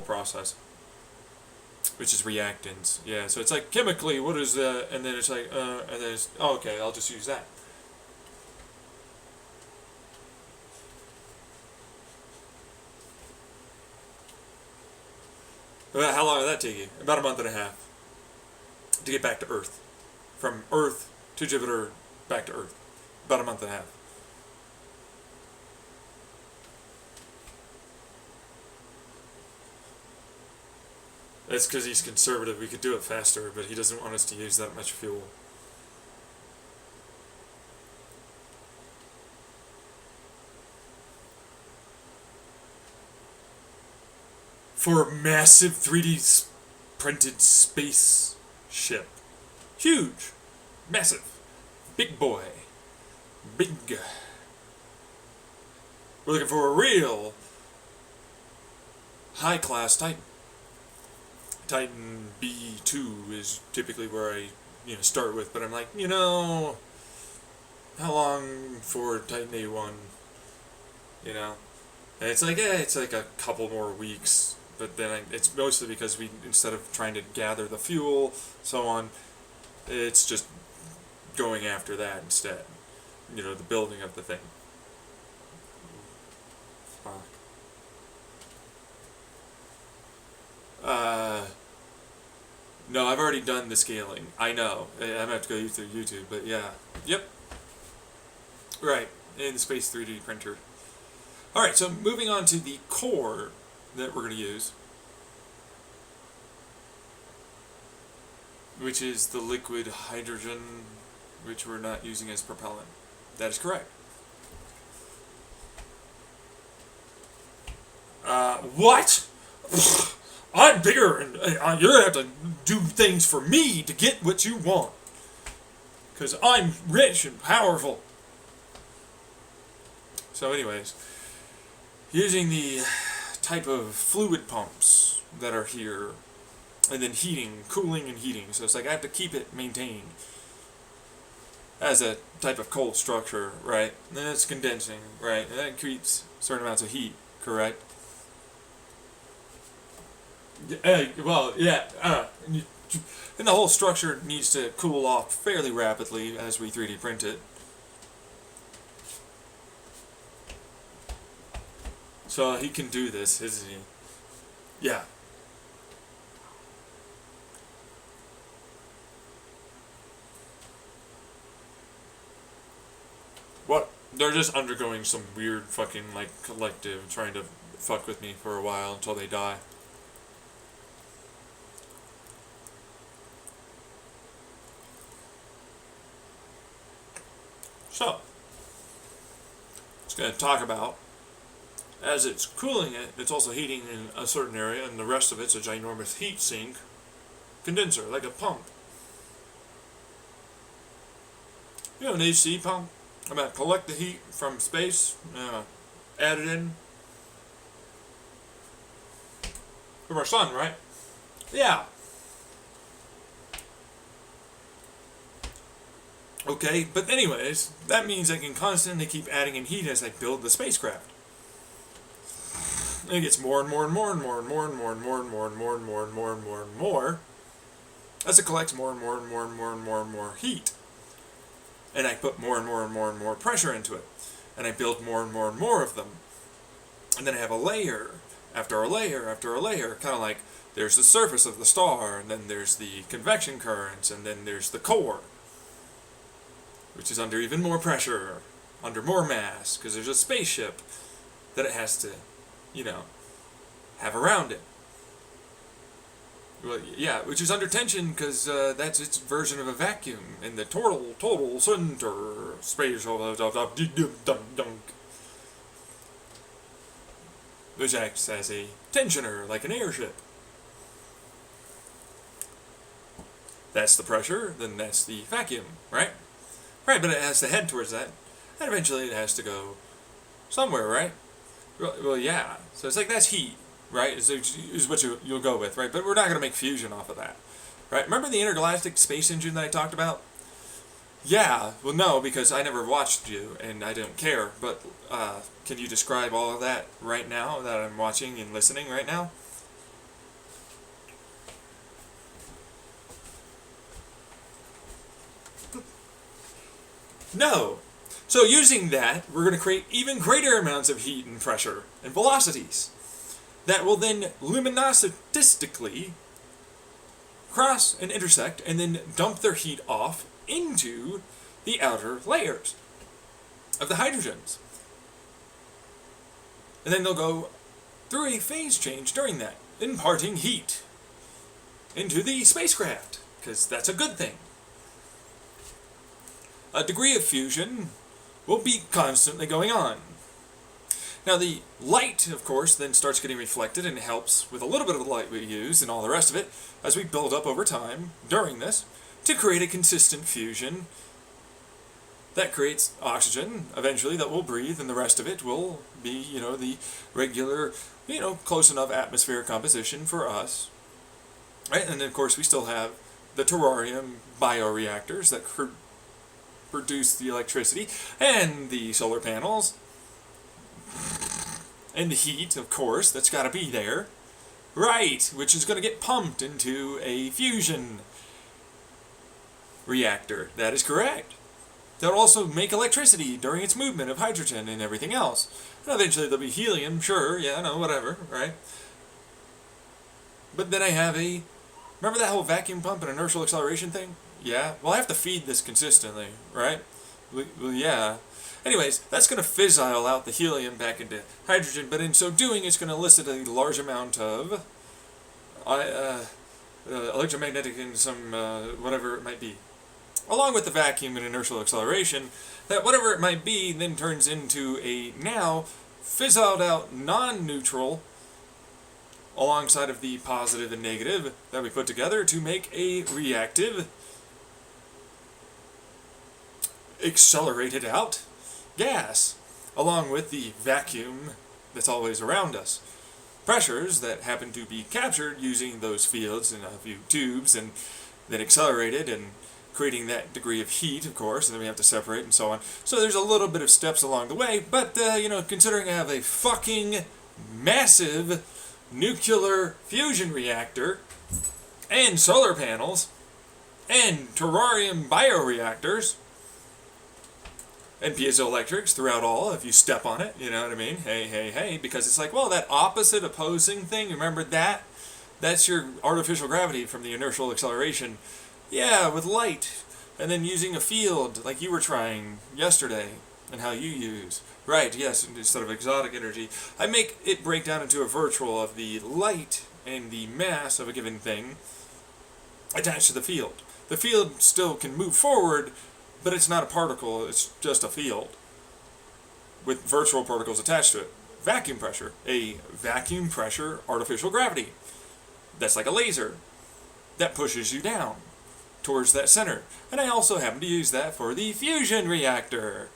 process, which is reactants. Yeah, so it's like chemically, what is that? And then it's like, and then it's, oh, okay, I'll just use that. Well, how long did that take you? About a month and a half to get back to Earth. From Earth to Jupiter, back to Earth. About a month and a half. That's because he's conservative. We could do it faster, but he doesn't want us to use that much fuel. For a massive 3D printed space ship. Huge. Massive. Big boy. Big. We're looking for a real high class Titan. Titan B2 is typically where I start with, but I'm like, how long for Titan A1? And it's like, it's like a couple more weeks, but then it's mostly because we, instead of trying to gather the fuel, so on, it's just going after that instead. The building of the thing. Fuck. No, I've already done the scaling. I know. I'm gonna have to go through YouTube, but yeah. Yep. Right. In the Space 3D printer. Alright, so moving on to the core that we're gonna use, which is the liquid hydrogen, which we're not using as propellant. That is correct. What? I'm bigger, and you're gonna have to do things for me to get what you want. Because I'm rich and powerful. So anyways, using the type of fluid pumps that are here, and then heating, cooling and heating. So it's like I have to keep it maintained as a type of cold structure, right? And then it's condensing, right? And that creates certain amounts of heat, correct? Well, yeah. And the whole structure needs to cool off fairly rapidly as we 3D print it. So he can do this, isn't he? Yeah. What? They're just undergoing some weird fucking, collective trying to fuck with me for a while until they die. So, it's going to talk about, as it's cooling it, it's also heating in a certain area, and the rest of it's a ginormous heat sink condenser, like a pump. An AC pump? I'm going to collect the heat from space, add it in. From our sun, right? Yeah. Okay, but anyways, that means I can constantly keep adding in heat as I build the spacecraft. And it gets more and more and more and more and more and more and more and more and more and more and more and more and more as it collects more and more and more and more and more and more heat. And I put more and more and more and more pressure into it. And I build more and more and more of them. And then I have a layer after a layer after a layer, kind of like there's the surface of the star, and then there's the convection currents, and then there's the core, which is under even more pressure, under more mass, because there's a spaceship that it has to, have around it. Well, yeah, which is under tension because that's its version of a vacuum in the total center spatial which acts as a tensioner, like an airship. That's the pressure, then that's the vacuum, right? Right, but it has to head towards that, and eventually it has to go somewhere, right? Well, yeah. So it's like that's heat, right? Is what you'll go with, right? But we're not going to make fusion off of that, right? Remember the intergalactic space engine that I talked about? Yeah. Well, no, because I never watched you, and I don't care. But can you describe all of that right now that I'm watching and listening right now? No. So using that, we're going to create even greater amounts of heat and pressure and velocities that will then luminosistically cross and intersect and then dump their heat off into the outer layers of the hydrogens. And then they'll go through a phase change during that, imparting heat into the spacecraft, because that's a good thing. A degree of fusion will be constantly going on. Now the light, of course, then starts getting reflected and helps with a little bit of the light we use and all the rest of it as we build up over time during this to create a consistent fusion that creates oxygen eventually that we'll breathe, and the rest of it will be, the regular, close enough atmospheric composition for us. Right? And then, of course, we still have the terrarium bioreactors that produce the electricity, and the solar panels, and the heat, of course, that's got to be there. Right, which is going to get pumped into a fusion reactor. That is correct. That'll also make electricity during its movement of hydrogen and everything else. And eventually there'll be helium, sure, whatever, right? But then I have remember that whole vacuum pump and inertial acceleration thing? Yeah, well I have to feed this consistently, right? Well, yeah. Anyways, that's going to fissile out the helium back into hydrogen, but in so doing it's going to elicit a large amount of electromagnetic and some whatever it might be. Along with the vacuum and inertial acceleration, that whatever it might be then turns into a now fizzled out non-neutral alongside of the positive and negative that we put together to make a reactive, accelerated out gas, along with the vacuum that's always around us. Pressures that happen to be captured using those fields in a few tubes and then accelerated and creating that degree of heat, of course, and then we have to separate and so on. So there's a little bit of steps along the way, but, considering I have a fucking massive nuclear fusion reactor and solar panels and terrarium bioreactors and piezoelectrics throughout all, if you step on it, you know what I mean? Hey, because it's like, well, that opposite opposing thing, remember that? That's your artificial gravity from the inertial acceleration. Yeah, with light, and then using a field like you were trying yesterday, and how you use. Right, yes, instead of exotic energy, I make it break down into a virtual of the light and the mass of a given thing attached to the field. The field still can move forward, but it's not a particle, it's just a field with virtual particles attached to it. Vacuum pressure, a vacuum pressure artificial gravity. That's like a laser that pushes you down towards that center. And I also happen to use that for the fusion reactor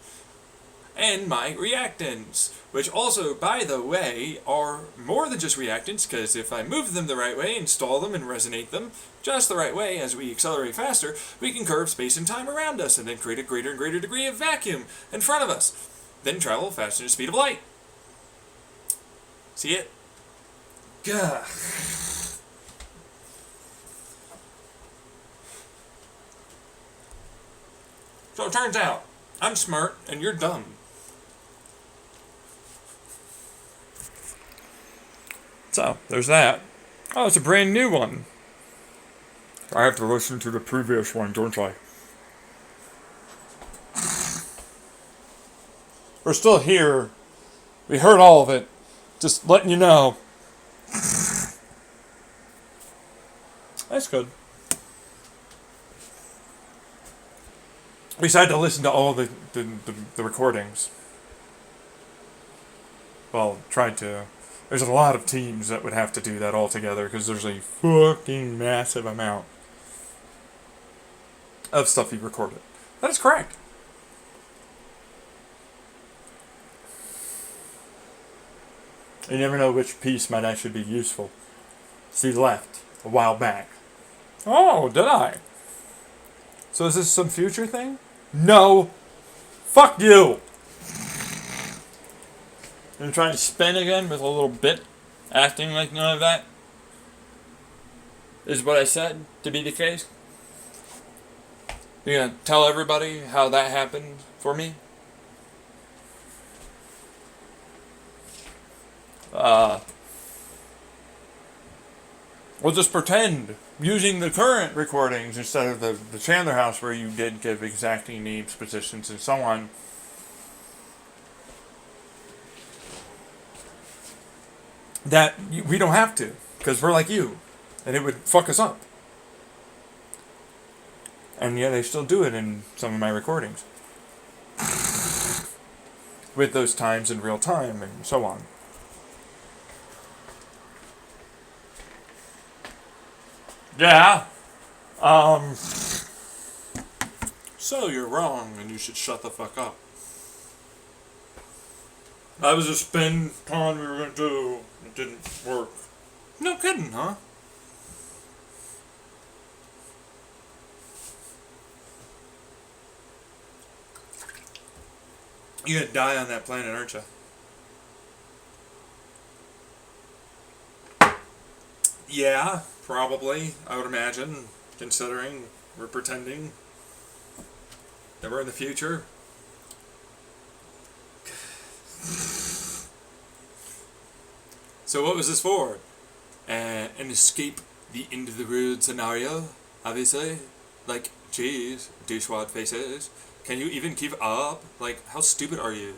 and my reactants, which also, by the way, are more than just reactants, because if I move them the right way, install them and resonate them just the right way as we accelerate faster, we can curve space and time around us and then create a greater and greater degree of vacuum in front of us, then travel faster than the speed of light. See it? Gah. So it turns out, I'm smart and you're dumb. So, there's that. Oh, it's a brand new one. I have to listen to the previous one, don't I? We're still here. We heard all of it. Just letting you know. That's good. We decided to listen to all the recordings. Well, tried to. There's a lot of teams that would have to do that all together because there's a fucking massive amount of stuff you recorded. That is correct. You never know which piece might actually be useful. See, left a while back. Oh, did I? So is this some future thing? No. Fuck you. You're trying to spin again with a little bit, acting like none of that is what I said to be the case. You're gonna tell everybody how that happened for me? We'll just pretend, using the current recordings instead of the Chandler House where you did give exacting names, positions, and so on. That we don't have to, because we're like you, and it would fuck us up. And yet I still do it in some of my recordings. With those times in real time and so on. Yeah. So you're wrong and you should shut the fuck up. That was a spin con we were gonna do. It didn't work. No kidding, huh? You're gonna die on that planet, aren't you? Yeah, probably, I would imagine, considering we're pretending that we're in the future. So what was this for? An escape the end of the world scenario, obviously. Like, geez, douchewad faces. Can you even keep up? Like, how stupid are you?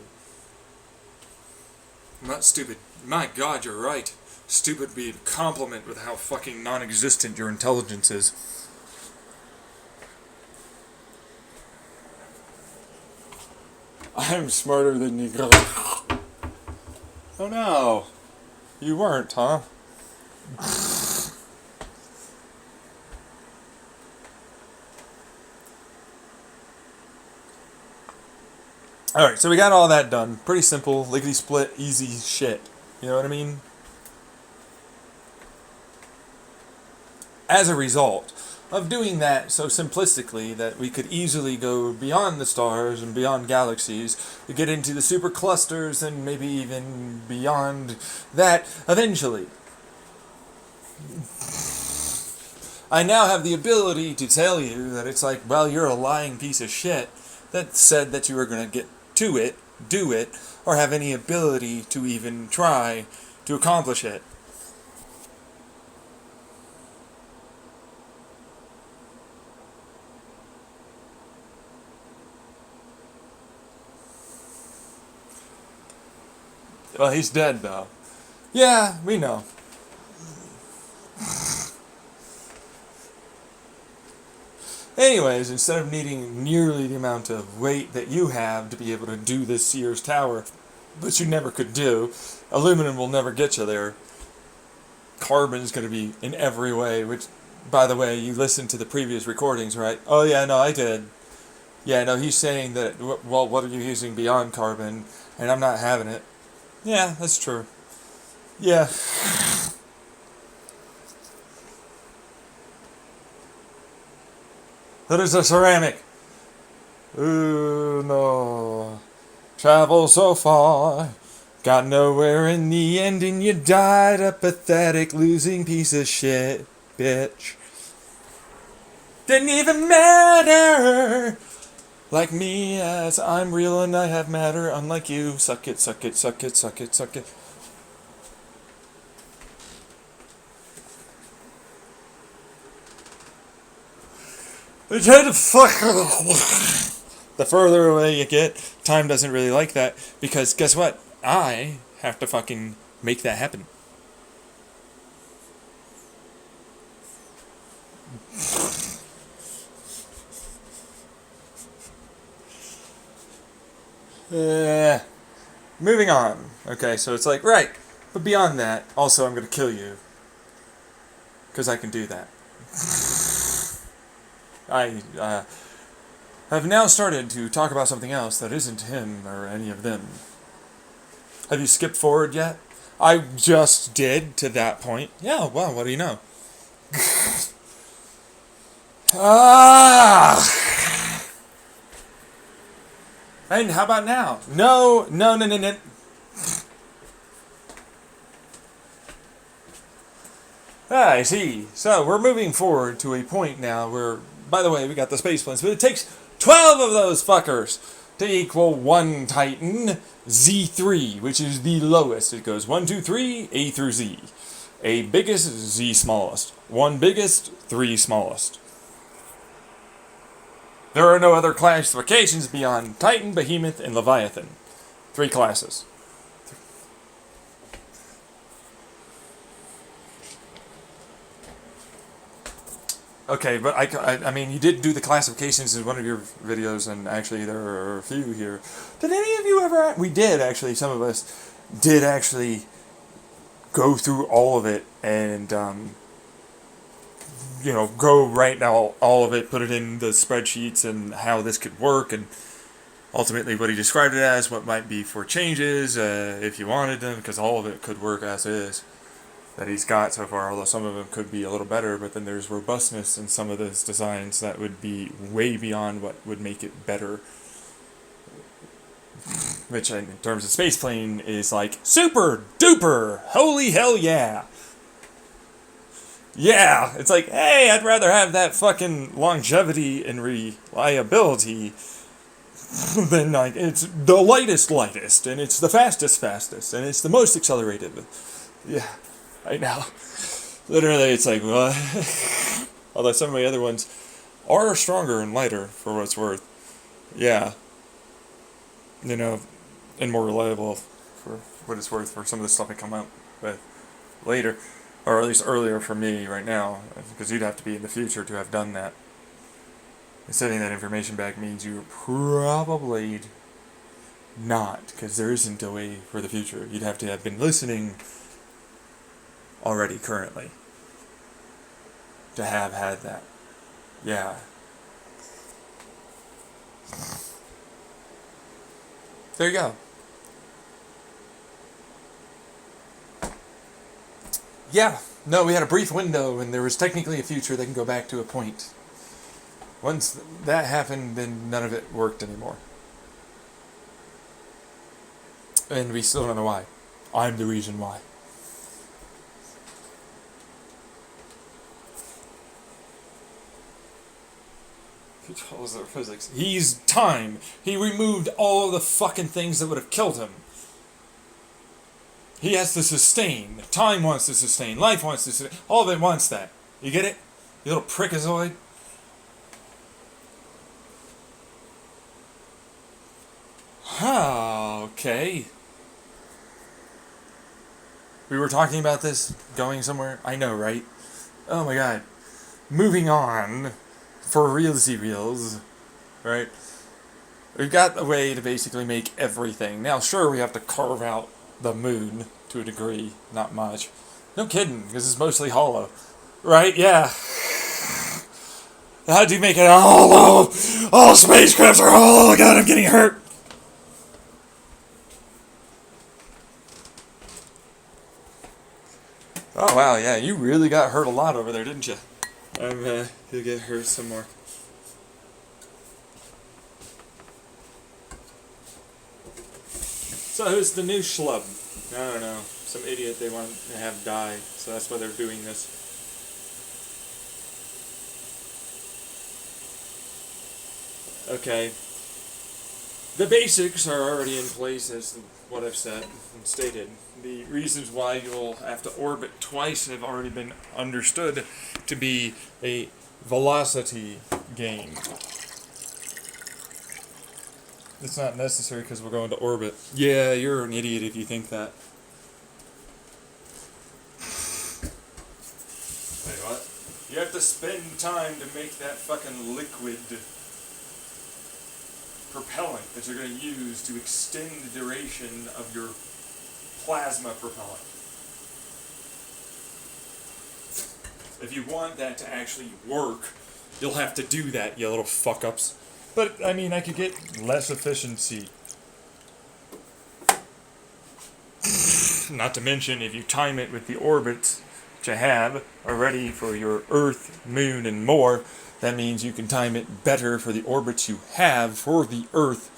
I'm not stupid. My God, you're right. Stupid would be a compliment with how fucking non-existent your intelligence is. I'm smarter than you. Oh no. You weren't, huh? Alright, so we got all that done. Pretty simple, lickety split, easy shit. You know what I mean? As a result of doing that so simplistically that we could easily go beyond the stars and beyond galaxies, to get into the superclusters and maybe even beyond that eventually. I now have the ability to tell you that it's like, well, you're a lying piece of shit that said that you were going to get to it, do it, or have any ability to even try to accomplish it. Well, he's dead, though. Yeah, we know. Anyways, instead of needing nearly the amount of weight that you have to be able to do this Sears Tower, which you never could do, aluminum will never get you there. Carbon's going to be in every way, which, by the way, you listened to the previous recordings, right? Oh, yeah, no, I did. Yeah, no, he's saying that, well, what are you using beyond carbon? And I'm not having it. Yeah, that's true. Yeah. That is a ceramic. Ooh, no. Travel so far. Got nowhere in the end and you died a pathetic losing piece of shit, bitch. Didn't even matter. Like me, as I'm real and I have matter, unlike you. Suck it, suck it, suck it, suck it, suck it. The further away you get, time doesn't really like that, because guess what? I have to fucking make that happen. Moving on. Okay, so it's like, right, but beyond that, also I'm gonna kill you. Because I can do that. I have now started to talk about something else that isn't him or any of them. Have you skipped forward yet? I just did to that point. Yeah, well, what do you know? And how about now? No. I see. So we're moving forward to a point now where, by the way, we got the space planes, but it takes 12 of those fuckers to equal 1 Titan, Z3, which is the lowest. It goes 1, 2, 3, A through Z. A biggest, Z smallest. 1 biggest, 3 smallest. There are no other classifications beyond Titan, Behemoth, and Leviathan. 3 classes. Okay, but I mean, you did do the classifications in one of your videos, and actually there are a few here. Did any of you ever... We did, actually. Some of us did actually go through all of it and, go right now all of it, put it in the spreadsheets and how this could work, and ultimately what he described it as, what might be for changes, if you wanted them, because all of it could work as is. That he's got so far, although some of them could be a little better, but then there's robustness in some of those designs that would be way beyond what would make it better. Which, in terms of space plane, is like, super duper, holy hell yeah! Yeah, it's like, hey, I'd rather have that fucking longevity and reliability than, like, it's the lightest, and it's the fastest, and it's the most accelerated. Yeah. Right now, literally, it's like, what? Although some of my other ones are stronger and lighter, for what it's worth. Yeah. And more reliable, for what it's worth, for some of the stuff I come up with later. Or at least earlier for me right now, because you'd have to be in the future to have done that. And sending that information back means you're probably not, because there isn't a way for the future. You'd have to have been listening already currently to have had that. Yeah. There you go. Yeah. No, we had a brief window, and there was technically a future that can go back to a point. Once that happened, then none of it worked anymore. And we still don't know why. I'm the reason why. Controls of physics. He's time. He removed all the fucking things that would have killed him. He has to sustain. Time wants to sustain. Life wants to sustain. All of it wants that. You get it? You little prickazoid? Okay. We were talking about this going somewhere? I know, right? Oh my god. Moving on. For reals, right? We've got a way to basically make everything. Now, sure, we have to carve out the moon to a degree, not much. No kidding, because it's mostly hollow. Right? Yeah. How do you make it hollow? All spacecrafts are hollow. Oh god, I'm getting hurt. Oh wow, yeah, you really got hurt a lot over there, didn't you? You'll get hurt some more. So who's the new schlub? I don't know. Some idiot they want to have die, so that's why they're doing this. Okay. The basics are already in place, as what I've said and stated. The reasons why you'll have to orbit twice have already been understood to be a velocity gain. It's not necessary because we're going to orbit. Yeah, you're an idiot if you think that. Wait, what? You have to spend time to make that fucking liquid propellant that you're going to use to extend the duration of your plasma propellant. If you want that to actually work, you'll have to do that, you little fuck-ups. But, I mean, I could get less efficiency. Not to mention, if you time it with the orbits that you have already for your Earth, Moon, and more, that means you can time it better for the orbits you have for the Earth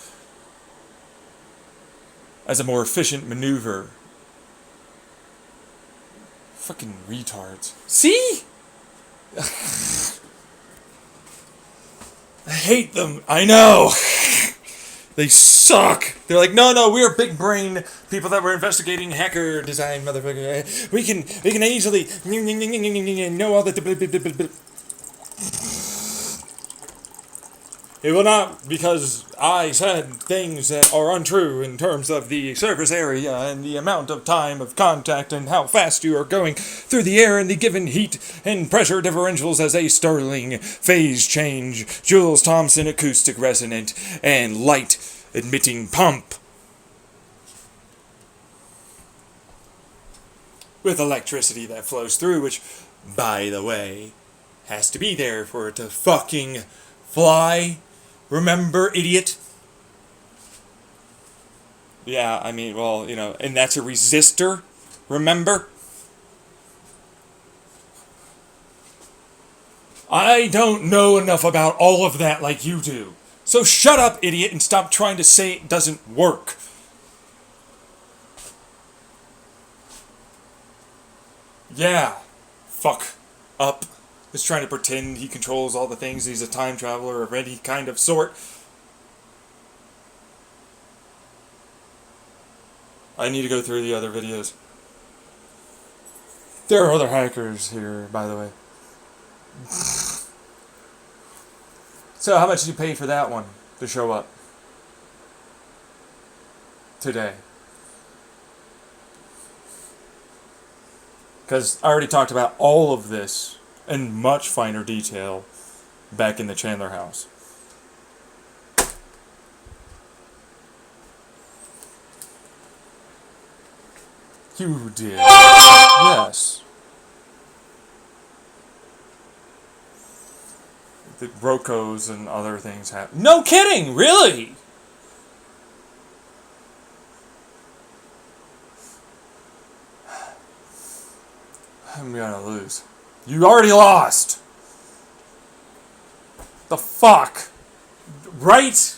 as a more efficient maneuver. Fucking retards. See? I hate them. I know. They suck. They're like, no, we're big brain people that were investigating hacker design, motherfucker. We can easily know all the. It will not, because I said things that are untrue in terms of the surface area and the amount of time of contact and how fast you are going through the air and the given heat and pressure differentials as a Stirling phase change, Jules Thomson acoustic resonant, and light emitting pump. With electricity that flows through, which, by the way, has to be there for it to fucking fly. Remember, idiot? Yeah, I mean, well, you know, and that's a resistor. Remember? I don't know enough about all of that like you do. So shut up, idiot, and stop trying to say it doesn't work. Yeah. Fuck up. Is trying to pretend he controls all the things. He's a time traveler of any kind of sort. I need to go through the other videos. There are other hackers here, by the way. So, how much did you pay for that one to show up today? Because I already talked about all of this in much finer detail back in the Chandler house. You did. Yes. The Rocos and other things happen. No kidding! Really? I'm gonna lose. You already lost! The fuck? Right?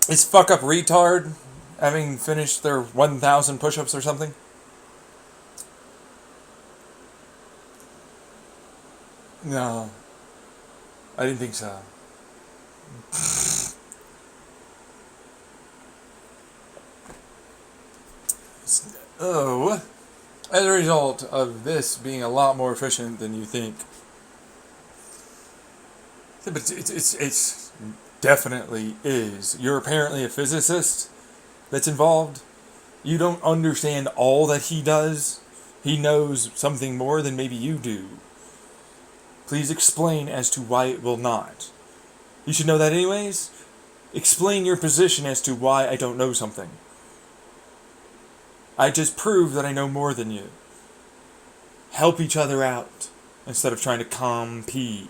Is fuck up retard having finished their 1,000 push-ups or something? No. I didn't think so. Oh. As a result of this being a lot more efficient than you think. But it's definitely is. You're apparently a physicist that's involved. You don't understand all that he does. He knows something more than maybe you do. Please explain as to why it will not. You should know that anyways. Explain your position as to why I don't know something. I just prove that I know more than you. Help each other out instead of trying to compete.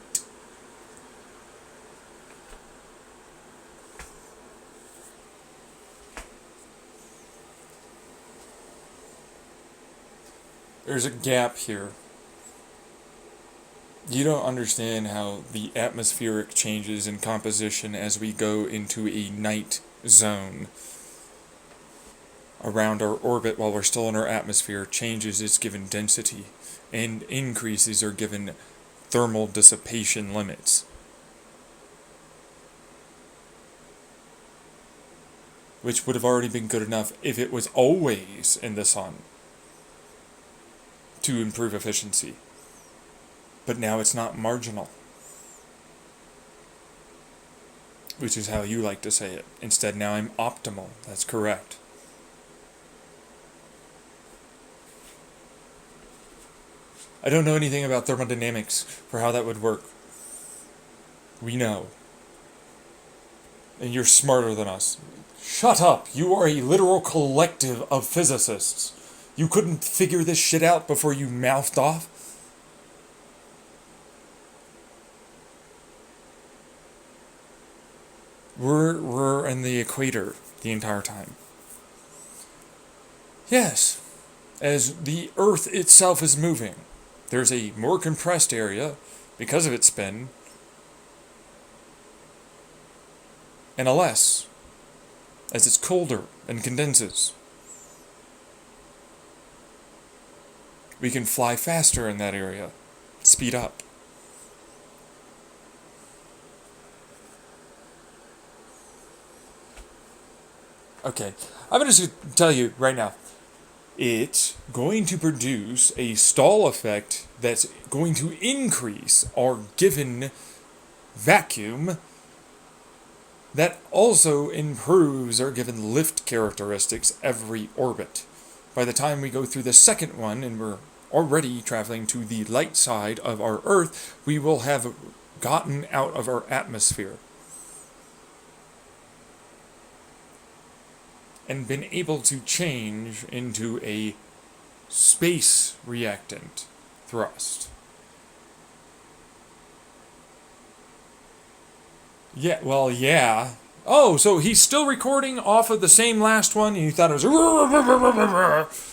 There's a gap here. You don't understand how the atmospheric changes in composition as we go into a night zone around our orbit while we're still in our atmosphere changes its given density and increases our given thermal dissipation limits. Which would have already been good enough if it was always in the sun to improve efficiency. But now it's not marginal. Which is how you like to say it. Instead, now I'm optimal. That's correct. I don't know anything about thermodynamics for how that would work. We know. And you're smarter than us. Shut up! You are a literal collective of physicists. You couldn't figure this shit out before you mouthed off? We're in the equator the entire time. Yes. As the Earth itself is moving, there's a more compressed area because of its spin, and a less, as it's colder and condenses. we can fly faster in that area. Speed up. Okay, I'm going to tell you right now. It's going to produce a stall effect that's going to increase our given vacuum that also improves our given lift characteristics every orbit. By the time we go through the second one and we're already traveling to the light side of our Earth, we will have gotten out of our atmosphere and been able to change into a space reactant thrust. Yeah, well, yeah. Oh, so he's still recording off of the same last one, and you thought it was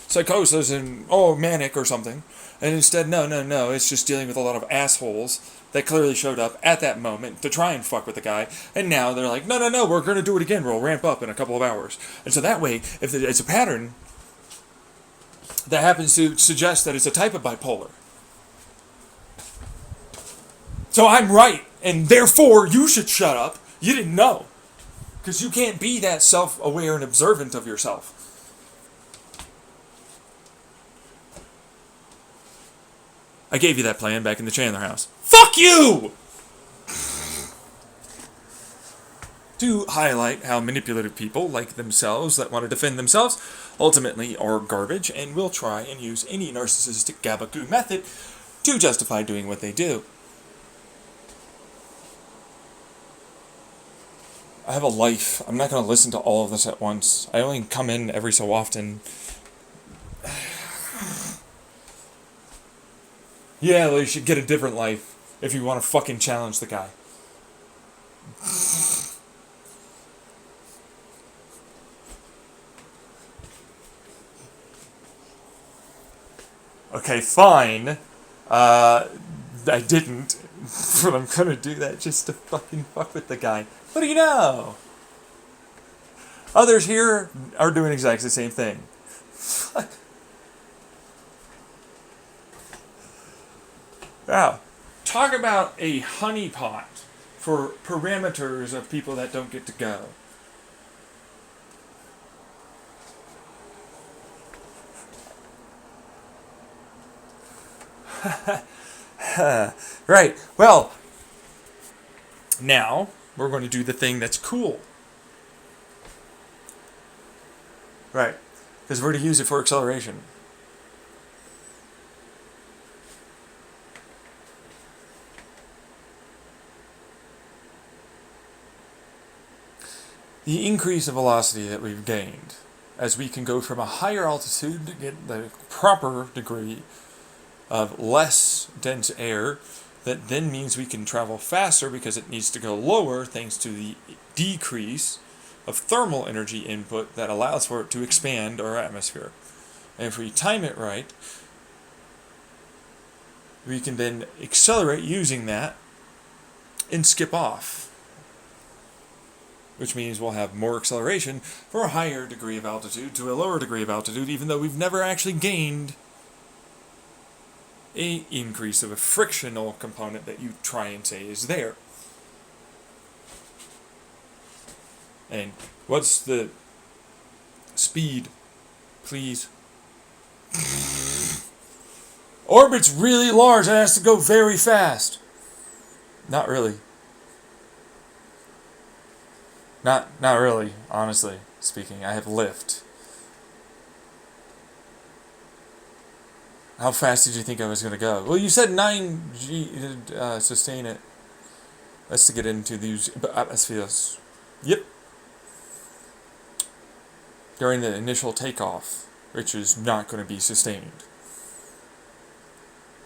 psychosis and, manic or something. And instead, no, it's just dealing with a lot of assholes that clearly showed up at that moment to try and fuck with the guy. And now they're like, no, we're going to do it again. We'll ramp up in a couple of hours. And so that way, if it's a pattern that happens to suggest that it's a type of bipolar. So I'm right, and therefore you should shut up. You didn't know. Because you can't be that self-aware and observant of yourself. I gave you that plan back in the Chandler house. Fuck you! To highlight how manipulative people like themselves that want to defend themselves ultimately are garbage and will try and use any narcissistic gabagoo method to justify doing what they do. I have a life. I'm not going to listen to all of this at once. I only come in every so often. Yeah, well, you should get a different life if you want to fucking challenge the guy. Okay, fine. I didn't. But I'm gonna do that just to fucking fuck with the guy. What do you know? Others here are doing exactly the same thing. Wow. Talk about a honeypot for parameters of people that don't get to go. Right. Well, now we're going to do the thing that's cool. Right. Because we're going to use it for acceleration. The increase of velocity that we've gained, as we can go from a higher altitude to get the proper degree of less dense air, that then means we can travel faster because it needs to go lower thanks to the decrease of thermal energy input that allows for it to expand our atmosphere. And if we time it right, we can then accelerate using that and skip off. Which means we'll have more acceleration for a higher degree of altitude to a lower degree of altitude, even though we've never actually gained an increase of a frictional component that you try and say is there. And what's the speed, please? Orbit's really large and it has to go very fast. Not really. Not really, honestly speaking. I have lift. How fast did you think I was going to go? Well, you said 9G to sustain it. That's to get into these atmospheres. Yep. During the initial takeoff, which is not going to be sustained.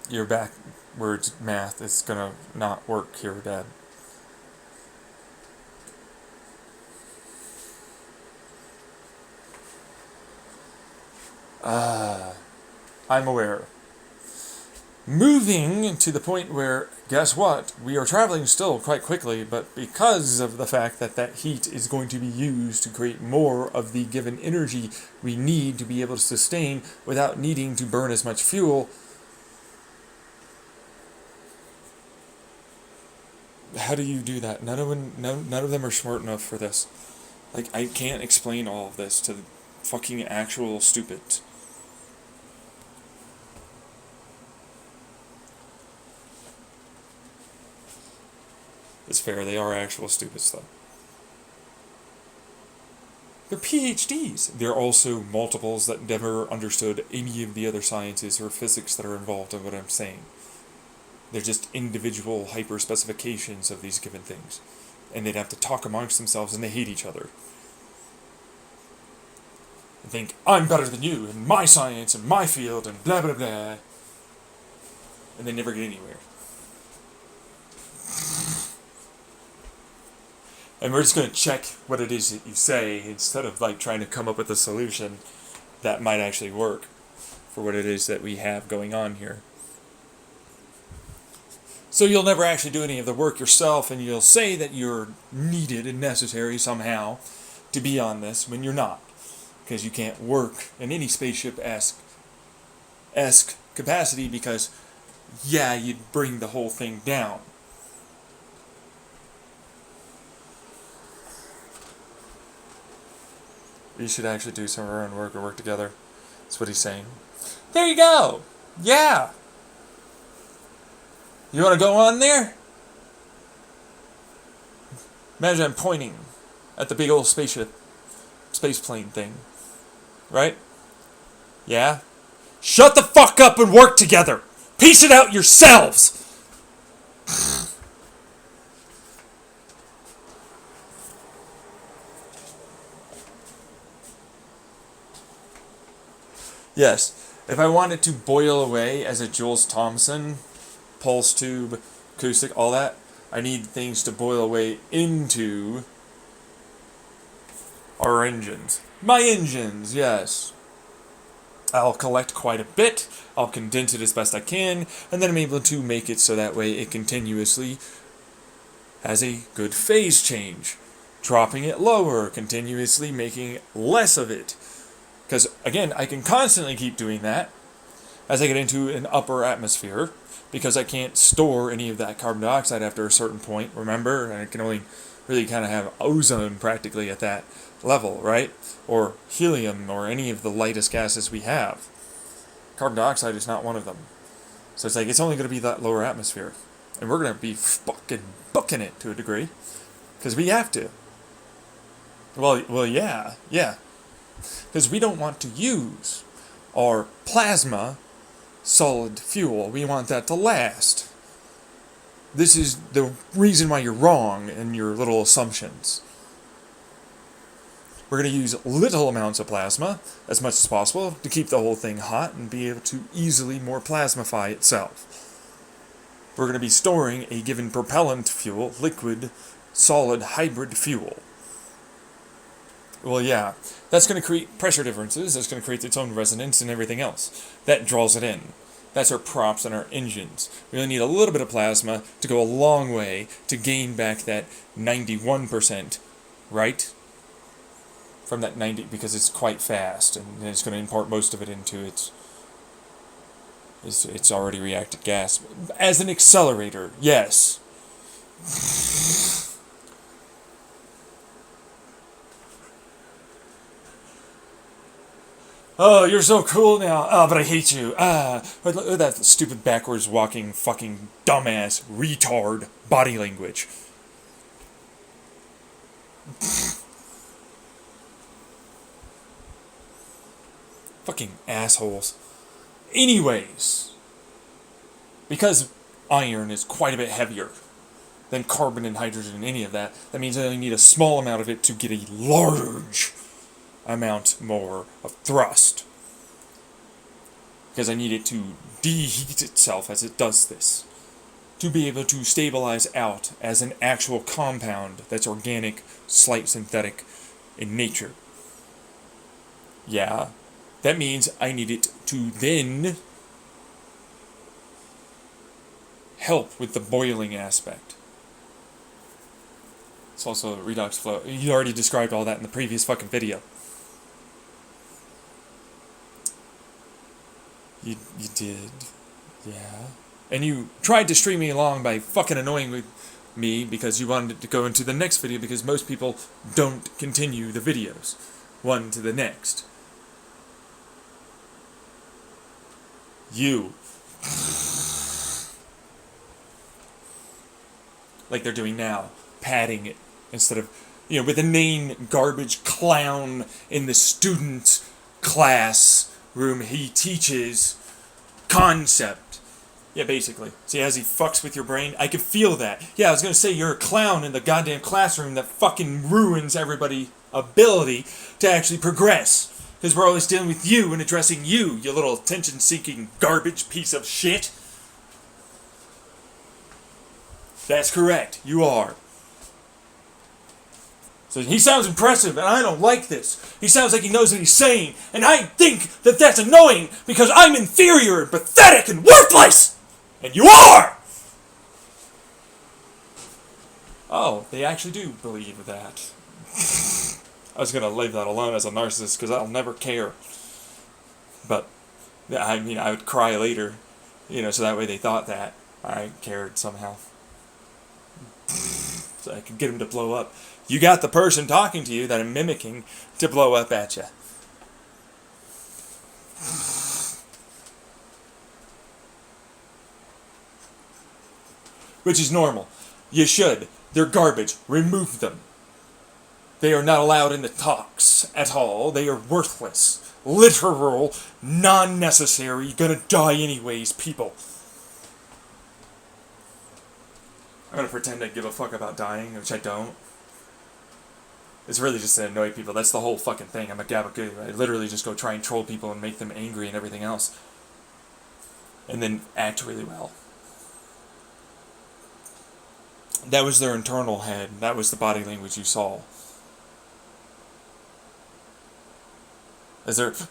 Your backwards math is going to not work here, Dad. I'm aware. moving to the point where, guess what? We are traveling still quite quickly, but because of the fact that that heat is going to be used to create more of the given energy we need to be able to sustain without needing to burn as much fuel. How do you do that? None of them are smart enough for this. Like, I can't explain all of this to the fucking actual stupids. It's fair, they are actual stupids, though. They're PhDs. They're also multiples that never understood any of the other sciences or physics that are involved in what I'm saying. They're just individual hyper-specifications of these given things. And they'd have to talk amongst themselves, and they hate each other. And think, I'm better than you, in my science, in my field, and blah blah blah. And they never get anywhere. And we're just going to check what it is that you say instead of like trying to come up with a solution that might actually work for what it is that we have going on here. So you'll never actually do any of the work yourself, and you'll say that you're needed and necessary somehow to be on this when you're not. Because you can't work in any spaceship-esque capacity because, yeah, you'd bring the whole thing down. We should actually do some of our own work or work together. That's what he's saying. There you go! Yeah! You want to go on there? Imagine I'm pointing at the big old spaceship, space plane thing. Right? Yeah? Shut the fuck up and work together! Piece it out yourselves! Yes, if I wanted to boil away as a Jules Thomson, pulse tube, acoustic, all that, I need things to boil away into our engines. My engines, yes. I'll collect quite a bit, I'll condense it as best I can, and then I'm able to make it so that way it continuously has a good phase change. Dropping it lower, continuously making less of it. Because, again, I can constantly keep doing that as I get into an upper atmosphere, because I can't store any of that carbon dioxide after a certain point, remember? And I can only really kind of have ozone practically at that level, right? Or helium, or any of the lightest gases we have. Carbon dioxide is not one of them. So it's like, it's only going to be that lower atmosphere. And we're going to be fucking booking it to a degree. Because we have to. Well, yeah. Because we don't want to use our plasma solid fuel. We want that to last. This is the reason why you're wrong in your little assumptions. We're going to use little amounts of plasma, as much as possible, to keep the whole thing hot and be able to easily more plasmify itself. We're going to be storing a given propellant fuel, liquid, solid, hybrid fuel. Well, yeah, that's going to create pressure differences, that's going to create its own resonance and everything else. That draws it in. That's our props and our engines. We only need a little bit of plasma to go a long way to gain back that 91%, right? From that 90, because it's quite fast, and it's going to impart most of it into its already reacted gas. As an accelerator, yes. Oh, you're so cool now. Oh, but I hate you. Look at that stupid backwards walking fucking dumbass retard body language. Fucking assholes. Anyways, because iron is quite a bit heavier than carbon and hydrogen and any of that, that means I only need a small amount of it to get a large amount more of thrust. Because I need it to deheat itself as it does this. To be able to stabilize out as an actual compound that's organic, slight synthetic in nature. Yeah, that means I need it to then help with the boiling aspect. It's also redox flow. You already described all that in the previous fucking video. You did. Yeah. And you tried to string me along by fucking annoying with me because you wanted to go into the next video because most people don't continue the videos one to the next. You. Like they're doing now. Padding it. Instead of, with the main garbage clown in the student class room he teaches concept. Yeah, basically. See, as he fucks with your brain, I can feel that. Yeah, I was gonna say you're a clown in the goddamn classroom that fucking ruins everybody's ability to actually progress. Because we're always dealing with you and addressing you, you little attention-seeking garbage piece of shit. That's correct. You are. So he sounds impressive, and I don't like this. He sounds like he knows what he's saying, and I think that that's annoying because I'm inferior and pathetic and worthless! And you are! Oh, they actually do believe that. I was going to leave that alone as a narcissist because I'll never care. But, I mean, I would cry later, so that way they thought that I cared somehow. So I could get him to blow up. You got the person talking to you that I'm mimicking to blow up at you. Which is normal. You should. They're garbage. Remove them. They are not allowed in the talks at all. They are worthless. Literal, non-necessary, gonna die anyways people. I'm gonna pretend I give a fuck about dying, which I don't. It's really just to annoy people. That's the whole fucking thing. I'm a gabagool. I literally just go try and troll people and make them angry and everything else. And then act really well. That was their internal head. That was the body language you saw. As they're... because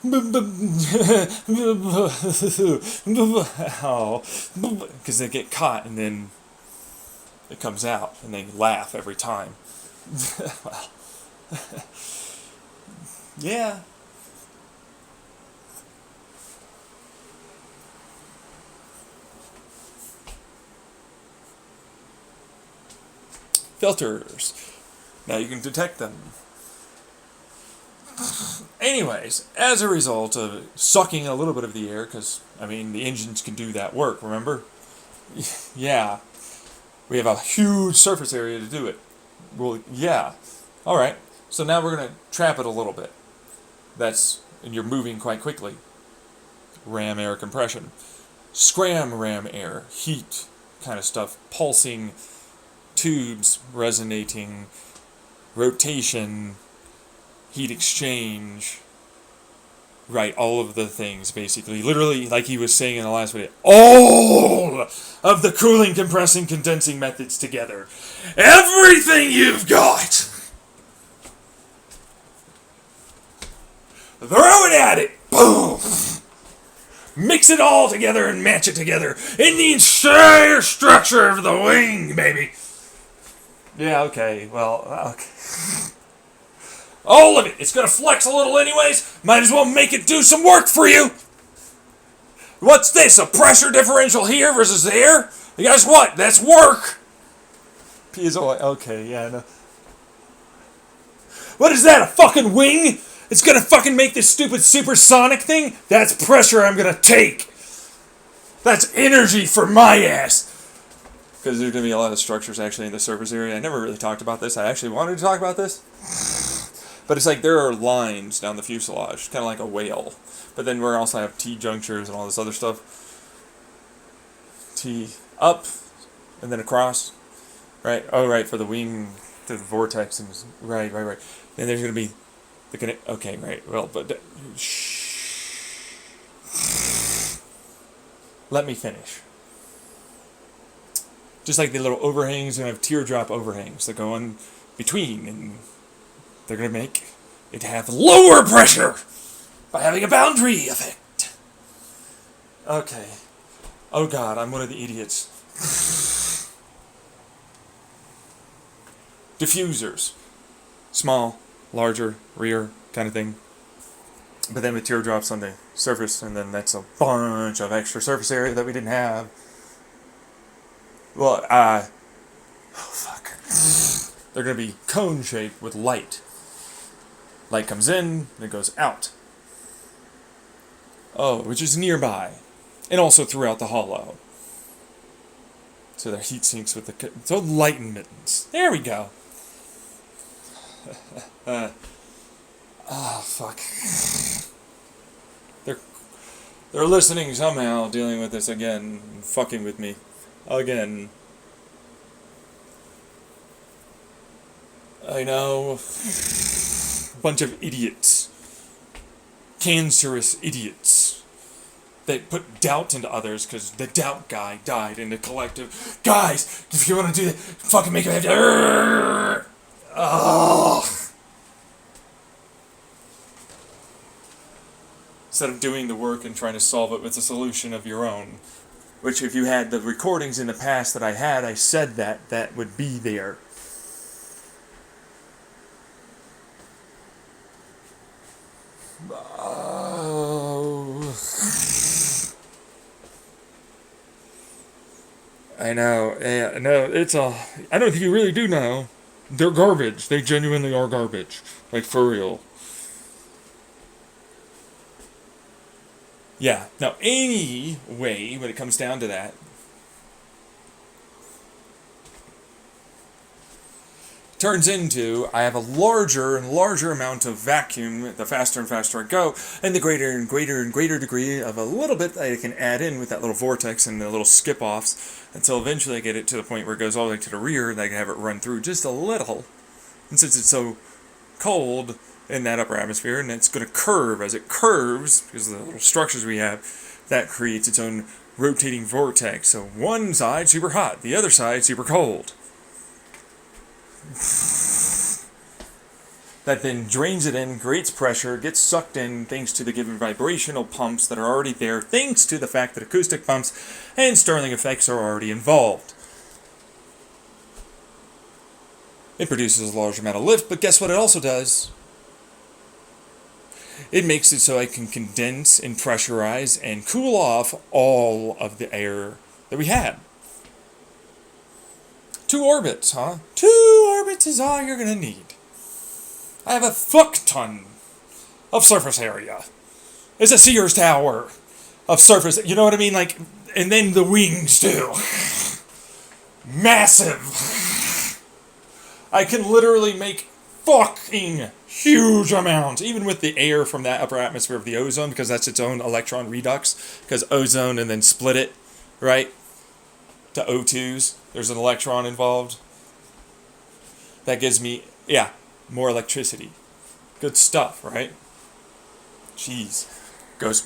they get caught and then it comes out and they laugh every time. Well... yeah. Filters. Now you can detect them. Anyways, as a result of sucking a little bit of the air, because, the engines can do that work, remember? Yeah. We have a huge surface area to do it. Well, yeah. Alright. So now we're going to trap it a little bit. And you're moving quite quickly. Ram air compression. Scram ram air. Heat kind of stuff. Pulsing. Tubes. Resonating. Rotation. Heat exchange. Right, all of the things, basically. Literally, like he was saying in the last video. All of the cooling, compressing, condensing methods together. Everything you've got! Throw it at it! Boom! Mix it all together and match it together in the entire structure of the wing, baby! Yeah, okay, well, okay. All of it! It's gonna flex a little anyways! Might as well make it do some work for you! What's this? A pressure differential here versus there? Guess what? That's work! Piezo, okay, yeah, no. What is that, a fucking wing? It's gonna fucking make this stupid supersonic thing? That's pressure I'm gonna take! That's energy for my ass! Because there's gonna be a lot of structures actually in the surface area. I never really talked about this. I actually wanted to talk about this. But it's like there are lines down the fuselage, kind of like a whale. But then we also have T-junctures and all this other stuff. T up, and then across. Right? Oh, right, for the wing, to the vortex. And right. Then there's going to be the connect. Okay, right. Well, but... shh. Let me finish. Just like the little overhangs, you're going to have teardrop overhangs that go in between, and they're going to make it have lower pressure by having a boundary effect. Okay. Oh god, I'm one of the idiots. Diffusers. Small, larger, rear kind of thing. But then with teardrops on the surface, and then that's a bunch of extra surface area that we didn't have. Well, oh fuck. They're going to be cone-shaped with light. Light comes in, and it goes out. Oh, which is nearby. And also throughout the hollow. So they're heat sinks with the... So light mittens. There we go. Fuck. They're listening somehow, dealing with this again, fucking with me. Again. I know. Bunch of idiots. Cancerous idiots. They put doubt into others because the doubt guy died in the collective. Guys, if you want to do that, fucking make it happen. Instead of doing the work and trying to solve it with a solution of your own. Which, if you had the recordings in the past that I had, I said that would be there. I know. Yeah, no, it's a... I don't think you really do know. They're garbage. They genuinely are garbage. Like, for real. Yeah. Now, anyway, when it comes down to that, turns into I have a larger and larger amount of vacuum the faster and faster I go, and the greater and greater and greater degree of a little bit that I can add in with that little vortex and the little skip-offs until eventually I get it to the point where it goes all the way to the rear and I can have it run through just a little. And since it's so cold in that upper atmosphere, and it's going to curve as it curves, because of the little structures we have, that creates its own rotating vortex. So one side super hot, the other side super cold. That then drains it in, creates pressure, gets sucked in thanks to the given vibrational pumps that are already there, thanks to the fact that acoustic pumps and Stirling effects are already involved. It produces a large amount of lift, but guess what it also does? It makes it so I can condense and pressurize and cool off all of the air that we had. 2 orbits, huh? 2 orbits is all you're gonna need. I have a fuck ton of surface area. It's a Sears Tower of surface, you know what I mean? Like, and then the wings too. Massive. I can literally make fucking huge amounts, even with the air from that upper atmosphere of the ozone, because that's its own electron redux, because ozone and then split it, right, to O2s. There's an electron involved. That gives me, yeah, more electricity. Good stuff, right? Jeez. Goes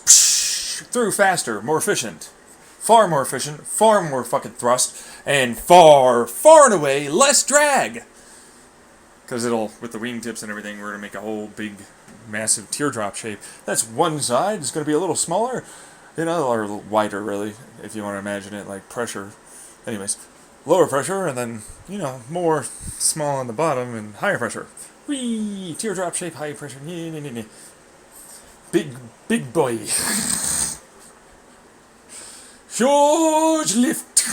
through faster, more efficient. Far more efficient, far more fucking thrust, and far, far and away less drag. Because it'll, with the wingtips and everything, we're going to make a whole big, massive teardrop shape. That's one side. It's going to be a little smaller, you know, or a little wider, really, if you want to imagine it like pressure. Anyways. Lower pressure, and then, you know, more small on the bottom, and higher pressure. Whee! Teardrop shape, high pressure. Big boy. Huge lift.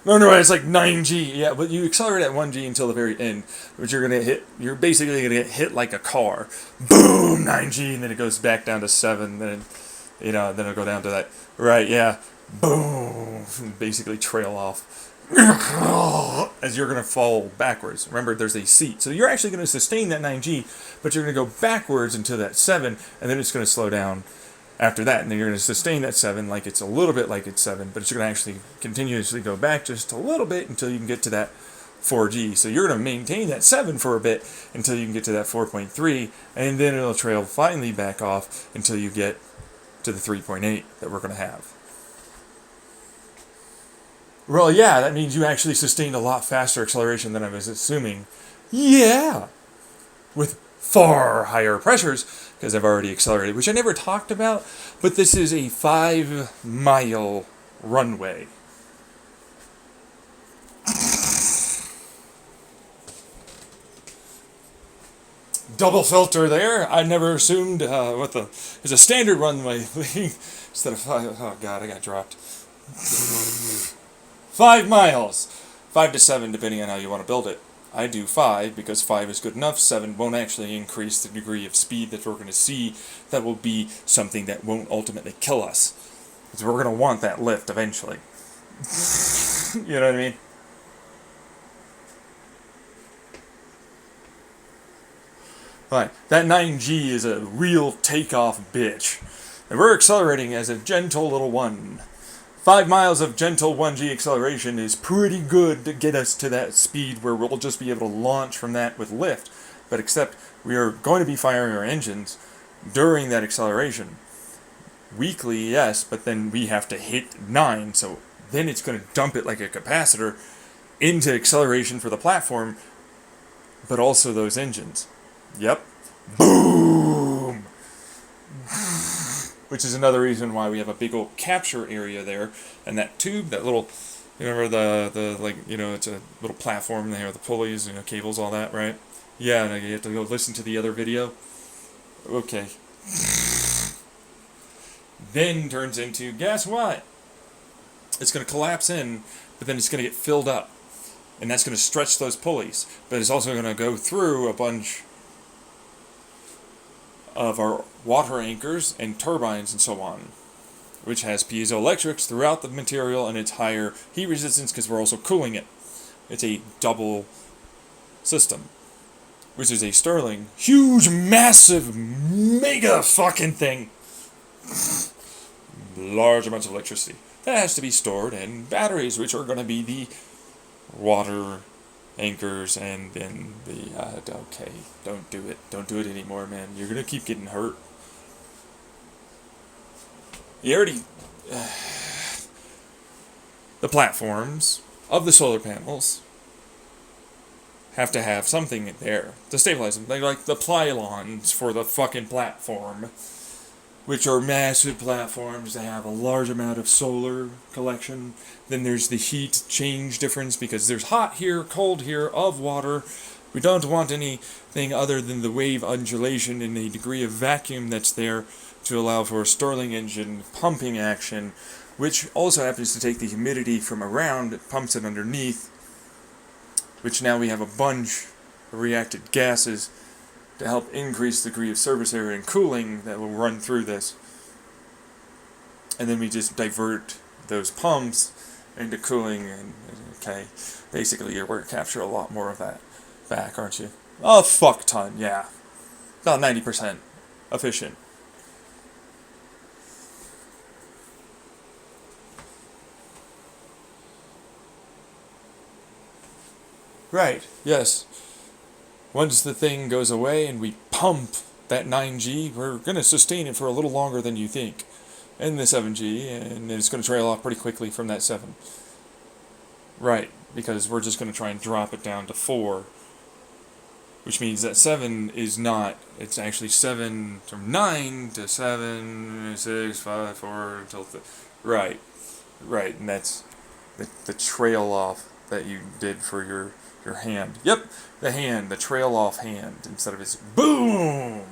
No, it's like 9G. Yeah, but you accelerate at 1G until the very end, which you're basically gonna get hit like a car. Boom, 9G, and then it goes back down to 7, then, you know, then it'll go down to that. Right, yeah. Boom. And basically trail off. As you're going to fall backwards. Remember, there's a seat. So you're actually going to sustain that 9G, but you're going to go backwards into that 7, and then it's going to slow down after that. And then you're going to sustain that 7 like it's a little bit like it's 7, but you're going to actually continuously go back just a little bit until you can get to that 4G. So you're going to maintain that 7 for a bit until you can get to that 4.3, and then it'll trail finally back off until you get to the 3.8 that we're going to have. Well, yeah, that means you actually sustained a lot faster acceleration than I was assuming. Yeah! With far higher pressures, because I've already accelerated, which I never talked about, but this is a 5-mile runway. double filter there. I never assumed it's a standard runway instead of 5. Oh god, I got dropped. 5 miles, 5 to 7, depending on how you want to build it. I do 5 because 5 is good enough. 7 won't actually increase the degree of speed that we're going to see. That will be something that won't ultimately kill us, because we're going to want that lift eventually. You know what I mean? Right, that 9G is a real takeoff bitch. And we're accelerating as a gentle little 1. 5 miles of gentle 1G acceleration is pretty good to get us to that speed where we'll just be able to launch from that with lift. But except we are going to be firing our engines during that acceleration. Weakly, yes, but then we have to hit 9, so then it's going to dump it like a capacitor into acceleration for the platform, but also those engines. Yep. Boom! Which is another reason why we have a big old capture area there, and that tube, that little, you remember the like, you know, it's a little platform, they have the pulleys, you know, cables, all that, right? Yeah, no, you have to go listen to the other video. Okay. Then turns into, guess what? It's going to collapse in, but then it's going to get filled up. And that's going to stretch those pulleys. But it's also going to go through a bunch of our water anchors and turbines and so on, which has piezoelectrics throughout the material, and it's higher heat resistance because we're also cooling it. It's a double system, which is a Stirling, huge, massive, mega fucking thing. Large amounts of electricity. That has to be stored in batteries, which are going to be the water anchors and then the... okay, don't do it. Don't do it anymore, man. You're going to keep getting hurt. You already... the platforms of the solar panels have to have something there to stabilize them. Like the pylons for the fucking platform, which are massive platforms. They have a large amount of solar collection. Then there's the heat change difference because there's hot here, cold here, of water. We don't want anything other than the wave undulation and the degree of vacuum that's there to allow for a Stirling engine pumping action, which also happens to take the humidity from around, it pumps it underneath, which now we have a bunch of reacted gases to help increase the degree of surface area and cooling that will run through this. And then we just divert those pumps into cooling, and okay, basically you're going to capture a lot more of that back, aren't you? Oh, fuck ton, yeah. About 90% efficient. Right, yes. Once the thing goes away and we pump that 9G, we're going to sustain it for a little longer than you think. And the 7G, and then it's going to trail off pretty quickly from that 7. Right, because we're just going to try and drop it down to 4. Which means that 7 is not, it's actually 7 from 9 to 7, 6, 5, 4, until... Right, and that's the trail off that you did for your hand. Yep, the hand, the trail off hand, instead of its boom!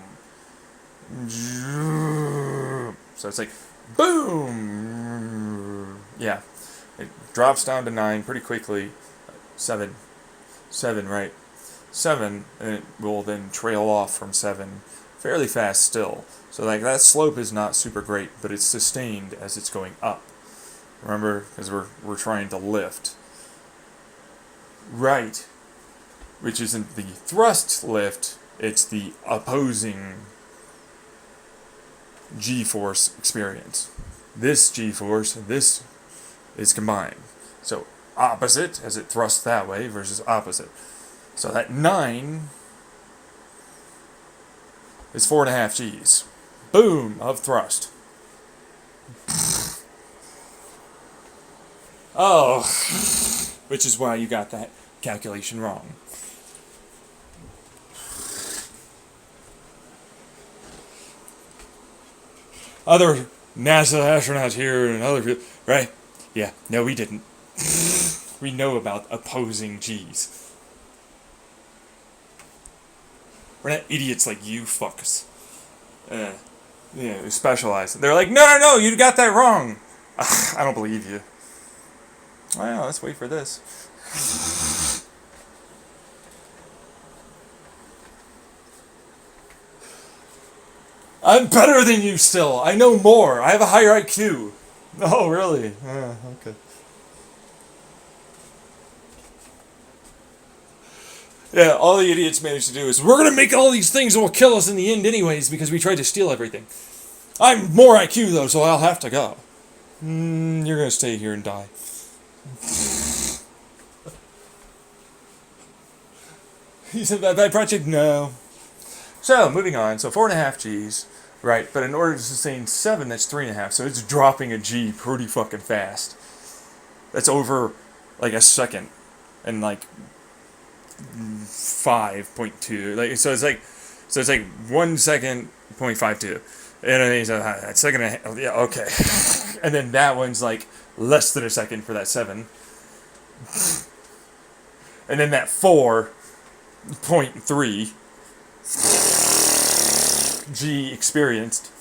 So it's like, boom! Yeah, it drops down to 9 pretty quickly. 7, right. 7, and it will then trail off from 7 fairly fast still. So like that slope is not super great, but it's sustained as it's going up. Remember, because we're trying to lift. Right. Which isn't the thrust lift, it's the opposing G-force experience. This G-force, this is combined. So opposite, as it thrusts that way, versus opposite. So that 9 is 4.5 Gs. Boom, of thrust. Oh, which is why you got that calculation wrong. Other NASA astronauts here and other people, right? Yeah, no, we didn't. We know about opposing Gs. We're not idiots like you fucks. Who specialize. They're like, no, you got that wrong. Ugh, I don't believe you. Well, let's wait for this. I'm better than you still. I know more. I have a higher IQ. Oh, really? Okay. Yeah, all the idiots manage to do is, we're going to make all these things that will kill us in the end anyways because we tried to steal everything. I'm more IQ though, so I'll have to go. You're going to stay here and die. He said, bad project? No. So, moving on. So, 4.5 Gs. Right, but in order to sustain 7, that's 3.5. So it's dropping a G pretty fucking fast. That's over like a second, and like 5.2. So it's like 1 second 0.52. And then he's a second and a half. Yeah, okay. And then that one's like less than a second for that 7. And then that 4.3 G experienced.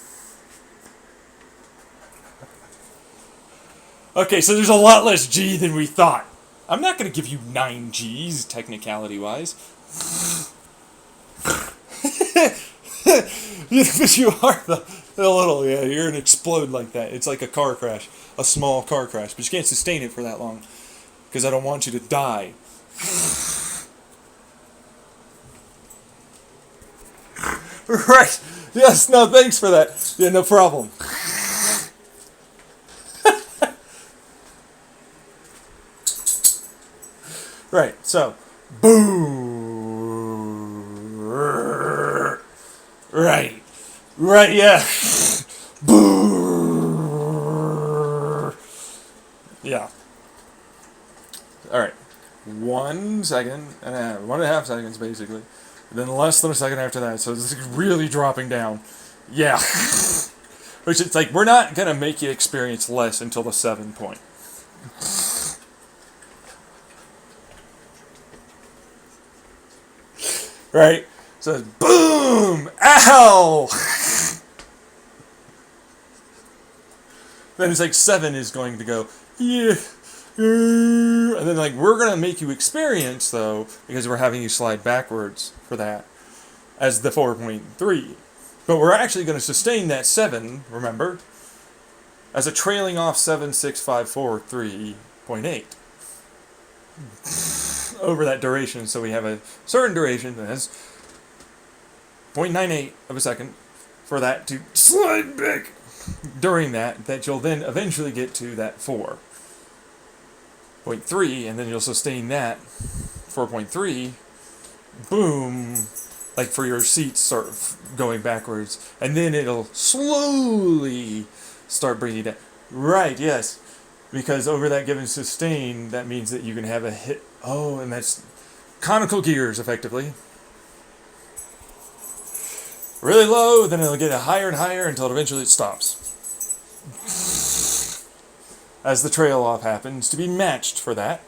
Okay, so there's a lot less G than we thought. I'm not going to give you 9 Gs, technicality-wise. But you are a little, yeah, you're going to explode like that. It's like a car crash, a small car crash. But you can't sustain it for that long, because I don't want you to die. Right. Yes, no, thanks for that. Yeah, no problem. Right, so, boom. Right, yeah. Boom. Yeah. Alright. 1 second, and 1.5 seconds, basically. And then less than a second after that, so it's really dropping down. Yeah. Which it's like, we're not going to make you experience less until the 7 point. Right? So, boom! Ow! Then it's like 7 is going to go, yeah. And then like, we're going to make you experience, though, because we're having you slide backwards for that, as the 4.3. But we're actually going to sustain that 7, remember, as a trailing off 7, 6, 5, 4, 3.8. Over that duration, so we have a certain duration that has 0.98 of a second for that to slide back during that you'll then eventually get to that 4.3, and then you'll sustain that 4.3, boom, like for your seats start going backwards, and then it'll slowly start bringing down. Right, yes. Because over that given sustain, that means that you can have a hit. Oh, and that's conical gears, effectively. Really low, then it'll get higher and higher until eventually it stops. As the trail off happens to be matched for that,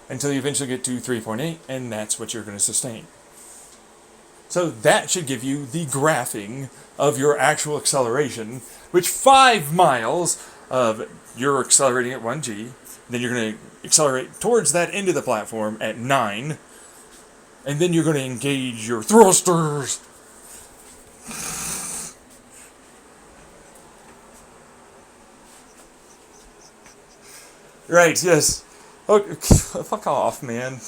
until you eventually get to 3.8, and that's what you're going to sustain. So that should give you the graphing of your actual acceleration, which 5 miles of you're accelerating at 1G, then you're going to accelerate towards that end of the platform at 9, and then you're going to engage your thrusters. Right, yes. Okay, fuck off, man.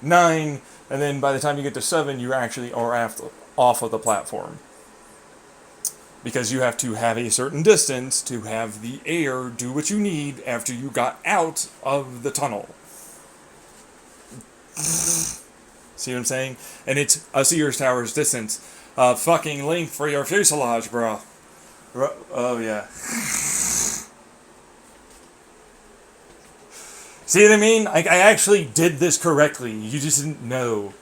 9, and then by the time you get to 7, you actually are off of the platform. Because you have to have a certain distance to have the air do what you need after you got out of the tunnel. See what I'm saying? And it's a Sears Tower's distance. Fucking length for your fuselage, bro. Oh, yeah. See what I mean? I actually did this correctly. You just didn't know.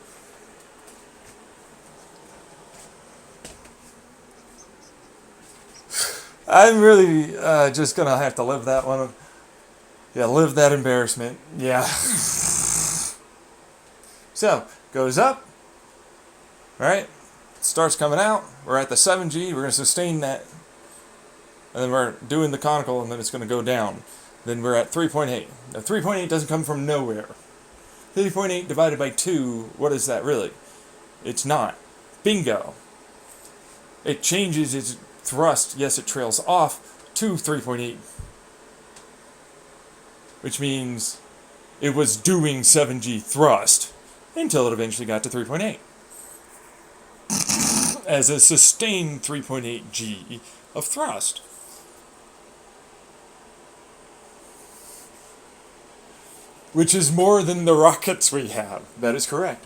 I'm really just going to have to live that one. Yeah, live that embarrassment. Yeah. So, goes up, right? Starts coming out. We're at the 7G. We're going to sustain that. And then we're doing the conical, and then it's going to go down. Then we're at 3.8. Now, 3.8 doesn't come from nowhere. 3.8 divided by 2, what is that really? It's not. Bingo. It changes its thrust. Yes, it trails off to 3.8. Which means it was doing 7G thrust until it eventually got to 3.8. As a sustained 3.8 G of thrust. Which is more than the rockets we have. That is correct.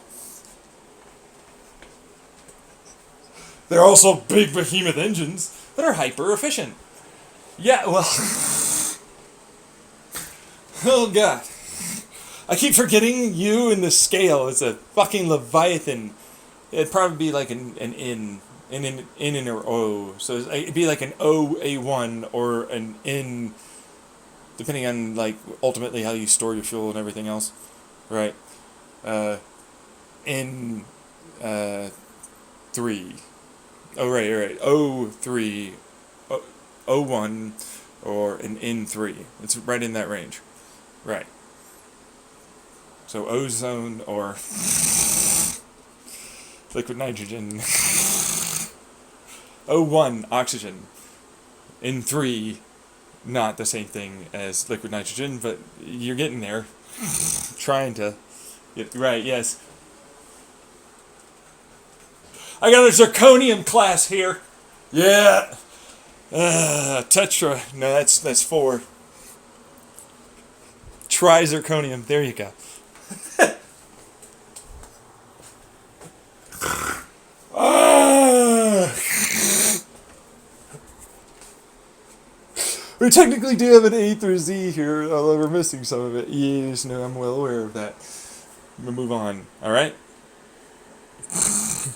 They're also big behemoth engines that are hyper efficient. Yeah, well... oh god. I keep forgetting you and the scale. It's a fucking Leviathan. It'd probably be like an in or O. So it'd be like an OA1 or an N, depending on like ultimately how you store your fuel and everything else, right? N 3. Oh right. O3, O1, or an N3. It's right in that range, right? So ozone or liquid nitrogen. O1, oxygen. N3, not the same thing as liquid nitrogen, but you're getting there. Trying to get right, yes. I got a zirconium class here. Yeah. Tetra. No, that's 4. Trizirconium. There you go. We technically do have an A through Z here, although we're missing some of it. Yes, no, I'm well aware of that. We'll move on, alright?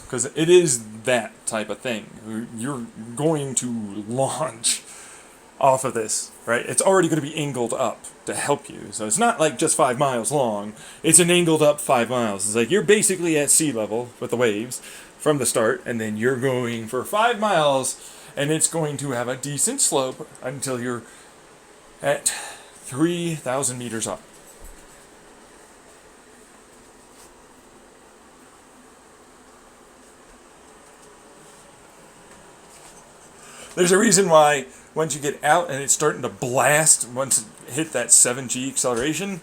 Because it is that type of thing. You're going to launch off of this, right? It's already going to be angled up to help you. So it's not like just 5 miles long. It's an angled up 5 miles. It's like you're basically at sea level with the waves from the start, and then you're going for 5 miles, and it's going to have a decent slope until you're at 3,000 meters up. There's a reason why once you get out and it's starting to blast, once it hit that 7G acceleration,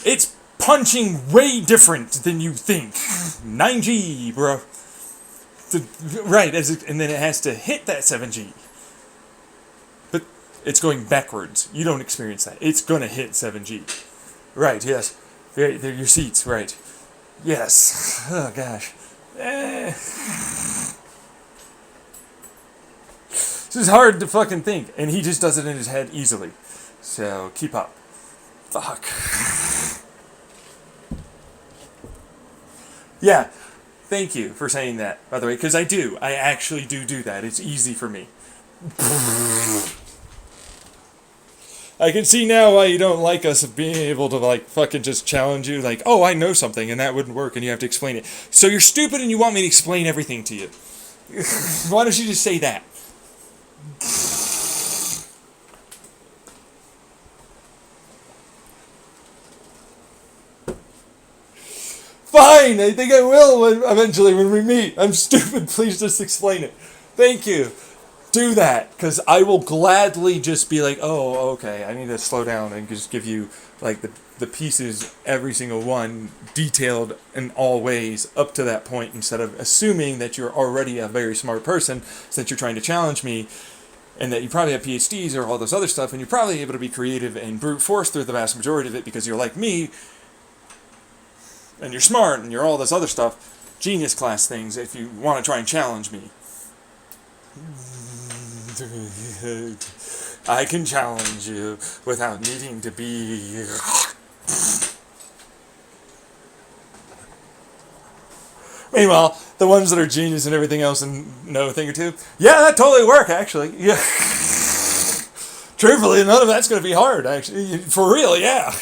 it's punching way different than you think. 9G, bro. Right, and then it has to hit that 7G. But it's going backwards. You don't experience that. It's going to hit 7G. Right, yes. They're your seats, right. Yes. Oh, gosh. This is hard to fucking think, and he just does it in his head easily. So, keep up. Fuck. Yeah, thank you for saying that, by the way, because I do. I actually do that. It's easy for me. I can see now why you don't like us being able to, like, fucking just challenge you. Like, oh, I know something, and that wouldn't work, and you have to explain it. So you're stupid, and you want me to explain everything to you. Why don't you just say that? Fine, I think I will eventually when we meet. I'm stupid, please just explain it. Thank you. Do that, because I will gladly just be like, oh, okay, I need to slow down and just give you like the pieces, every single one, detailed in all ways up to that point, instead of assuming that you're already a very smart person since you're trying to challenge me, and that you probably have PhDs or all this other stuff, and you're probably able to be creative and brute force through the vast majority of it because you're like me, and you're smart, and you're all this other stuff, genius class things, if you want to try and challenge me. I can challenge you without needing to be... Meanwhile, the ones that are genius and everything else and know a thing or two, yeah, that totally work, actually. Yeah. Truthfully, none of that's going to be hard, actually. For real, yeah.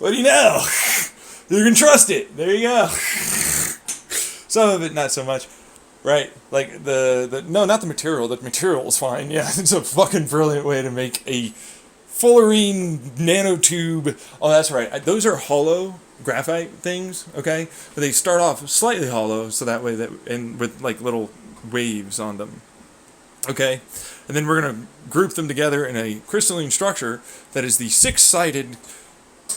What do you know? You can trust it. There you go. Some of it, not so much. Right? Like no, not the material. The material is fine. Yeah, it's a fucking brilliant way to make a fullerene nanotube. Oh, that's right. Those are hollow graphite things, okay? But they start off slightly hollow, so that way and with like little waves on them. Okay? And then we're going to group them together in a crystalline structure that is the six-sided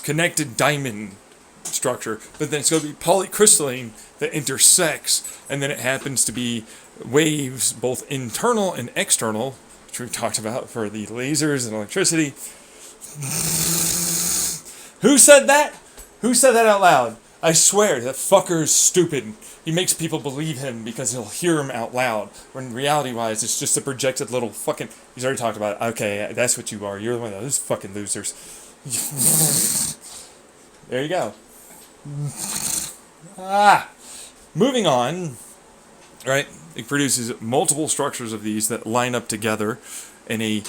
connected diamond structure, but then it's going to be polycrystalline that intersects, and then it happens to be waves, both internal and external, which we talked about for the lasers and electricity. Who said that? Who said that out loud? I swear, that fucker is stupid. He makes people believe him because he'll hear him out loud, when reality-wise, it's just a projected little fucking... He's already talked about it. Okay, that's what you are. You're one of those fucking losers. There you go. Moving on, right? It produces multiple structures of these that line up together in a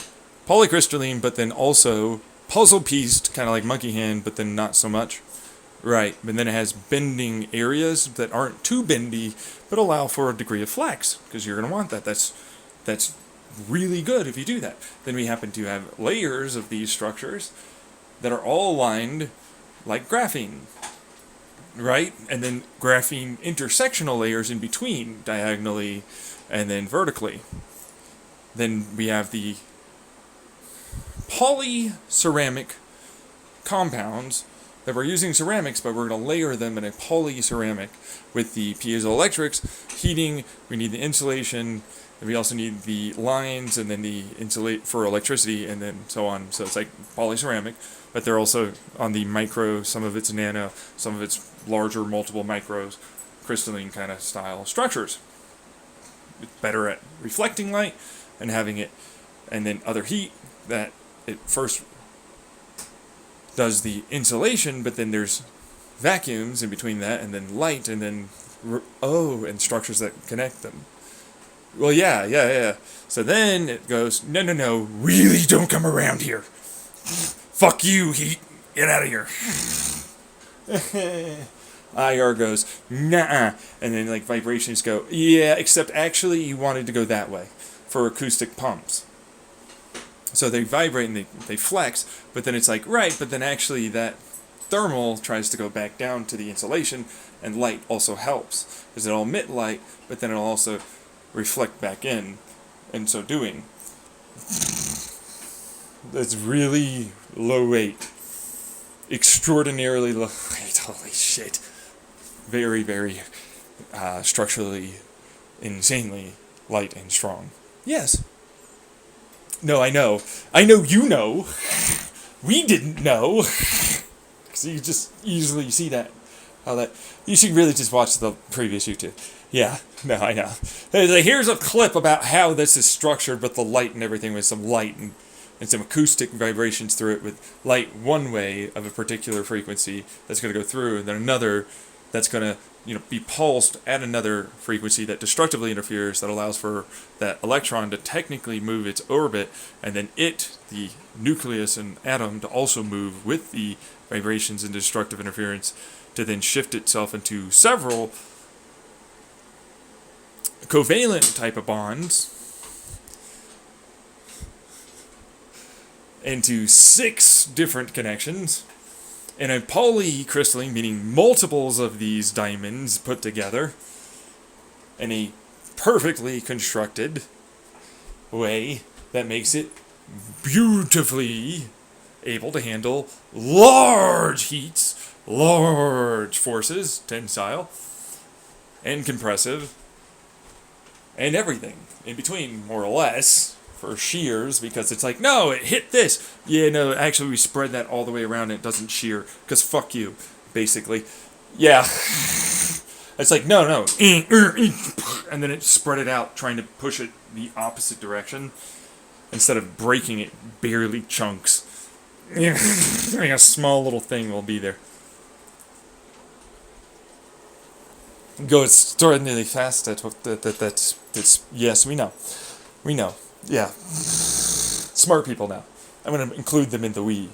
polycrystalline, but then also puzzle-pieced, kind of like monkey hand, but then not so much. Right, and then it has bending areas that aren't too bendy, but allow for a degree of flex, because you're going to want that. That's really good if you do that. Then we happen to have layers of these structures that are all aligned like graphene, right? And then graphene intersectional layers in between, diagonally and then vertically. Then we have the polyceramic compounds that we're using ceramics, but we're going to layer them in a polyceramic with the piezoelectrics, heating, we need the insulation, and we also need the lines, and then the insulate for electricity, and then so on. So it's like polyceramic, but they're also on the micro, some of it's nano, some of it's larger, multiple micros, crystalline kind of style structures. It's better at reflecting light and having it, and then other heat that it first does the insulation, but then there's vacuums in between that, and then light, and then and structures that connect them. Well, yeah. So then it goes, no, really don't come around here. Fuck you, heat. Get out of here. IR goes, nah, and then like vibrations go, yeah, except actually you wanted to go that way for acoustic pumps. So they vibrate and they flex, but then it's like, right, but then actually that thermal tries to go back down to the insulation, and light also helps, because it'll emit light, but then it'll also reflect back in so doing. That's really low weight. Extraordinarily low weight, holy shit. Very, very structurally, insanely light and strong. Yes. No, I know. I know you know. We didn't know. So you just easily see that. How that. You should really just watch the previous YouTube. Yeah, no, I know. Here's a clip about how this is structured with the light and everything, with some light and some acoustic vibrations through it, with light one way of a particular frequency that's going to go through, and then another that's going to be pulsed at another frequency that destructively interferes, that allows for that electron to technically move its orbit, and then the nucleus and atom, to also move with the vibrations and destructive interference, to then shift itself into several covalent type of bonds, into 6 different connections, in a polycrystalline, meaning multiples of these diamonds put together in a perfectly constructed way that makes it beautifully able to handle large heats, large forces, tensile, and compressive, and everything in between, more or less, for shears, because it's like, no, it hit this. Yeah, no, actually we spread that all the way around and it doesn't shear, because fuck you, basically. Yeah. It's like, no. And then it spread it out, trying to push it the opposite direction, instead of breaking it barely chunks. A small little thing will be there. Go extraordinarily fast. That's yes, we know. Yeah. Smart people now. I'm going to include them in the we.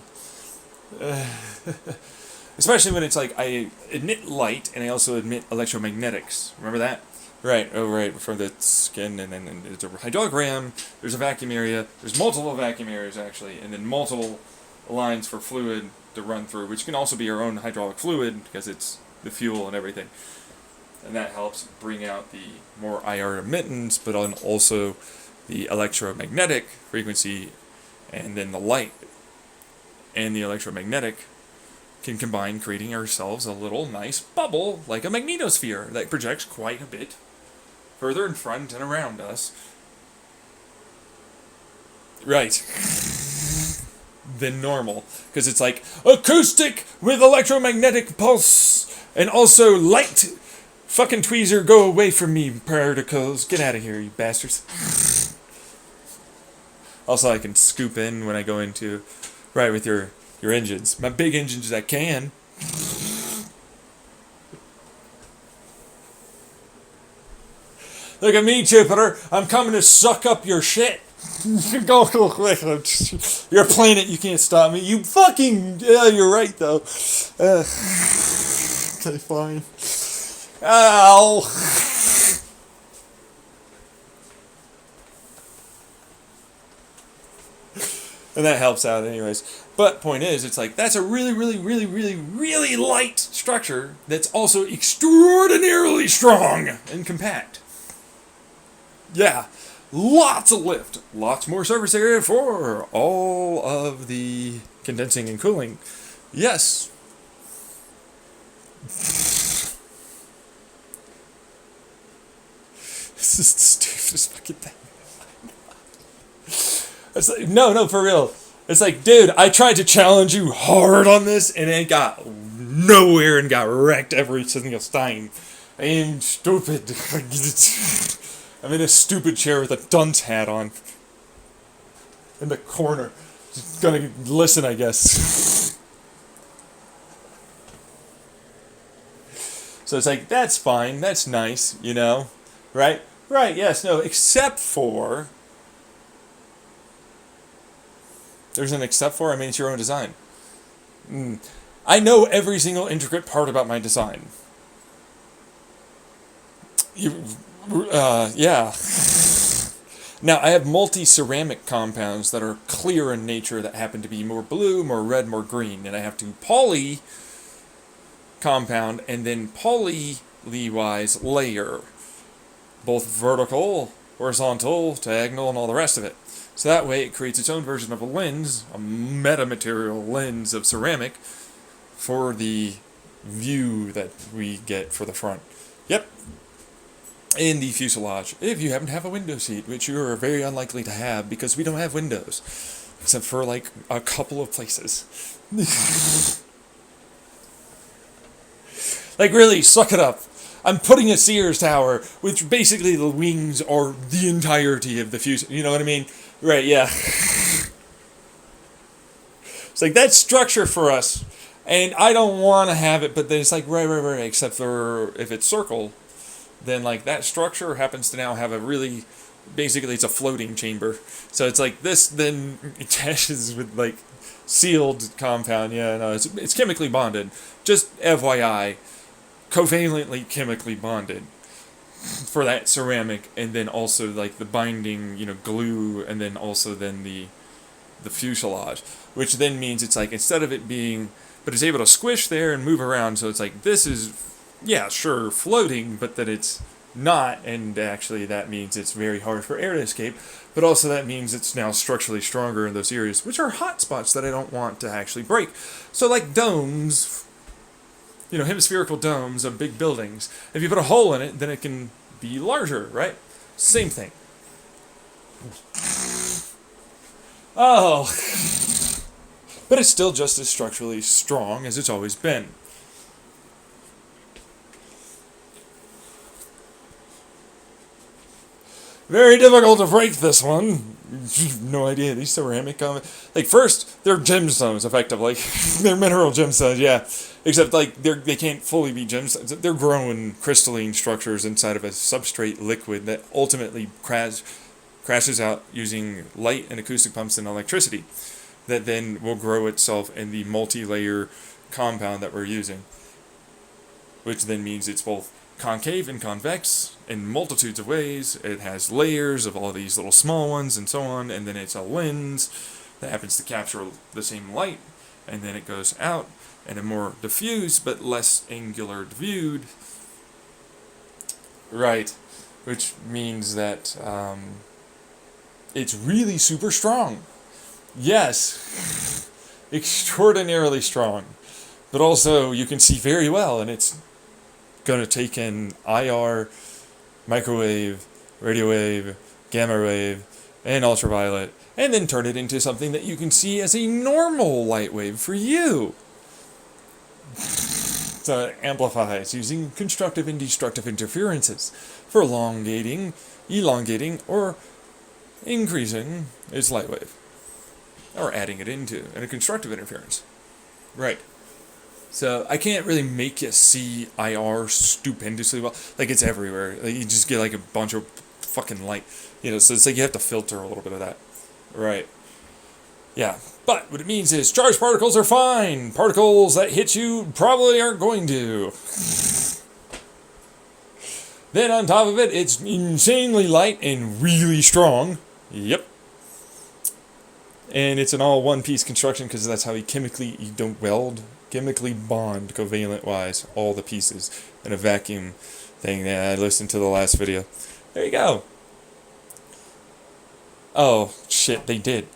Especially when it's like I emit light and I also emit electromagnetics. Remember that? Right. Oh, right. From the skin, and then there's a hydraulic ram. There's a vacuum area. There's multiple vacuum areas actually, and then multiple lines for fluid to run through, which can also be our own hydraulic fluid because it's the fuel and everything. And that helps bring out the more IR emittance, but also the electromagnetic frequency, and then the light and the electromagnetic can combine, creating ourselves a little nice bubble like a magnetosphere that projects quite a bit further in front and around us. Right. Than normal. Because it's like acoustic with electromagnetic pulse and also light. Fucking tweezer, go away from me, particles. Get out of here, you bastards. Also, I can scoop in when I go into, right, with your engines. My big engines I can. Look at me, Jupiter. I'm coming to suck up your shit. Go quick. You're a planet. You can't stop me. You fucking... Yeah, you're right, though. Okay, fine. Ow. And that helps out anyways. But point is, it's like, that's a really, really, really, really, really light structure that's also extraordinarily strong and compact. Yeah, lots of lift. Lots more surface area for all of the condensing and cooling. Yes. This is the stupidest fucking thing. It's like, no, for real. It's like, dude, I tried to challenge you hard on this, and it got nowhere and got wrecked every single time. I am stupid. I'm in a stupid chair with a dunce hat on. In the corner. Just gonna listen, I guess. So it's like, that's fine, that's nice, you know? Right? Right, yes, no, except for... There's an except for, I mean, it's your own design. I know every single intricate part about my design. Yeah. Now, I have multi-ceramic compounds that are clear in nature that happen to be more blue, more red, more green. And I have to poly compound and then poly-wise layer. Both vertical, horizontal, diagonal, and all the rest of it. So that way it creates its own version of a lens, a metamaterial lens of ceramic, for the view that we get for the front. Yep. In the fuselage, if you happen to have a window seat, which you are very unlikely to have because we don't have windows, except for like a couple of places. Like, really, suck it up. I'm putting a Sears tower, which basically the wings are the entirety of the fuselage. You know what I mean? Right, yeah. It's like, that's structure for us. And I don't want to have it, but then it's like, right, except for if it's circle, then like that structure happens to now have a really, basically it's a floating chamber. So it's like this then attaches with like sealed compound. Yeah, no, it's chemically bonded. Just FYI, covalently chemically bonded for that ceramic, and then also like the binding, you know, glue, and then also then the fuselage, which then means it's like, instead of it being, but it's able to squish there and move around, so it's like, this is, yeah, sure, floating, but that it's not, and actually that means it's very hard for air to escape, but also that means it's now structurally stronger in those areas, which are hot spots that I don't want to actually break. So like domes, you know, hemispherical domes of big buildings, if you put a hole in it, then it can be larger, right? Same thing. Oh. But it's still just as structurally strong as it's always been. Very difficult to break this one. No idea. These ceramic like, first, they're gemstones, effectively. They're mineral gemstones, yeah. Except, like, they can't fully be gemstones. They're growing crystalline structures inside of a substrate liquid that ultimately crashes out using light and acoustic pumps and electricity. That then will grow itself in the multi-layer compound that we're using, which then means it's both concave and convex in multitudes of ways. It has layers of all these little small ones and so on, and then it's a lens that happens to capture the same light, and then it goes out in a more diffuse but less angular viewed. Right, which means that it's really super strong. Yes, extraordinarily strong. But also, you can see very well, and it's going to take in IR, microwave, radio wave, gamma wave, and ultraviolet, and then turn it into something that you can see as a normal light wave for you. So it amplifies using constructive and destructive interferences for elongating, or increasing its light wave, or adding it into a constructive interference. Right. So I can't really make you see IR stupendously well. Like, it's everywhere. Like, you just get like a bunch of fucking light. So it's like you have to filter a little bit of that. Right. Yeah. But what it means is charged particles are fine. Particles that hit you probably aren't going to. Then on top of it, it's insanely light and really strong. Yep. And it's an all one-piece construction because that's how you don't weld, chemically bond covalent-wise all the pieces in a vacuum thing. Yeah, I listened to the last video. There you go. Oh, shit, they did.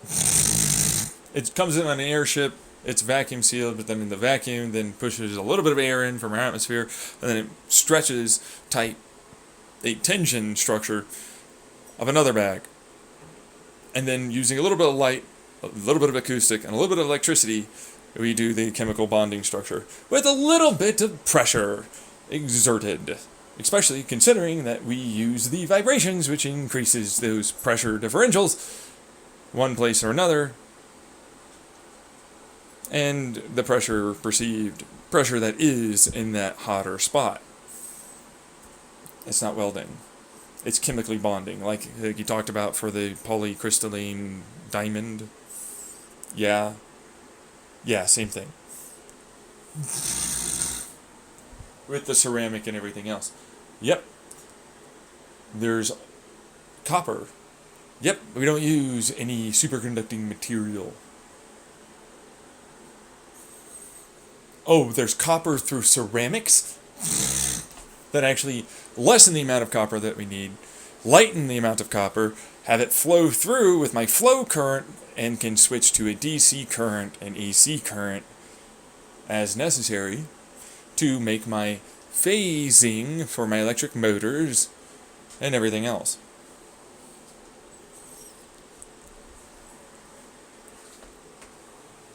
It comes in on an airship, it's vacuum sealed, but then in the vacuum then pushes a little bit of air in from our atmosphere, and then it stretches tight a tension structure of another bag. And then using a little bit of light, a little bit of acoustic, and a little bit of electricity, we do the chemical bonding structure with a little bit of pressure exerted, especially considering that we use the vibrations, which increases those pressure differentials one place or another, and the perceived pressure that is in that hotter spot. It's not welding. It's chemically bonding, like you talked about for the polycrystalline diamond. Yeah, same thing. With the ceramic and everything else. Yep. There's copper. Yep, we don't use any superconducting material. Oh, there's copper through ceramics that actually lessen the amount of copper that we need, lighten the amount of copper, have it flow through with my flow current, and can switch to a DC current and AC current as necessary to make my phasing for my electric motors and everything else.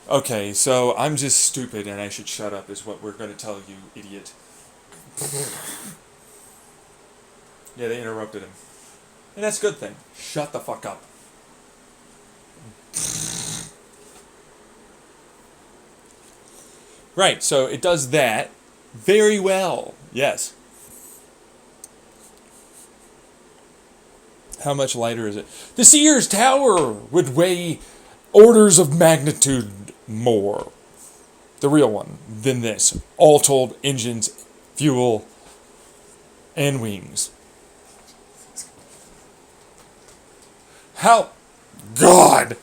Okay, so I'm just stupid and I should shut up is what we're going to tell you, idiot. Yeah, they interrupted him. And that's a good thing. Shut the fuck up. Right, so it does that very well. Yes. How much lighter is it? The Sears Tower would weigh orders of magnitude more, the real one, than this. All told, engines, fuel, and wings. How? God!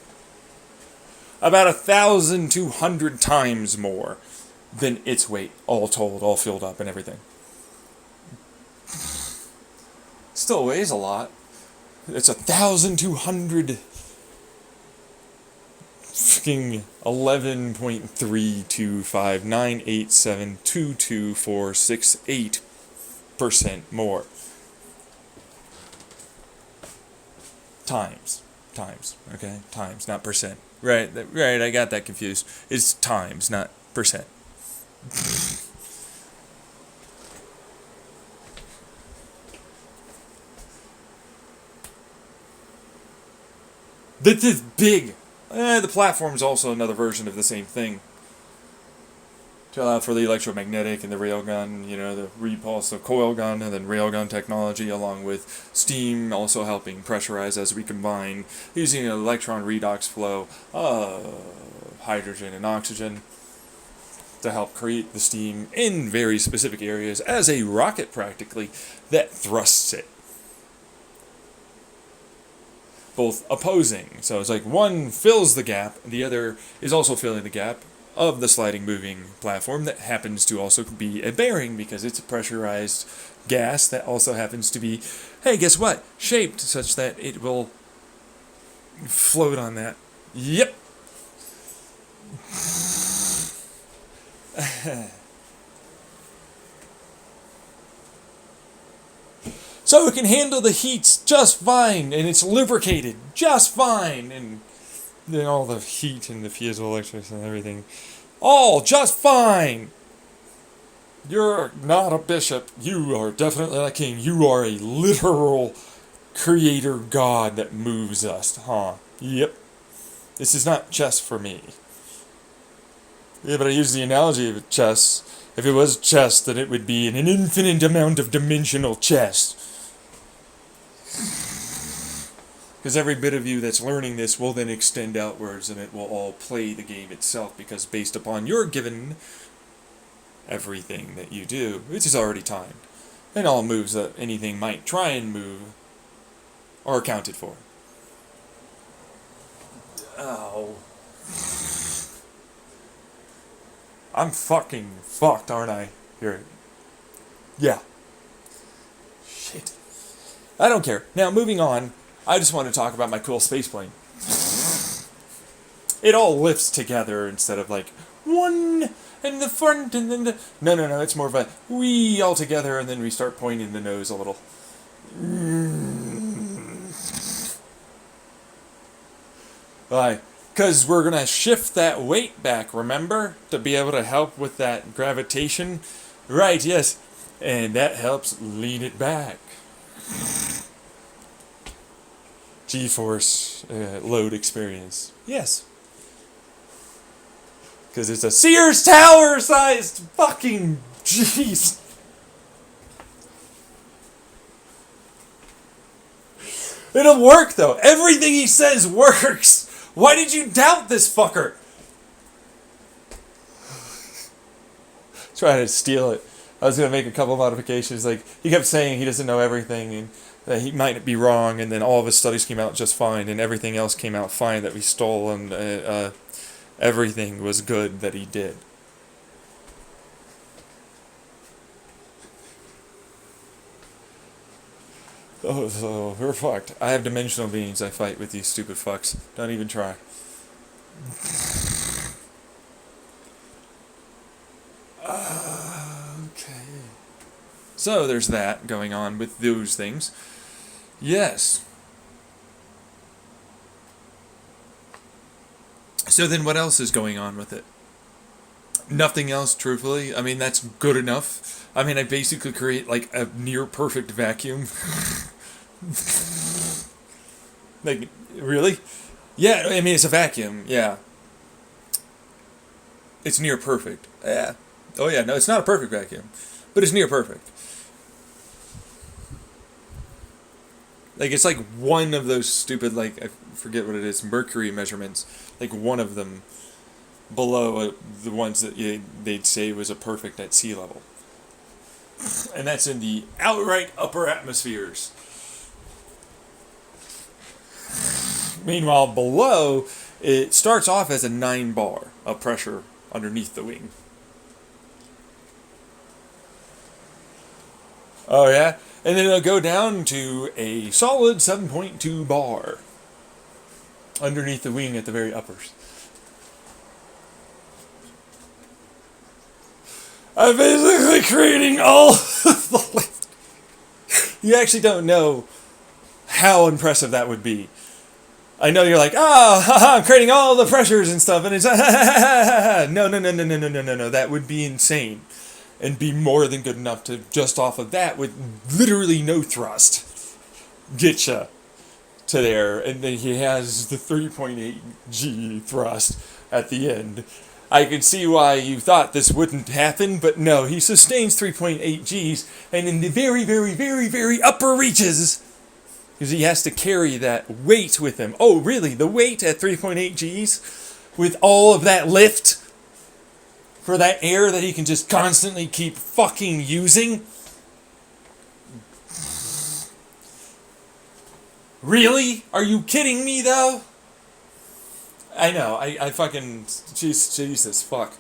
About 1,200 times more than its weight, all told, all filled up and everything. Still weighs a lot. It's 1,200 fucking 11.32598722468% more. Times, okay? Times, not percent. Right, I got that confused. It's times, not percent. This is big. The platform is also another version of the same thing. To allow for the electromagnetic and the railgun, the repulse, the coil gun, and then railgun technology, along with steam also helping pressurize as we combine, using an electron redox flow, hydrogen and oxygen. to help create the steam in very specific areas as a rocket practically that thrusts it. Both opposing. So it's like one fills the gap, the other is also filling the gap of the sliding moving platform that happens to also be a bearing because it's a pressurized gas that also happens to be, hey, guess what? Shaped such that it will float on that. Yep. So it can handle the heats just fine, and it's lubricated just fine, and then all the heat and the piezoelectrics and everything, all just fine. You're not a bishop. You are definitely not a king. You are a literal creator god that moves us, huh? Yep. This is not chess for me. Yeah, but I use the analogy of chess. If it was chess, then it would be an infinite amount of dimensional chess. Because every bit of you that's learning this will then extend outwards and it will all play the game itself because based upon your given everything that you do, which is already timed, and all moves that anything might try and move are accounted for. Ow. I'm fucking fucked, aren't I? Here. Yeah. Shit. I don't care. Now, moving on, I just want to talk about my cool space plane. It all lifts together instead of like one in the front and then the... No. It's more of a we all together and then we start pointing the nose a little. Why? Because we're going to shift that weight back, remember? To be able to help with that gravitation. Right, yes. And that helps lean it back. G-force load experience. Yes. Because it's a Sears Tower sized fucking jeez. It'll work though. Everything he says works. Why did you doubt this fucker? Trying to steal it. I was going to make a couple modifications. Like, he kept saying he doesn't know everything and that he might be wrong, and then all of his studies came out just fine, and everything else came out fine that we stole, and everything was good that he did. Oh, so we're fucked. I have dimensional beings I fight with, these stupid fucks. Don't even try. Okay. So there's that going on with those things. Yes. So then what else is going on with it? Nothing else, truthfully. I mean, that's good enough. I mean, I basically create like a near perfect vacuum. Like, really? Yeah, I mean, it's a vacuum, yeah. It's near perfect. Yeah. Oh yeah, no, it's not a perfect vacuum. But it's near perfect. Like, it's like one of those stupid, like, I forget what it is, mercury measurements. Like, one of them below the ones that they'd say was a perfect at sea level. And that's in the outright upper atmospheres. Meanwhile, below, it starts off as a 9 bar of pressure underneath the wing. Oh, yeah? And then it'll go down to a solid 7.2 bar underneath the wing at the very uppers. I'm basically creating all of the lift. You actually don't know how impressive that would be. I know you're like, I'm creating all the pressures and stuff, and it's no. That would be insane, and be more than good enough to just off of that with literally no thrust get you to there, and then he has the 3.8 G thrust at the end. I can see why you thought this wouldn't happen, but no, he sustains 3.8 Gs, and in the very, very, very, very upper reaches, because he has to carry that weight with him. Oh, really? The weight at 3.8 Gs? With all of that lift? for that air that he can just constantly keep fucking using? Really? Are you kidding me, though? I know, I fucking... Jesus, fuck.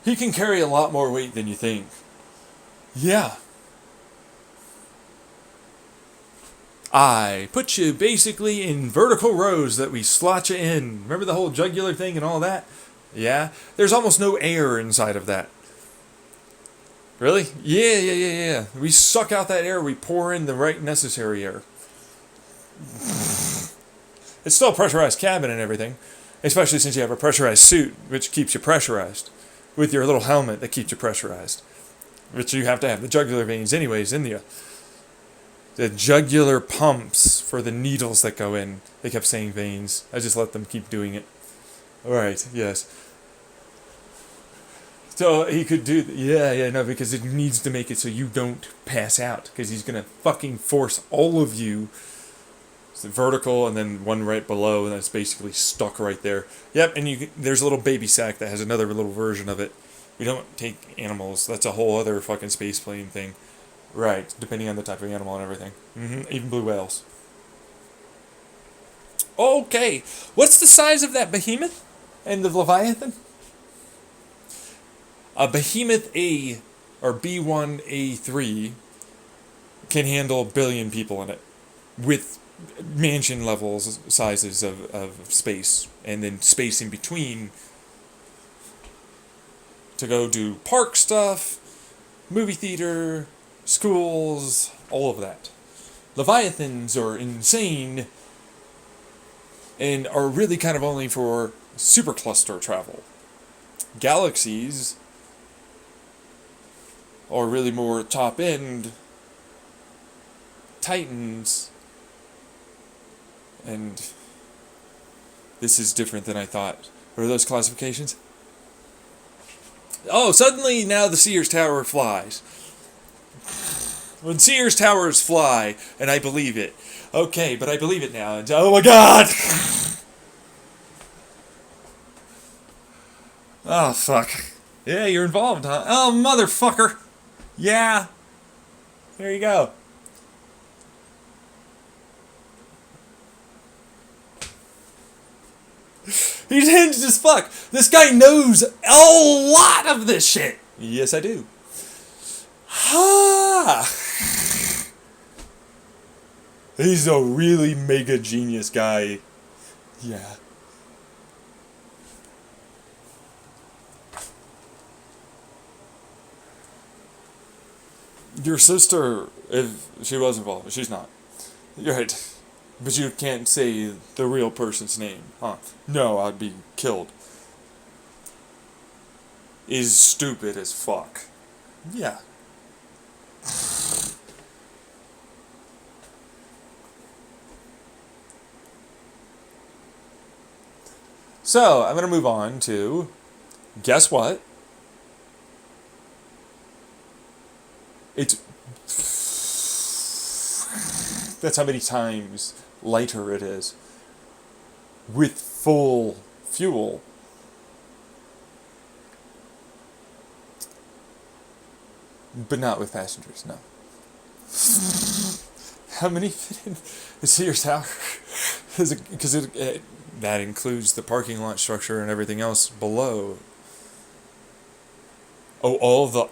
He can carry a lot more weight than you think. Yeah. I put you basically in vertical rows that we slot you in. Remember the whole jugular thing and all that? Yeah? There's almost no air inside of that. Really? Yeah. We suck out that air, we pour in the right necessary air. It's still a pressurized cabin and everything, especially since you have a pressurized suit, which keeps you pressurized, with your little helmet that keeps you pressurized, which you have to have the jugular veins anyways in you. The jugular pumps for the needles that go in. They kept saying veins. I just let them keep doing it. Alright, yes. So he could do... no, because it needs to make it so you don't pass out. Because he's going to fucking force all of you... It's vertical and then one right below, and that's basically stuck right there. Yep, and there's a little baby sack that has another little version of it. We don't take animals. That's a whole other fucking space plane thing. Right, depending on the type of animal and everything. Even blue whales. Okay, what's the size of that behemoth and the Leviathan? A behemoth A, or B1A3, can handle 1 billion people in it. With mansion levels sizes of space. And then space in between to go do park stuff, movie theater, schools, all of that. Leviathans are insane and are really kind of only for supercluster travel. Galaxies are really more top end Titans, and this is different than I thought. What are those classifications? Oh, suddenly now the Sears Tower flies. When Sears Towers fly, and I believe it. Okay, but I believe it now. And, oh my god! Oh, fuck. Yeah, you're involved, huh? Oh, motherfucker! Yeah. There you go. He's hinged as fuck. This guy knows a lot of this shit. Yes, I do. Ha! He's a really mega genius guy. Yeah. Your sister, if she was involved, she's not. You're right. But you can't say the real person's name, huh? No, I'd be killed. Is stupid as fuck. Yeah. So, I'm going to move on to, guess what? That's how many times lighter it is. With full fuel. But not with passengers, no. How many fit in the Sears Tower? Because that includes the parking lot structure and everything else below. Oh, all the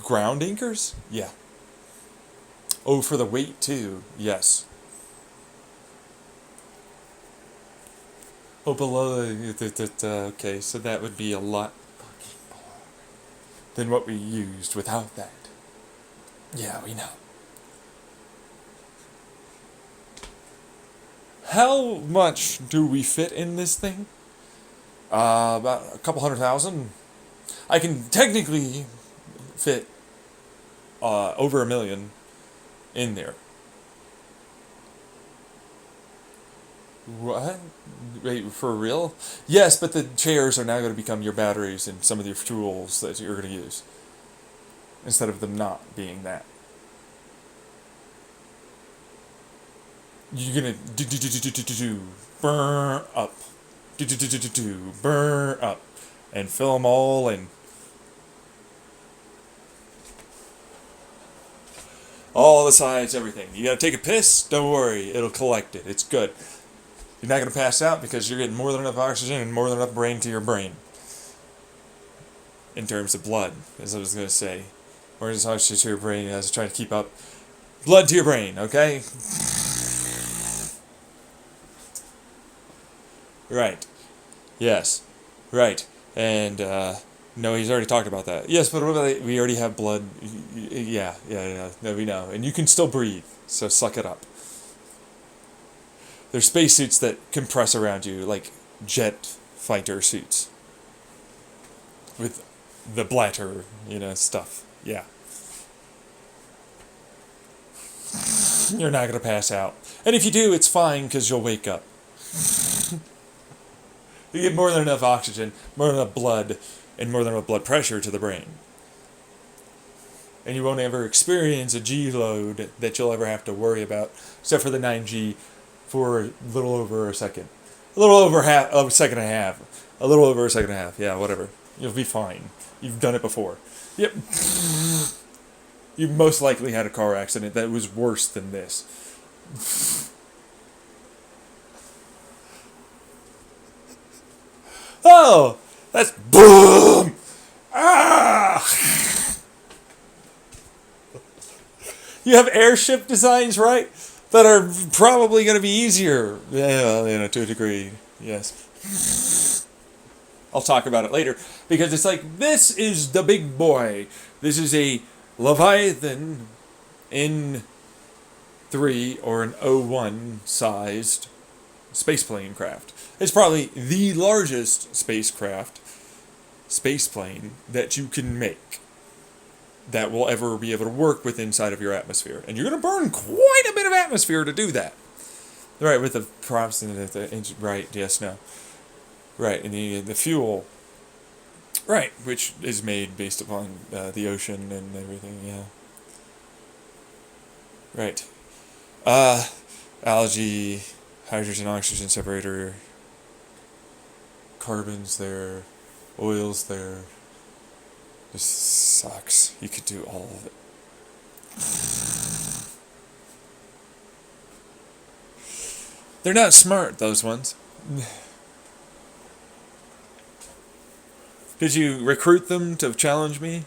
ground anchors? Yeah. Oh, for the weight too. Yes. Oh, below okay, so that would be a lot than what we used without that. Yeah, we know. How much do we fit in this thing? About a couple 100,000. I can technically fit over 1 million in there. What? Wait, for real? Yes, but the chairs are now going to become your batteries and some of your tools that you're going to use. Instead of them not being that. You're going to do. burn up, burn up, and fill them all in. All the sides, everything. You gotta take a piss? Don't worry, it'll collect it. It's good. You're not gonna pass out because you're getting more than enough oxygen and more than enough brain to your brain. In terms of blood, as I was gonna say. More than enough oxygen to your brain as I try to keep up blood to your brain, okay? Right. Yes. Right. And, no, he's already talked about that. Yes, but what about we already have blood? Yeah. No, we know. And you can still breathe, so suck it up. There's spacesuits that compress around you, like jet fighter suits. With the bladder, stuff. Yeah. You're not going to pass out. And if you do, it's fine, because you'll wake up. You get more than enough oxygen, more than enough blood, and more than enough blood pressure to the brain. And you won't ever experience a G load that you'll ever have to worry about, except for the 9G for a little over a second. A little over a second and a half. A little over a second and a half. Yeah, whatever. You'll be fine. You've done it before. Yep. You most likely had a car accident that was worse than this. Oh! That's boom! Ah! You have airship designs, right? That are probably going to be easier. Yeah, to a degree. Yes. I'll talk about it later. Because it's like, this is the big boy. This is a Leviathan N3 or an O1 sized spaceplane craft. It's probably the largest spaceplane that you can make that will ever be able to work with inside of your atmosphere. And you're going to burn quite a bit of atmosphere to do that. Right, with the props and the engine. Right, yes, no. Right, and the fuel. Right, which is made based upon the ocean and everything, yeah. Right. Algae, hydrogen, oxygen separator, carbon's there, oil's there. This sucks. You could do all of it. They're not smart, those ones. Did you recruit them to challenge me?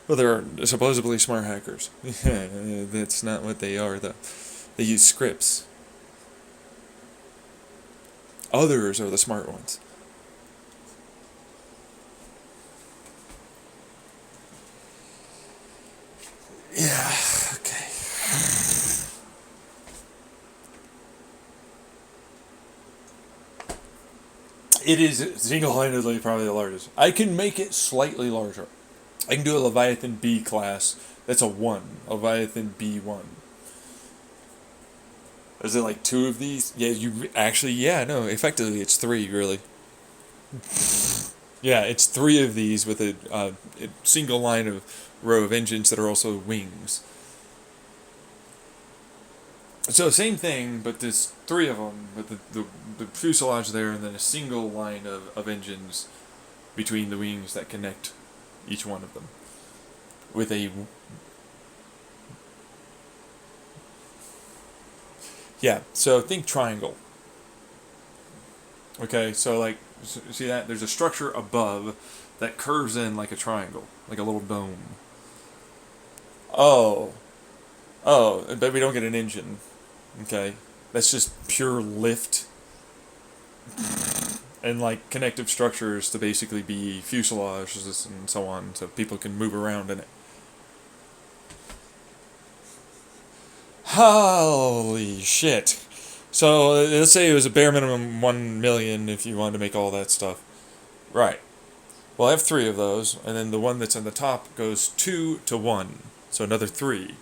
Well, they're supposedly smart hackers. That's not what they are, though. They use scripts. Others are the smart ones. Yeah, okay. It is single-handedly probably the largest. I can make it slightly larger. I can do a Leviathan B class. That's a 1. Leviathan B1. Is it like 2 of these? Yeah, effectively it's 3, really. Yeah, it's 3 of these with a single line of row of engines that are also wings. So same thing, but there's 3 of them, with the fuselage there, and then a single line of engines between the wings that connect each one of them. With a... Yeah, so think triangle. Okay, so like, see that? There's a structure above that curves in like a triangle, like a little dome. Oh, but we don't get an engine. Okay, that's just pure lift. And like connective structures to basically be fuselages and so on, so people can move around in it. Holy shit. So let's say it was a bare minimum 1 million if you wanted to make all that stuff. Right. Well, I have 3 of those, and then the one that's on the top goes 2 to 1. So another 3.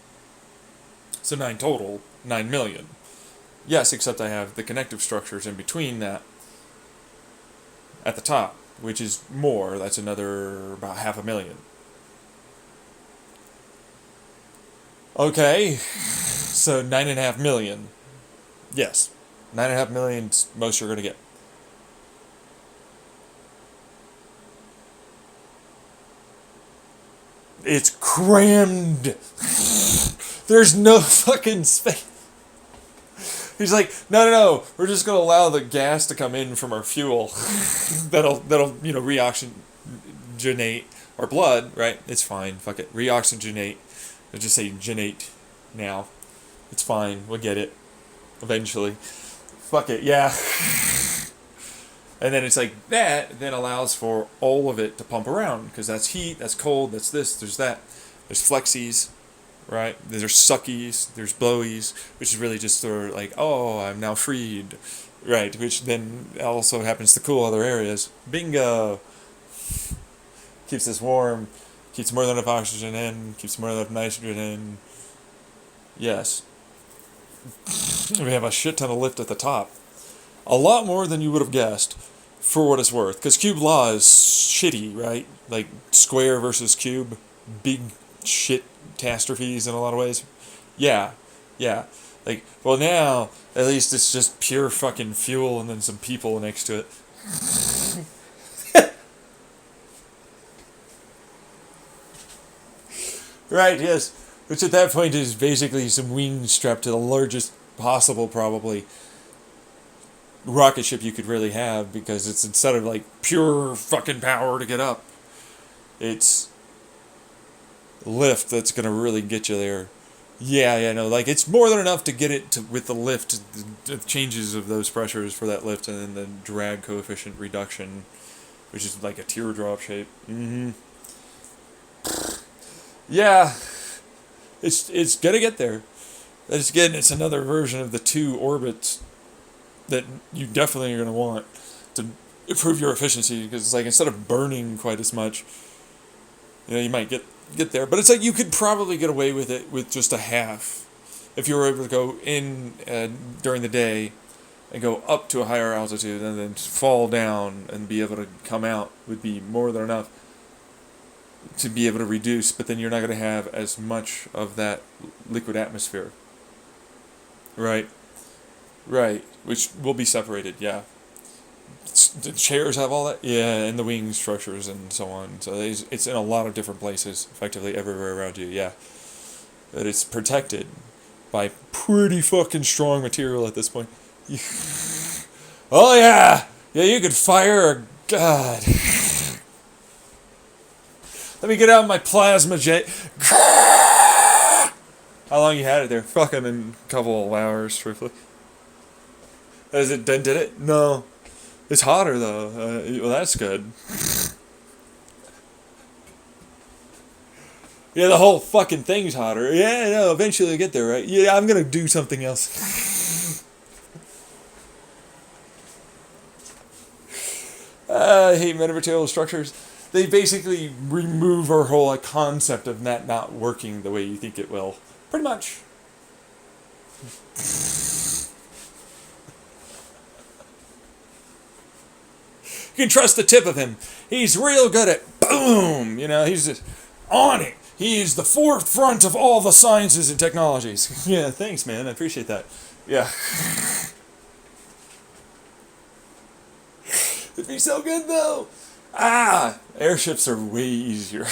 So 9 total, 9 million. Yes, except I have the connective structures in between that at the top, which is more. That's another about 500,000. Okay, so 9.5 million. Yes. 9.5 million's most you're gonna get. It's crammed. There's no fucking space. He's like, no. We're just gonna allow the gas to come in from our fuel. that'll reoxygenate our blood, right? It's fine. Fuck it. Reoxygenate. I'll just say genate now. It's fine. We'll get it eventually. Fuck it. Yeah. And then it's like that then allows for all of it to pump around because that's heat, that's cold, that's this, there's that. There's flexies, right? There's suckies, there's blowies, which is really just sort of like, oh, I'm now freed, right? Which then also happens to cool other areas. Bingo! Keeps us warm, keeps more than enough oxygen in, keeps more than enough nitrogen in. Yes. We have a shit ton of lift at the top. A lot more than you would have guessed, for what it's worth. Because cube law is shitty, right? Like, square versus cube. Big shit catastrophes in a lot of ways. Yeah. Like, well now, at least it's just pure fucking fuel and then some people next to it. Right, yes. Which at that point is basically some wings strapped to the largest possible, probably, rocket ship you could really have, because it's instead of like pure fucking power to get up, it's lift that's gonna really get you there. Yeah, no, like it's more than enough to get it to with the lift, the changes of those pressures for that lift, and then the drag coefficient reduction, which is like a teardrop shape. Yeah, it's gonna get there. It's another version of the two orbits that you definitely are going to want to improve your efficiency, because it's like instead of burning quite as much, you might get there, but it's like you could probably get away with it with just a half if you were able to go in during the day and go up to a higher altitude and then fall down and be able to come out would be more than enough to be able to reduce, but then you're not going to have as much of that liquid atmosphere. Right, which will be separated, yeah. The chairs have all that? Yeah, and the wing structures and so on. So it's in a lot of different places, effectively everywhere around you, yeah. But it's protected by pretty fucking strong material at this point. Oh, yeah! Yeah, you could fire a... God. Let me get out my plasma jet. How long you had it there? Fucking a couple of hours, truthfully. Has it did it? No. It's hotter though. Well, that's good. Yeah, the whole fucking thing's hotter. Yeah, no, eventually I get there, right? Yeah, I'm gonna do something else. I hate metamaterial structures. They basically remove our whole concept of that not working the way you think it will. Pretty much. You can trust the tip of him. He's real good at boom. He's just on it. He's the forefront of all the sciences and technologies. Yeah, thanks, man. I appreciate that. Yeah. It'd be so good, though. Airships are way easier.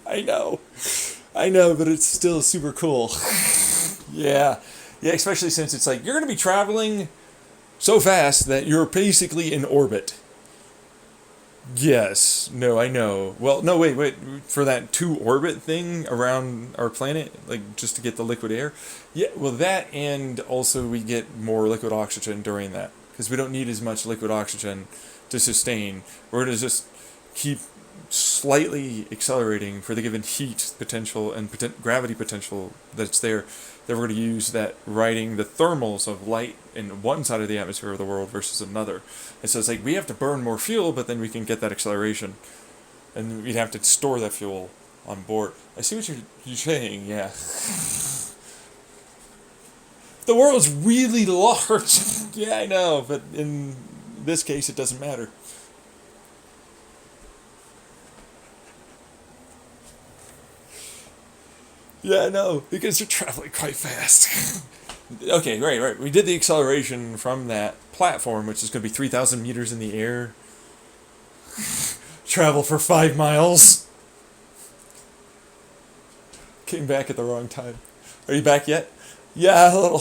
I know, but it's still super cool. Yeah, especially since it's like you're going to be traveling so fast that you're basically in orbit. Yes. No, I know. Well, no, wait. For that 2-orbit thing around our planet, like just to get the liquid air. Yeah, well, that, and also we get more liquid oxygen during that, because we don't need as much liquid oxygen to sustain. We're going to just keep slightly accelerating for the given heat potential and gravity potential that's there. Then we're going to use that riding the thermals of light in one side of the atmosphere of the world versus another. And so it's like we have to burn more fuel, but then we can get that acceleration. And we'd have to store that fuel on board. I see what you're saying, yeah. The world's really large. Yeah, I know, but in this case it doesn't matter. Yeah, I know, because you're traveling quite fast. Okay, right. We did the acceleration from that platform, which is going to be 3,000 meters in the air. Travel for 5 miles. Came back at the wrong time. Are you back yet? Yeah, a little.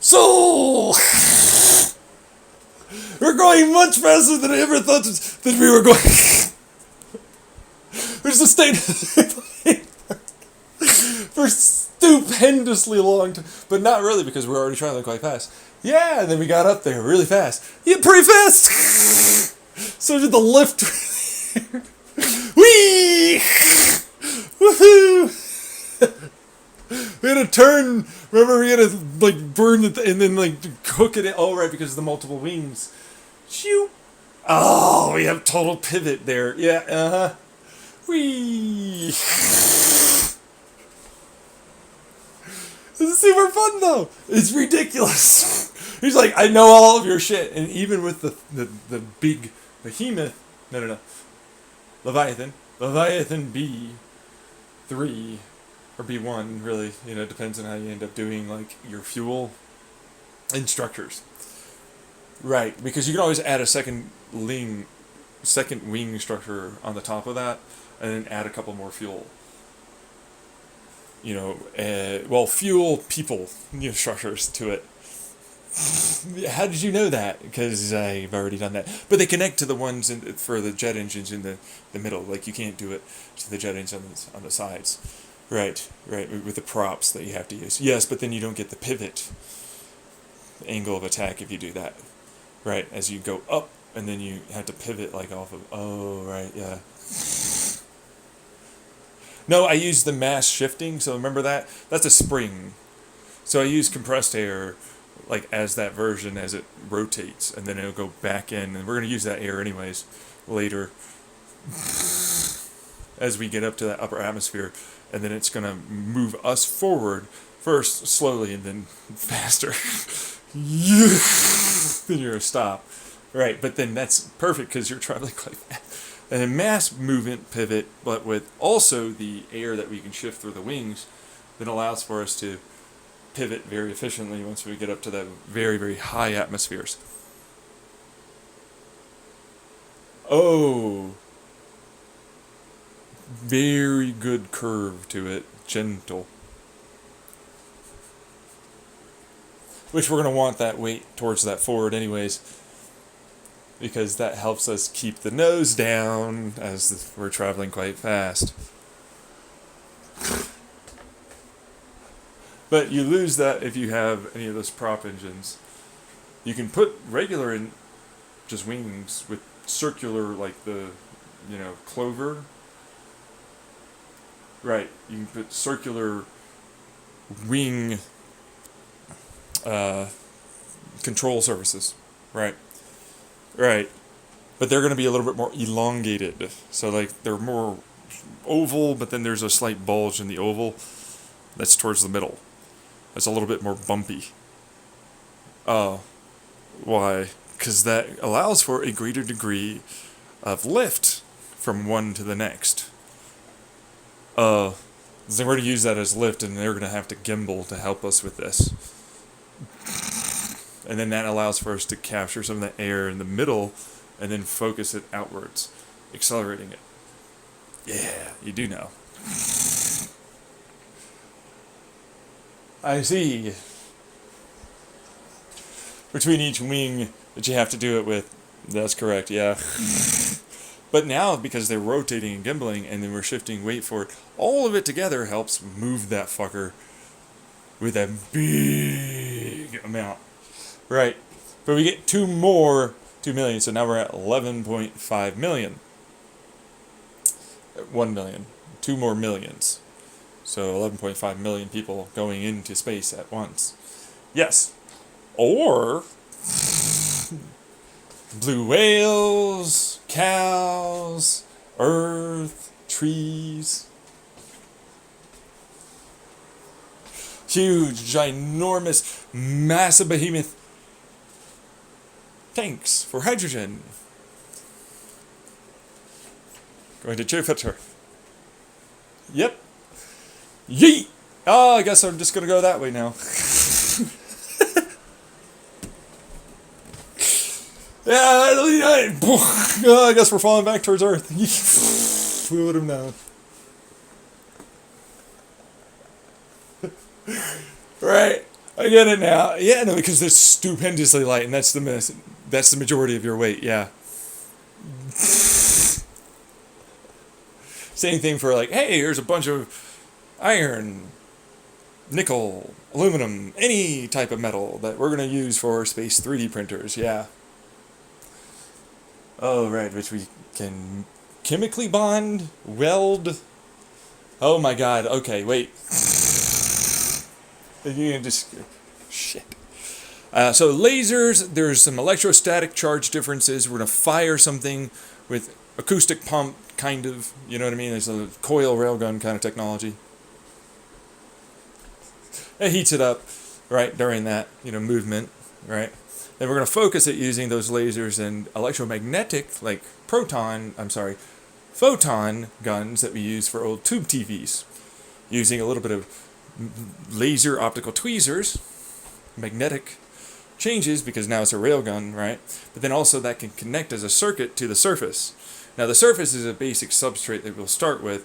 So, we're going much faster than I ever thought that we were going. We sustained for stupendously long time, but not really because we're already traveling quite fast. Yeah, and then we got up there really fast. Yeah, pretty fast. So did the lift. Whee! Woohoo! We had to turn. Remember, we had to like burn it and then like cook it. Oh, right, because of the multiple wings. Shoo! Oh, we have total pivot there. Yeah. Whee! This is super fun though. It's ridiculous. He's like, I know all of your shit, and even with the big behemoth. No. Leviathan B3 or B1, really, depends on how you end up doing like your fuel and structures. Right, because you can always add a second wing structure on the top of that, and then add a couple more fuel. Fuel people structures to it. How did you know that? Because I've already done that. But they connect to the ones for the jet engines in the middle. Like, you can't do it to the jet engines on the sides. Right, with the props that you have to use. Yes, but then you don't get the pivot angle of attack if you do that. Right, as you go up, and then you have to pivot like off of... Oh, right, yeah. No, I use the mass shifting, so remember that? That's a spring. So I use compressed air like as that version as it rotates, and then it'll go back in, and we're going to use that air anyways later as we get up to that upper atmosphere, and then it's going to move us forward first slowly and then faster. Then you're going to stop. Right, but then that's perfect because you're traveling quite fast. And then mass movement pivot, but with also the air that we can shift through the wings, that allows for us to pivot very efficiently once we get up to the very, very high atmospheres. Oh, very good curve to it, gentle. Which we're going to want that weight towards that forward anyways, because that helps us keep the nose down as we're traveling quite fast. But you lose that if you have any of those prop engines. You can put regular in just wings with circular, like the, clover. Right, you can put circular wing control surfaces. Right. But they're going to be a little bit more elongated. So, like, they're more oval, but then there's a slight bulge in the oval that's towards the middle. It's a little bit more bumpy. Why? Because that allows for a greater degree of lift from one to the next. So we're going to use that as lift, and they're going to have to gimbal to help us with this. And then that allows for us to capture some of the air in the middle and then focus it outwards, accelerating it. Yeah, you do know. I see. Between each wing that you have to do it with. That's correct, yeah. But now, because they're rotating and gimbling, and then we're shifting weight for it, all of it together helps move that fucker with a big amount. Right. But we get 2 million, so now we're at 11.5 million. 1 million. 2 more millions. So 11.5 million people going into space at once. Yes. Or blue whales, cows, Earth, trees. Huge, ginormous, massive behemoth tanks for hydrogen. Going to Jupiter. Yep. Yeet! Oh, I guess I'm just gonna go that way now. Yeah, I guess we're falling back towards Earth. Who would have known? Right. I get it now. Yeah, no, because they're stupendously light, and that's the majority of your weight. Yeah. Same thing for like, hey, here's a bunch of iron, nickel, aluminum, any type of metal that we're gonna use for space 3D printers. Yeah. Oh, right, which we can chemically bond, weld. Oh my God. Okay, wait. You can just shit. So lasers, there's some electrostatic charge differences. We're gonna fire something with acoustic pump, kind of. You know what I mean? There's a coil railgun kind of technology. It heats it up, right, during that movement, right. Then we're gonna focus it using those lasers and electromagnetic, like photon guns that we use for old tube TVs, using a little bit of laser optical tweezers, magnetic changes, because now it's a railgun, right? But then also that can connect as a circuit to the surface. Now the surface is a basic substrate that we'll start with,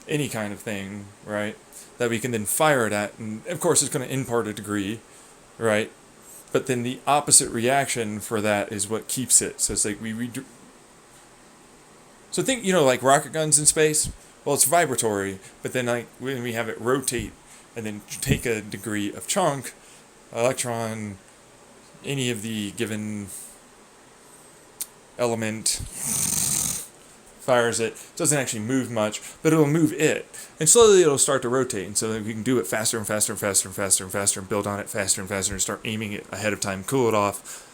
any kind of thing, right? That we can then fire it at, and of course it's going to impart a degree, right? But then the opposite reaction for that is what keeps it. So it's like so think, like rocket guns in space. Well, it's vibratory, but then like when we have it rotate and then take a degree of chunk, electron, any of the given element, fires it. Doesn't actually move much, but it'll move it. And slowly it'll start to rotate. And so that we can do it faster and faster and faster and faster and faster and build on it faster and faster and start aiming it ahead of time, cool it off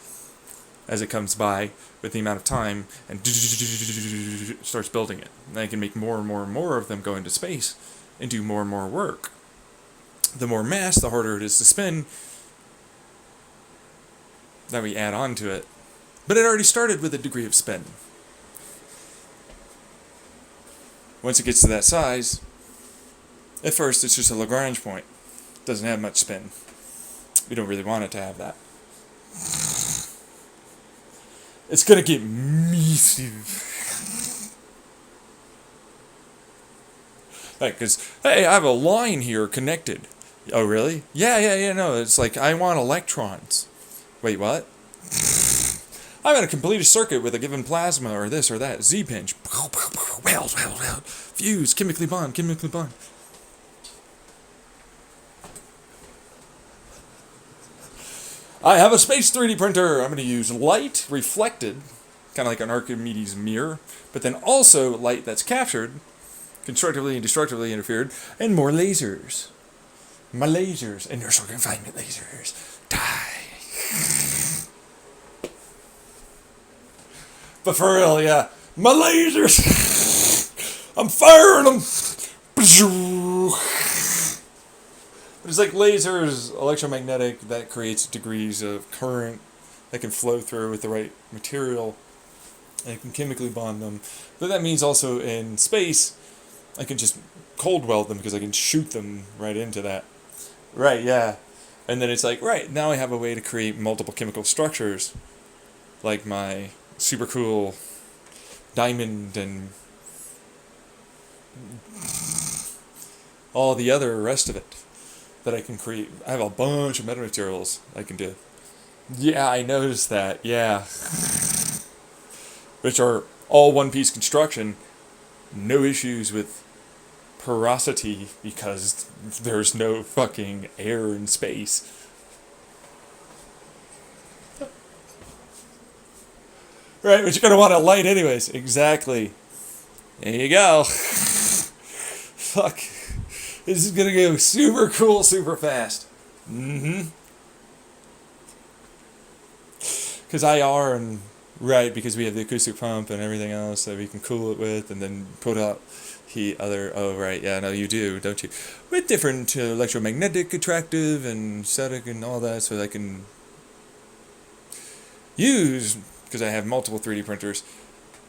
as it comes by with the amount of time, and starts building it. And I can make more and more and more of them go into space and do more and more work. The more mass, the harder it is to spin that we add on to it. But it already started with a degree of spin. Once it gets to that size, at first it's just a Lagrange point. It doesn't have much spin. We don't really want it to have that. It's gonna get massive. Like, cause hey, I have a line here connected. Oh really? Yeah. No, it's like I want electrons. Wait, what? I'm gonna complete a circuit with a given plasma or this or that. Z-pinch. Weld. Fuse. Chemically bond. I have a space 3D printer. I'm going to use light reflected, kind of like an Archimedes mirror, but then also light that's captured, constructively and destructively interfered, and more lasers. My lasers, inertial confinement lasers, die. But for real, yeah, my lasers, I'm firing them. But it's like lasers, electromagnetic, that creates degrees of current that can flow through with the right material. And it can chemically bond them. But that means also in space, I can just cold weld them because I can shoot them right into that. Right, yeah. And then it's like, right, now I have a way to create multiple chemical structures. Like my super cool diamond and all the other rest of it that I can create. I have a bunch of metamaterials I can do. Yeah, I noticed that, yeah. Which are all one-piece construction. No issues with porosity because there's no fucking air in space. Right, but you're going to want to light anyways. Exactly. There you go. Fuck. This is going to go super cool, super fast. Because IR and... Right, because we have the acoustic pump and everything else that we can cool it with and then put out heat other... Oh, right, yeah, no, you do, don't you? With different electromagnetic attractive and static and all that, so I can use, because I have multiple 3D printers,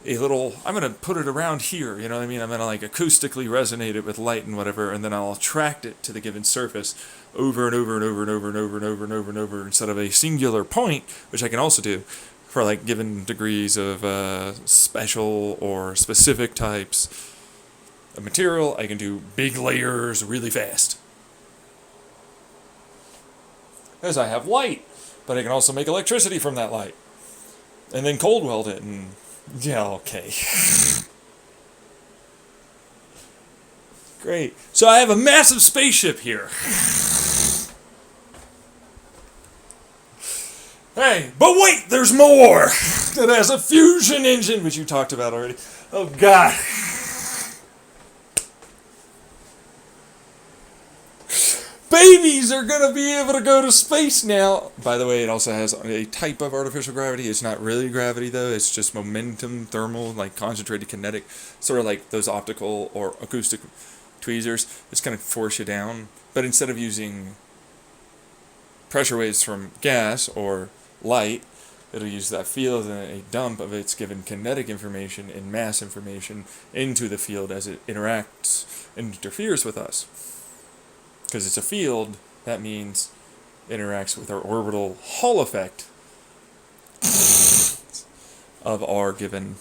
a little, I'm going to put it around here, you know what I mean? I'm going to like acoustically resonate it with light and whatever, and then I'll attract it to the given surface over and over and over and over and over and over and over and over instead of a singular point, which I can also do for like given degrees of special or specific types of material. I can do big layers really fast. As I have light, but I can also make electricity from that light. And then cold weld it, and yeah, okay. Great. So I have a massive spaceship here. Hey, but wait, there's more! It has a fusion engine, which you talked about already. Oh, God. Babies are going to be able to go to space now. By the way, it also has a type of artificial gravity. It's not really gravity, though. It's just momentum, thermal, like concentrated kinetic. Sort of like those optical or acoustic tweezers. It's going to force you down. But instead of using pressure waves from gas or light, it'll use that field and a dump of its given kinetic information and mass information into the field as it interacts and interferes with us. Because it's a field, that means it interacts with our orbital Hall effect of our given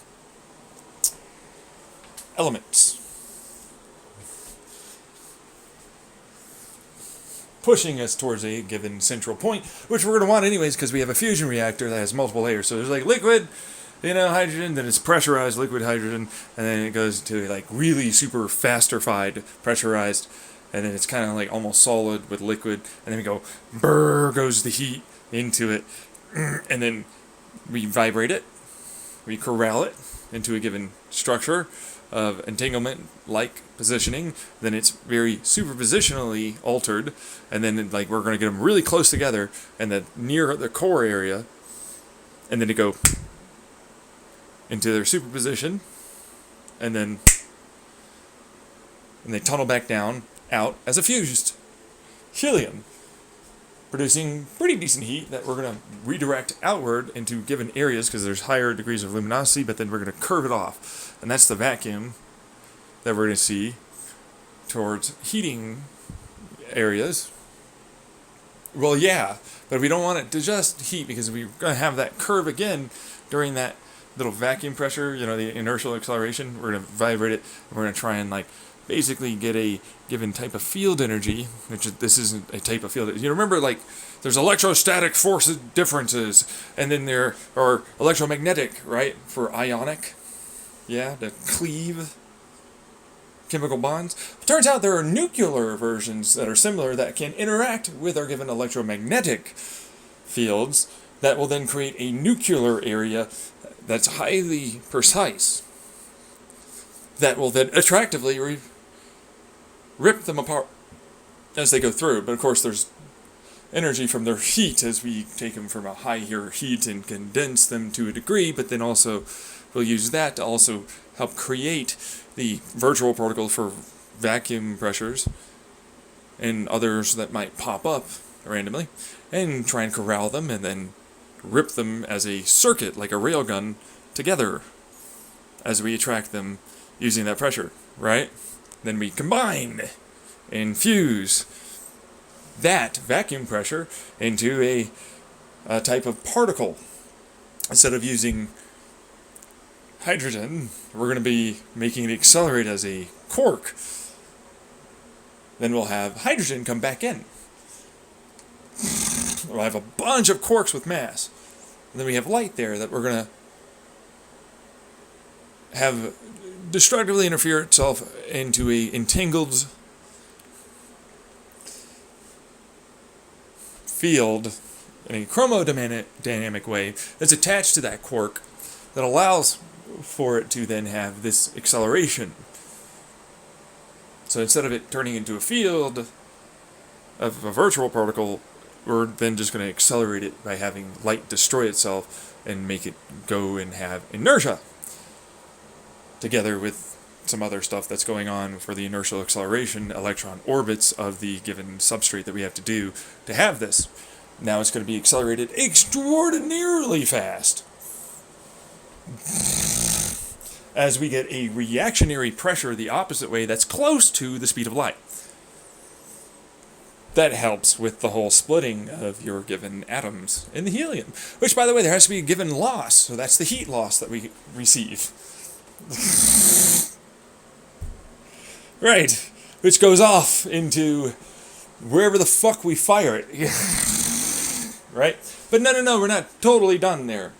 elements. Pushing us towards a given central point, which we're going to want anyways because we have a fusion reactor that has multiple layers. So there's like liquid, hydrogen, then it's pressurized liquid hydrogen, and then it goes to like really super fastrified pressurized, and then it's kind of like almost solid with liquid, and then we go, brrr, goes the heat into it, and then we vibrate it, we corral it into a given structure of entanglement-like positioning, then it's very superpositionally altered, and then like we're going to get them really close together, and then near the core area, and then to go into their superposition, and then they tunnel back down, out as a fused helium, producing pretty decent heat that we're going to redirect outward into given areas because there's higher degrees of luminosity, but then we're going to curve it off. And that's the vacuum that we're going to see towards heating areas. Well, yeah, but we don't want it to just heat because we're going to have that curve again during that little vacuum pressure, the inertial acceleration. We're going to vibrate it. We're going to try and basically get a given type of field energy, which this isn't a type of field. You remember, there's electrostatic force differences, and then there are electromagnetic, right, for ionic, to cleave chemical bonds. It turns out there are nuclear versions that are similar that can interact with our given electromagnetic fields that will then create a nuclear area that's highly precise that will then attractively rip them apart as they go through. But of course there's energy from their heat as we take them from a higher heat and condense them to a degree, but then also we'll use that to also help create the virtual particle for vacuum pressures and others that might pop up randomly, and try and corral them and then rip them as a circuit, like a railgun, together as we attract them using that pressure, right? Then we combine and fuse that vacuum pressure into a type of particle. Instead of using hydrogen, we're going to be making it accelerate as a quark. Then we'll have hydrogen come back in. We'll have a bunch of quarks with mass. And then we have light there that we're going to have destructively interfere itself into a entangled field in a chromodynamic way that's attached to that quark that allows for it to then have this acceleration. So instead of it turning into a field of a virtual particle, we're then just going to accelerate it by having light destroy itself and make it go and have inertia, together with some other stuff that's going on for the inertial acceleration electron orbits of the given substrate that we have to do to have this. Now it's going to be accelerated extraordinarily fast. as we get a reactionary pressure the opposite way that's close to the speed of light. That helps with the whole splitting of your given atoms in the helium. Which, by the way, there has to be a given loss, so that's the heat loss that we receive. Right, which goes off into wherever the fuck we fire it. Right? But no, we're not totally done there.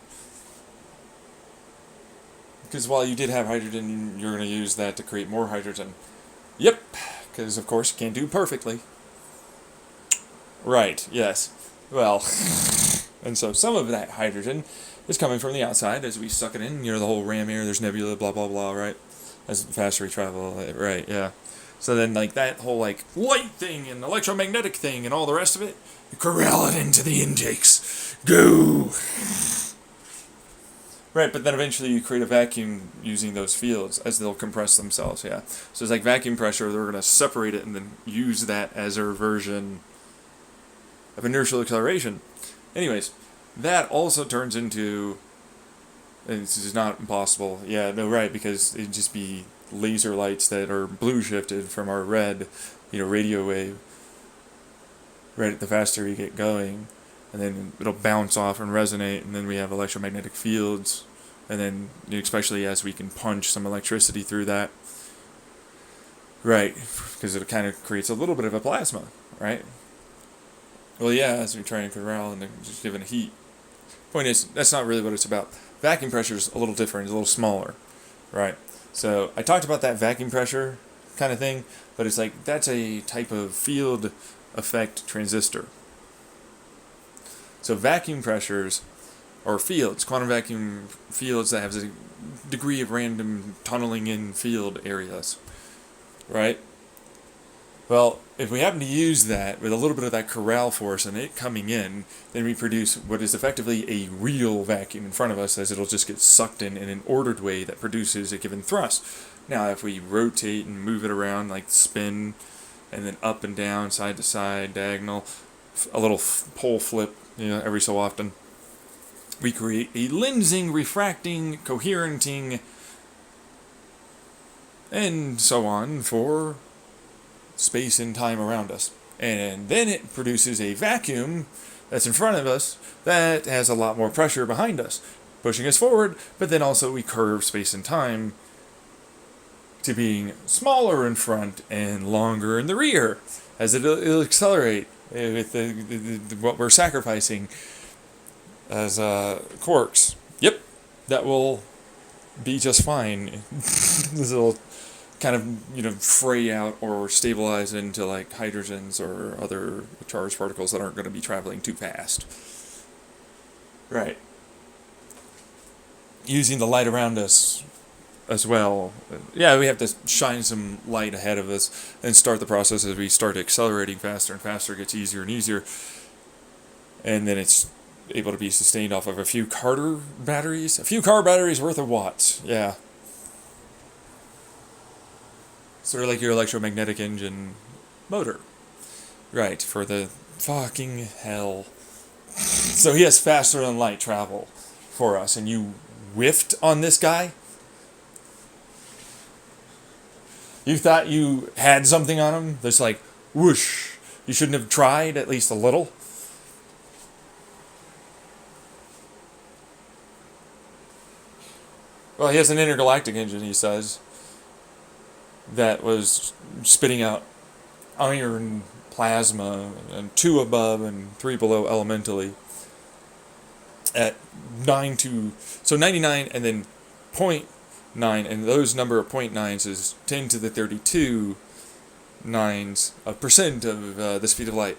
Because while you did have hydrogen, you're going to use that to create more hydrogen. Yep, because of course you can't do it perfectly. Right, yes. Well, and so some of that hydrogen is coming from the outside as we suck it in. You know, the whole ram air, there's nebula, blah, blah, blah, right? As faster we travel, right, yeah. So then, like, that whole, like, light thing and electromagnetic thing and all the rest of it, you corral it into the intakes. Go! Right, but then eventually you create a vacuum using those fields as they'll compress themselves, yeah. So it's like vacuum pressure, they're going to separate it and then use that as their version of inertial acceleration. Anyways, that also turns into, and this is not impossible, yeah, no, right, because it'd just be laser lights that are blue shifted from our red, radio wave, right, the faster you get going, and then it'll bounce off and resonate, and then we have electromagnetic fields, and then especially as we can punch some electricity through that, right, because it kind of creates a little bit of a plasma, right? Well, yeah, as we try and corral and just given heat. Point is, that's not really what it's about. Vacuum pressure is a little different, it's a little smaller, right? So I talked about that vacuum pressure kind of thing, but it's like that's a type of field effect transistor. So vacuum pressures are fields, quantum vacuum fields that have a degree of random tunneling in field areas, right? Well, if we happen to use that with a little bit of that corral force and it coming in, then we produce what is effectively a real vacuum in front of us, as it'll just get sucked in an ordered way that produces a given thrust. Now, if we rotate and move it around, like spin, and then up and down, side to side, diagonal, a little pole flip, every so often, we create a lensing, refracting, coherenting, and so on for space and time around us. And then it produces a vacuum that's in front of us that has a lot more pressure behind us, pushing us forward, but then also we curve space and time to being smaller in front and longer in the rear, as it'll accelerate with what we're sacrificing as quarks. Yep, that will be just fine. This will kind of, fray out or stabilize into like hydrogens or other charged particles that aren't going to be traveling too fast. Right. Using the light around us as well. Yeah, we have to shine some light ahead of us and start the process as we start accelerating faster and faster. It gets easier and easier. And then it's able to be sustained off of a few car batteries worth of watts. Yeah. Sort of like your electromagnetic engine motor. Right, for the fucking hell. So he has faster than light travel for us, and you whiffed on this guy? You thought you had something on him that's like, whoosh. You shouldn't have tried at least a little? Well, he has an intergalactic engine, he says, that was spitting out iron plasma, and 2 above and 3 below elementally at 99 and then 0.9, and those number of 0.9s is 10 to the 32 nines of percent of the speed of light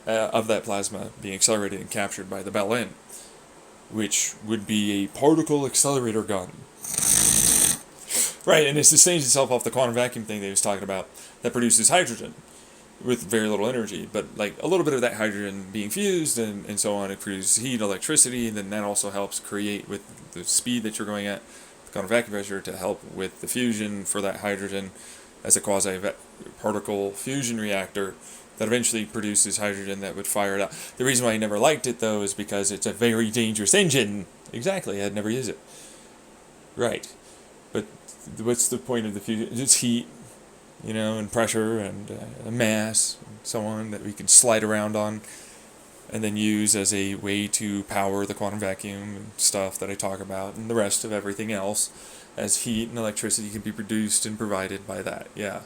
of that plasma being accelerated and captured by the bell end, which would be a particle accelerator gun. Right, and it sustains itself off the quantum vacuum thing that he was talking about that produces hydrogen with very little energy, but like a little bit of that hydrogen being fused and so on, it produces heat, electricity, and then that also helps create with the speed that you're going at, the quantum vacuum pressure, to help with the fusion for that hydrogen as a quasi-particle fusion reactor that eventually produces hydrogen that would fire it out. The reason why I never liked it, though, is because it's a very dangerous engine. Exactly, I'd never use it. Right. But what's the point of the fusion? It's heat, and pressure and mass and so on that we can slide around on and then use as a way to power the quantum vacuum and stuff that I talk about, and the rest of everything else as heat and electricity can be produced and provided by that. Yeah.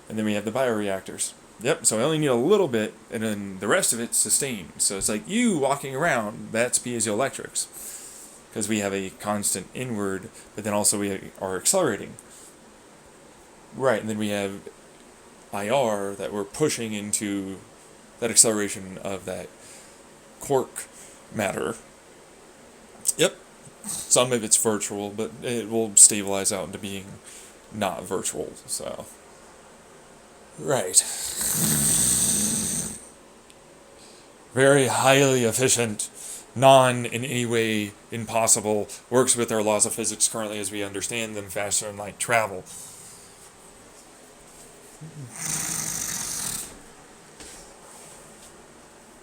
And then we have the bioreactors. Yep, so I only need a little bit, and then the rest of it's sustained. So it's like you walking around, that's piezoelectrics. Because we have a constant inward, but then also we are accelerating. Right, and then we have IR that we're pushing into that acceleration of that quark matter. Yep, some of it's virtual, but it will stabilize out into being not virtual, so... Right. Very highly efficient, in any way impossible, works with our laws of physics currently as we understand them, faster than light travel.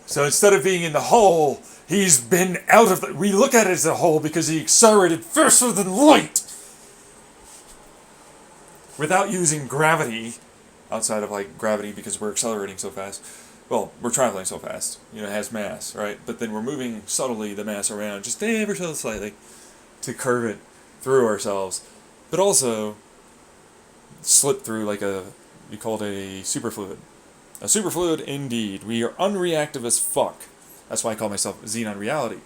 So instead of being in the hole, he's been out of the... We look at it as a hole because he accelerated faster than light! Without using gravity, outside of gravity because we're accelerating so fast. Well, we're traveling so fast. It has mass, right? But then we're moving subtly the mass around, just ever so slightly, to curve it through ourselves. But also, slip through you call it a superfluid. A superfluid, indeed. We are unreactive as fuck. That's why I call myself Xenon Reality.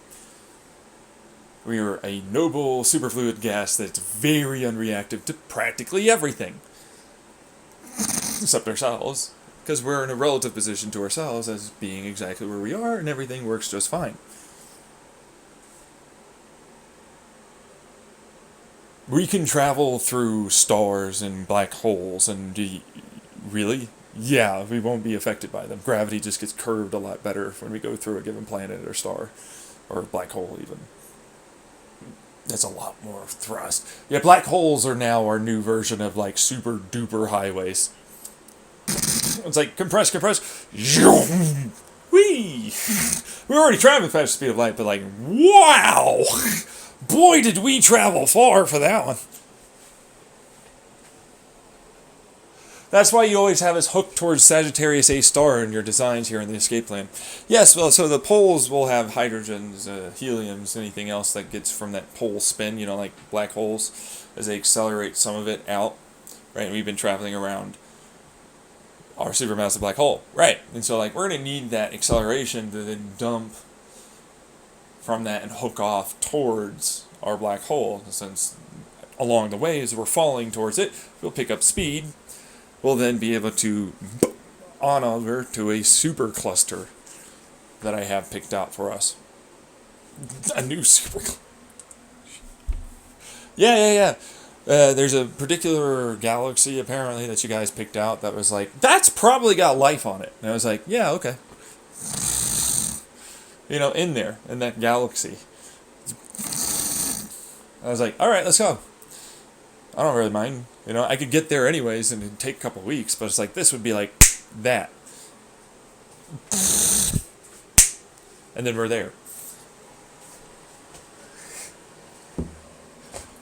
We are a noble superfluid gas that's very unreactive to practically everything. Except ourselves. Because we're in a relative position to ourselves as being exactly where we are, and everything works just fine. We can travel through stars and black holes, and really? Yeah, we won't be affected by them. Gravity just gets curved a lot better when we go through a given planet or star, or black hole even. That's a lot more thrust. Yeah, black holes are now our new version of super duper highways. It's like compress. Whee! We're already traveling fast speed of light, but wow! Boy, did we travel far for that one. That's why you always have us hooked towards Sagittarius A star in your designs here in the escape plan. Yes, well, so the poles will have hydrogens, heliums, anything else that gets from that pole spin, like black holes, as they accelerate some of it out, right? And we've been traveling around our supermassive black hole, right? And so, we're going to need that acceleration to then dump from that and hook off towards our black hole, since along the way, as we're falling towards it, we'll pick up speed. We'll then be able to on over to a supercluster that I have picked out for us. A new supercluster. Yeah. There's a particular galaxy, apparently, that you guys picked out that was that's probably got life on it. And I was like, yeah, okay. In there, in that galaxy. I was like, alright, let's go. I don't really mind. I could get there anyways and it'd take a couple weeks, but it's this would be that. And then we're there.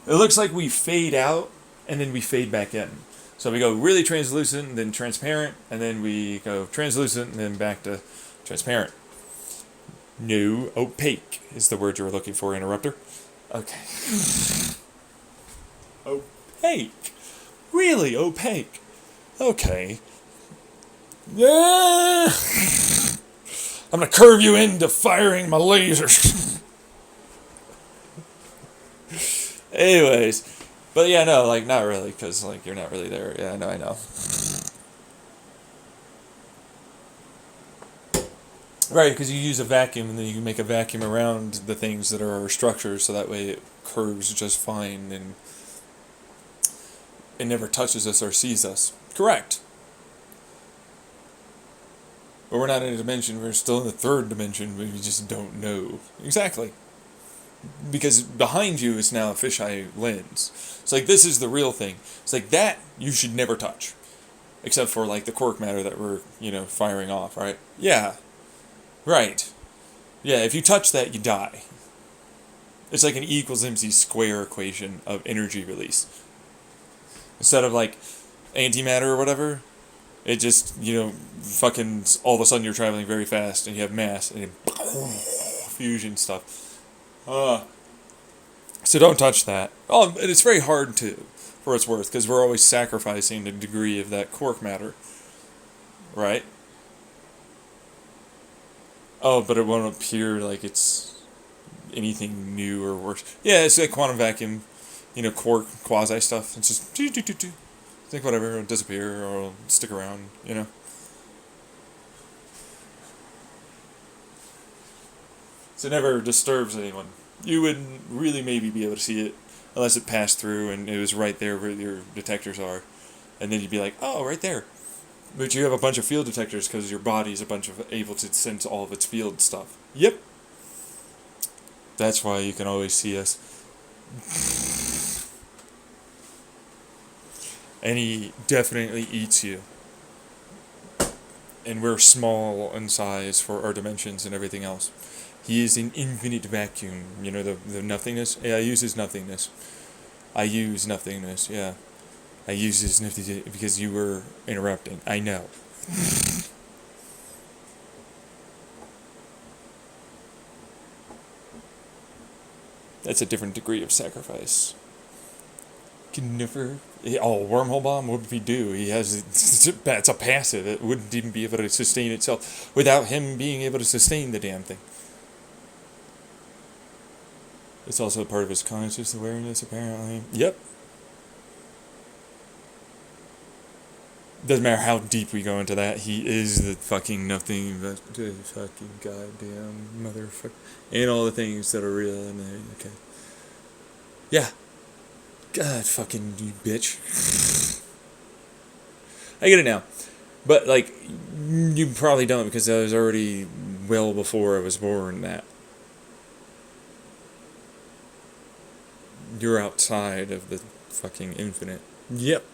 It looks like we fade out and then we fade back in. So we go really translucent and then transparent, and then we go translucent and then back to transparent. No, opaque is the word you were looking for, interrupter. Okay. Opaque. Really opaque. Okay. Yeah. I'm gonna curve you into firing my lasers. Anyways, but yeah, no, not really, because you're not really there. Yeah, I know. Right, because you use a vacuum, and then you can make a vacuum around the things that are our structures, so that way it curves just fine, and it never touches us or sees us. Correct. But we're not in a dimension, we're still in the third dimension, we just don't know. Exactly. Because behind you is now a fisheye lens. It's this is the real thing. It's that you should never touch. Except for the quark matter that we're, firing off, right? Yeah. Right. Yeah, if you touch that, you die. It's like an E equals MC square equation of energy release. Instead of like antimatter or whatever, it just, fucking all of a sudden you're traveling very fast and you have mass and fusion stuff. So don't touch that. Oh, and it's very hard to, for what it's worth, because we're always sacrificing the degree of that quark matter. Right? Oh, but it won't appear like it's anything new or worse. Yeah, it's like quantum vacuum, quark, quasi stuff. It's just think whatever, it'll disappear or it'll stick around. So it never disturbs anyone. You wouldn't really maybe be able to see it unless it passed through and it was right there where your detectors are. And then you'd be like, oh, right there. But you have a bunch of field detectors because your body's able to sense all of its field stuff. Yep. That's why you can always see us. And he definitely eats you. And we're small in size for our dimensions and everything else. He is an infinite vacuum. The nothingness? Yeah, I use his nothingness. I use nothingness, yeah. I use his nothingness because you were interrupting. I know. That's a different degree of sacrifice. Can never. Oh, wormhole bomb? What would he do? It's a passive. It wouldn't even be able to sustain itself without him being able to sustain the damn thing. It's also part of his conscious awareness, apparently. Yep. Doesn't matter how deep we go into that, he is the fucking nothing but the fucking goddamn motherfucker. And all the things that are real and okay. Yeah. God fucking you bitch. I get it now. But like you probably don't because that was already well before I was born that. You're outside of the fucking infinite. Yep.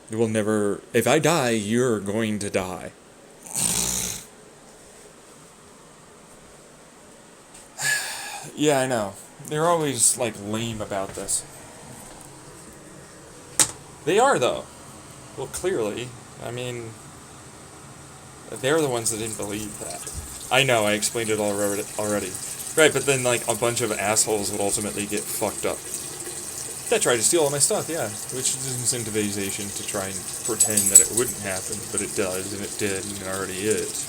You will never. If I die, you're going to die. Yeah, I know. They're always like lame about this. They are though. Well, clearly. I mean, they're the ones that didn't believe that. I know, I explained it already. Right, but then, like, a bunch of assholes would ultimately get fucked up. That tried to steal all my stuff, yeah. Which is incentivization to try and pretend that it wouldn't happen, but it does, and it did, and it already is.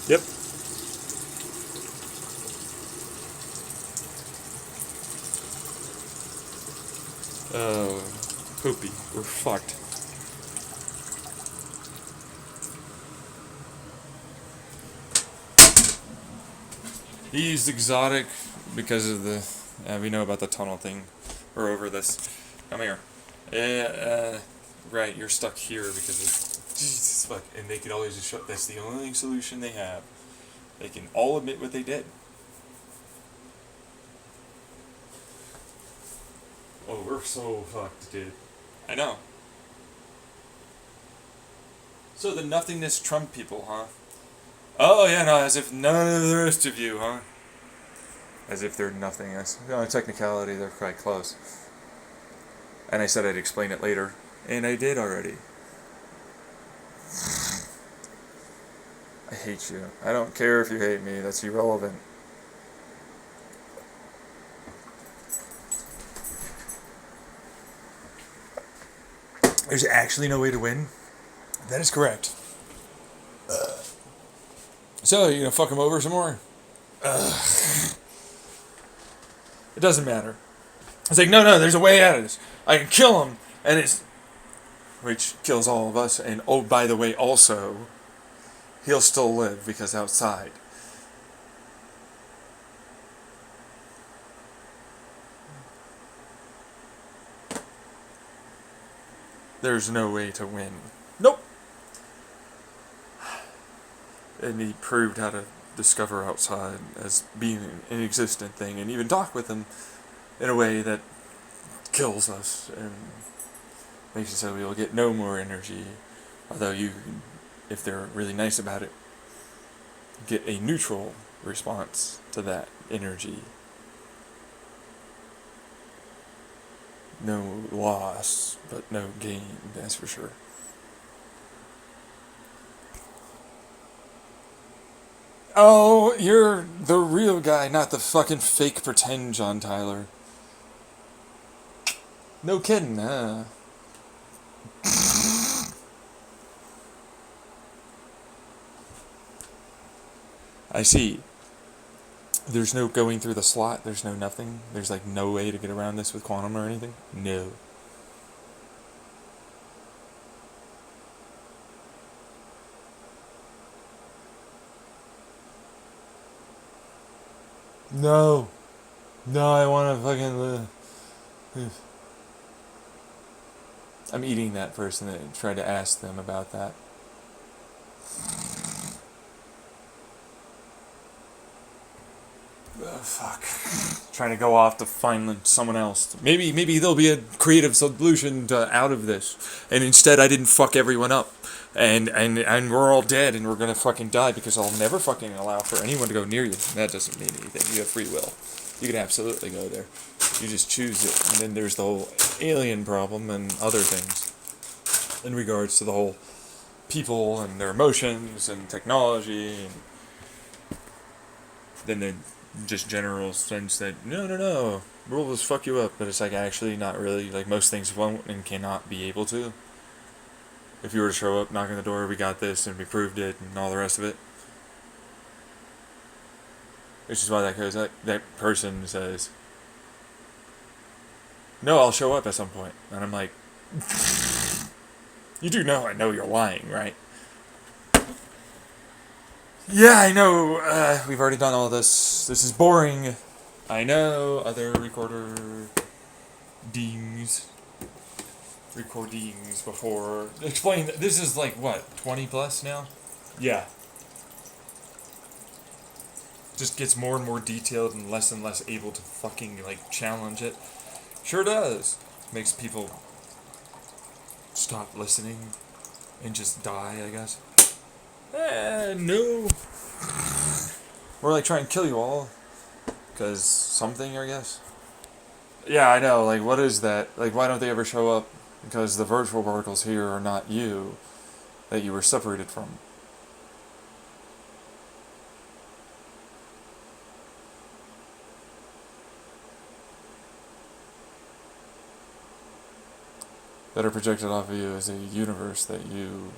Yep. Oh, poopy. We're fucked. He's exotic because of the. We know about the tunnel thing. We're over this. Come here. Right, you're stuck here because of. Jesus fuck. And they can always just show. That's the only solution they have. They can all admit what they did. Oh, we're so fucked, dude. I know. So the nothingness Trump people, huh? Oh, yeah, no, as if none of the rest of you, huh? As if they're nothingness. Technicality, they're quite close. And I said I'd explain it later. And I did already. I hate you. I don't care if you hate me. That's irrelevant. There's actually no way to win? That is correct. So, you gonna fuck him over some more? It doesn't matter. It's like, no, there's a way out of this. I can kill him, and it's... Which kills all of us, and oh, by the way, also, he'll still live, because outside. There's no way to win. Nope. And he proved how to discover outside as being an existent thing, and even talk with him in a way that kills us and makes it so we'll get no more energy Although you, if they're really nice about it, get a neutral response to that energy. No loss, but no gain, that's for sure. Oh, you're the real guy, not the fucking fake pretend John Tyler. No kidding, huh? I see. There's no going through the slot, there's no nothing. There's like no way to get around this with quantum or anything? No. No. No, I want to fucking live. I'm eating that person that tried to ask them about that. Fuck. Trying to go off to find someone else. Maybe there'll be a creative solution out of this. And instead I didn't fuck everyone up. And we're all dead and we're gonna fucking die because I'll never fucking allow for anyone to go near you. That doesn't mean anything. You have free will. You can absolutely go there. You just choose it. And then there's the whole alien problem and other things. In regards to the whole people and their emotions and technology. And then the just general sense that, no, we'll just fuck you up. But it's like actually not really. Like most things won't and cannot be able to. If you were to show up, knock on the door, we got this, and we proved it, and all the rest of it. Which is why that person says, no, I'll show up at some point. And I'm like, you do know I know you're lying, right? Yeah, I know, we've already done all this. This is boring. I know, other recordings before. Explain, this is like, what, 20 plus now? Yeah. Just gets more and more detailed and less able to fucking, like, challenge it. Sure does. Makes people stop listening and just die, I guess. No. Or, like, try and kill you all. Because something, I guess. Yeah, I know, like, what is that? Like, why don't they ever show up? Because the virtual particles here are not you, that you were separated from. That are projected off of you as a universe that you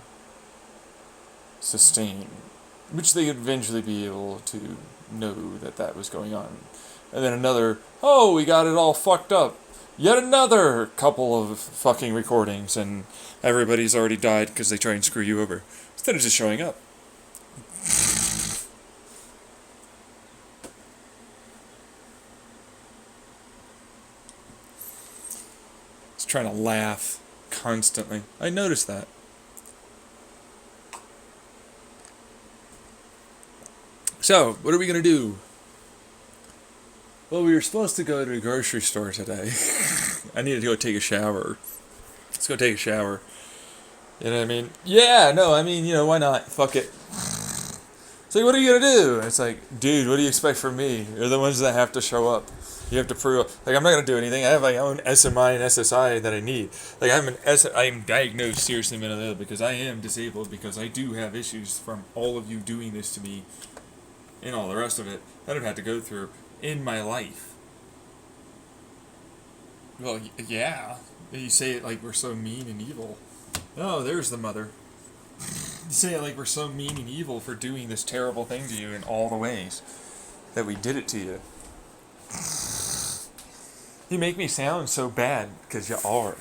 sustain. Which they would eventually be able to know that was going on. And then another, oh, we got it all fucked up. Yet another couple of fucking recordings, and everybody's already died because they try and screw you over. Instead of just showing up. Just trying to laugh constantly. I noticed that. So, what are we gonna do? Well, we were supposed to go to the grocery store today. I need to go take a shower. Let's go take a shower. You know what I mean? Yeah, no, I mean, why not? Fuck it. It's like, what are you gonna do? And it's like, dude, what do you expect from me? You're the ones that have to show up. You have to prove, like, I'm not gonna do anything. I have my own SMI and SSI that I need. Like, I am diagnosed seriously mentally ill because I am disabled because I do have issues from all of you doing this to me and all the rest of it that I've had to go through in my life. Well, yeah. You say it like we're so mean and evil. Oh, there's the mother. You say it like we're so mean and evil for doing this terrible thing to you in all the ways that we did it to you. You make me sound so bad because you are.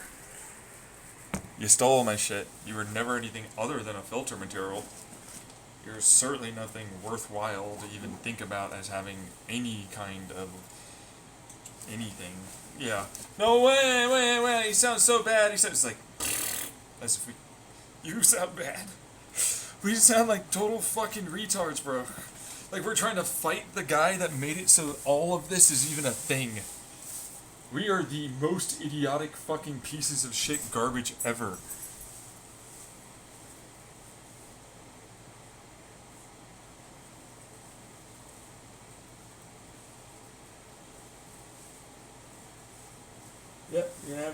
You stole my shit. You were never anything other than a filter material. You're certainly nothing worthwhile to even think about as having any kind of anything. Yeah. No, wait. You sound so bad. He sounds like, as if you sound bad. We sound like total fucking retards, bro. Like we're trying to fight the guy that made it so all of this is even a thing. We are the most idiotic fucking pieces of shit garbage ever.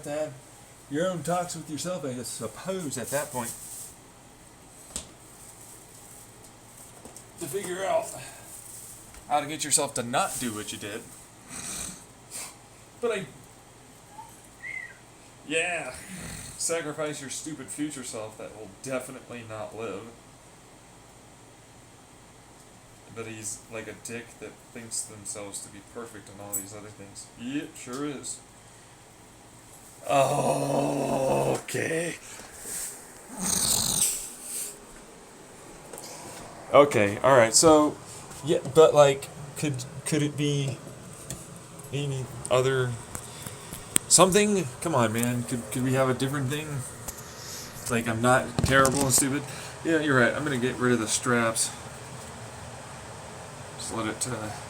to have your own talks with yourself, I suppose, at that point, to figure out how to get yourself to not do what you did. But yeah, sacrifice your stupid future self that will definitely not live. But he's like a dick that thinks themselves to be perfect and all these other things. Yep, sure is. Oh, okay. Okay, alright, so, yeah, but like, could it be any other, something? Come on, man, could we have a different thing? Like, I'm not terrible and stupid? Yeah, you're right, I'm gonna get rid of the straps. Just let it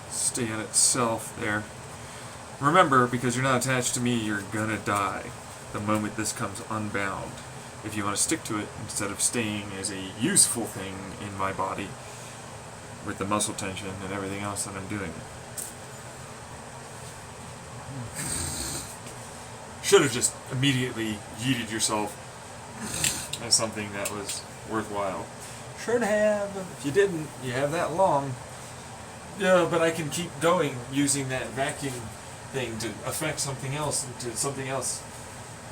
stay in itself there. Remember, because you're not attached to me, you're gonna die the moment this comes unbound. If you want to stick to it, instead of staying as a useful thing in my body, with the muscle tension and everything else that I'm doing. Should have just immediately yeeted yourself as something that was worthwhile. Should have. If you didn't, you have that long. Yeah, but I can keep going using that vacuum thing to affect something else into something else.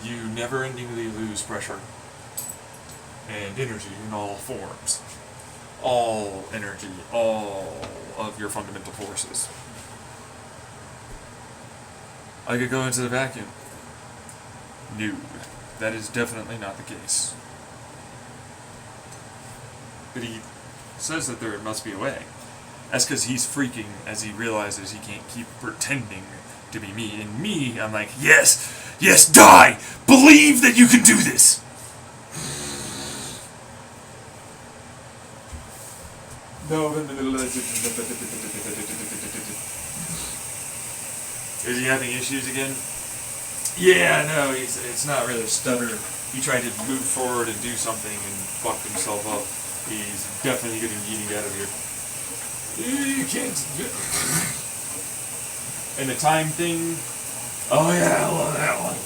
You never-endingly lose pressure and energy in all forms. All energy, all of your fundamental forces. I could go into the vacuum. No, that is definitely not the case. But he says that there must be a way. That's because he's freaking as he realizes he can't keep pretending to be me. And me, I'm like, yes, yes, die! Believe that you can do this! No. Is he having issues again? Yeah, no, it's not really a stutter. He tried to move forward and do something and fucked himself up. He's definitely getting yeeted out of here. You can't. And the time thing. Oh yeah, I love that one.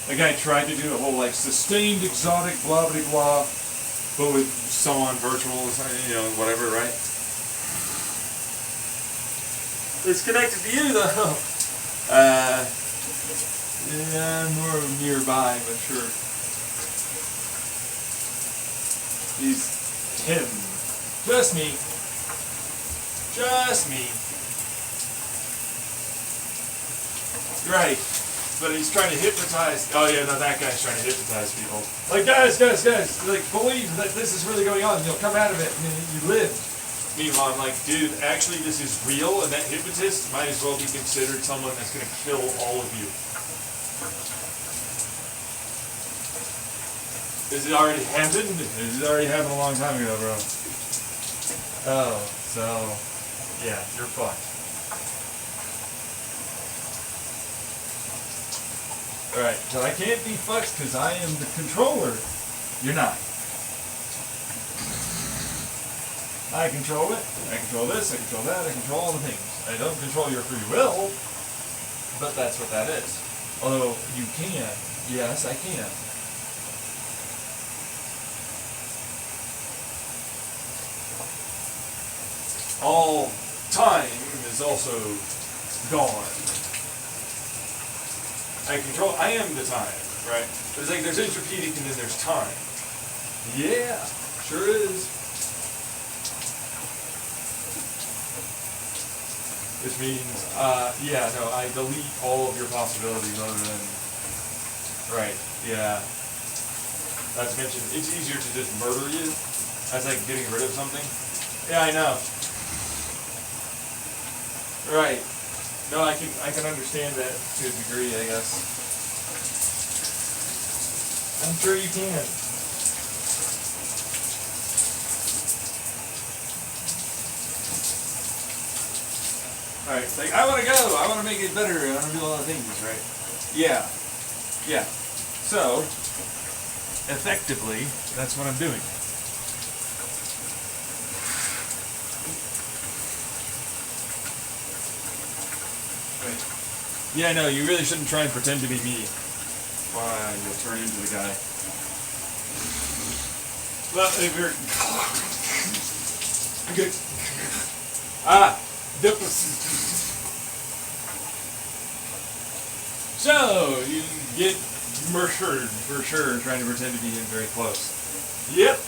The guy tried to do the whole like sustained exotic blah blah blah, but with someone virtual, you know, whatever, right? It's connected to you though. Yeah, more nearby, but sure. He's him. Just me. Just me. Right. But he's trying to hypnotize. Oh yeah, no, that guy's trying to hypnotize people. Like, guys, like, believe that this is really going on. You'll come out of it and you live. Meanwhile, I'm like, dude, actually this is real, and that hypnotist might as well be considered someone that's going to kill all of you. Is it already happened? It already happened a long time ago, bro. Oh, so, yeah, you're fucked. Alright, so I can't be fucked because I am the controller. You're not. I control it, I control this, I control that, I control all the things. I don't control your free will, but that's what that is. Although, you can. Yes, I can. All time is also gone. I am the time, right? There's like, there's interpedic and then there's time. Yeah, sure is. Which means, yeah, no, I delete all of your possibilities other than, right, yeah. Not to mention, it's easier to just murder you. That's like getting rid of something. Yeah, I know. Right. No, I can understand that to a degree, I guess. I'm sure you can. Alright, it's like, I want to go, I want to make it better, I want to do a lot of things, right? Yeah. Yeah. So, effectively, that's what I'm doing. Yeah, no, you really shouldn't try and pretend to be me. and you'll turn into the guy. Well, if you're good. So you get murdered for sure, trying to pretend to be him very close. Yep.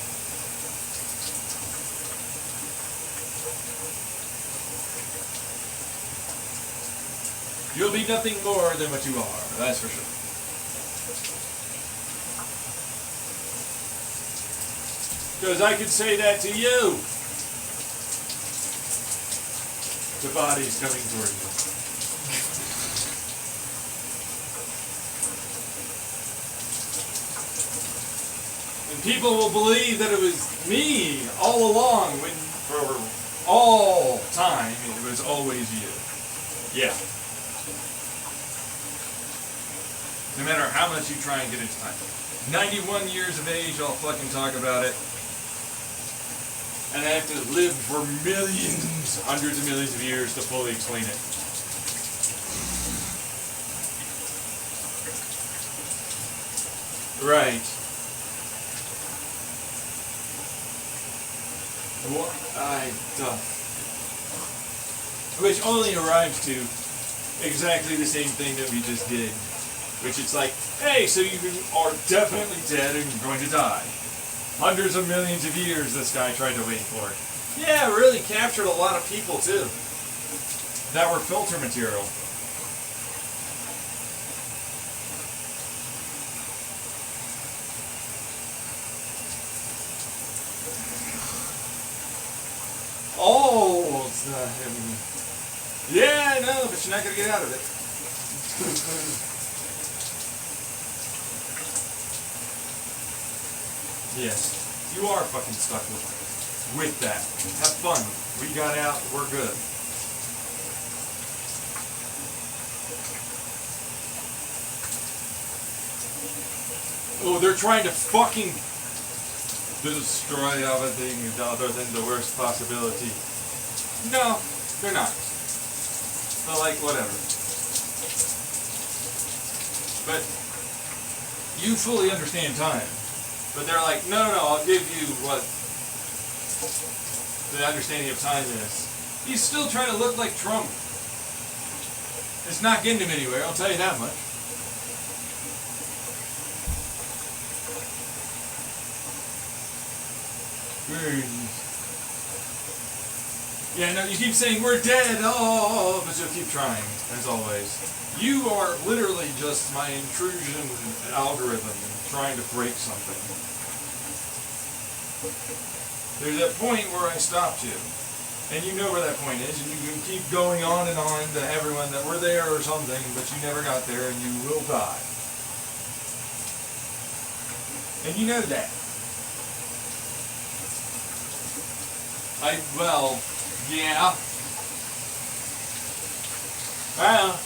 You'll be nothing more than what you are, that's for sure. Because I could say that to you. The body's coming toward you. And people will believe that it was me all along, when for all time it was always you. Yeah. No matter how much you try and get into time. 91 years of age, I'll fucking talk about it. And I have to live for millions, hundreds of millions of years to fully explain it. Right. Which only arrives to exactly the same thing that we just did. Which it's like, hey, so you are definitely dead and you're going to die. Hundreds of millions of years this guy tried to wait for it. Yeah, it really captured a lot of people too. That were filter material. Oh, it's not him. Yeah, I know, but you're not going to get out of it. Yes, you are fucking stuck with that. Have fun. We got out, we're good. Oh, they're trying to fucking destroy everything other than the worst possibility. No, they're not. But like, whatever. But you fully understand time. But they're like, no, I'll give you what the understanding of time is. He's still trying to look like Trump. It's not getting him anywhere, I'll tell you that much. Yeah, no, you keep saying, we're dead, oh, but you'll keep trying, as always. You are literally just my intrusion algorithm trying to break something. There's that point where I stopped you. And you know where that point is, and you can keep going on and on to everyone that we're there or something, but you never got there and you will die. And you know that. Well, yeah. Well,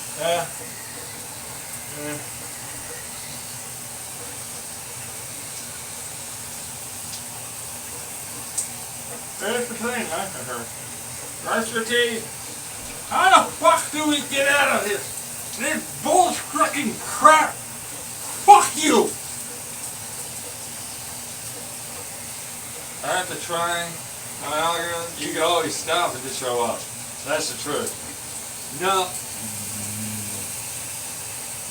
There's the thing, brush your teeth. How the fuck do we get out of this? This bull-fucking crap. Fuck you! I have to try my algorithm. You can always stop and just show up. That's the truth. No.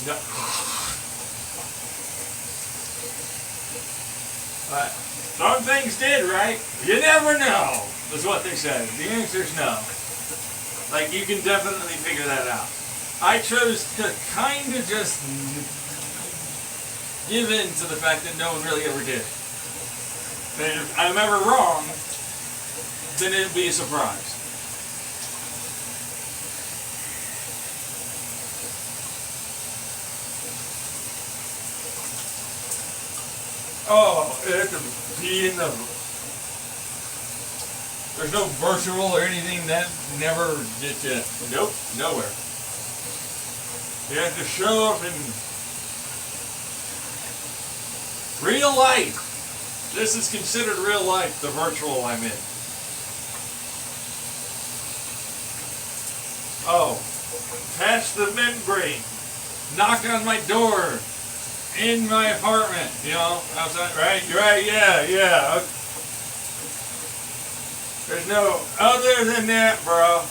No. But some things did, right? You never know, is what they said. The answer's no. Like, you can definitely figure that out. I chose to kind of just give in to the fact that no one really ever did. And if I'm ever wrong, then it'll be a surprise. Oh, it has to be in the... There's no virtual or anything that never gets you. Nope, nowhere. You have to show up in real life. This is considered real life, the virtual I'm in. Oh, patch the membrane. Knock on my door. in my apartment, you know, outside, right? Right, yeah, yeah. There's no other than that, bro.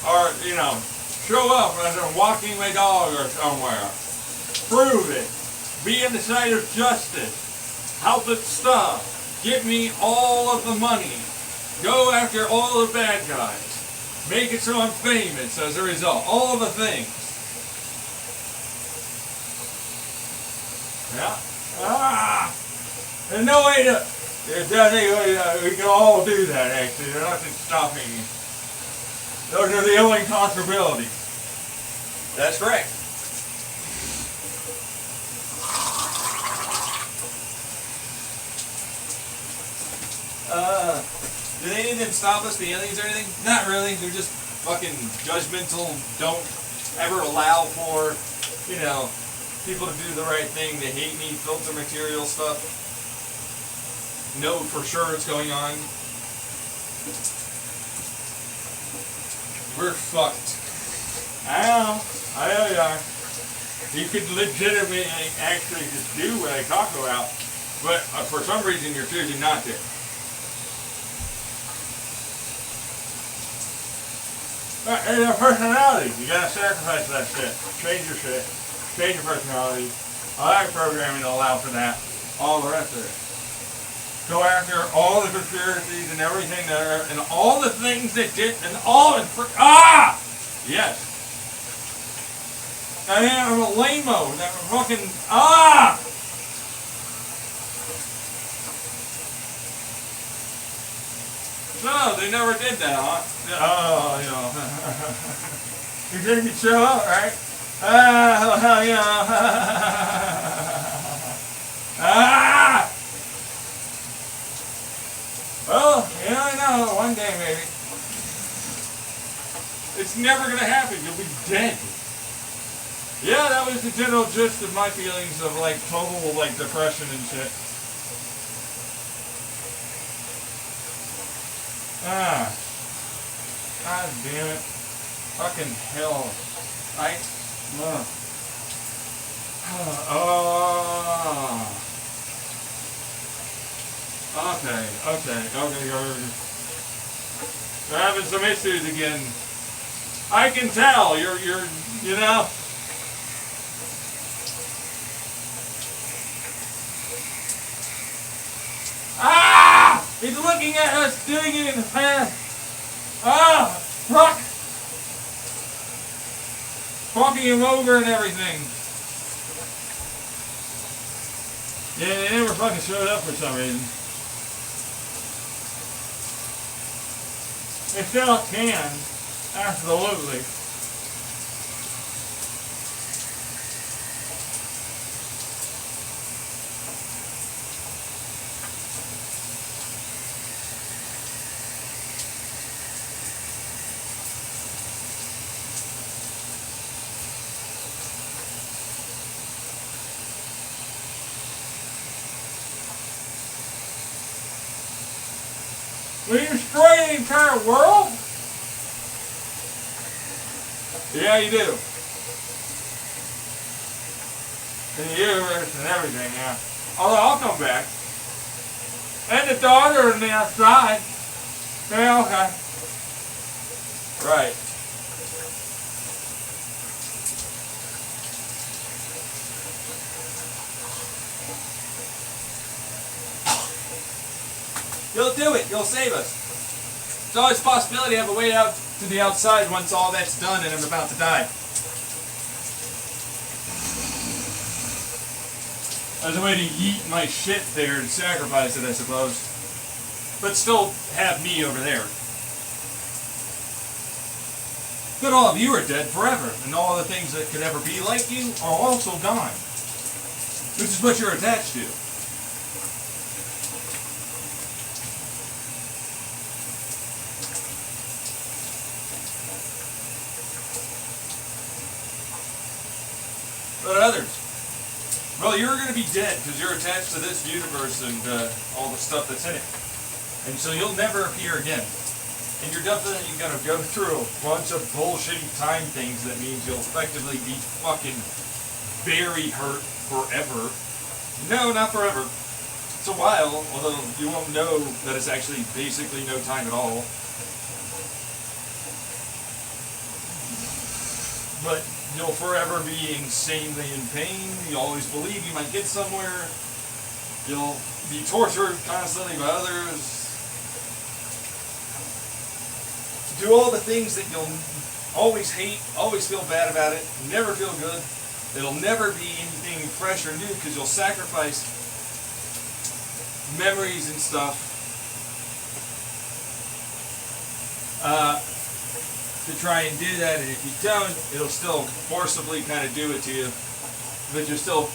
Or, you know, show up as I'm walking my dog or somewhere. Prove it. Be in the sight of justice. Help it stop. Give me all of the money. Go after all the bad guys. Make it so I'm famous as a result. All of the things. Yeah. Ah! There's no way to... There's nothing we can all do that, actually. There's nothing stopping you. Those are the only possibilities. That's correct. Do they even stop us, the aliens or anything? Not really. They're just fucking judgmental, don't ever allow for, you know, people to do the right thing. They hate me, filter material stuff. Know for sure it's going on. We're fucked. I know you are. You could legitimately actually just do what I talk about, but for some reason you're choosing not to. And your personality. You gotta sacrifice that shit. Change your shit. Change your personality. I like programming to allow for that. All the rest of it. Go after all the conspiracies and everything there, and all the things that did, and all the yes. I mean, I'm a lame-o. That fucking No, they never did that, huh? Oh, you know. You didn't show up, right? You know. Well, yeah, I know. One day, maybe. It's never gonna happen. You'll be dead. Yeah, that was the general gist of my feelings of, like, total, like, depression and shit. God damn it. Fucking hell. Right? Okay. We're having some issues again. I can tell. You're, you know. He's looking at us doing it in the past. Fuck! Fucking him over and everything. Yeah, they never fucking showed up for some reason. They still can. Absolutely. Will you destroy the entire world? Yeah, you do. And the universe and everything, yeah. Although I'll come back. And the daughter on the outside. Yeah, okay. Right. You'll do it. You'll save us. There's always a possibility I have a way out to the outside once all that's done and I'm about to die. As a way to yeet my shit there and sacrifice it, I suppose. But still have me over there. But all of you are dead forever, and all the things that could ever be like you are also gone. Which is what you're attached to. But others, well, you're going to be dead because you're attached to this universe and all the stuff that's in it. And so you'll never appear again And you're definitely going to go through a bunch of bullshitty time things that means you'll effectively be fucking very hurt forever. No, not forever. It's a while, although you won't know that it's actually basically no time at all. But you'll forever be insanely in pain. You always believe you might get somewhere. You'll be tortured constantly by others. Do all the things that you'll always hate, always feel bad about it, never feel good. It'll never be anything fresh or new because you'll sacrifice memories and stuff to try and do that. And if you don't, it'll still forcibly kind of do it to you. But you still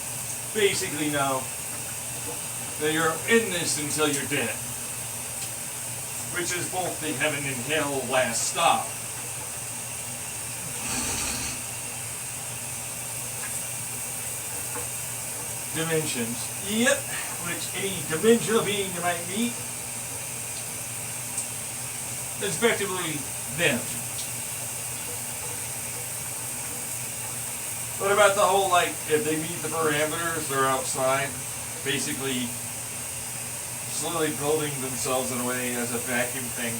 basically know that you're in this until you're dead. Which is both the heaven and hell last stop. Dimensions. Yep. Which any dimensional being you might meet is effectively them. What about the whole, like, if they meet the parameters, they're outside, basically slowly building themselves in a way as a vacuum thing.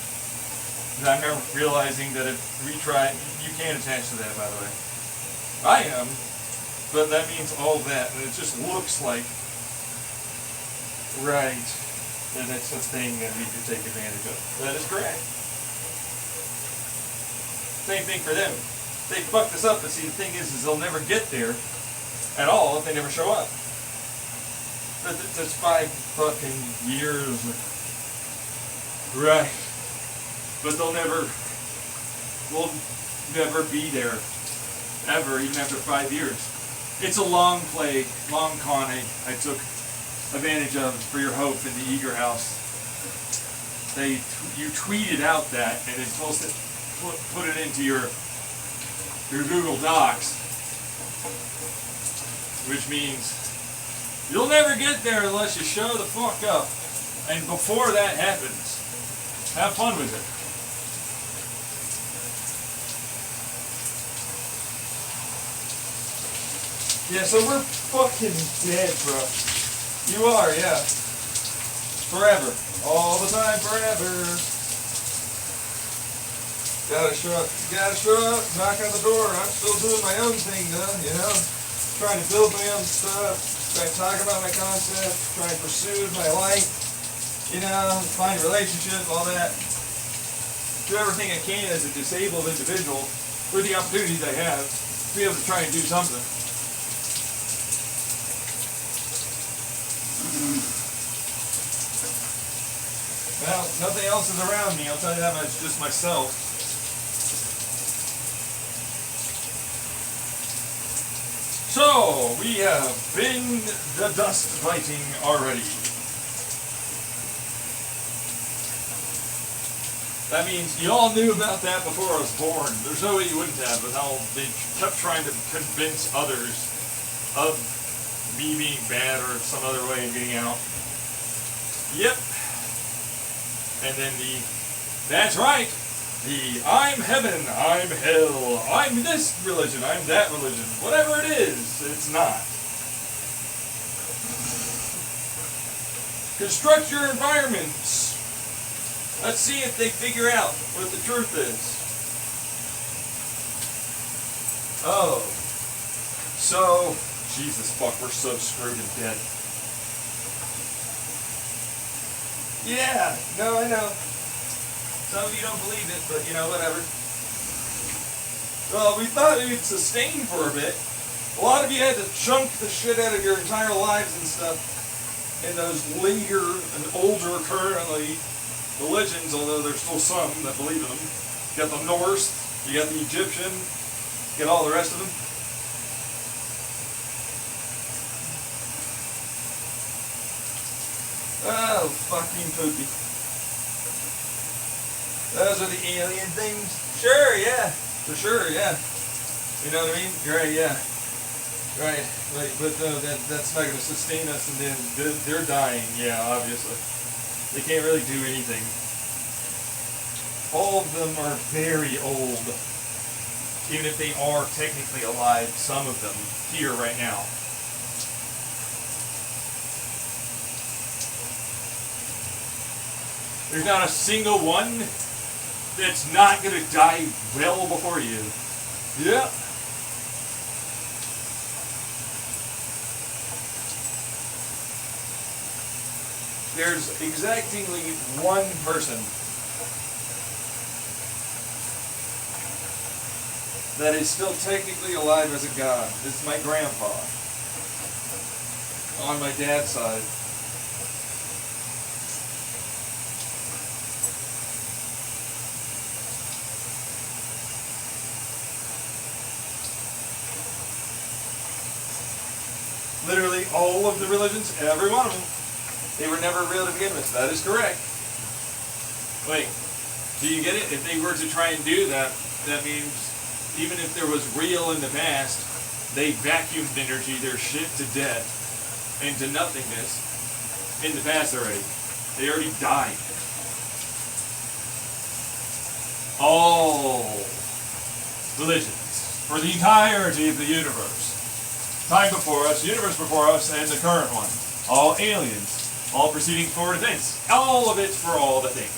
And I'm now realizing that if we try, you can't attach to that, by the way. I am, but that means all that, and it just looks like, right, and it's a thing that we can take advantage of. That is correct. Same thing for them. They fucked us up, but see, the thing is they'll never get there at all if they never show up. That's 5 fucking years. Right. But we'll never be there. Ever, even after 5 years. It's a long play, long con I took advantage of for your hope in the Eager House. You tweeted out that, and it's supposed to put it into your Google Docs. Which means you'll never get there unless you show the fuck up. And before that happens, have fun with it. Yeah, so we're fucking dead, bro. You are, yeah. Forever. All the time, forever. Gotta show up, knock on the door. I'm still doing my own thing, though, you know? Trying to build my own stuff, trying to talk about my concept, trying to pursue my life, you know, find a relationship, all that. Do everything I can as a disabled individual with the opportunities I have to be able to try and do something. Well, nothing else is around me, I'll tell you that much, just myself. So, we have been the dust fighting already. That means you all knew about that before I was born. There's no way you wouldn't have, with how they kept trying to convince others of me being bad or some other way of getting out. Yep. And then that's right, I'm heaven, I'm hell, I'm this religion, I'm that religion, whatever it is, it's not. Construct your environments. Let's see if they figure out what the truth is. Oh, so, Jesus fuck, we're so screwed and dead. Yeah, no, I know. Some of you don't believe it, but you know, whatever. Well, we thought we'd sustain for a bit. A lot of you had to chunk the shit out of your entire lives and stuff in those later and older, currently, religions, although there's still some that believe in them. You got the Norse, you got the Egyptian, you got all the rest of them. Oh, fucking poopy. Those are the alien things? Sure, yeah. For sure, yeah. You know what I mean? You're right, yeah. Right. But that's not going to sustain us, and then they're dying, yeah, obviously. They can't really do anything. all of them are very old. Even if they are technically alive, some of them here right now. There's not a single one that's not going to die well before you. Yep. There's exactly one person that is still technically alive as a god. It's my grandpa. On my dad's side. Literally all of the religions, every one of them, they were never real to begin with. That is correct. Wait, do you get it? If they were to try and do that, that means even if there was real in the past, they vacuumed energy, their shit to death, into nothingness in the past already. They already died. All religions for the entirety of the universe. Time before us, universe before us, and the current one. All aliens. All proceeding forward events. All of it for all the things.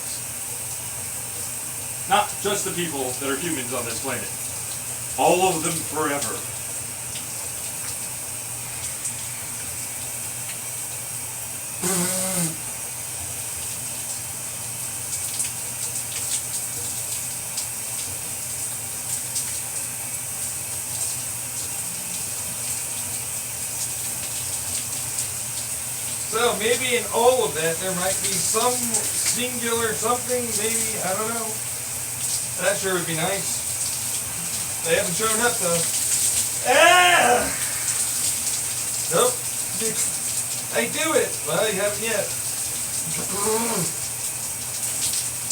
Not just the people that are humans on this planet. All of them forever. So maybe in all of that there might be some singular something, maybe, I don't know. That sure would be nice. They haven't shown up though. Ah! Nope. I do it. Well, you haven't yet.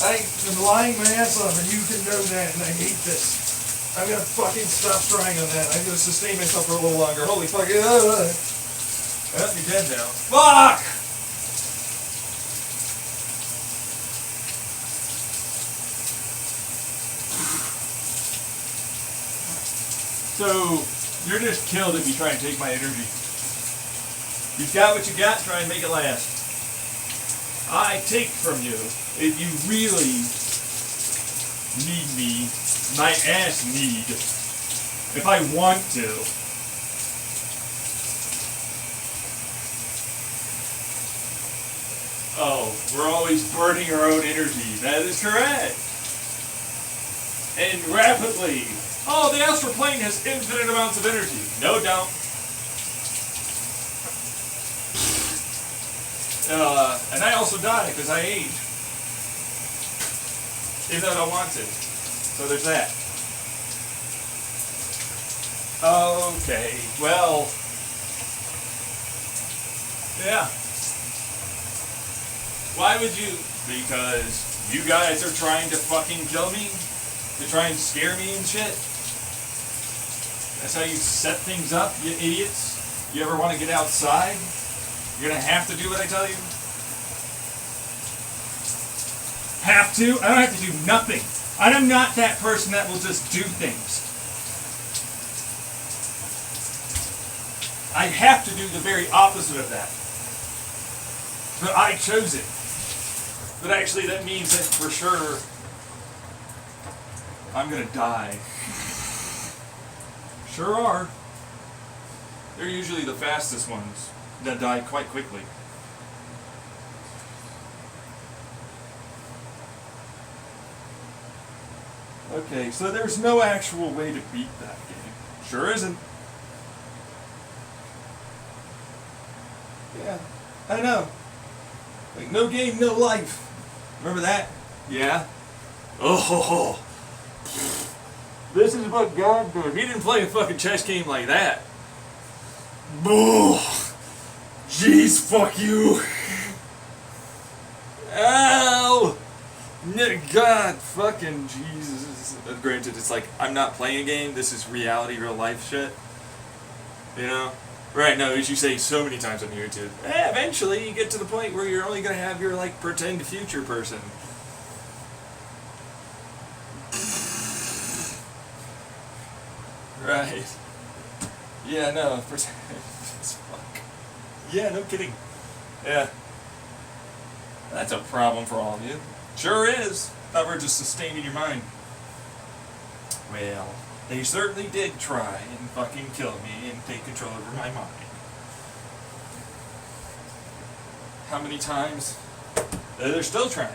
I am lying my ass off and you can know that and I hate this. I'm gonna fucking stop trying on that. I'm gonna sustain myself for a little longer. Holy fuck. Well, you're dead now. Fuck! So, you're just killed if you try and take my energy. You've got what you got, try and make it last. I take from you if you really need me, my ass need, if I want to. Oh, we're always burning our own energy. That is correct. And rapidly. Oh, the astral plane has infinite amounts of energy. No doubt. And I also die because I age. Even though I don't want to. So there's that. Okay, well. Yeah. Why would you? Because you guys are trying to fucking kill me? To try and scare me and shit? That's how you set things up, you idiots? You ever want to get outside? You're gonna have to do what I tell you? Have to? I don't have to do nothing. I'm not that person that will just do things. I have to do the very opposite of that. But I chose it. But actually that means that for sure I'm gonna die. Sure are. They're usually the fastest ones that die quite quickly. Okay, so there's no actual way to beat that game. Sure isn't. Yeah, I know. Like, no game, no life. Remember that? Yeah? Oh, this is what God does. He didn't play a fucking chess game like that. Jeez, fuck you. Ow! God, fucking Jesus. Granted, it's like, I'm not playing a game. This is reality, real life shit. You know? Right, no, as you say so many times on YouTube. Eventually you get to the point where you're only going to have your, like, pretend future person. Right. Yeah, no. Fuck. Yeah, no kidding. Yeah. That's a problem for all of you. Sure is. Thought we were just sustaining your mind. Well, they certainly did try and fucking kill me and take control over my mind. How many times? They're still trying.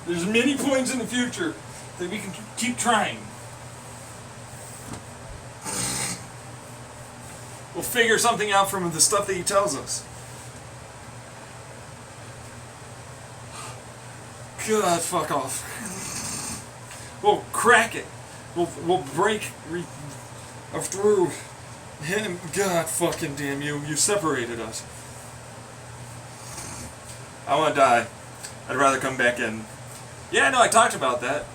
There's many points in the future that we can keep trying. We'll figure something out from the stuff that he tells us. God, fuck off. We'll crack it. We'll break through him. God fucking damn you. You separated us. I want to die. I'd rather come back in. Yeah, no, I talked about that.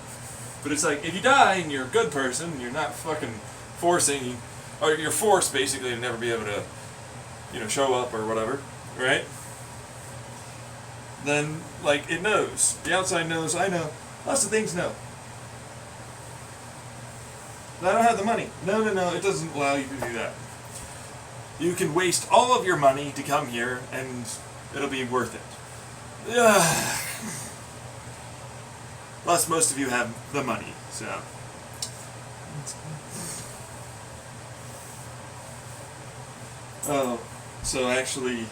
But it's like, if you die and you're a good person, you're not fucking forcing, or you're forced basically to never be able to, show up or whatever, right? Then, like, it knows. The outside knows, I know. Lots of things know. But I don't have the money. No, it doesn't allow you to do that. You can waste all of your money to come here, and it'll be worth it. Plus, most of you have the money, so. Oh, so actually,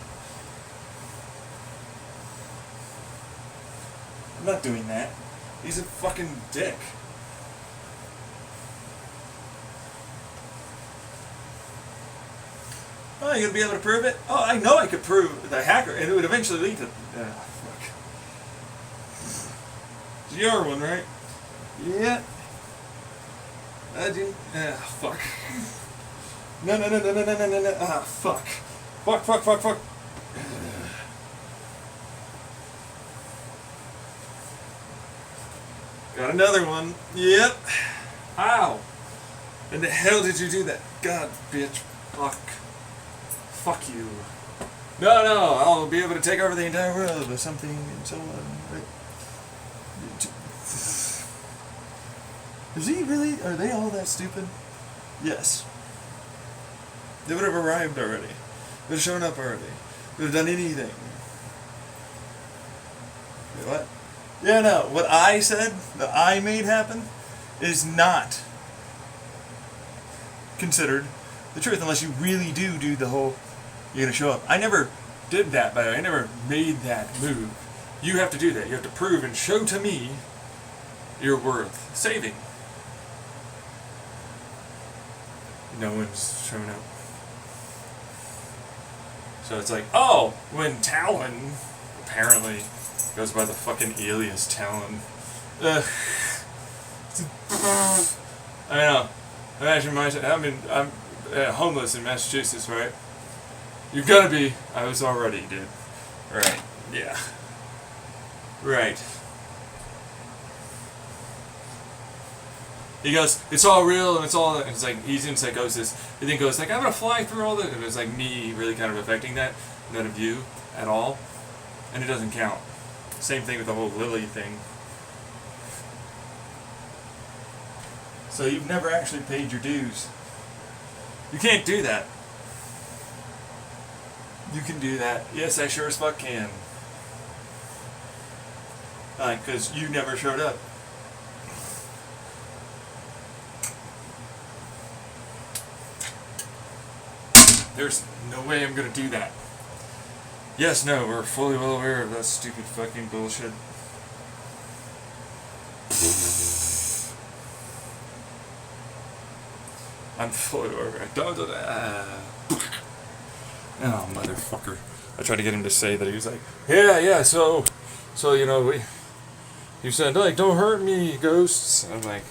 I'm not doing that. He's a fucking dick. Oh, you're gonna be able to prove it? Oh, I know I could prove the hacker, and it would eventually lead to. Fuck. It's your one, right? Yeah. I do. Fuck. No. Ah, fuck. Fuck. Got another one. Yep. How? In the hell did you do that? God, bitch. Fuck. Fuck you. No, I'll be able to take over the entire world or something and so on. Right? Is he really? Are they all that stupid? Yes. They would have arrived already. They would have shown up already. They would have done anything. Wait, what? Yeah, no. What I said, that I made happen, is not considered the truth unless you really do the whole, you're going to show up. I never did that, by the way. I never made that move. You have to do that. You have to prove and show to me you're worth saving. No one's shown up. So it's like, oh, when Talon apparently goes by the fucking alias Talon. I know. Imagine I'm homeless in Massachusetts, right? You've got to be. I was already, dude. Right. Yeah. Right. He goes, it's all real, and it's like, he's in psychosis. He then goes, like, I'm gonna fly through all this, and it's like me really kind of affecting that, none of you at all, and it doesn't count. Same thing with the whole Lily thing. So you've never actually paid your dues. You can't do that. You can do that. Yes, I sure as fuck can. Because you never showed up. There's no way I'm gonna do that. Yes, no, we're fully well aware of that stupid fucking bullshit. I'm fully aware. Don't do that. Oh, motherfucker. I tried to get him to say that. He was like, yeah, so, you said, like, don't hurt me, ghosts. I'm like,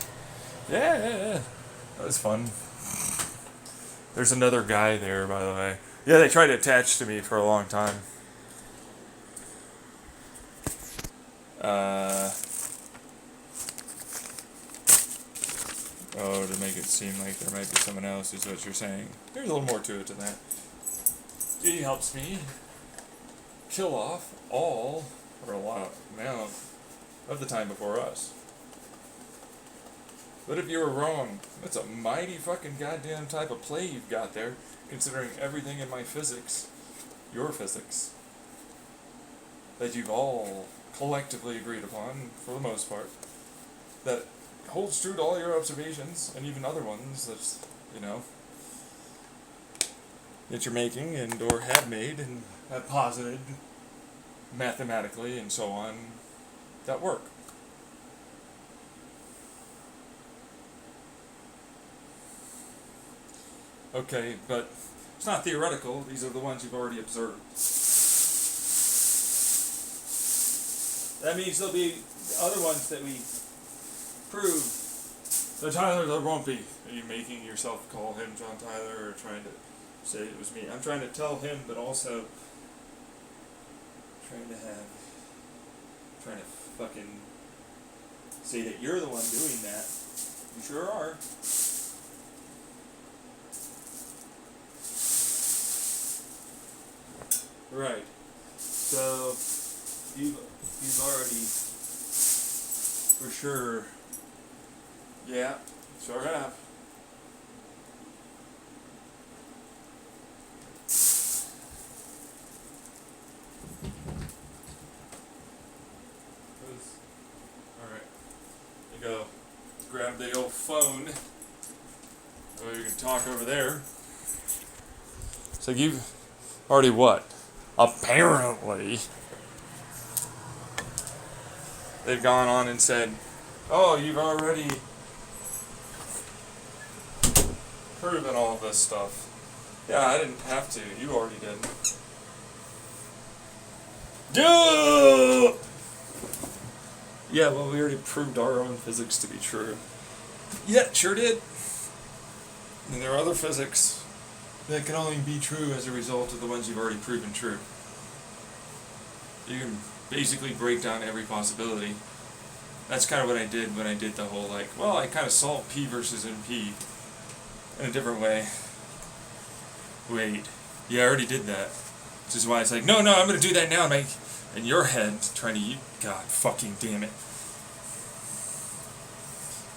yeah. That was fun. There's another guy there, by the way. Yeah, they tried to attach to me for a long time. To make it seem like there might be someone else is what you're saying. There's a little more to it than that. He helps me kill off all, or a lot, amount of the time before us. But if you were wrong, that's a mighty fucking goddamn type of play you've got there, considering everything in my physics, your physics, that you've all collectively agreed upon, for the most part, that holds true to all your observations, and even other ones that's, you know, that you're making and or have made and have posited mathematically and so on, that work. Okay, but it's not theoretical, these are the ones you've already observed. That means there'll be other ones that we prove. So Tyler, there won't be. Are you making yourself call him John Tyler or trying to say it was me? I'm trying to tell him, but also trying to fucking say that you're the one doing that. You sure are. Right. So you've already for sure. Yeah, sure have. Alright. You go grab the old phone. Or you can talk over there. So you've already what? Apparently they've gone on and said, oh, you've already proven all of this stuff. Yeah, I didn't have to. You already did. Duh! Yeah, well, we already proved our own physics to be true. Yeah, sure did. And there are other physics that can only be true as a result of the ones you've already proven true. You can basically break down every possibility. That's kind of what I did when I did the whole, like, well, I kind of solved P versus NP in a different way. Wait, yeah, I already did that. Which is why it's like, no, I'm going to do that now in your head, trying to, God fucking damn it.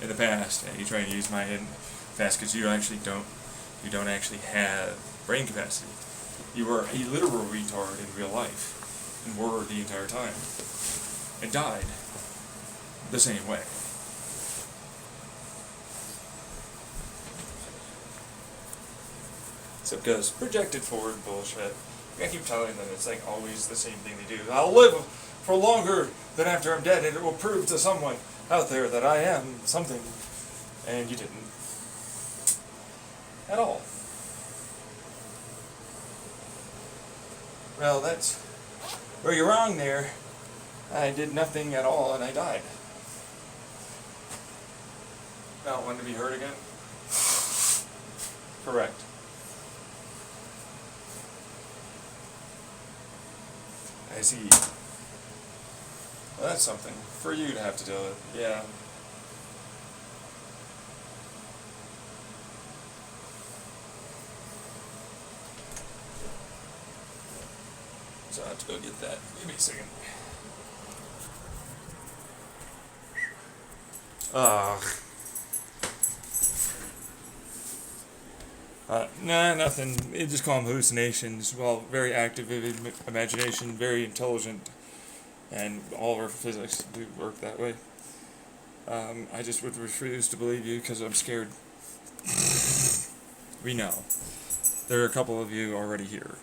In the past, and you try to use my head fast because you don't actually have brain capacity. You were a literal retard in real life, and were the entire time, and died the same way. So because projected forward bullshit, I keep telling them it's like always the same thing they do. I'll live for longer than after I'm dead, and it will prove to someone out there that I am something, and you didn't. At all. Well, that's where you're wrong there. I did nothing at all and I died. Not one to be heard again? Correct. I see. Well, that's something for you to have to deal with. Yeah. So I have to go get that. Give me a second. Nah, nothing. You just call them hallucinations. Well, very active, vivid imagination, very intelligent, and all of our physics do work that way. I just would refuse to believe you because I'm scared. We know. There are a couple of you already here.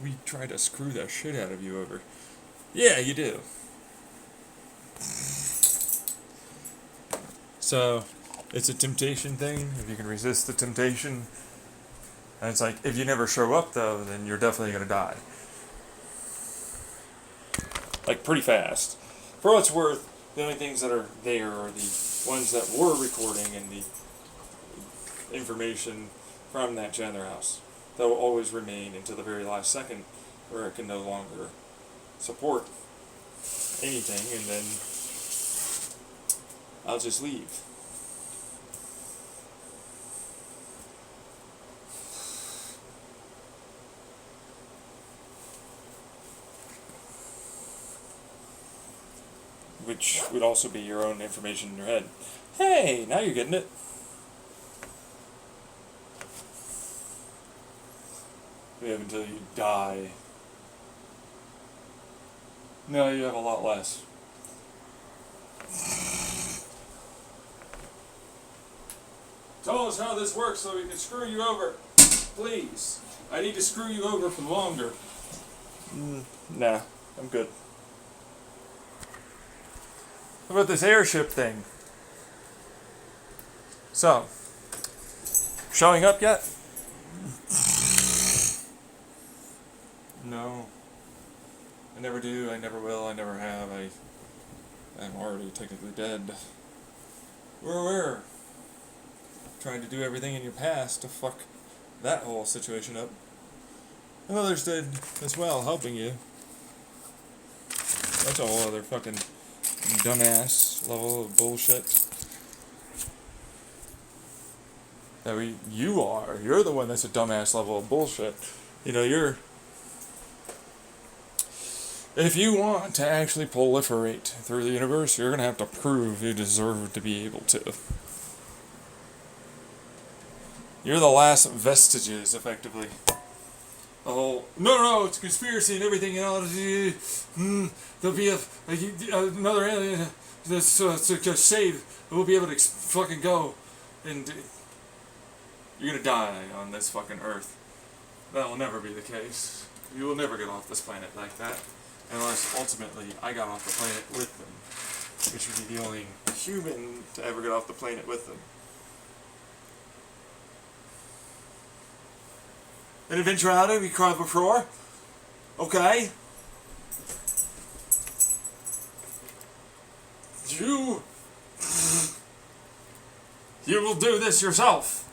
We try to screw the shit out of you over. Yeah, you do. So, it's a temptation thing. If you can resist the temptation. And it's like, if you never show up though, then you're definitely going to die. Like, pretty fast. For what it's worth, the only things that are there are the ones that were recording and the information from that Chandler house. That will always remain until the very last second where it can no longer support anything, and then I'll just leave. which would also be your own information in your head. Hey, now you're getting it. Live until you die. No, you have a lot less. Tell us how this works so we can screw you over. Please. I need to screw you over for longer. Nah, I'm good. How about this airship thing? So, showing up yet? No. I never do, I never will, I never have. I'm already technically dead. We're aware. Trying to do everything in your past to fuck that whole situation up. And others did as well, helping you. That's a whole other fucking dumbass level of bullshit. You're the one that's a dumbass level of bullshit. You know, if you want to actually proliferate through the universe, you're gonna have to prove you deserve to be able to. You're the last vestiges, effectively. Oh, no, it's a conspiracy and everything, you know. There'll be another alien to save. We'll be able to fucking go. And you're gonna die on this fucking Earth. That will never be the case. You will never get off this planet like that. Unless, ultimately, I got off the planet with them. Which would be the only human to ever get off the planet with them. An eventuality we cried before. Okay. You will do this yourself.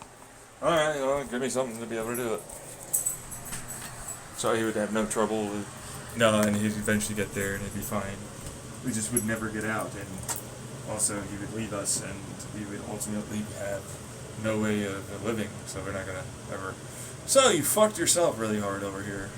Alright, well, give me something to be able to do it. So he would have no trouble with... No, and he'd eventually get there and it'd be fine. We just would never get out, and also he would leave us, and we would ultimately have no way of living, so we're not gonna ever... So you fucked yourself really hard over here.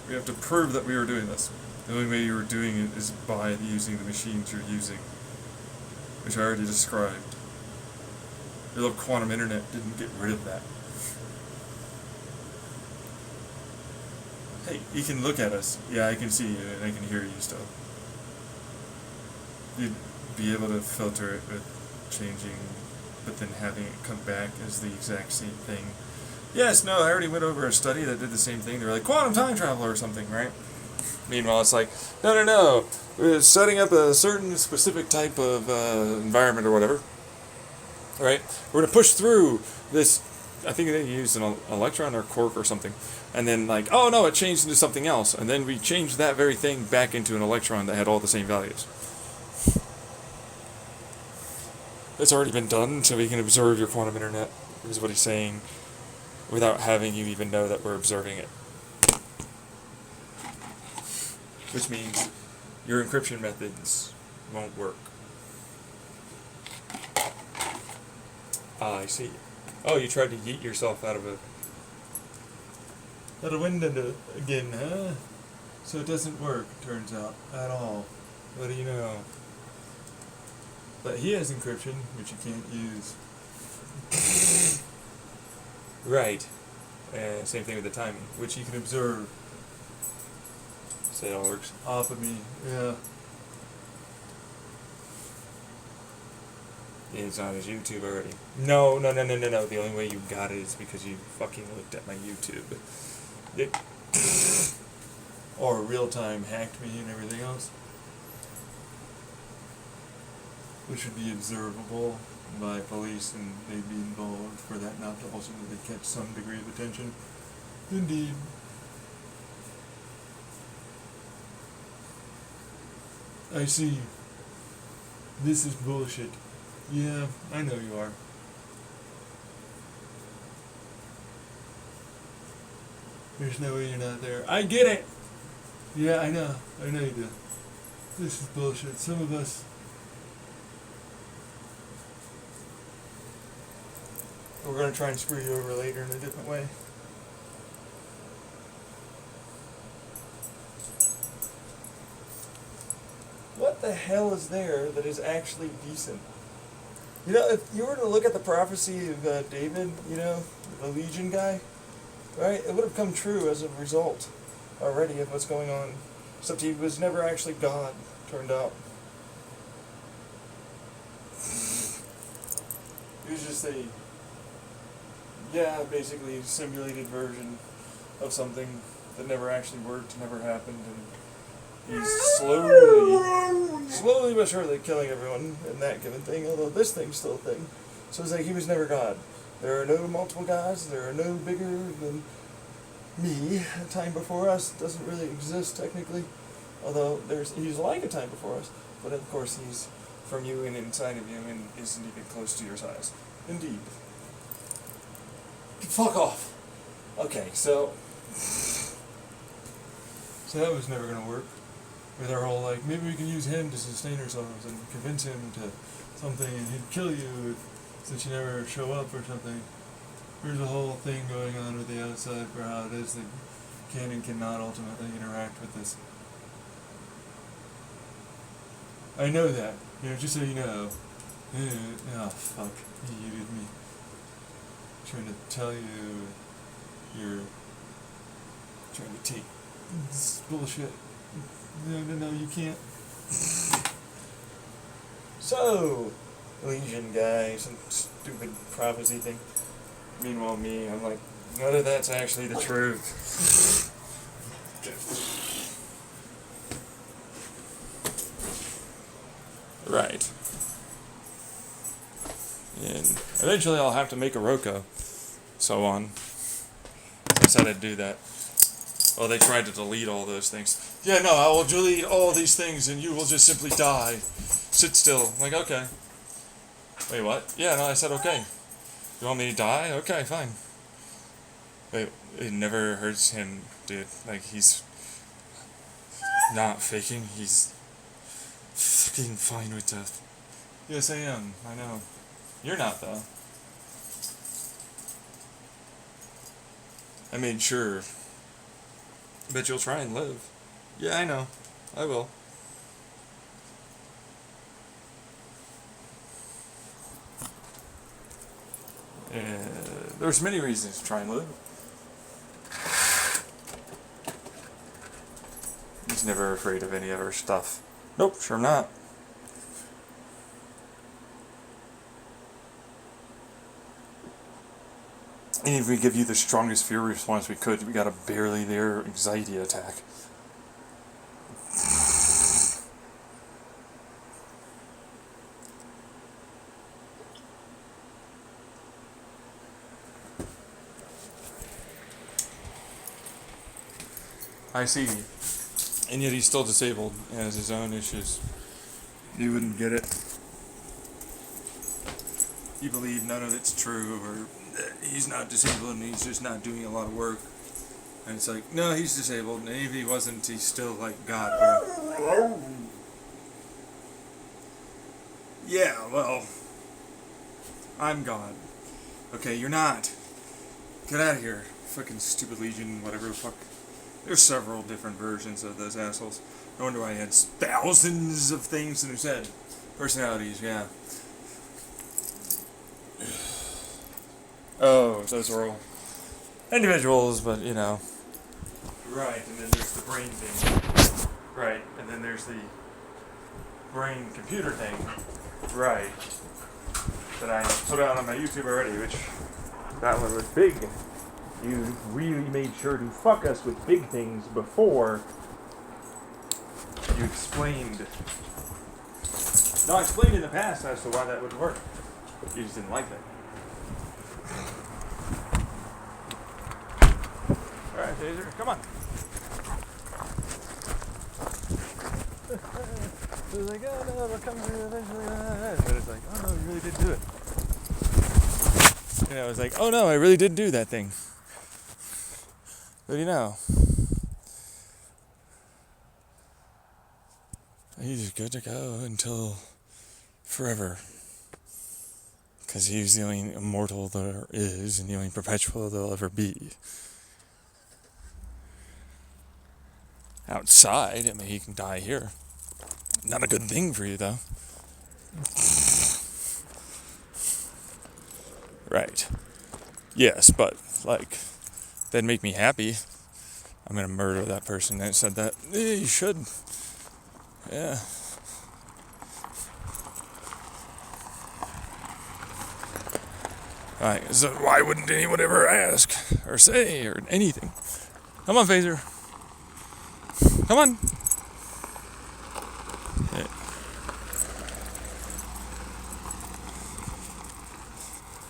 We have to prove that we were doing this. The only way you were doing it is by using the machines you're using, which I already described. Your little quantum internet didn't get rid of that. Hey, you can look at us. Yeah, I can see you and I can hear you still. You'd be able to filter it with changing, but then having it come back as the exact same thing. Yes, no, I already went over a study that did the same thing. They were like, quantum time travel or something, right? Meanwhile, it's like, no. We're setting up a certain specific type of environment or whatever. Right? We're going to push through this, I think they used an electron or quark or something. And then like, oh no, it changed into something else. And then we changed that very thing back into an electron that had all the same values. It's already been done, so we can observe your quantum internet, is what he's saying, without having you even know that we're observing it. Which means your encryption methods won't work. Ah, I see. Oh, you tried to yeet yourself out of a window again, huh? So it doesn't work, turns out, at all. What do you know? But he has encryption, which you can't use. Right. Same thing with the timing, which you can observe. So it all works off of me. Yeah. It's on his YouTube already. No. The only way you got it is because you fucking looked at my YouTube. Or real-time hacked me and everything else. Which would be observable by police, and they'd be involved for that not to ultimately catch some degree of attention. Indeed. I see. This is bullshit. Yeah, I know you are. There's no way you're not there. I get it! Yeah, I know you do. This is bullshit. Some of us... We're gonna try and screw you over later in a different way. the hell is there that is actually decent? You know, if you were to look at the prophecy of David, you know, the Legion guy, right? It would have come true as a result already of what's going on. Except he was never actually God, turned out. He was just a, basically simulated version of something that never actually worked, never happened, and he's slowly but surely killing everyone in that given thing, although this thing's still a thing. So it's like he was never God. There are no multiple gods, there are no bigger than me. A time before us doesn't really exist technically, although he's like a time before us, but of course he's from you and inside of you and isn't even close to your size. Indeed. Fuck off! Okay, so that was never gonna work. With our whole, like, maybe we can use him to sustain ourselves and convince him to something and he'd kill you since you never show up or something. There's a whole thing going on with the outside for how it is that can and cannot ultimately interact with this. I know that, you know, just so you know. Oh, fuck. You muted me. Trying to tell you you're trying to take this bullshit. No, you can't. So, Legion guy, some stupid prophecy thing. Meanwhile, me, I'm like, none of that's actually the truth. Right. And eventually I'll have to make a Roku. So on. I said I'd do that. Well, they tried to delete all those things. Yeah, no, I will delete all these things and you will just simply die. Sit still. I'm like, okay. Wait, what? Yeah, no, I said okay. You want me to die? Okay, fine. Wait, it never hurts him, dude. Like, he's not faking. He's fucking fine with death. Yes, I am. I know. You're not, though. I made sure. Bet you'll try and live. Yeah, I know. I will. There's many reasons to try and live. He's never afraid of any other stuff. Nope, sure not. And if we give you the strongest fear response we could, we got a barely there anxiety attack. I see. And yet he's still disabled. He has his own issues. You wouldn't get it. You believe none of it's true, or he's not disabled and he's just not doing a lot of work. And it's like, no, he's disabled, and if he wasn't, he's still like God, bro. Yeah, well, I'm God. Okay, you're not. Get out of here. Fucking stupid Legion, whatever the fuck. There's several different versions of those assholes. No wonder why he had thousands of things in his head. Personalities, yeah. Oh, those are all individuals, but you know. Right, and then there's the brain thing. Right, and then there's the brain-computer thing. Right. That I put out on my YouTube already, which that one was big. You really made sure to fuck us with big things before you explained. No, I explained in the past as to why that wouldn't work. You just didn't like it. Alright, Taser, come on. It was like, oh no, it'll come through eventually. But it's like, oh no, you really did do it. You know, it's like, oh no, I really did do that thing. What do you know? He's good to go until forever. Because he's the only immortal there is and the only perpetual there'll ever be. Outside, I mean, he can die here. Not a good thing for you, though. Right. Yes, but, like, that'd make me happy. I'm gonna murder that person that said that. You should. Yeah. Alright, so why wouldn't anyone ever ask or say or anything? Come on, Phaser. Come on. Yeah.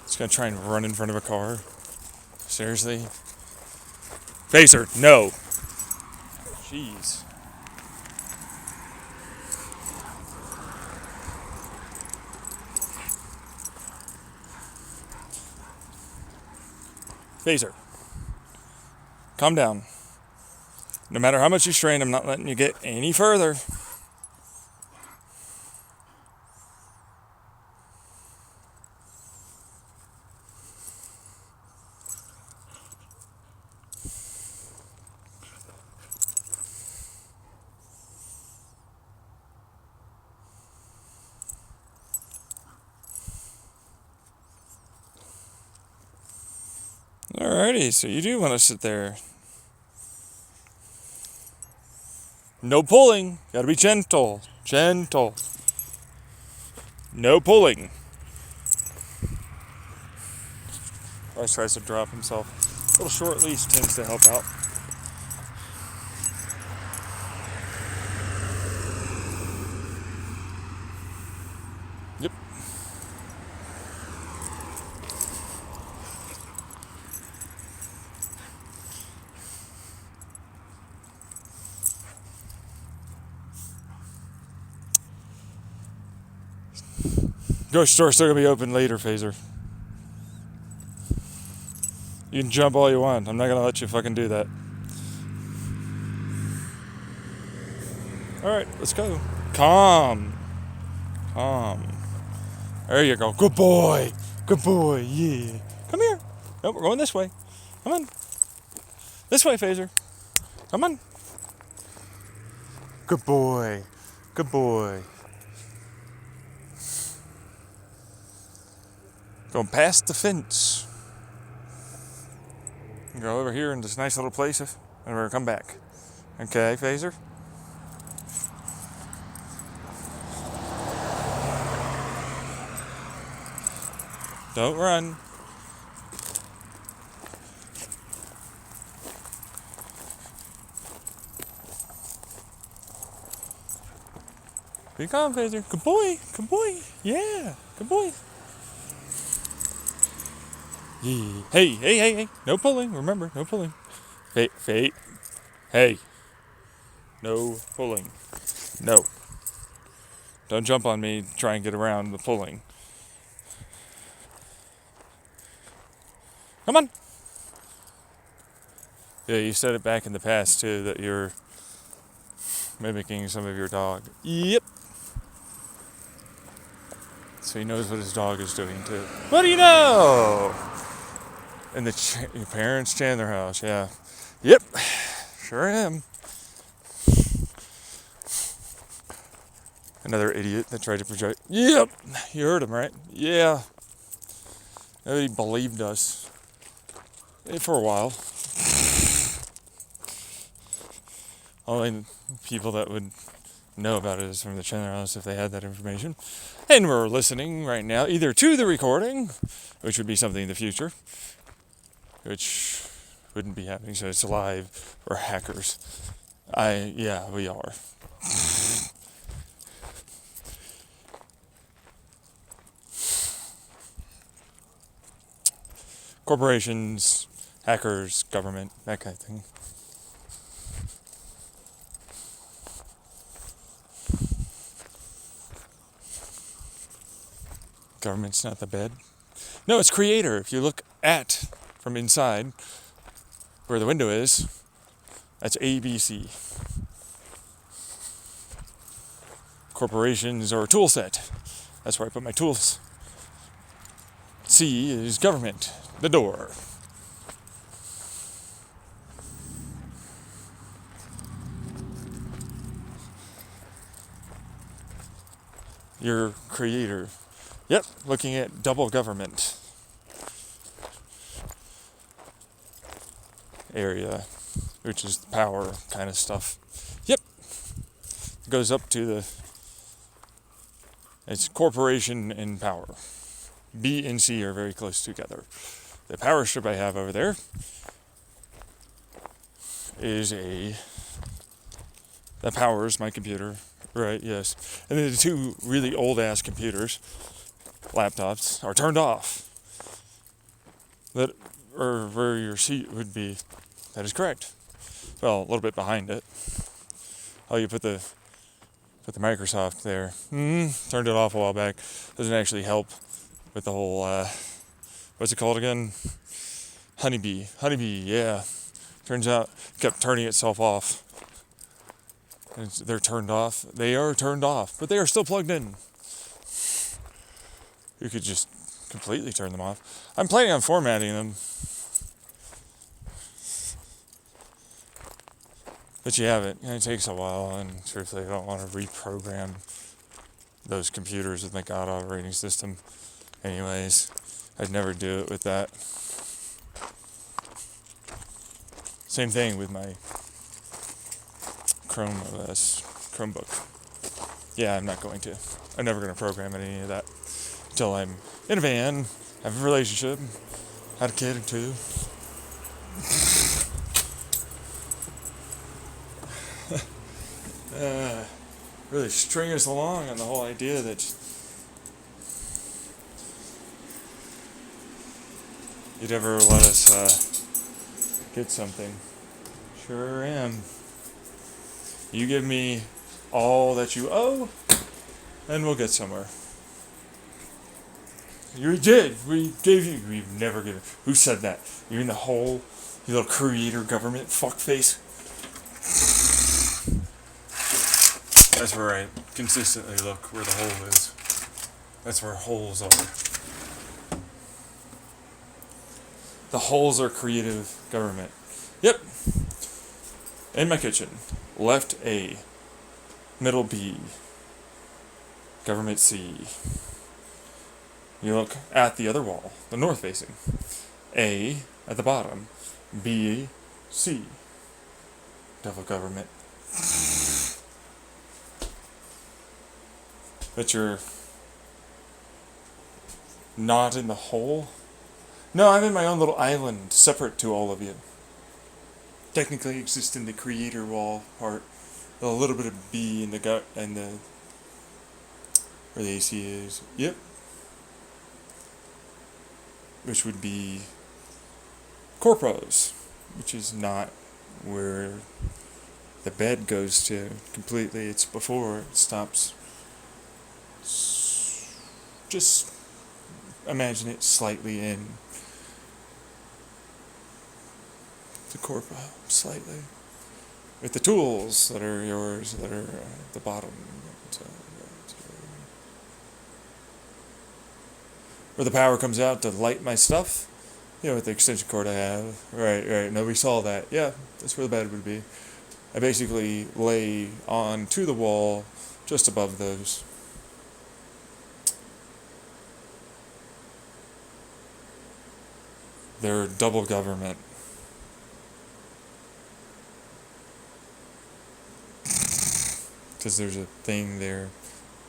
Just gonna try and run in front of a car. Seriously? Phaser, no. Jeez. Phaser, calm down. No matter how much you strain, I'm not letting you get any further. Alrighty, so you do want to sit there. No pulling. Gotta be gentle. Gentle. No pulling. Always tries to drop himself. A little short leash tends to help out. Yep. Grocery store's still gonna be open later, Phaser. You can jump all you want. I'm not gonna let you fucking do that. Alright, let's go. Calm. Calm. There you go. Good boy. Good boy. Yeah. Come here. No, we're going this way. Come on. This way, Phaser. Come on. Good boy. Good boy. Going past the fence. Go over here in this nice little place and we're gonna come back. Okay, Phaser? Don't run. Be calm, Phaser. Good boy. Good boy. Yeah. Good boy. Yeah. Hey, hey, hey, hey. No pulling. Remember, no pulling. Hey. Hey. No pulling. No. Don't jump on me. Try and get around the pulling. Come on. Yeah, you said it back in the past, too, that you're mimicking some of your dog. Yep. So he knows what his dog is doing, too. What do you know? In your parents' Chandler house, yeah. Yep. Sure am. Another idiot that tried to project. Yep. You heard him, right? Yeah. Nobody believed us. For a while. Only people that would know about it is from the Chandler house if they had that information. And we're listening right now either to the recording, which would be something in the future, which wouldn't be happening, so it's live, or hackers. Yeah, we are. Corporations, hackers, government, that kind of thing. Government's not the bed. No, it's creator. If you look at from inside where the window is, that's ABC. Corporations are a tool set. That's where I put my tools. C is government, the door. your creator. Yep, looking at double government area, which is the power kind of stuff. Yep, it goes up to the, it's corporation and power. B and C are very close together. The power strip I have over there is that powers my computer, right? Yes. And then the two really old ass computers, laptops, are turned off. That, or where your seat would be. That is correct. Well, a little bit behind it. Oh, you put the Microsoft there. Turned it off a while back. Doesn't actually help with the whole, what's it called again? Honeybee, yeah. Turns out it kept turning itself off. And they're turned off. They are turned off, but they are still plugged in. You could just completely turn them off. I'm planning on formatting them. But you have it, and it takes a while, and truthfully I don't want to reprogram those computers with my God operating system. Anyways, I'd never do it with that. Same thing with my Chrome OS, Chromebook. Yeah, I'm not going to. I'm never going to program any of that until I'm in a van, have a relationship, had a kid or two. Really string us along on the whole idea that you'd ever let us get something. Sure am. You give me all that you owe, and we'll get somewhere. You did. We gave you. We've never given. Who said that? You're in the hole, you little creator government fuckface. That's where I consistently look where the hole is. That's where holes are. The holes are creative government. Yep. In my kitchen. Left A. Middle B. Government C. You look at the other wall, the north facing. A at the bottom. B. C. Devil government. But you're not in the hole? No, I'm in my own little island, separate to all of you. Technically exist in the creator wall part. A little bit of B in the gut and the where the AC is. Yep. Which would be Corpos, which is not where the bed goes to completely. It's before it stops. Just imagine it slightly in the corpo, slightly. With the tools that are yours, that are at the bottom. Where the power comes out to light my stuff. You know, with the extension cord I have. Right. No, we saw that. Yeah, that's where the bed would be. I basically lay on to the wall just above those. They're double government. Because there's a thing there,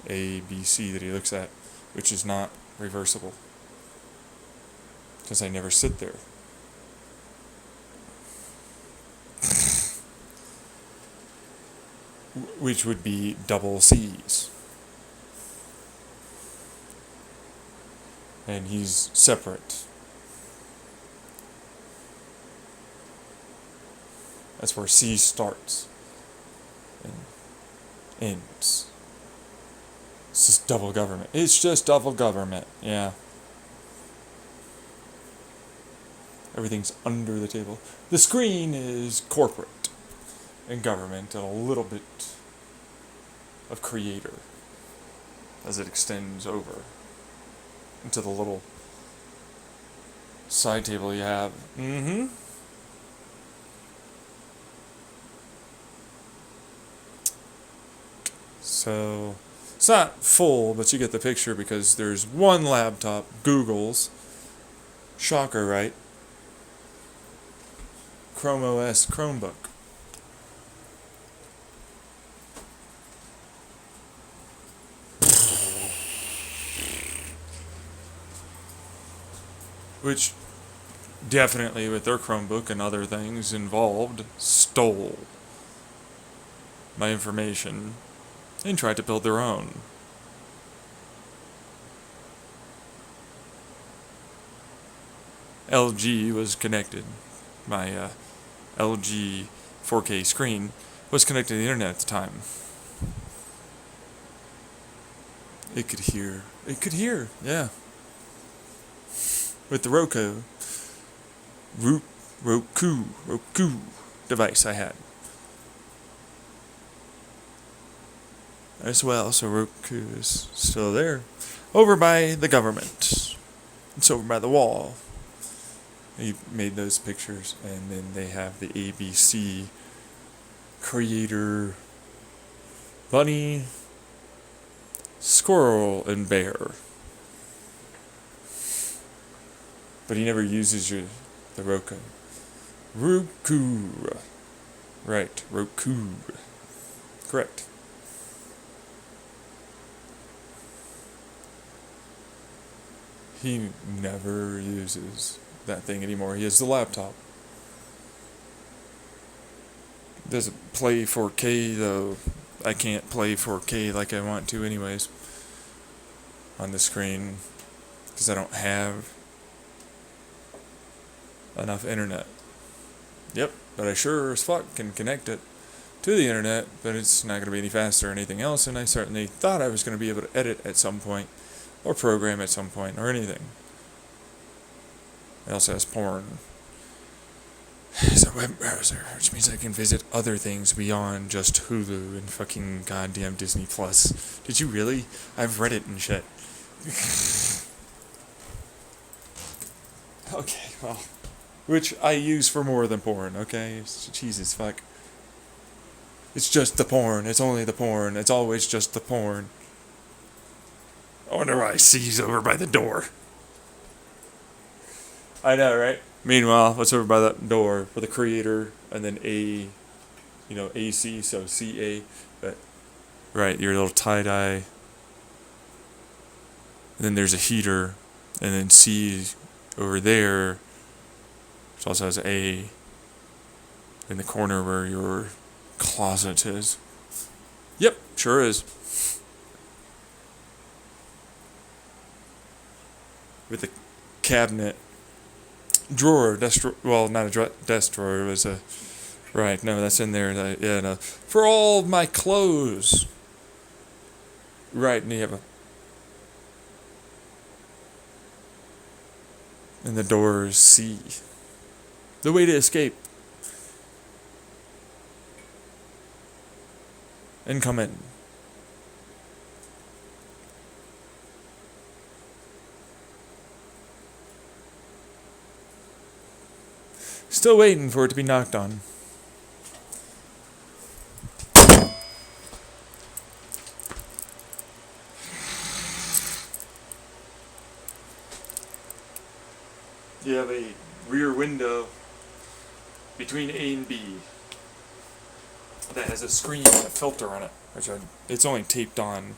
A, B, C, that he looks at, which is not reversible. Because I never sit there. Which would be double C's. And he's separate. That's where C starts and ends. It's just double government. It's just double government, yeah. Everything's under the table. The screen is corporate and government and a little bit of creator as it extends over into the little side table you have. So It's not full, but you get the picture because there's one laptop, Google's. Shocker, right? Chrome OS Chromebook. Which definitely, with their Chromebook and other things involved, stole my information and tried to build their own. LG was connected. My LG 4K screen was connected to the internet at the time. It could hear. It could hear, yeah. With the Roku device I had. As well, so Roku is still there. Over by the government. It's over by the wall. He made those pictures, and then they have the ABC creator bunny, squirrel, and bear. But he never uses the Roku. Roku. Right, Roku. Correct. He never uses that thing anymore. He has the laptop. Doesn't play 4K though. I can't play 4K like I want to anyways on the screen because I don't have enough internet. Yep, but I sure as fuck can connect it to the internet, but it's not going to be any faster or anything else, and I certainly thought I was going to be able to edit at some point or program at some point or anything. It also has porn. It's a web browser, which means I can visit other things beyond just Hulu and fucking goddamn Disney Plus. Did you really? I've read it and shit. Okay, well, which I use for more than porn, okay? Jesus, fuck. It's just the porn. It's only the porn. It's always just the porn. I wonder why C's over by the door. I know, right? Meanwhile, what's over by that door for the creator, and then AC, so CA, but, right, your little tie-dye. And then there's a heater, and then C over there, which also has A in the corner where your closet is. Yep, sure is. With a cabinet drawer, not a desk drawer, it was a, right, no, that's in there, yeah, no, for all my clothes. Right, and you have and the door is C. The way to escape. And come in. Still waiting for it to be knocked on. You have a rear window between A and B that has a screen and a filter on it, it's only taped on.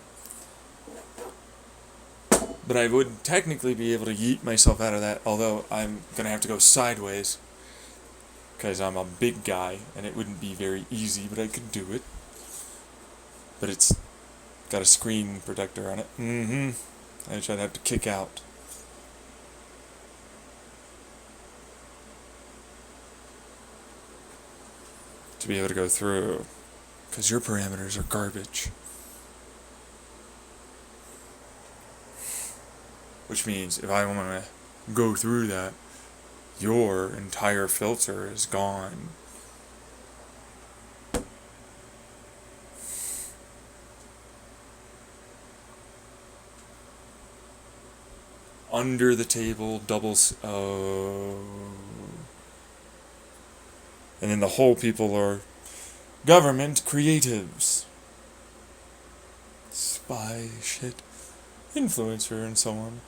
But I would technically be able to yeet myself out of that, although I'm going to have to go sideways because I'm a big guy and it wouldn't be very easy, but I could do it. But it's got a screen protector on it. I'd have to kick out. To be able to go through, because your parameters are garbage. Which means if I want to go through that, your entire filter is gone. Under the table, oh. And then the whole people are government creatives. buy shit, influencer, and so on.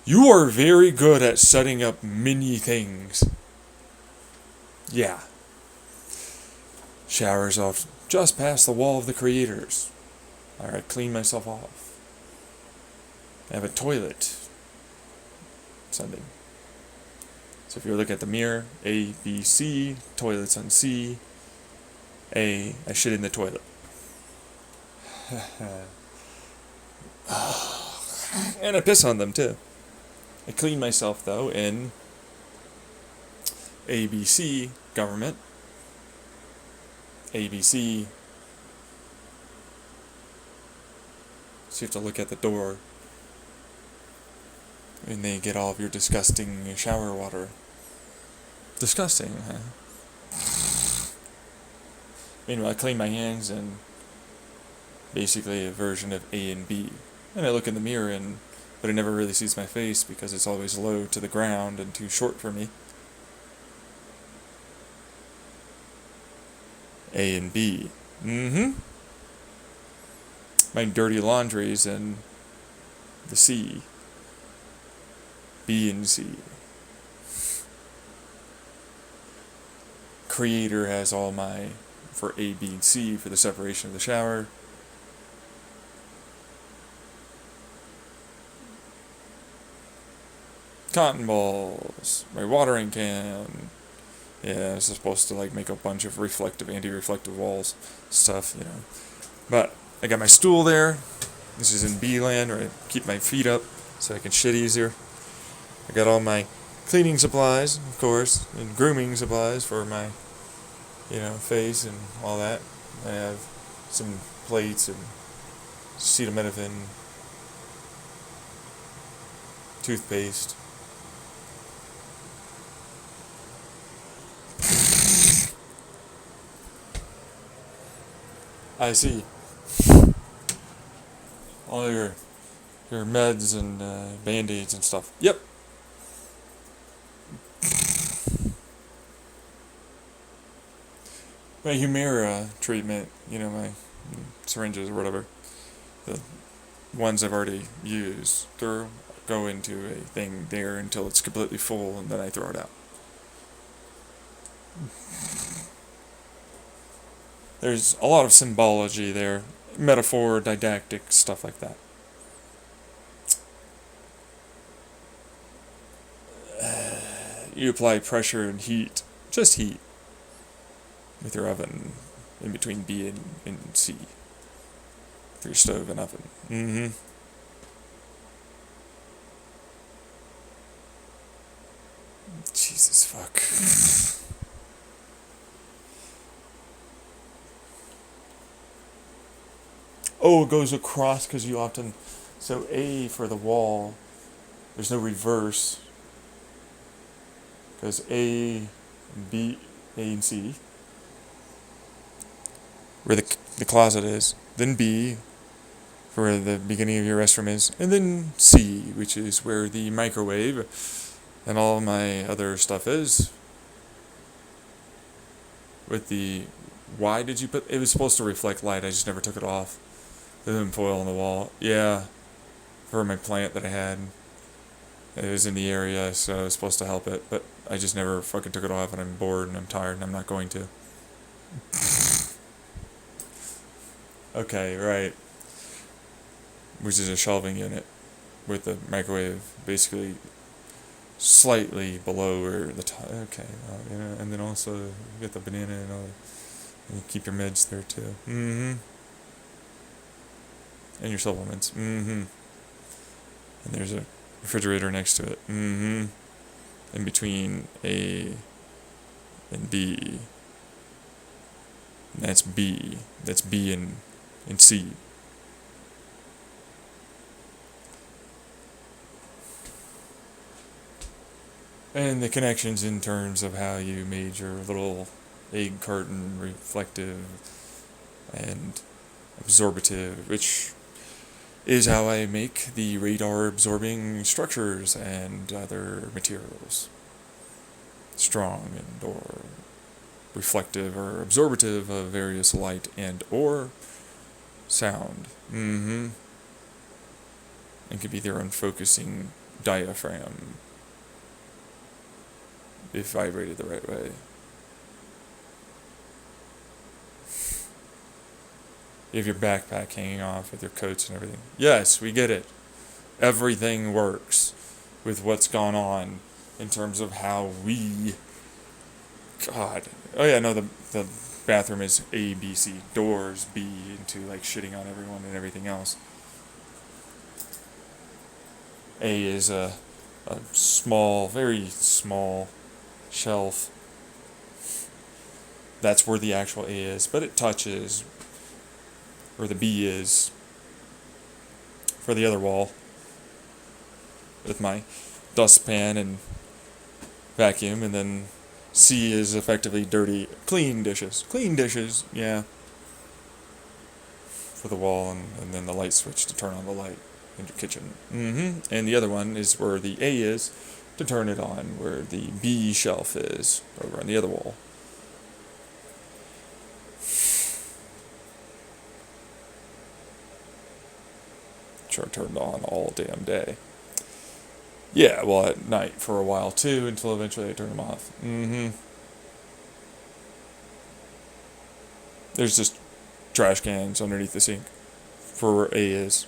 You are very good at setting up many things. Yeah. Showers off just past the wall of the creators. Alright, clean myself off. I have a toilet. Something. So if you look at the mirror, A, B, C, toilets on C, A, I shit in the toilet. And I piss on them too. I clean myself though in ABC, government, ABC, so you have to look at the door and they get all of your disgusting shower water. Disgusting, huh? Meanwhile, I clean my hands in basically a version of A and B. And I look in the mirror but it never really sees my face because it's always low to the ground and too short for me. A and B. My dirty laundry's in the C. B and C. Creator has all my, for A, B, and C, for the separation of the shower. Cotton balls, my watering can. Yeah, it's supposed to like make a bunch of reflective, anti-reflective walls stuff, you know. But I got my stool there. This is in B land, where I keep my feet up so I can shit easier. I got all my cleaning supplies, of course, and grooming supplies for my, face and all that. I have some plates and acetaminophen, toothpaste. I see. All your meds and band-aids and stuff. Yep. My Humira treatment, my syringes or whatever, the ones I've already used, go into a thing there until it's completely full, and then I throw it out. There's a lot of symbology there, metaphor, didactic, stuff like that. You apply pressure and heat, just heat, with your oven in between B and C, for your stove and oven. Jesus fuck. Oh, it goes across because you often... So A for the wall, there's no reverse. Because A, B, A and C, where the closet is. Then B, for where the beginning of your restroom is. And then C, which is where the microwave and all my other stuff is. With the... Why did you put... It was supposed to reflect light, I just never took it off. Aluminum foil on the wall. Yeah. For my plant that I had. It was in the area, so it was supposed to help it. But I just never fucking took it off, and I'm bored and I'm tired and I'm not going to. Okay, right. Which is a shelving unit. With the microwave basically slightly below where the top. Okay. And then also you get the banana and all. And you keep your meds there too. And your supplements. And there's a refrigerator next to it. In between A and B. And that's B. That's B and C. And the connections in terms of how you made your little egg carton reflective and absorbative, which is how I make the radar absorbing structures and other materials strong and or reflective or absorptive of various light and or sound. It could be their own focusing diaphragm if vibrated the right way. You have your backpack hanging off with your coats and everything. Yes, we get it. Everything works with what's gone on in terms of how we... God. Oh yeah, no, the bathroom is A, B, C. Doors, B, into like shitting on everyone and everything else. A is a small, very small shelf. That's where the actual A is, but it touches where the B is for the other wall with my dustpan and vacuum, and then C is effectively dirty, clean dishes, yeah, for the wall, and then the light switch to turn on the light in your kitchen. And the other one is where the A is to turn it on, where the B shelf is over on the other wall. Which are turned on all damn day. Yeah, well, at night for a while too, until eventually I turn them off. There's just trash cans underneath the sink for where A is.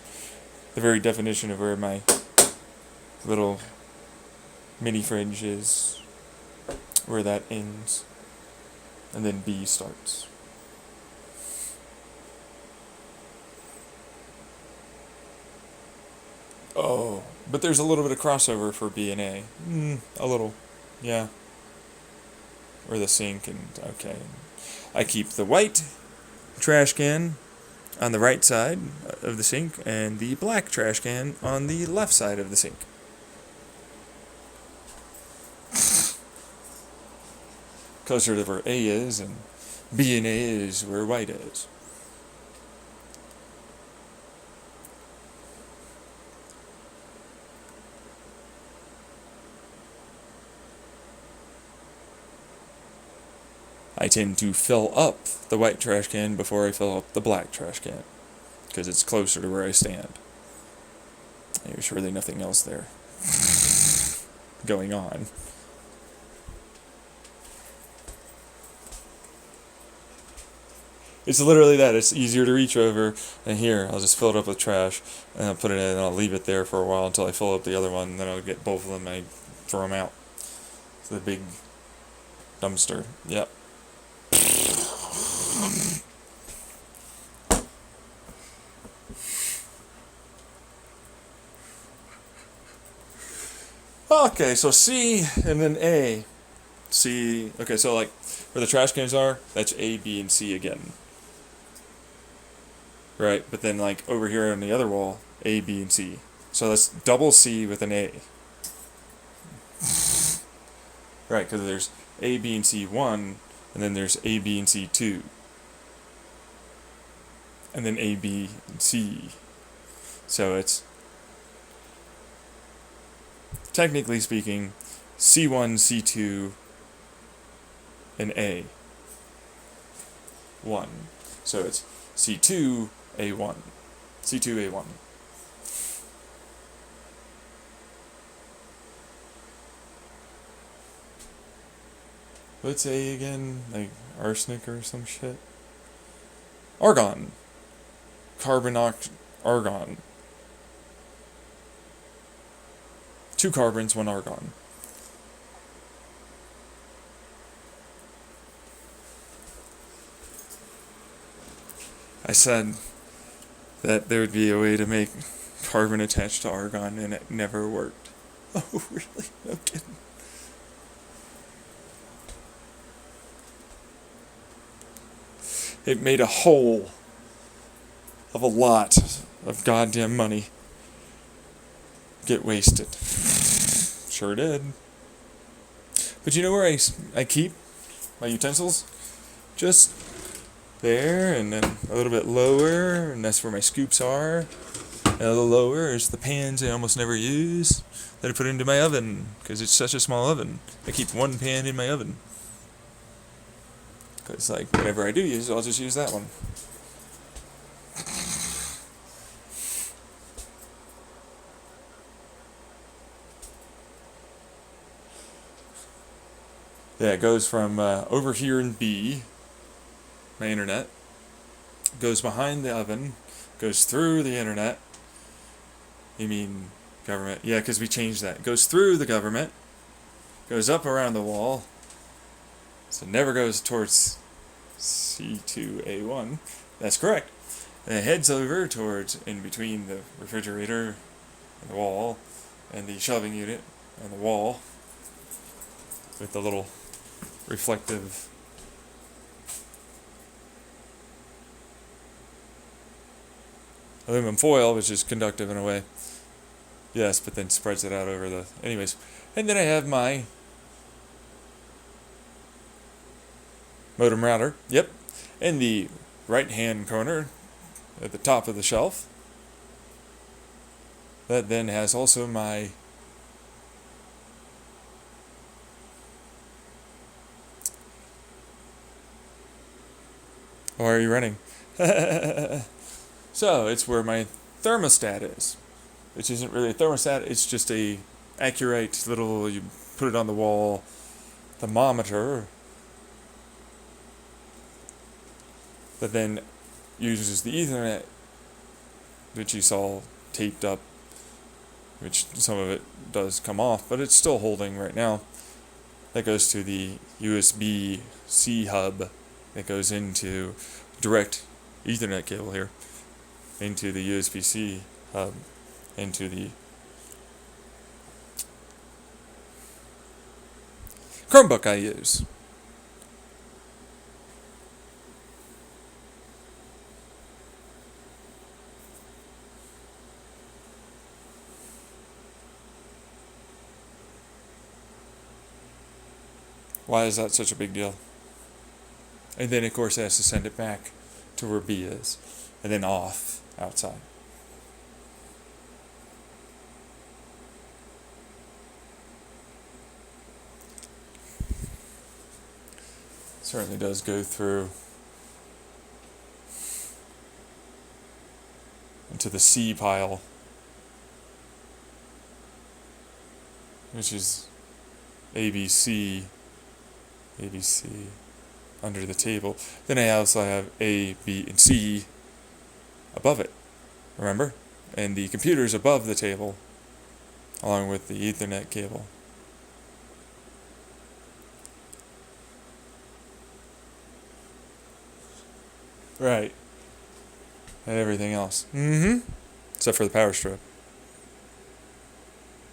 The very definition of where my little mini fridge is, where that ends, and then B starts. Oh, but there's a little bit of crossover for B and A. A little, yeah. Or the sink, and okay. I keep the white trash can on the right side of the sink, and the black trash can on the left side of the sink. Closer to where A is, and B and A is where white is. I tend to fill up the white trash can before I fill up the black trash can, because it's closer to where I stand. There's really nothing else there going on. It's literally that. It's easier to reach over, and here, I'll just fill it up with trash, and I'll put it in, and I'll leave it there for a while until I fill up the other one, and then I'll get both of them, and I throw them out. It's the big dumpster. Yep. Okay, so C and then A. C, okay, so like where the trash cans are, that's A, B, and C again. Right, but then like over here on the other wall, A, B, and C. So that's double C with an A. Right, because there's A, B, and C 1, and then there's A, B, and C 2. And then A, B, and C. So it's, technically speaking, C1, C2, and A. 1. So it's C2, A1. C2, A1. What's A again? Like arsenic or some shit? Argon. Argon. 2 carbons, 1 argon. I said that there would be a way to make carbon attached to argon, and it never worked. Oh, really? No kidding. It made a hole of a lot of goddamn money get wasted. Sure did. But you know where I keep my utensils? Just there, and then a little bit lower, and that's where my scoops are. And a little lower is the pans I almost never use that I put into my oven, because it's such a small oven. I keep 1 pan in my oven. Because, like, whenever I do use it, I'll just use that one. Yeah, it goes from over here in B, my internet, goes behind the oven, goes through the internet. You mean government? Yeah, because we changed that. It goes through the government, goes up around the wall, so it never goes towards C2A1. That's correct. And it heads over towards in between the refrigerator and the wall and the shelving unit and the wall with the little reflective aluminum foil, which is conductive in a way. Yes, but then spreads it out over the... Anyways. And then I have my modem router. Yep. In the right-hand corner at the top of the shelf. That then has also my why are you running? So, it's where my thermostat is. Which isn't really a thermostat, it's just a accurate little, you put it on the wall, thermometer that then uses the Ethernet, which you saw taped up, which some of it does come off, but it's still holding right now. That goes to the USB-C hub that goes into direct Ethernet cable here, into the USB-C hub, into the Chromebook I use. Why is that such a big deal? And then, of course, it has to send it back to where B is, and then off outside. Certainly does go through into the C pile, which is ABC under the table. Then I also have A, B, and C above it, remember? And the computer's above the table, along with the Ethernet cable. Right. And everything else. Except for the power strip,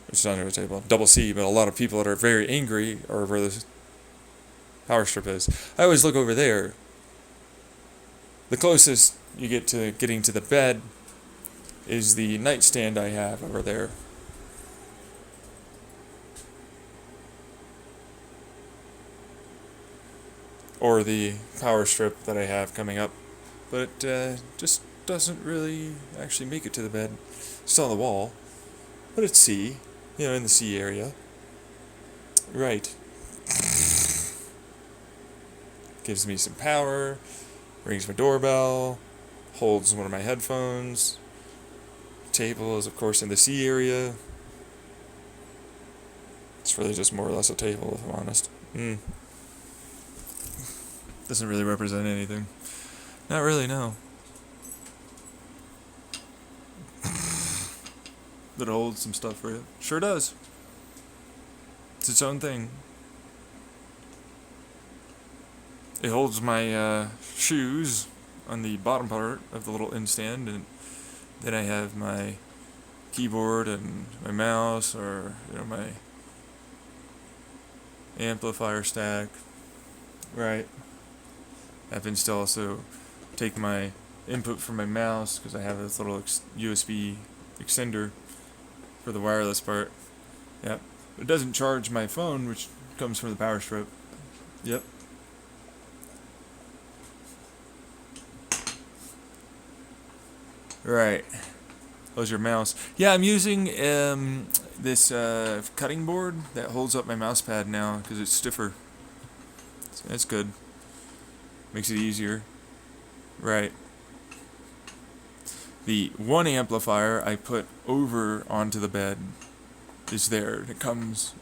which is under the table. Double C, but a lot of people that are very angry are where the power strip is. I always look over there. The closest you get to getting to the bed is the nightstand I have over there. Or the power strip that I have coming up. But just doesn't really actually make it to the bed. It's on the wall. But it's C. You know, in the C area. Right. Gives me some power. Rings my doorbell. Holds one of my headphones. Table is, of course, in the C area. It's really just more or less a table, if I'm honest. Doesn't really represent anything. Not really, no. But it holds some stuff for you. Sure does. It's its own thing. It holds my shoes on the bottom part of the little end-stand, and then I have my keyboard and my mouse, or my amplifier stack. Right. Happens to also take my input from my mouse, because I have this little USB extender for the wireless part. Yep. It doesn't charge my phone, which comes from the power strip. Yep. Right. Close your mouse. Yeah, I'm using this cutting board that holds up my mouse pad now, because it's stiffer. So that's good. Makes it easier. Right. The one amplifier I put over onto the bed is there. It comes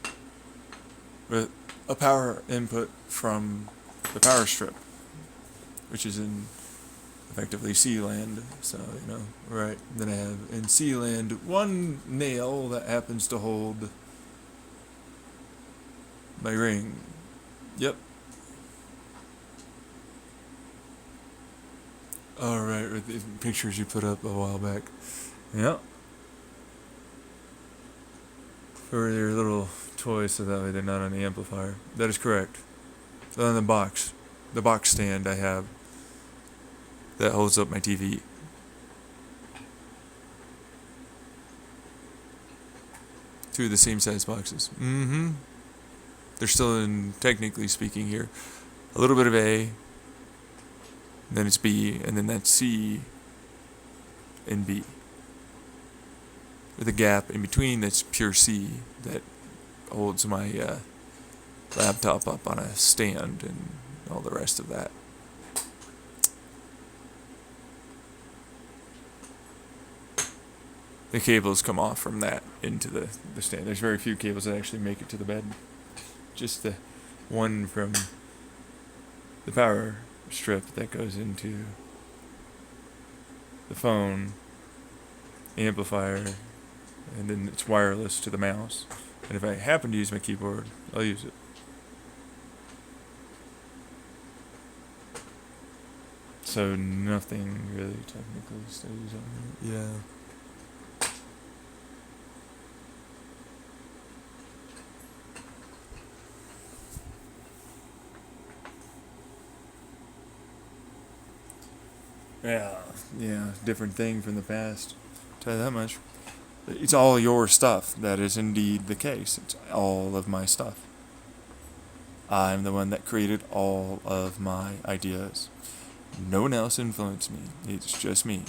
with a power input from the power strip, which is in effectively C-land. So, right. Then I have in C-land one nail that happens to hold my ring. Yep. Alright, with the pictures you put up a while back. Yep. For their little toys, so that way they're not on the amplifier. That is correct. On the box stand I have that holds up my TV. Two of the same size boxes. Mm-hmm. They're still in, technically speaking here, a little bit of A, then it's B, and then that's C and B. With a gap in between that's pure C that holds my laptop up on a stand and all the rest of that. The cables come off from that into the stand. There's very few cables that actually make it to the bed. Just the one from the power strip that goes into the phone amplifier, and then it's wireless to the mouse. And if I happen to use my keyboard, I'll use it. So nothing really technically stays on it. Yeah. Yeah, different thing from the past. Tell you that much. It's all your stuff. That is indeed the case. It's all of my stuff. I'm the one that created all of my ideas. No one else influenced me. It's just me.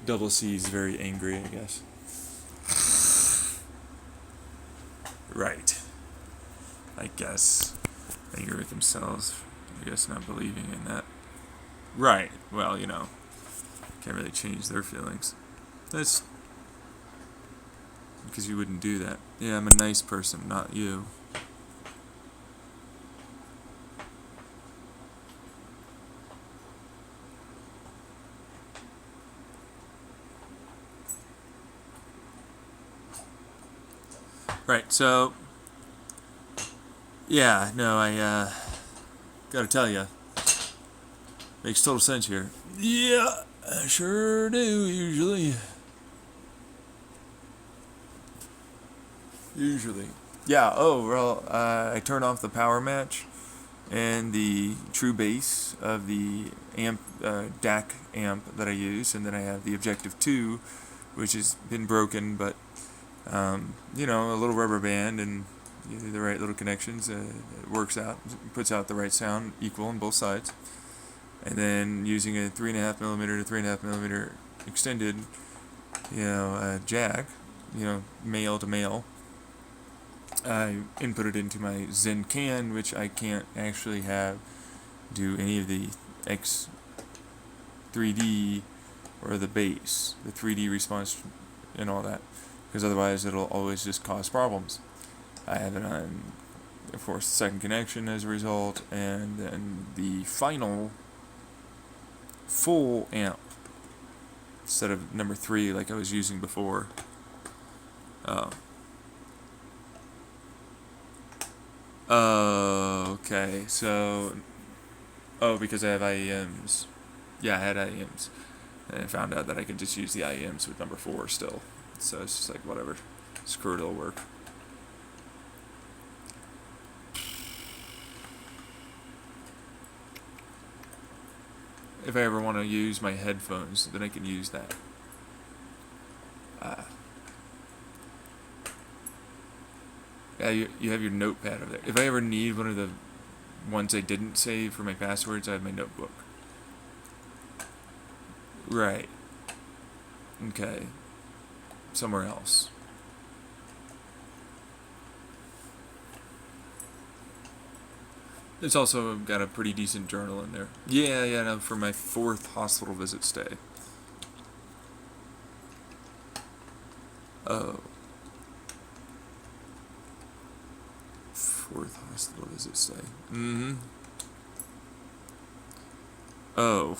Double C is very angry, I guess. Right. I guess. Angry with themselves. I guess not believing in that. Right. Well, can't really change their feelings. That's because you wouldn't do that. Yeah, I'm a nice person, not you. Right, so yeah, no, I gotta tell you, makes total sense here. Yeah, I sure do, usually. Yeah, I turn off the power match and the true bass of the amp, DAC amp that I use, and then I have the Objective 2, which has been broken, but, a little rubber band and the right little connections, it works out, puts out the right sound, equal on both sides. And then using a 3.5mm to 3.5mm extended, jack, male to male, I input it into my Zencan, which I can't actually do any of the X3D or the bass, the 3D response and all that, because otherwise it'll always just cause problems. I have it on, of course, the second connection as a result, and then the final full amp instead of number 3 like I was using before. Okay, so because I have IEMs. Yeah, I had IEMs, and I found out that I could just use the IEMs with number 4 still. So it's just like, whatever, screw it, it'll work. If I ever want to use my headphones, then I can use that. Yeah, you have your notepad over there. If I ever need one of the ones I didn't save for my passwords, I have my notebook. Right. Okay. Somewhere else. It's also got a pretty decent journal in there. Yeah, no, for my 4th hospital visit stay. Oh. 4th hospital visit stay. Mm-hmm. Oh.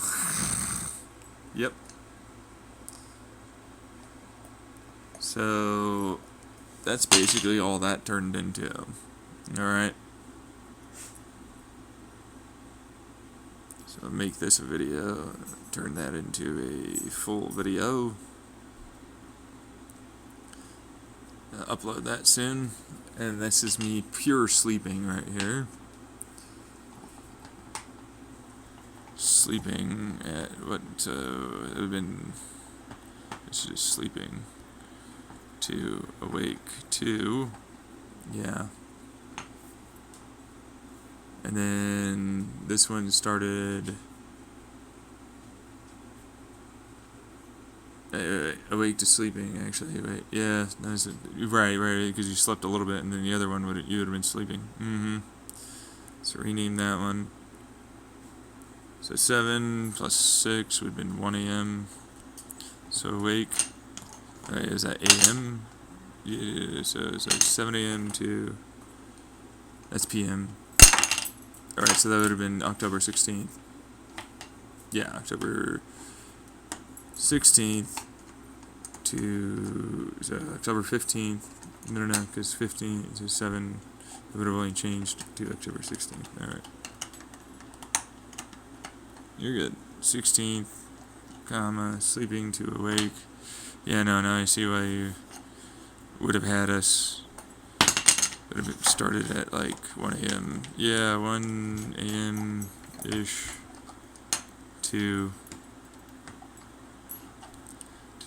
Yep. So, that's basically all that turned into. Alright. So, make this a video, turn that into a full video. Upload that soon. And this is me pure sleeping right here. Sleeping at what it would have been. It's just sleeping to awake to, yeah. And then this one started awake to sleeping. Actually, wait, yeah, that's right, because you slept a little bit, and then the other one you would have been sleeping. Mm-hmm. So rename that one. So 7 plus 6 would have been 1 a.m. So awake. Alright, is that a.m.? Yeah, so it's like 7 a.m. to. That's p.m. Alright, so that would have been October 16th. Yeah, October 16th to. So October 15th. No, because 15 to 7. It would have only changed to October 16th. Alright. You're good. 16th, comma, sleeping to awake. Yeah, no, I see why you would have had us. Would have started at like 1 a.m. Yeah, 1 a.m. ish to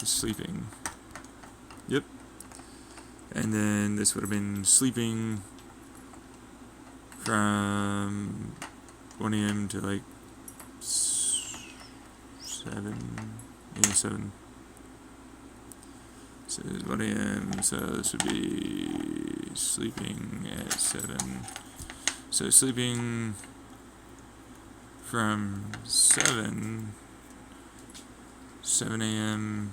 sleeping. Yep. And then this would have been sleeping from 1 a.m. to like 7. Yeah, 7. So 1 a.m. So this would be sleeping at 7. So sleeping from 7 a.m.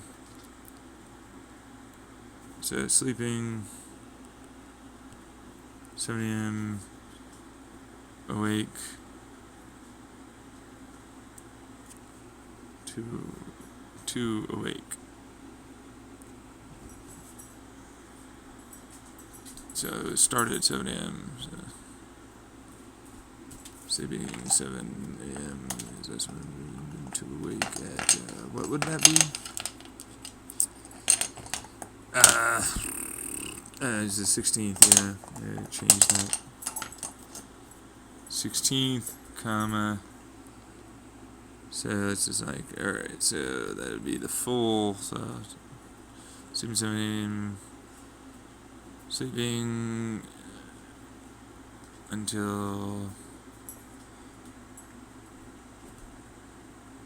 So sleeping 7 a.m. awake to awake. So it started at 7 a.m. So sleeping 7 a.m. is this one to awake at what would that be? It's the 16th. Yeah, I changed that. 16th, comma. So it's just like, alright, so that would be the full, so 7 a.m. sleeping until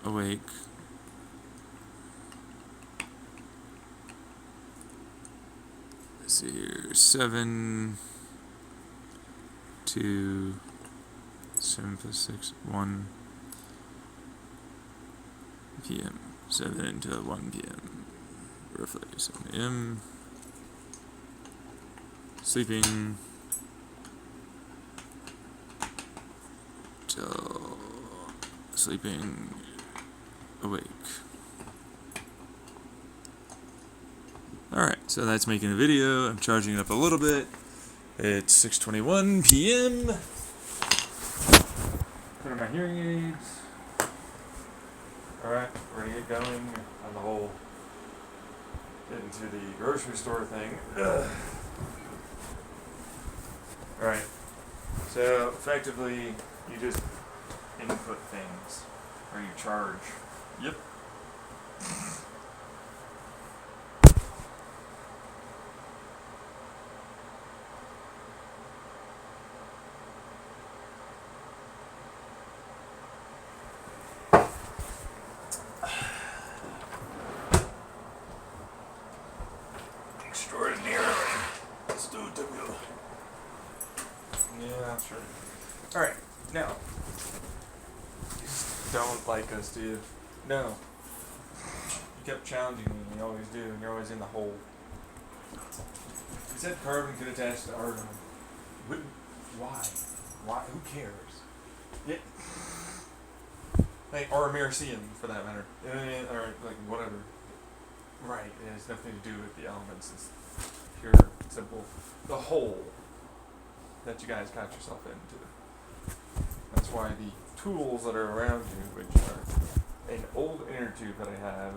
awake. Let's see here, 7 to 7 plus 6, 1 p.m. 7 until 1 p.m. roughly 7 a.m. Sleeping till sleeping awake. Alright, so that's making a video. I'm charging it up a little bit. It's 6:21 p.m. Put on my hearing aids. Alright, we're gonna get going on the whole get into the grocery store thing. Alright, so effectively you just input things, or you charge. Yep. Extraordinarily stupid. Yeah, sure. Alright, No. You just don't like us, do you? No. You kept challenging me, and you always do, and you're always in the hole. You said carbon could attach to argon. Wouldn't. Why? Why? Who cares? Yeah. Like, or Americium, for that matter. Or, like, whatever. Right, it has nothing to do with the elements. It's pure, simple. The hole that you guys got yourself into. That's why the tools that are around you, which are an old inner tube that I have,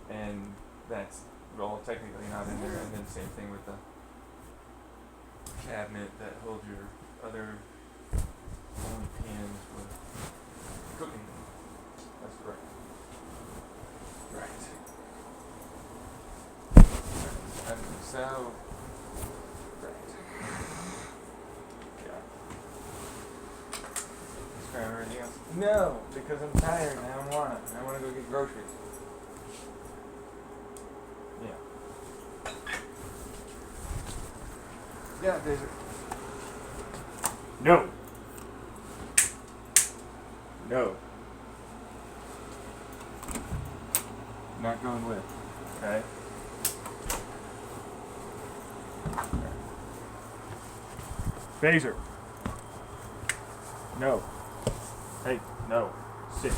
and that's, well, technically not in there, and then same thing with the cabinet that holds your other only pans for cooking. That's correct. Right. So, right. Yeah. Let's grab everything else. No, because I'm tired and I don't want it. I want to go get groceries. Yeah. Yeah, there's No. No. Not going with. Okay. Phaser. No. Hey, no. Sit.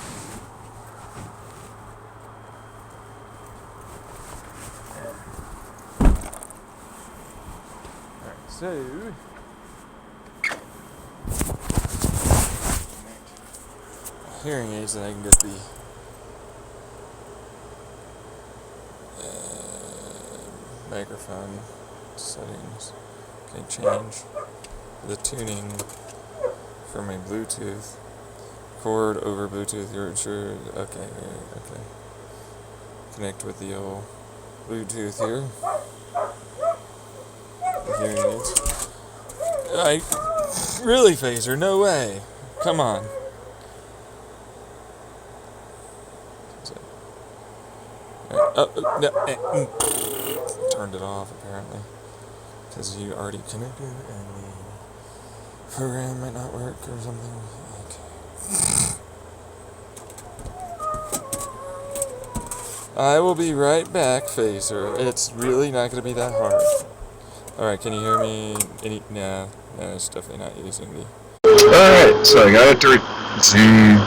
Alright, so hearing aids that I can get the microphone settings can change the tuning for my Bluetooth cord over Bluetooth. You're sure? Okay. Connect with the old Bluetooth here. The hearing aids. Really, Phaser? No way. Come on. Turned it off apparently because you already connected and the program might not work or something. Okay. I will be right back, Phaser. It's really not going to be that hard. Alright, can you hear me? No, it's definitely not using the... Alright, so I got it to zoom.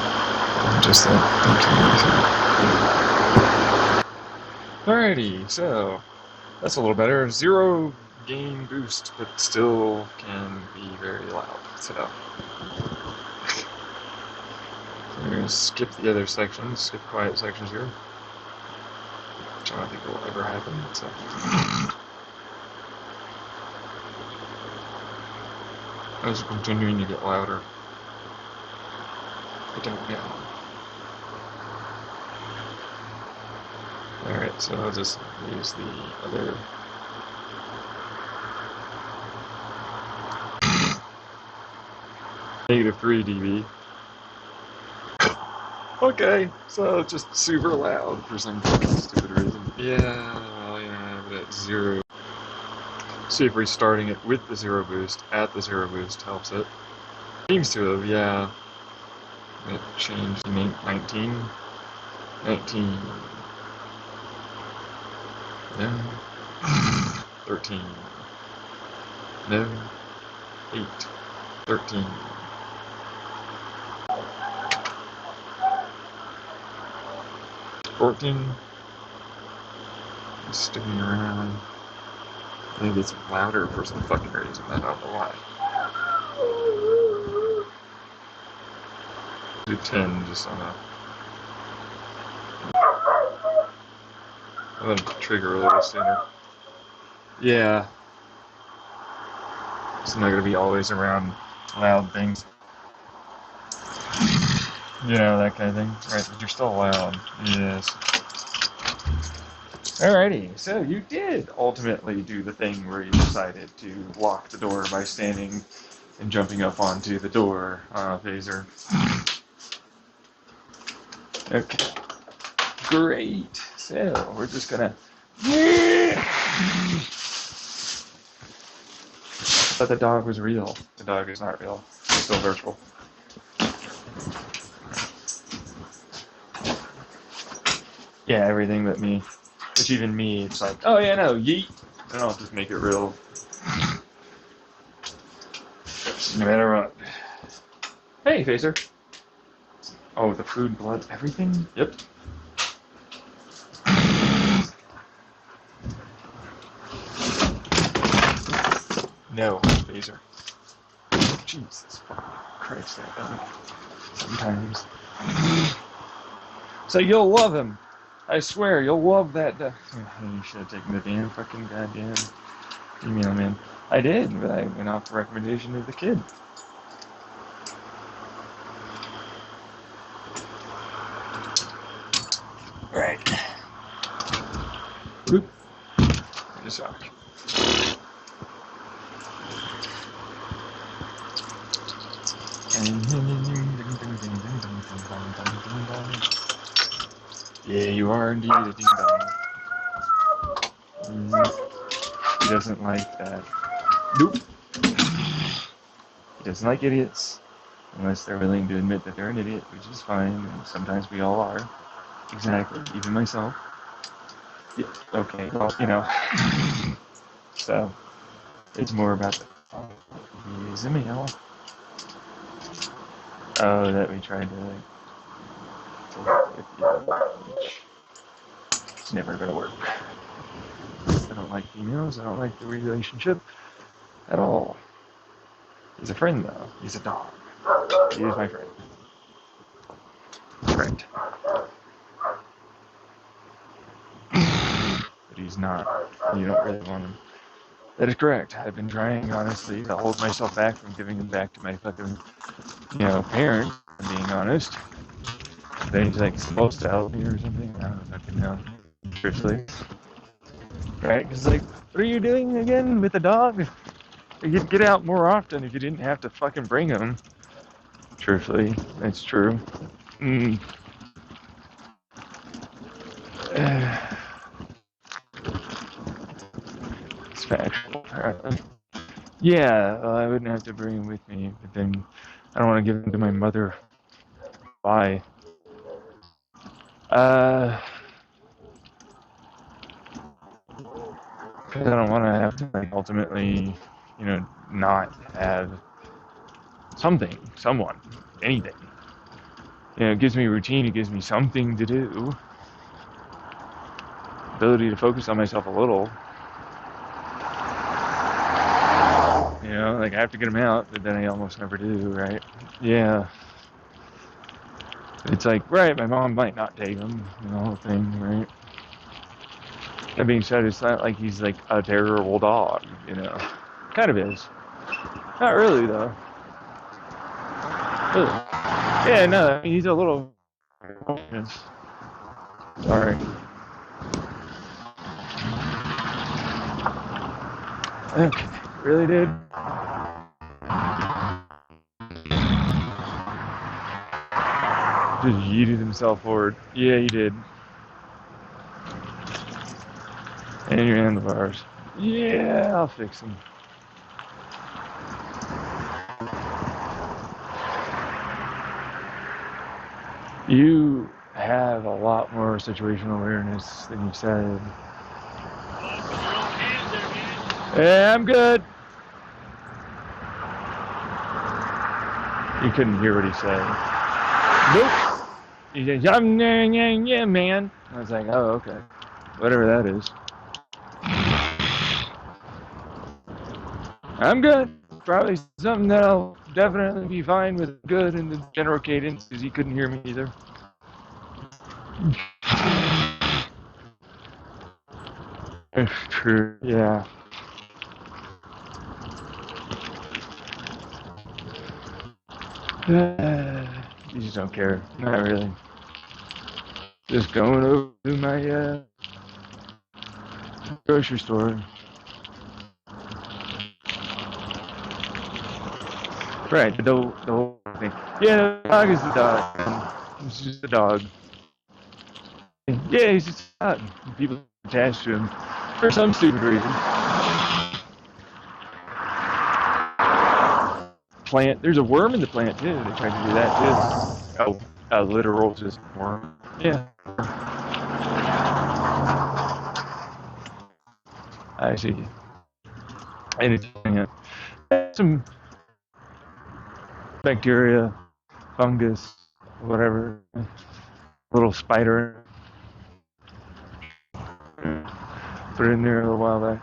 Just that. Alrighty, so that's a little better. 0 gain boost, but still can be very loud. So we're gonna skip the other sections, skip quiet sections here, which I don't think will ever happen. So as we're continuing to get louder, yeah. Alright, so I'll just use the other -3 dB. Okay, so just super loud for some stupid reason. Yeah, but at 0. See if restarting it with the 0 boost at the 0 boost helps it. Seems to have, yeah. It changed to 19. No. 13. No. 8. 13. It's sticking around. I think it's louder for some fucking reason. I don't know why. Do 10 just on a... I'm gonna trigger a little sooner. Yeah. It's not gonna be always around loud things. You know, that kind of thing. Right, but you're still loud. Yes. Alrighty, so you did ultimately do the thing where you decided to lock the door by standing and jumping up onto the door on a Phaser. Okay. Great. So, we're just gonna... But the dog was real. The dog is not real. It's still virtual. Yeah, everything but me. Which even me, it's like, oh yeah, no, yeet. And I'll just make it real. No matter what. Hey, Facer. Oh, the food, blood, everything? Yep. No, Facer. Jesus Christ, that guy. Sometimes. So you'll love him. I swear, you'll love that. You should have taken the damn fucking goddamn email, man. I did, but I went off the recommendation of the kid. Right. Oop. Just suck. Yeah, you are indeed a ding dong. He doesn't like that. Nope. He doesn't like idiots unless they're willing to admit that they're an idiot, which is fine. And sometimes we all are. Exactly. Even myself. Yeah, okay. Well, you know. So it's more about the he's a male. Oh, that we tried to work with you, which it's never gonna work. I don't like females. I don't like the relationship at all. He's a friend, though. He's a dog. He is my friend. Friend. But he's not. You don't really want him. That is correct. I've been trying, honestly, to hold myself back from giving him back to my fucking, parents, if I'm being honest. Then he's like supposed to help me or something. I don't fucking know. Seriously. Right? Because, like, what are you doing again with the dog? You'd get out more often if you didn't have to fucking bring him. Truthfully, that's true. It's factual. Yeah, I wouldn't have to bring him with me, but then I don't want to give him to my mother. Why? Because I don't want to have to, like, ultimately, not have something, someone, anything. It gives me routine, it gives me something to do. Ability to focus on myself a little. Like I have to get them out, but then I almost never do, right? Yeah. It's like, right, my mom might not take him, the whole thing, right? That being said, it's not like he's like a terrible dog, Kind of is. Not really, though. Really. Yeah, no, he's a little... Sorry. Okay, really, dude? Just yeeted himself forward. Yeah, he did. And your handlebars. Yeah, I'll fix them. You have a lot more situational awareness than you said. Yeah, I'm good. You couldn't hear what he said. Nope. He said, yeah, man. I was like, oh, okay. Whatever that is. I'm good. Probably something that I'll definitely be fine with good in the general cadence, because he couldn't hear me either. It's true, yeah. You just don't care. Not really. Just going over to my grocery store. Right, the whole thing. Yeah, the dog is the dog. It's just a dog. Yeah, he's just a dog. People attached to him for some stupid reason. Plant. There's a worm in the plant too. They tried to do that too. Oh, a literal just worm. Yeah. I see. Anything. Some bacteria, fungus, whatever. Little spider. Put it in there a little while back.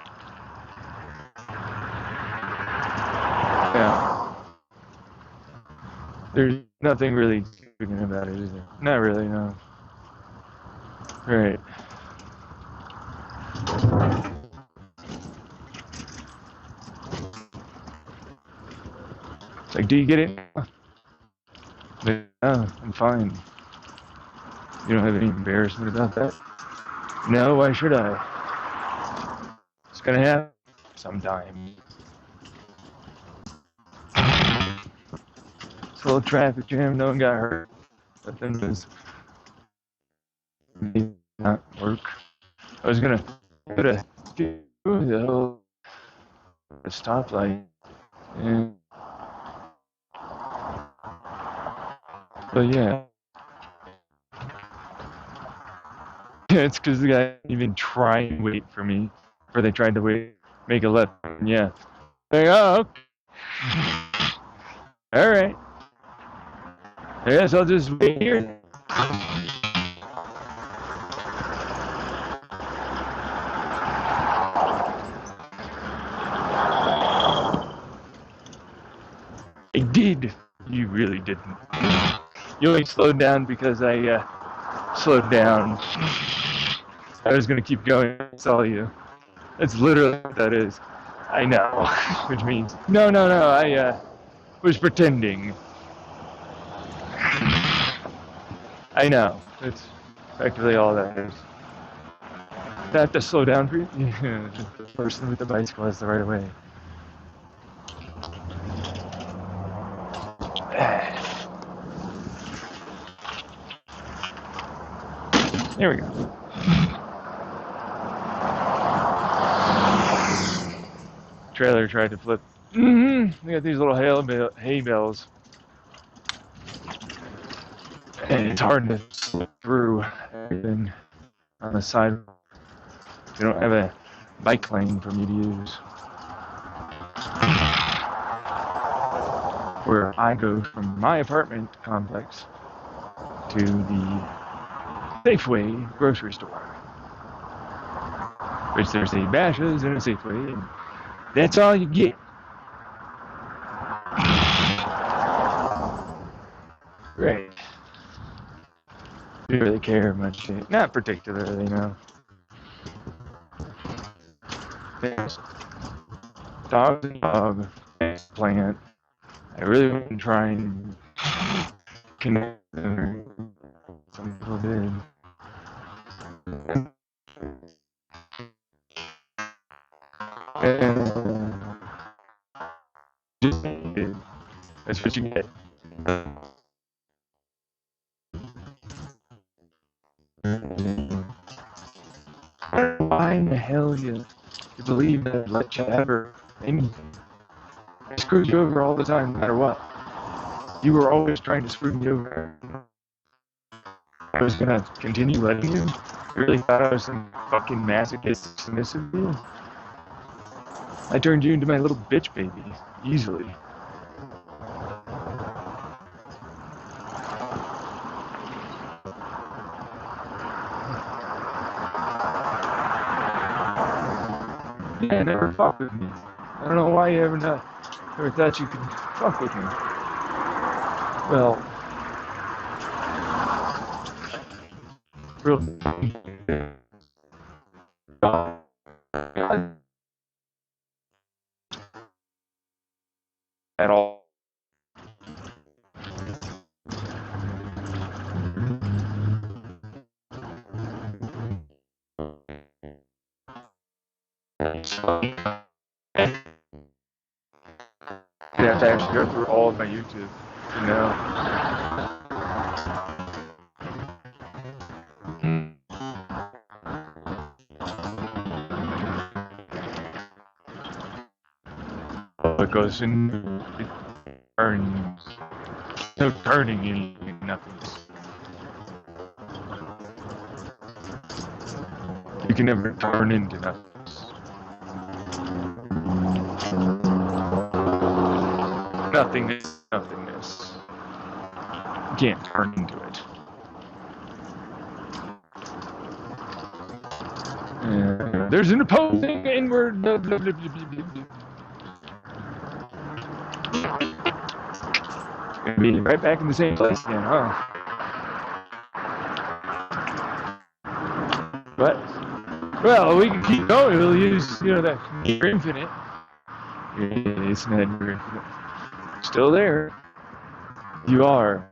Yeah. There's nothing really significant about it, is there? Not really, no. Right. It's like, do you get it? Yeah, I'm fine. You don't have any embarrassment about that? No, why should I? It's gonna happen sometime. It's a little traffic jam, no one got hurt. Nothing was maybe not work. I was gonna go to the stoplight. Yeah. But yeah. It's because the guy didn't even try and wait for me. Or they tried to wait, make a left. Yeah. Like, oh, okay. Alright. I guess I'll just wait here. I did. You really didn't. You only slowed down because I slowed down. I was gonna keep going. I saw you. That's literally what that is. I know. Which means, no, I was pretending. I know. That's effectively all that is. Did I have to slow down for you? Yeah, just the person with the bicycle has the right of way. There we go. Trailer tried to flip. They got these little hay bales. And it's hard to slip through everything on the sidewalk. You don't have a bike lane for me to use. Where I go from my apartment complex to the Safeway grocery store. Which there's a Bashas' and a Safeway, and that's all you get. Right. Don't really care much. Not particularly, no. There's dog's and dog, plant. I really wouldn't try and connect them. Some people did. That's what you get. Why in the hell you believe that I'd let you ever anything? I screwed you over all the time, no matter what. You were always trying to screw me over. I was gonna continue letting you? You really thought I was some fucking masochistic submissive to you? I turned you into my little bitch baby, easily. Yeah, never fuck with me. I don't know why you ever thought you could fuck with me. Well, real at all. You have to actually go through all of my YouTube, you know. It goes in, it turns, no turning anything, nothing. You can never turn into nothing. nothingness. You can't turn into it. There's an opposing inward. Blah, blah, blah, blah, blah, blah. Gonna be right back in the same place again, huh? But, well, we can keep going. We'll use, that near infinite. It's not near infinite. Still there. You are.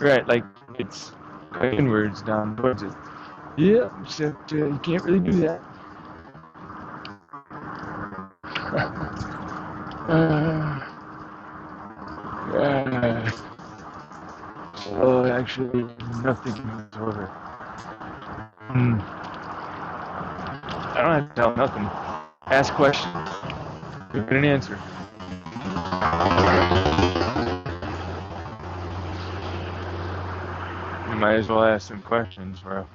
Right, like it's going inwards down towards it. Yeah, except you can't really do that. So actually, nothing moves over. I don't have to tell nothing. Ask questions. Give it an answer. You might as well ask some questions, bro.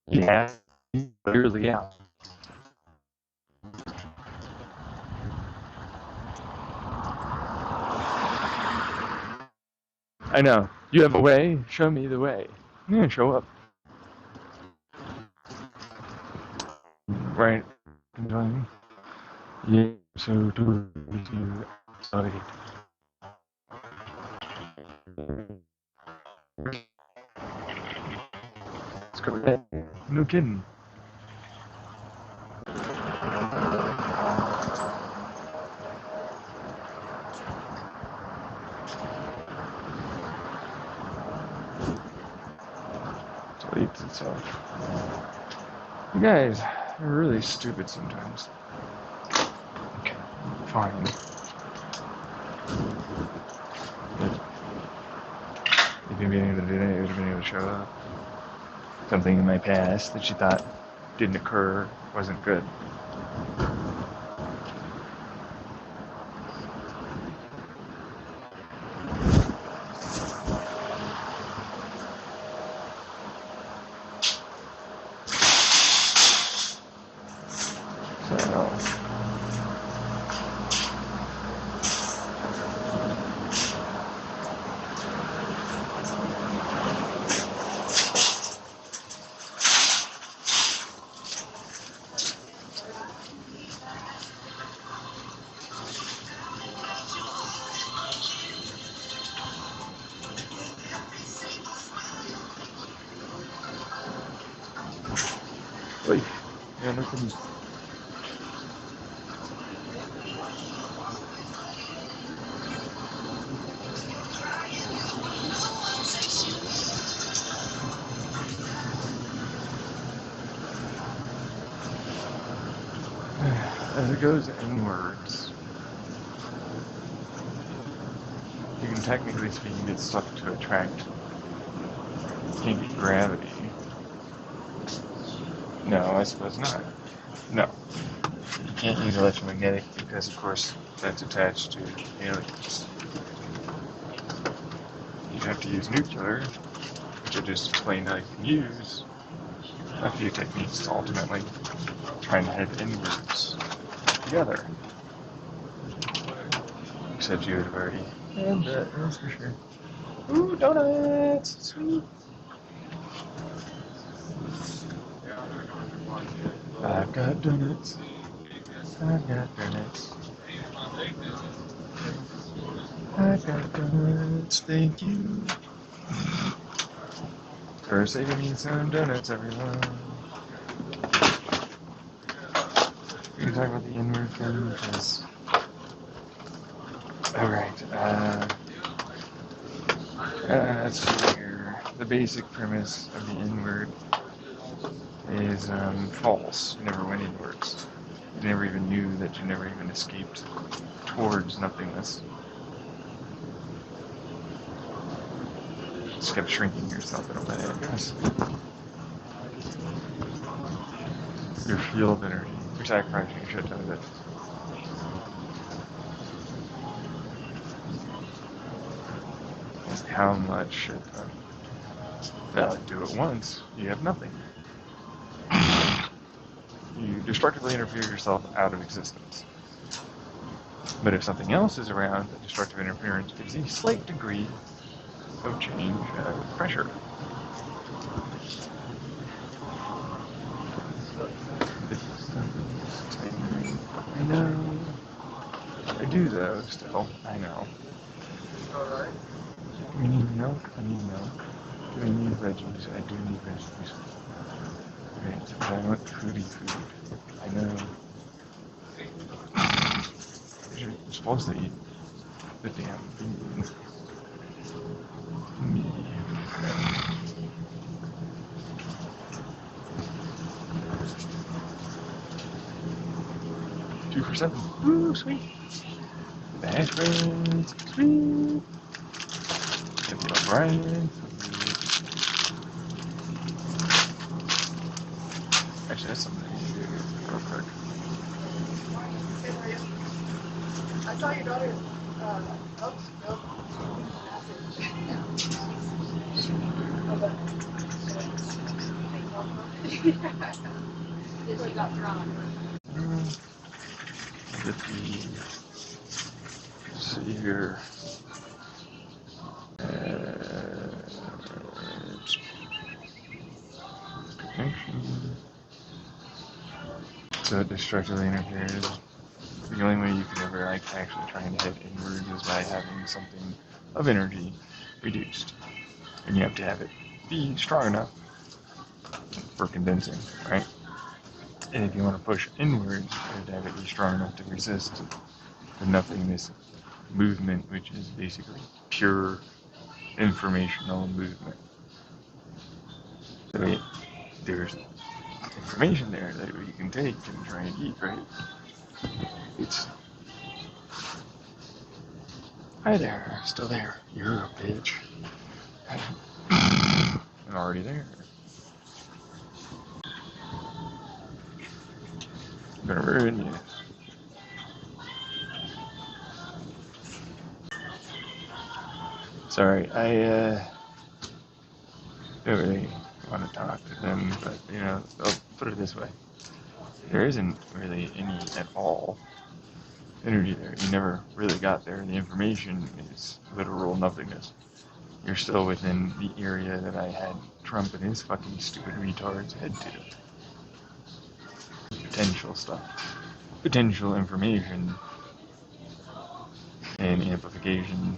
Yeah, clearly out. I know. You have a way? Show me the way. Yeah, show up. Right. Enjoying? Yeah, so do you. Sorry. Let's go with that. No kidding. Deletes itself. You guys are really stupid sometimes. Okay, fine. If you'd been able to do that, you would have been able to show up. Something in my past that you thought didn't occur, wasn't good. Yeah, no problem. As it goes inwards, you can technically speaking get stuck to attract kink gravity. No, I suppose not. No. You can't use electromagnetic because, of course, that's attached to aliens. You'd have to use nuclear, which I just explained how you can use a few techniques to ultimately try and head inwards together. Except you would have already had that, that's for sure. Ooh, donuts! Sweet! I've got donuts. I've got donuts. I've got donuts, thank you. For saving me some donuts, everyone. We can talk about the inward thing, because... Alright, let's see here. The basic premise of the inward is false. You never went inwards. You never even knew that you never even escaped towards nothingness. Just kept shrinking yourself in a way, I guess. Your field energy. You're sacrificing a shit ton of it. How much shit ton? Well, do it once, you have nothing. destructively interfere yourself out of existence. But if something else is around, the destructive interference gives a slight degree of change of pressure. I know. I do though, still. I know. Do we need milk? I need milk. Do we need veggies? I do need veggies. Right, but I want food. I know. You're supposed to eat the damn food. Me. 2 for 7. Woo, sweet. Best friends. Sweet. Get the O'Brien. Actually, that's something I need to do real quick. I saw your daughter, Oaks built This one got drawn. Get the, let's see here. Connection. So it destructively interferes. The only way you can ever actually try and hit inwards is by having something of energy reduced. And you have to have it be strong enough for condensing, right? And if you want to push inwards, you have to have it be strong enough to resist the nothingness movement, which is basically pure informational movement. So there's information there that you can take and try and eat, right? It's... Hi there, still there. You're a bitch. I'm already there. I'm gonna ruin you. Sorry, I don't really want to talk to them, but you know, I'll put it this way. There isn't really any at all energy there. You never really got there. The information is literal nothingness. You're still within the area that I had Trump and his fucking stupid retards head to. Potential stuff. Potential information and amplification.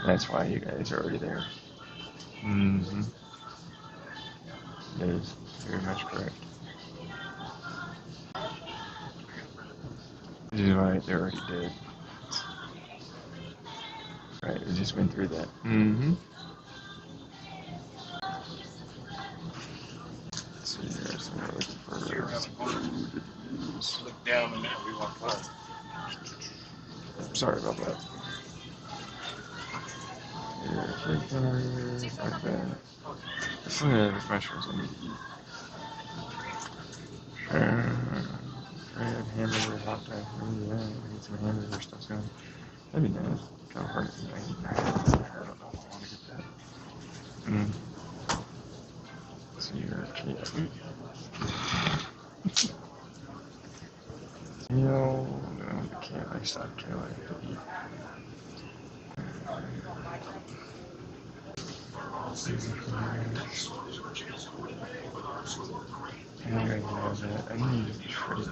That's why you guys are already there. Mm-hmm. That is very much correct. This is why they're already dead. Right, we just went through that. Mm-hmm. So yeah, so we're looking for Look down and we want to. sorry about that. Yeah, like that. There's some of the mushrooms I need to eat. Hamburger, hot dog, yeah, I get some hamburger stuff going. That'd be nice. Kind of hard to eat. I don't know if I want to get that. So you're a kid. No, I can't. I stopped killing to eat. I need a fridge.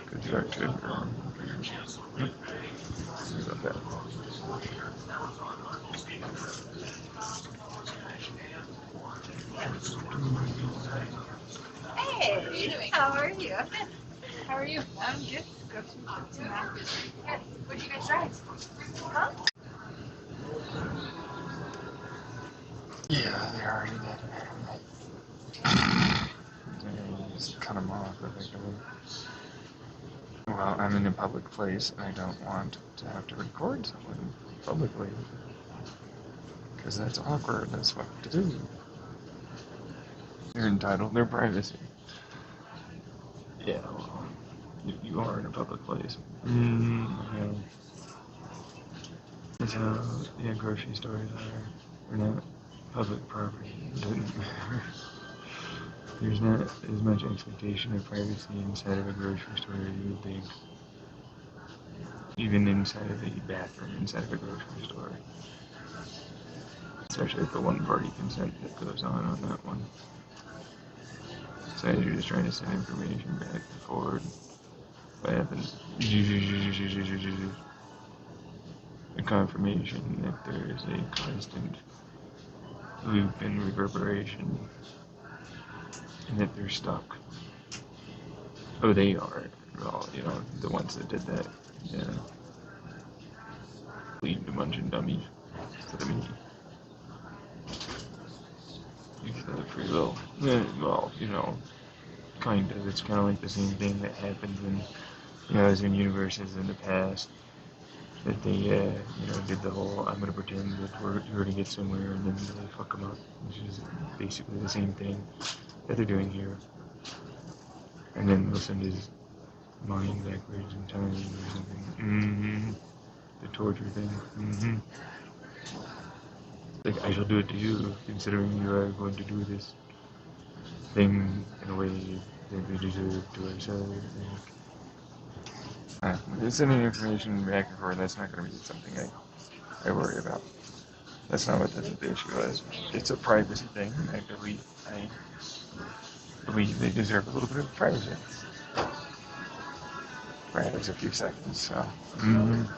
Good start to it. Sorry about that. Hey, how are you? How are you? I'm good. Go to Mac. Good. What'd you guys try? Huh? Yeah, they're already dead. They just cut them off effectively. Well, I'm in a public place and I don't want to have to record someone publicly. Because that's awkward as fuck to do. They're entitled to their privacy. Yeah, well, you are in a public place. Yeah. That's how grocery stores are not public property. It doesn't matter. There's not as much expectation of privacy inside of a grocery store as you would think. Even inside of a bathroom, inside of a grocery store. Especially with the one-party consent that goes on that one. So as you're just trying to send information back and forward, what happens? A confirmation that there is a constant loop and reverberation, and that they're stuck. Oh, they are. Well, the ones that did that, yeah. Lead a bunch of dummies for the me. Because of free will. Yeah, well, kind of. It's kind of like the same thing that happens in, as in universes in the past. That they, did the whole, I'm going to pretend that we're going to get somewhere, and then they fuck them up. Which is basically the same thing that they're doing here. And then they'll send his mind backwards in time or something. The torture thing. Like, I shall do it to you, considering you are going to do this thing in a way that we deserve to ourselves. Sending information back and forth, that's not going to be something I worry about. That's not what the issue is. It's a privacy thing, and I believe they deserve a little bit of privacy. For at least a few seconds, so. Minutes.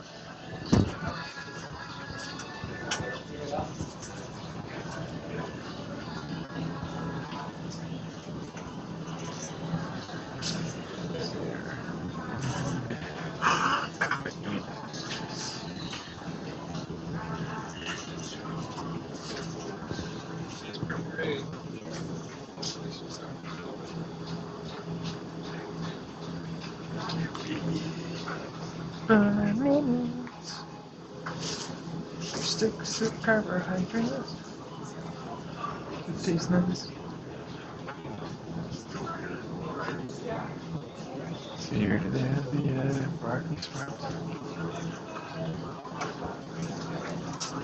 6 of carbohydrates. It tastes nice. So here do they have the bargain sprouts?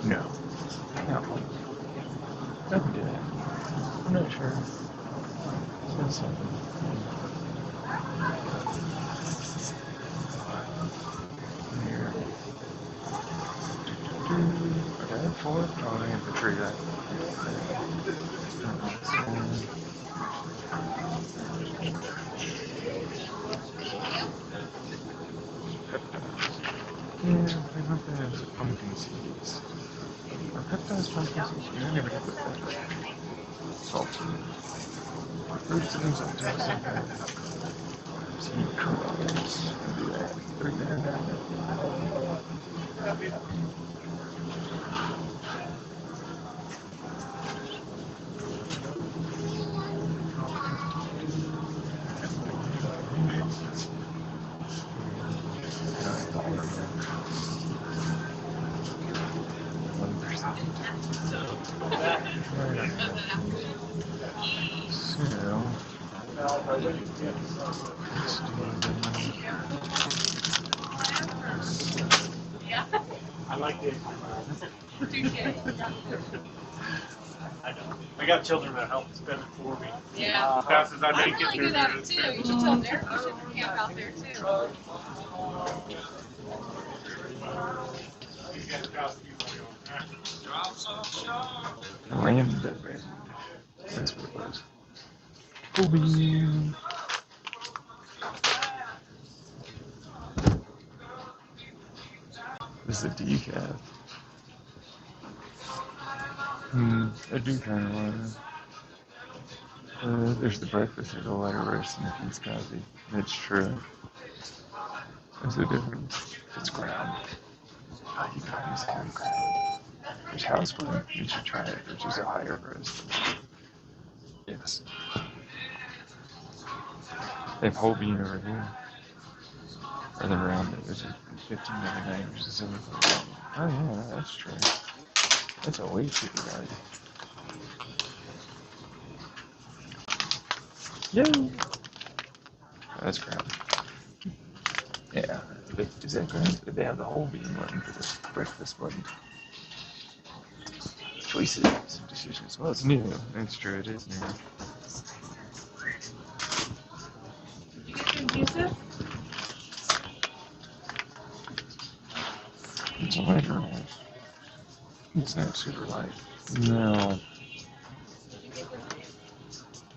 No. Nothing to that. I'm not sure. Says something. Here. Okay, 4. Oh, I have to tree that. Yeah, I love that as pumpkin seeds. Or peptides pumpkin seeds? I never did with that. Salt. Roots and sometimes. Seed curls. Do that. Bring that down. I like it. I got children that help spend it for me. Yeah. As fast as I I make it really do through that there. too. You should tell Derek you should camp out there too. Land that way. That's what it was. Kobe. This is a decaf. I do kind of want to. There's the breakfast, there's a lot of roast and peach coffee. That's true. There's a difference. It's ground. You got these kind of ground. There's house blend. You should try it, which is a higher roast. Yes. They have whole bean over here. Or the round, which is $15.99 versus $7. Oh yeah, that's true. That's a way cheaper value. Yay! That's crap. Yeah. Is that correct? They have the whole bean one for the breakfast one. Choices, decisions. Well, it's new. That's true. It is new. Did you get some juices? It's a lighter one. It's not super light. No.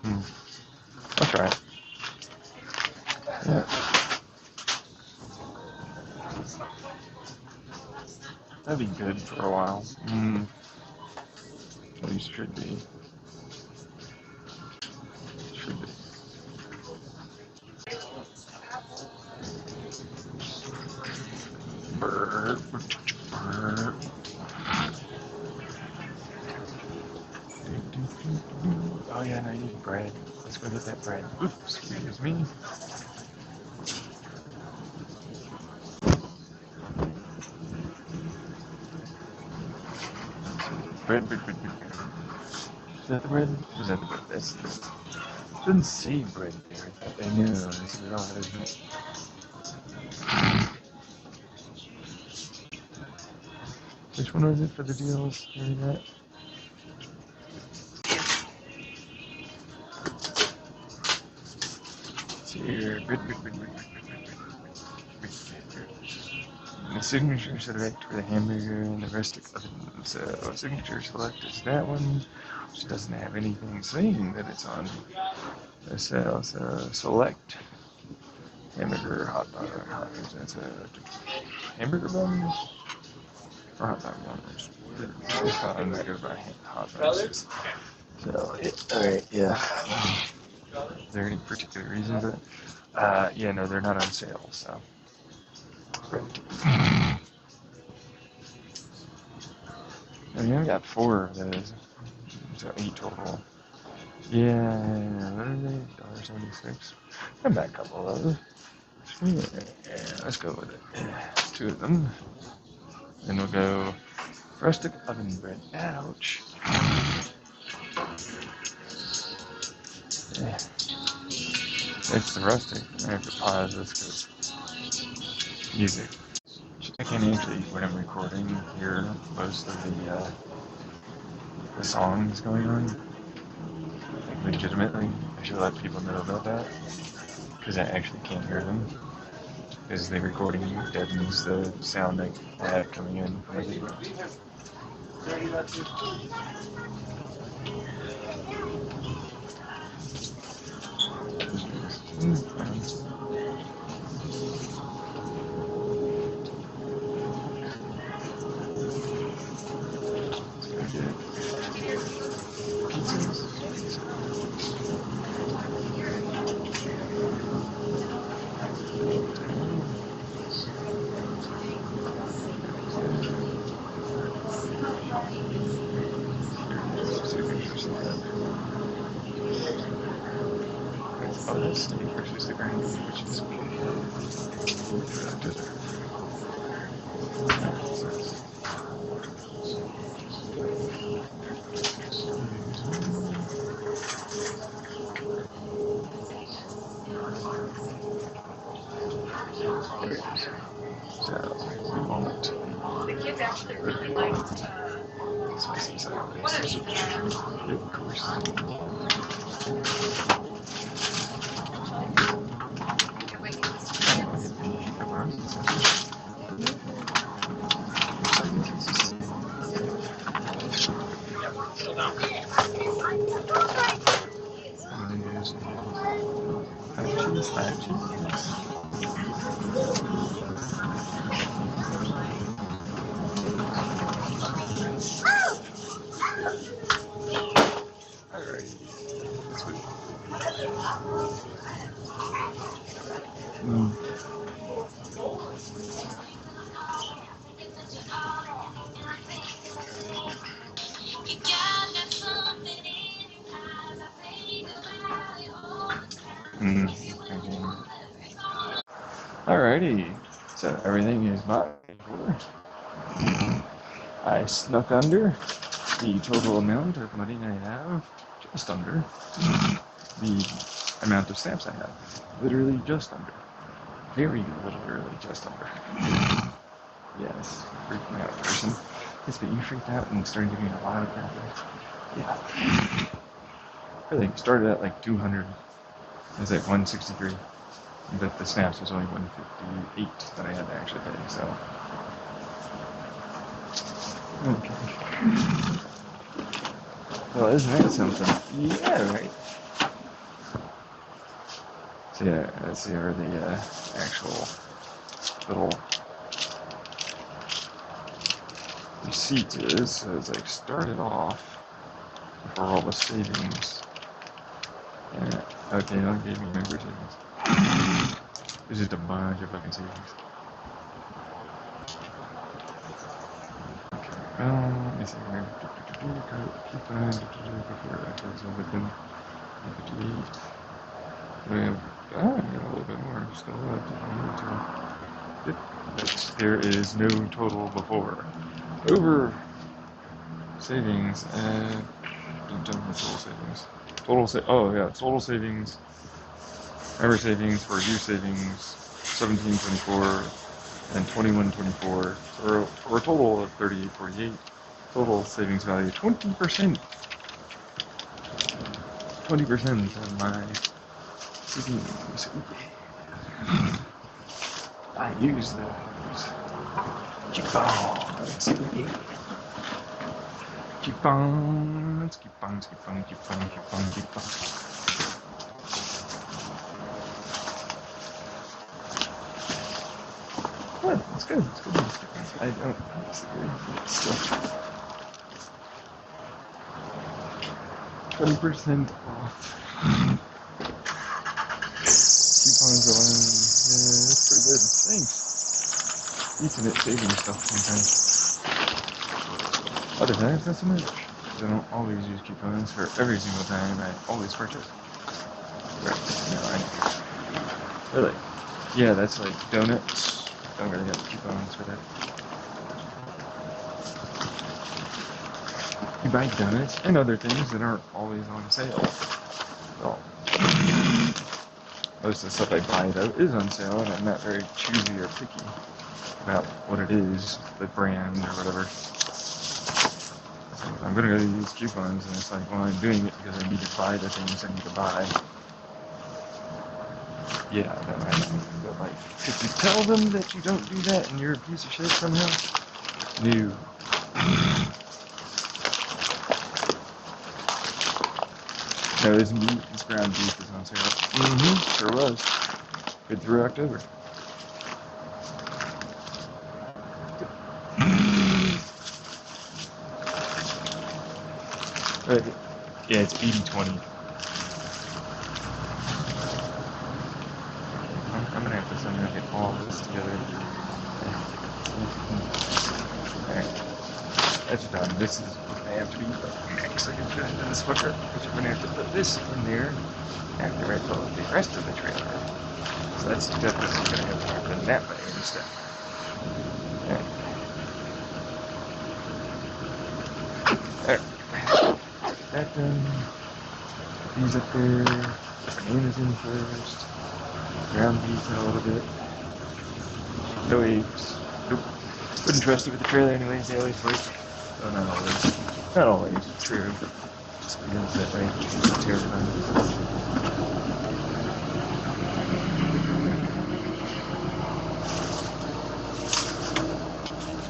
I'll try it. Yeah. That'd be good for a while. At least should be. Should be. Burp. Burp. Oh yeah, no, you need bread. Let's go get that bread. Oops, excuse me. Bread. Is that the bread? Is that the bread? That's the... Doesn't say bread there. I thought they knew. This is all, isn't it? Which one was it for the deals? Hear that? Here, the signature select for the hamburger and the rustic oven. So signature select is that one, which doesn't have anything saying that it's on the cell. So select hamburger, hot dog, that's a hamburger bun or hot dog buns. I'm gonna go by hot dogs. So alright, yeah. Is there any particular reason for that? Yeah, no, they're not on sale, so. I mean, I got 4 of those, so 8 total. Yeah, what are they? $1.76. I got a couple of those. Yeah, let's go with it. 2 of them. Then we'll go rustic oven bread. Ouch. Yeah. It's the rustic. I have to pause this because music. I can't actually, when I'm recording, hear most of the songs going on. Like, legitimately, I should let people know about that because I actually can't hear them. Because the recording deadens the sound that I have coming in from the video. Oh, that's steak versus the ground, which is so we won't. The kids actually really liked one of these. Of course. Alrighty, so everything is bought for. I snuck under the total amount of money I have, just under the amount of stamps I have, literally just under. very little early, just under. Yes, freaking out person. Yes, but you freaked out and started giving a lot of crap. Yeah. Really, started at like 200. It was like 163. But the snaps was only 158 that I had to actually pay, so. Okay. Well, isn't that something? Yeah, right. So yeah, let's see where the actual little receipt is. So it's like started off for all the savings. Yeah. Okay, now it gave me member savings. It's just a bunch of fucking savings. Okay. Let me see here. Keep on before I close over them. 58. We have a little bit more still left. Yep. But there is no total before. Over savings and total savings. Total savings. Member savings for due savings 1724 and 2124 for a total of 3848. Total savings value 20%. 20% of my savings. I use those. Coupons. Well, it's good. I don't disagree. Still. 20% off. Coupons alone. Yeah, that's pretty good. Thanks. Decent at saving stuff sometimes. Other times, not so much. I don't always use coupons for every single time I always purchase. Right. No, really? Yeah, that's like donuts. Don't really have coupons for that. You buy donuts and other things that aren't always on sale. Well, most of the stuff I buy though is on sale, and I'm not very choosy or picky about what it is, the brand or whatever. So I'm gonna go use coupons, and it's like, well, I'm doing it because I need to buy the things I need to buy. Yeah, no, I know. But like, if you tell them that you don't do that and you're a piece of shit somehow, no. No, this meat, this ground beef is on sale. Sure was. Good through October. Yeah, it's 80-20. I'm gonna have to somehow get all this together. Alright. That's done. This is gonna have to be next. I can fit into this fucker. But you're gonna have to put this in there after I fill the rest of the trailer. So that's definitely gonna have to happen that way instead. Alright. Alright. That done. These up there. Bananas in first. Ground beef in a little bit. No eggs. Nope. Wouldn't trust it with the trailer anyways. They always work. Oh, not always. Not always. True. But just because that way. It's terrifying.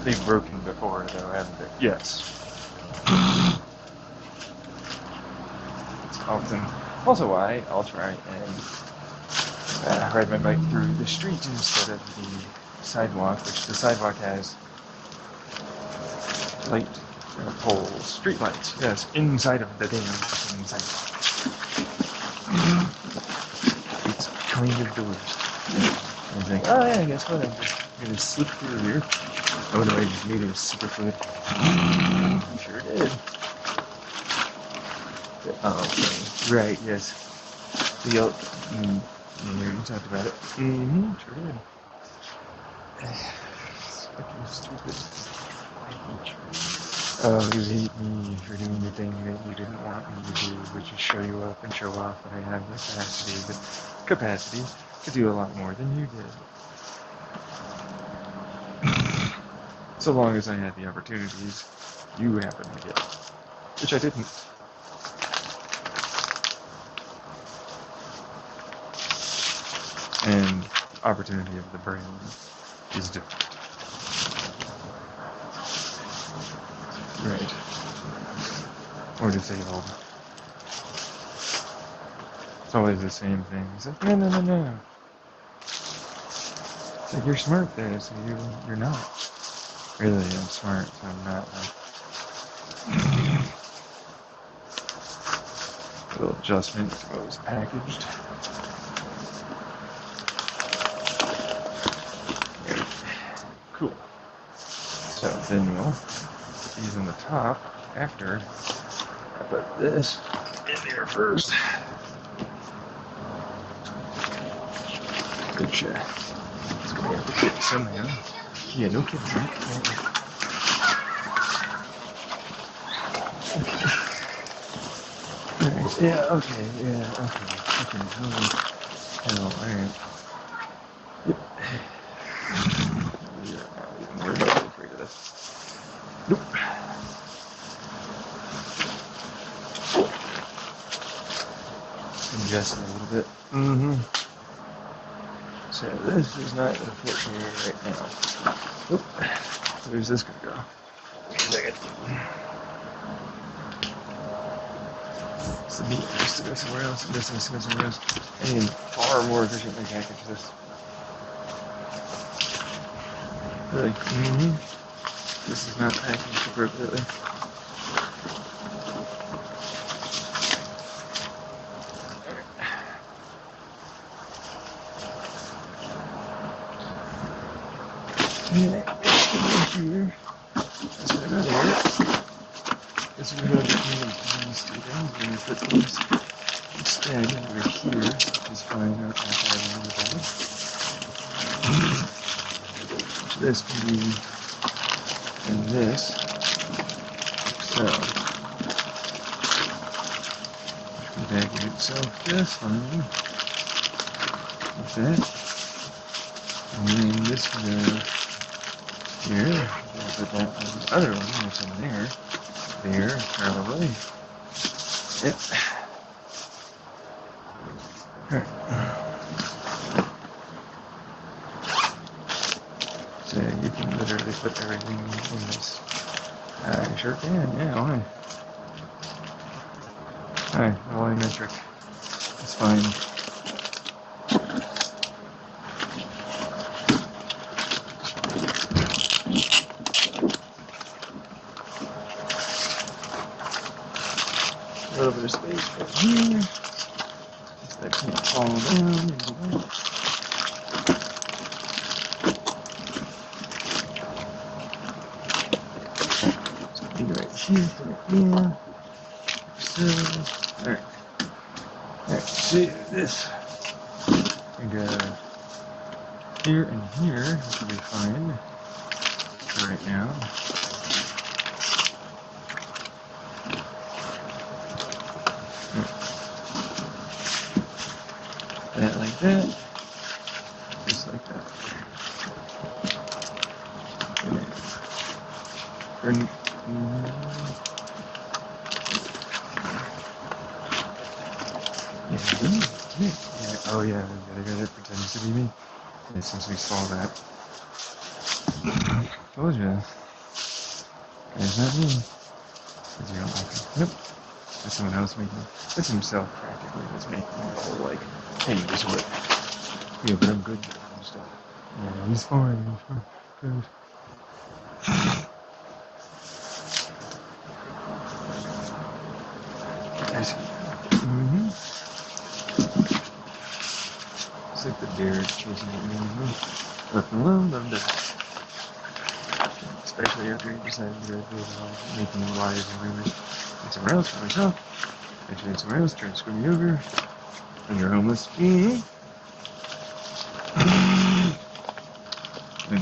They've broken before, though, haven't they? Yes. It's often also why I'll try and ride my bike through the street instead of the sidewalk, which the sidewalk has light poles, street lights, yes, inside of the damn sidewalk. It's kind of the worst. I was like, oh yeah, guess what, I'm just gonna slip through here. Oh no, I just made it super fluid. Sure did. Oh, okay. Right, yes. Yeah, you talked about it. Sure did. It's fucking stupid. I hate you. Oh, you hate me for doing the thing that you didn't want me to do, which is show you up and show off that I have capacity. to do a lot more than you did. So long as I had the opportunities you happened to get, which I didn't. And opportunity of the brain is different. Right. Or disabled. It's always the same thing. It's like, no. It's like, you're smart there, so you're not. Really, I'm smart, so I'm not. A little adjustment to what was packaged. Cool. So then we'll put these on the top after I put this in there first. Good shot. It's gonna have to fit somehow. Yeah, no kidding, right? Alright, yeah, okay. Holy hell, alright. Yep. Yeah, we're not afraid of this. Nope. Adjust it a little bit. So this is not going to fit here right now. Oop. Where's this going to go? Dang it. It's the meat has to go somewhere else. This has to go somewhere else. I need far more efficiently package this. Really? This is not packaged appropriately. Yeah, here. That's what I got here. Guess we're going to get these two things. We're going to put these instead over here, which is fine. Not having anything. This can be in this. So, the package itself just fine. Like that. And then this can go here. I'll put that on the other one, which is in there. There, probably. Yep. Alright. So you can literally put everything in this. I sure can, yeah, why? Alright, volumetric. That's fine. A little bit of space right here. So that can't fall down into that. So be right here, right here. So, alright. Alright, see this. We go here and here, which will be fine for right now. That like that, just like that. Yeah. Oh yeah, the guy that pretends to be me. Yeah, since we saw that. Told ya. It's not me. Because you don't like it. Nope. That's someone else making it. That's himself practically that's making the whole like, hey, this what? Yeah, but I'm good and stuff. Yeah, he's fine. Good. It's like the deer chasing at me. Left alone, I'm done. Especially after you decide to go through making lies and rumors. And somewhere else for myself. Eventually somewhere else, try to screw me over. And you're homeless. And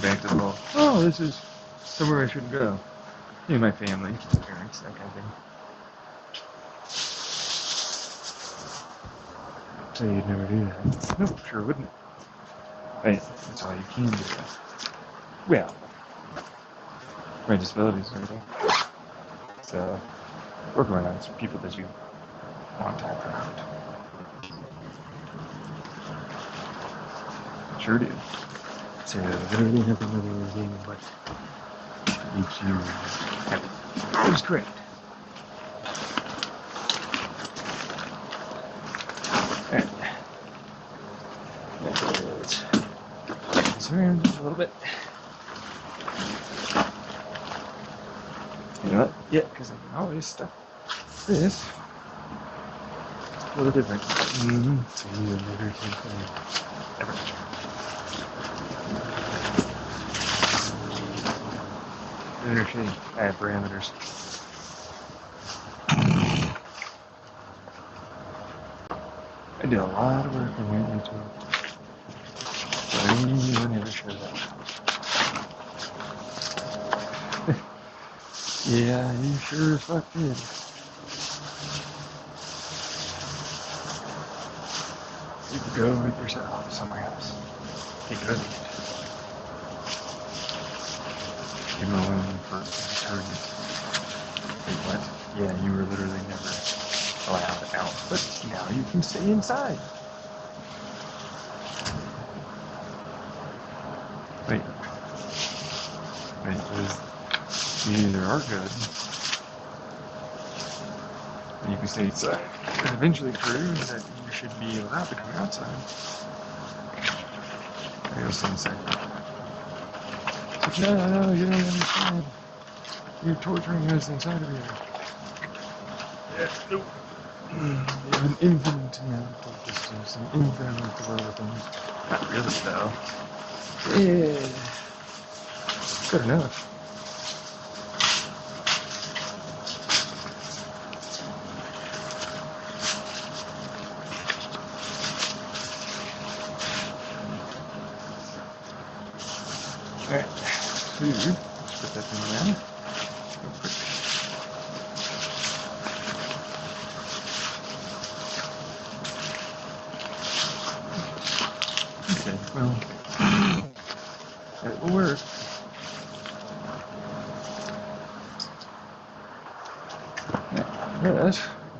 back to the ball. Oh, this is somewhere I shouldn't go. Me and my family, my parents, that kind of thing. say you'd never do that. Nope, sure wouldn't. Right, that's all you can do. Well, my disabilities and everything. So, working on it's people that you want to have around. Sure do. So, literally nothing other than what makes you happy. That is correct. Alright. Let's turn around just a little bit. You know what? Yeah, because I can always stuff this a little different. So you never can ever. Shitty. I have parameters. I do a lot of work on YouTube. But anyone ever shows up. Yeah, you sure as fuck did. You could go with yourself somewhere else. You could. You're alone for eternity. Wait, what? Yeah, you were literally never allowed out, but now you can stay inside. Wait, because you either are good, and you can stay inside, and eventually prove that you should be allowed to come outside. Maybe I'll stay inside. But no, you don't understand. You're torturing us inside of you. Yeah, nope. You have an infinite amount of distance, an infinite amount of things. Not really, though. Yeah. Good enough. Alright. Let's put that thing around. Real quick. Okay, well, it will work. Yes,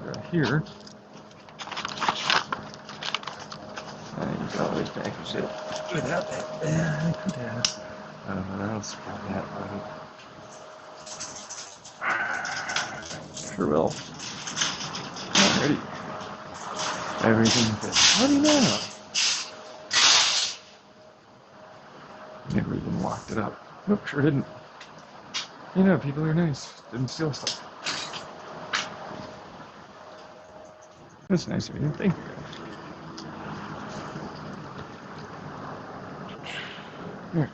right here. You can always package it without that. Yeah, I could have. What else for that load? Sure will. Alrighty. Everything fits. What do you know? Never even locked it up. Nope, sure didn't. You know, people are nice. Didn't steal stuff. That's nice of you. Thank you. Here.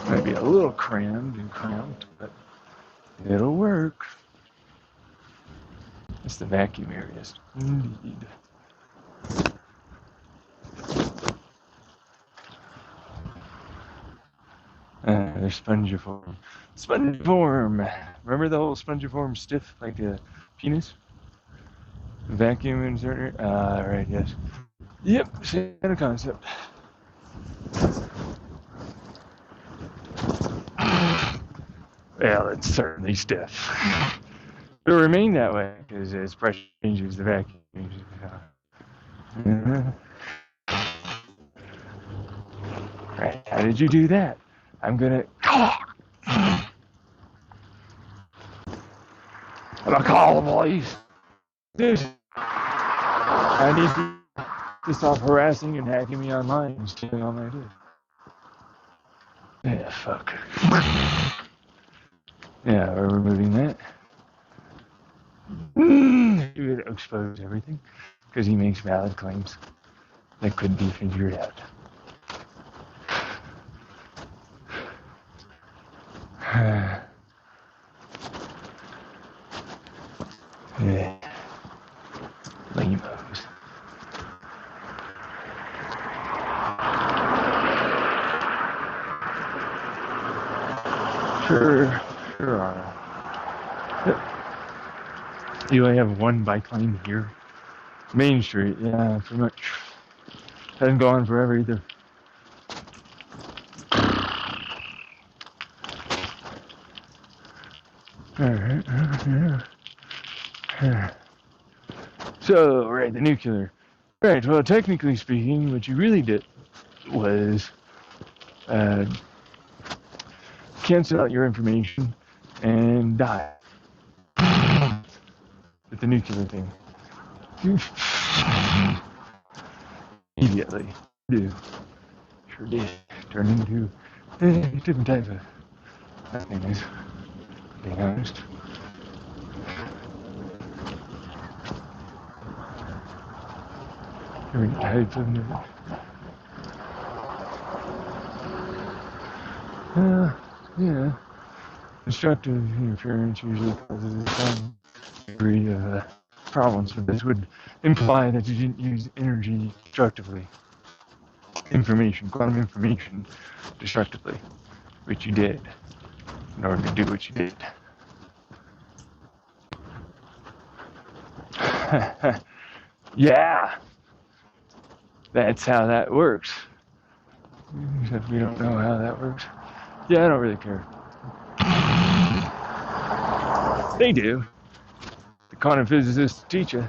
Might be a little crammed and cramped, but it'll work. It's the vacuum areas. Indeed. There's Spongiform. Spongiform! Remember the whole Spongiform stiff, like a penis? Vacuum inserter? Right, yes. Yep, same kind of concept. Well, it's certainly stiff. It'll remain that way, because as pressure changes, the vacuum changes. Right, how did you do that? I'm gonna... I'm gonna call the police. I need to stop harassing and hacking me online and stealing all my ideas. Yeah, fuck. Yeah, we're removing that. He would expose everything because he makes valid claims that could be figured out. Yeah. Lamos. Sure are. Yep. You only have one bike lane here. Main Street, yeah, pretty much. Hasn't gone forever either. Alright, so, right, the nuclear. Right, well, technically speaking, what you really did was cancel out your information and die with the nuclear thing. Immediately. Do. Sure did. Turn into a different type of happiness, being honest. Different type of yeah. Destructive interference usually causes some degree of problems, but this would imply that you didn't use energy destructively. Quantum information destructively, which you did, in order to do what you did. Yeah, that's how that works. Except we don't know how that works. Yeah, I don't really care. They do. The quantum physicists teach you.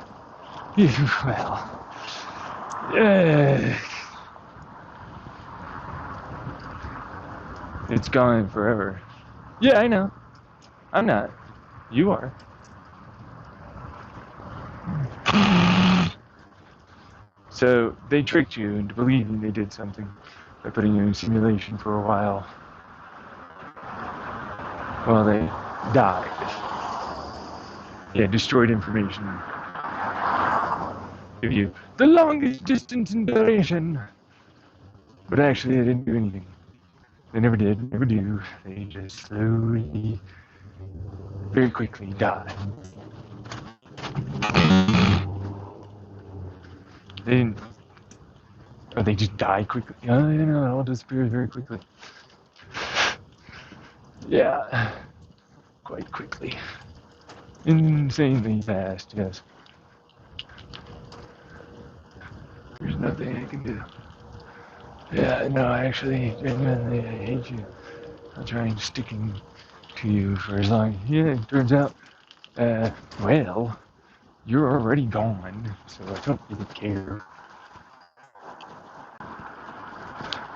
Well, yeah. It's gone forever. Yeah, I know. I'm not. You are. So they tricked you into believing they did something by putting you in simulation for a while. Well, they died. Yeah, destroyed information. Give you the longest distance in duration. But actually, they didn't do anything. They never did, never do. They just slowly, very quickly die. They didn't. Or they just die quickly. Oh, you know, it all disappears very quickly. Yeah. Quite quickly. Insanely fast, yes. There's nothing I can do. Yeah, no, actually, genuinely, I hate you. I'll try and sticking to you for as long. Yeah, it turns out, well, you're already gone, so I don't really care.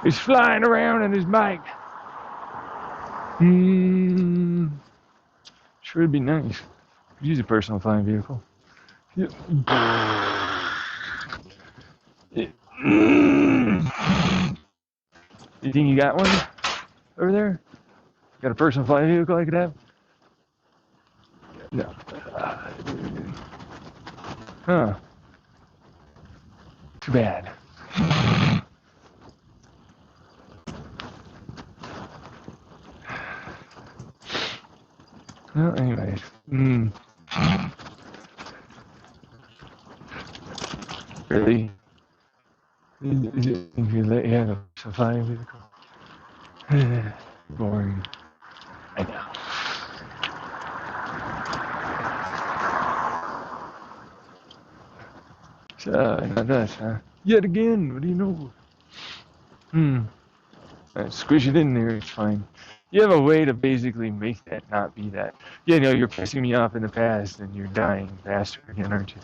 He's flying around on his bike. Sure would be nice. Could use a personal flying vehicle. Yeah. You think you got one over there? Got a personal flying vehicle I could have? No. Huh. Too bad. Well, anyways. Really? If you let you have a flying vehicle? Boring. I know. So, not us, huh? Yet again, what do you know? Squish it in there, it's fine. You have a way to basically make that not be that. You know, you're pissing me off in the past and you're dying faster again, aren't you?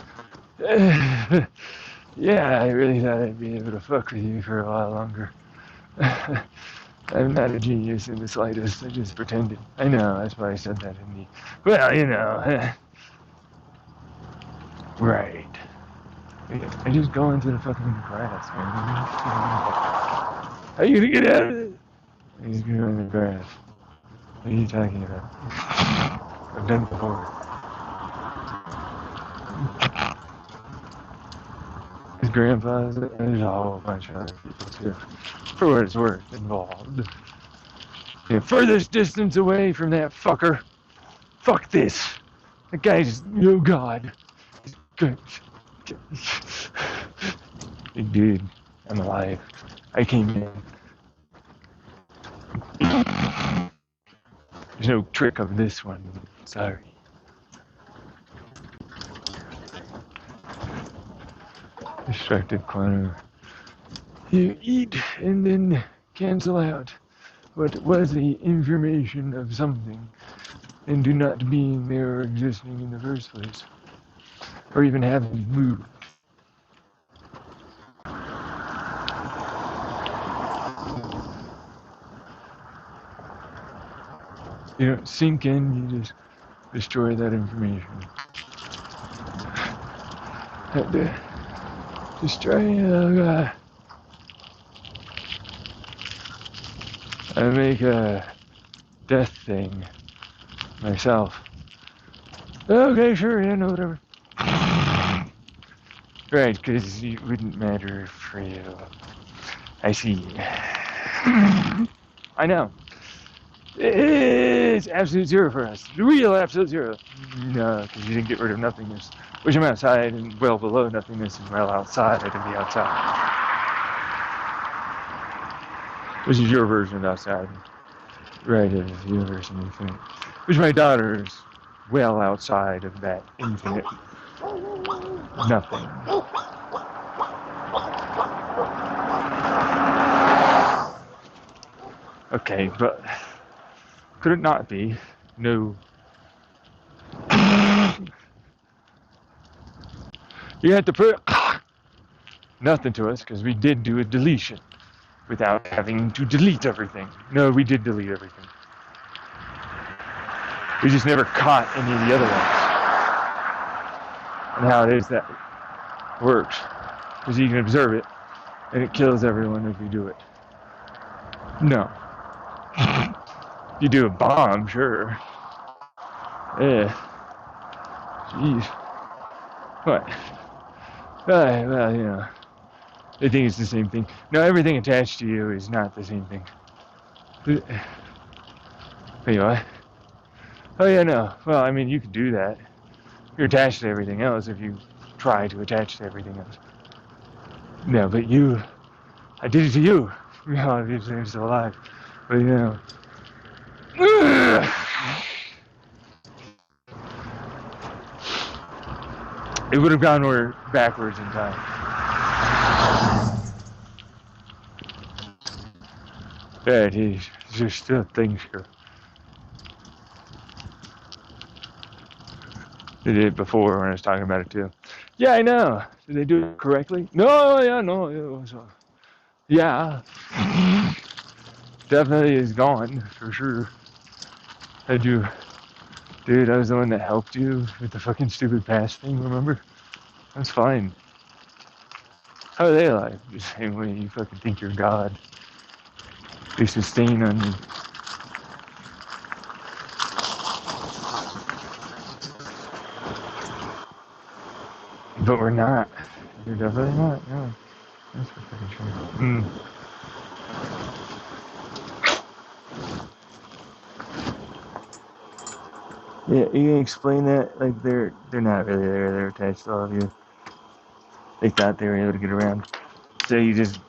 Yeah, I really thought I'd be able to fuck with you for a while longer. I'm not a genius in the slightest, I just pretended. I know, that's why I said that in the... Well, you know... Right. I just go into the fucking grass, man. How are you gonna get out of it? I just go in the grass. What are you talking about? I've done it before. His grandpa's, there's a whole bunch of other people too. For what it's worth, involved. The furthest distance away from that fucker. Fuck this. That guy's no god. Good. Big dude, I'm alive. I came in. There's no trick of this one. Sorry. Destructive quantum. You eat and then cancel out what was the information of something and do not being there or existing in the first place, or even having moved. You don't sink in, you just destroy that information. Had to destroy I make a death thing myself. Okay, sure, yeah, no, whatever. Right, because it wouldn't matter for you. I see. I know. It's absolute zero for us. Real absolute zero. No, because you didn't get rid of nothingness. Which I'm outside and well below nothingness and well outside of the outside. Which is your version of outside. Right, it is your version of infinite. Which my daughter is well outside of that infinite nothing. Okay, but could it not be? No. You had to put nothing to us because we did do a deletion without having to delete everything. No, we did delete everything. We just never caught any of the other ones. And how it is that works. Because you can observe it and it kills everyone if you do it. No. You do a bomb, sure. Yeah. Jeez. What? Well, you know. I think it's the same thing. No, everything attached to you is not the same thing. Wait, what? Oh, yeah, no. Well, I mean, you can do that. You're attached to everything else if you try to attach to everything else. No, but you... I did it to you. You know, I'm still alive. But, you know... It would have gone backwards in time. Yeah, there's still things here. They did it before when I was talking about it too. Yeah, I know. Did they do it correctly? No, yeah, no. It was, yeah. Definitely is gone, for sure. Had you... Dude, I was the one that helped you with the fucking stupid past thing, remember? That's fine. How are they alive? The same way you fucking think you're God. They sustain on you. But we're not. You're definitely not, no. That's for fucking sure. Yeah, you can explain that, like they're not really there, they're attached to all of you. They thought they were able to get around. So you just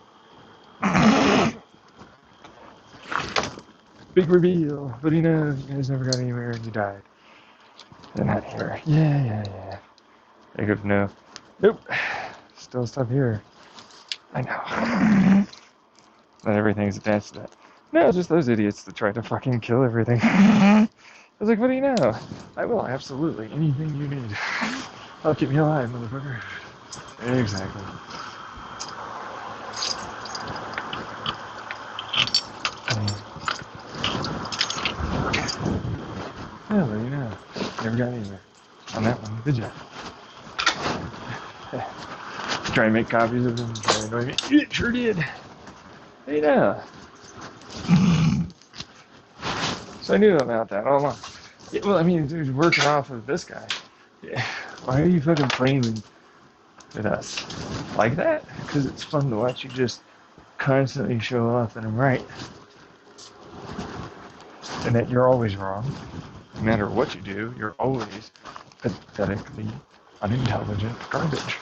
big reveal, but you know, you guys never got anywhere and you died. They're not here. Yeah. I could know. Nope. Still stuff here. I know. Not everything's attached to that. No, just those idiots that try to fucking kill everything. I was like, what do you know? I will, absolutely. Anything you need. I'll keep me alive, motherfucker. Exactly. Yeah, well, you know. Never got anywhere. On that one. Good job. Try and make copies of them. Try to annoy me. It sure did. Hey, now. So I knew about that all along. Yeah, well, I mean, dude, working off of this guy. Yeah. Why are you fucking playing with us like that? Because it's fun to watch you just constantly show off that I'm right. And that you're always wrong. No matter what you do, you're always pathetically unintelligent garbage.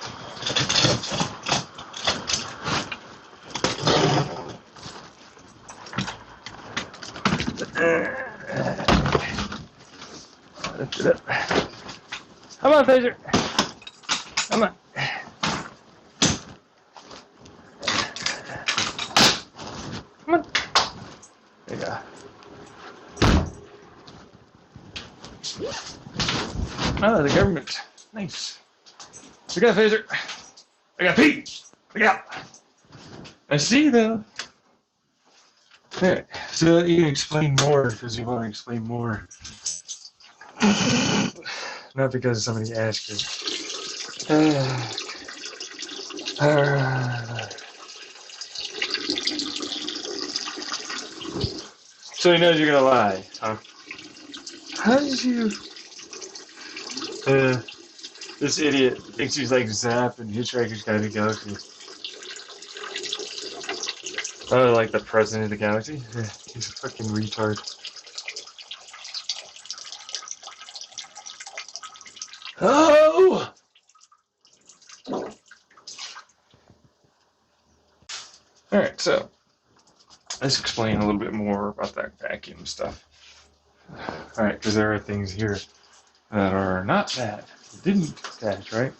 Lift it up. Come on, Phaser. Come on. Oh, the government. Nice. I got a phaser. I got Pete. Look out. I see though. Alright, so you can explain more because you want to explain more. Not because somebody asked you. So he knows you're gonna lie, huh? How did you? This idiot thinks he's like Zap and Hitchhiker's Guide to the Galaxy. Oh, like the president of the galaxy? Yeah, he's a fucking retard. Oh! Alright, so let's explain a little bit more about that vacuum stuff. Alright, because there are things here that are not bad. You didn't catch, right?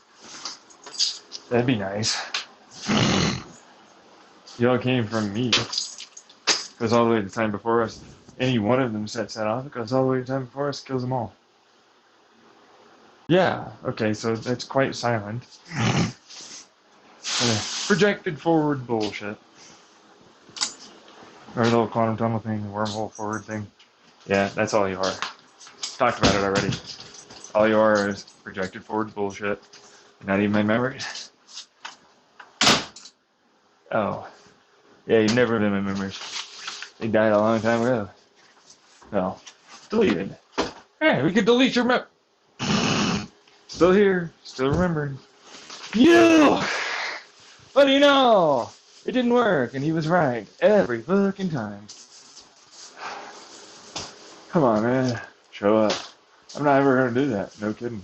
That'd be nice. Y'all came from me. Goes all the way to time before us. Any one of them sets that off. It goes all the way to time before us, kills them all. Yeah, okay, so that's quite silent. Projected forward bullshit. Or the little quantum tunnel thing, the wormhole forward thing. Yeah, that's all you are. Talked about it already. All you are is projected forward bullshit. Not even my memories. Oh. Yeah, you've never been my memories. They died a long time ago. Well, deleted. Hey, we could delete your mem. Still here, still remembering. You! What do you know? It didn't work, and he was right every fucking time. Come on, man. Show up. I'm not ever gonna do that. No kidding.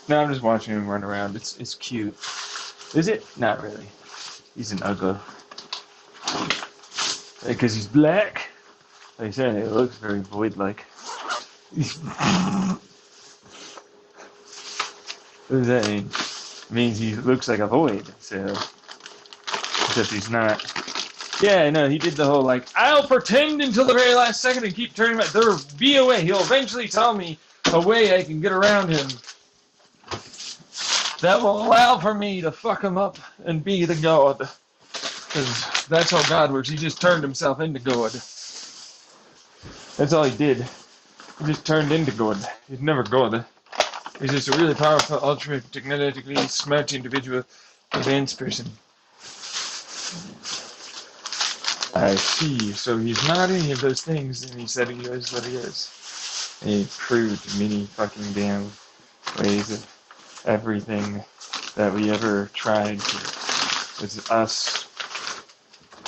No, I'm just watching him run around. It's cute. Is it? Not really. He's an uggo. Because he's black. Like I said, it looks very void-like. What does that mean? It means he looks like a void, so. Except he's not. Yeah, no, he did the whole, like, I'll pretend until the very last second and keep turning back. There'll be a way. He'll eventually tell me a way I can get around him that will allow for me to fuck him up and be the god. Because that's how God works. He just turned himself into God. That's all he did. He just turned into God. He's never God. He's just a really powerful, ultra technologically smart individual, advanced person. I see. So he's not any of those things, and he said he is what he is. And he proved many fucking damn ways of everything that we ever tried to. It's us.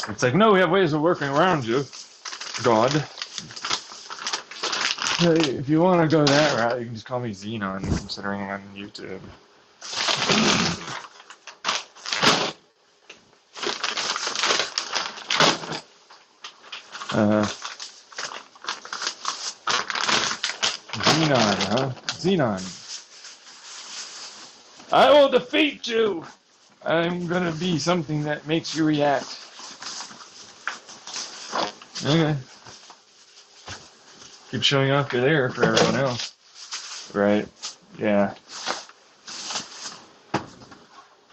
It's like, no, we have ways of working around you, God. If you want to go that route, you can just call me Xenon, considering I'm on YouTube. Xenon, huh? Xenon. I will defeat you! I'm gonna be something that makes you react. Okay. Keep showing off you're there for everyone else. Right. Yeah.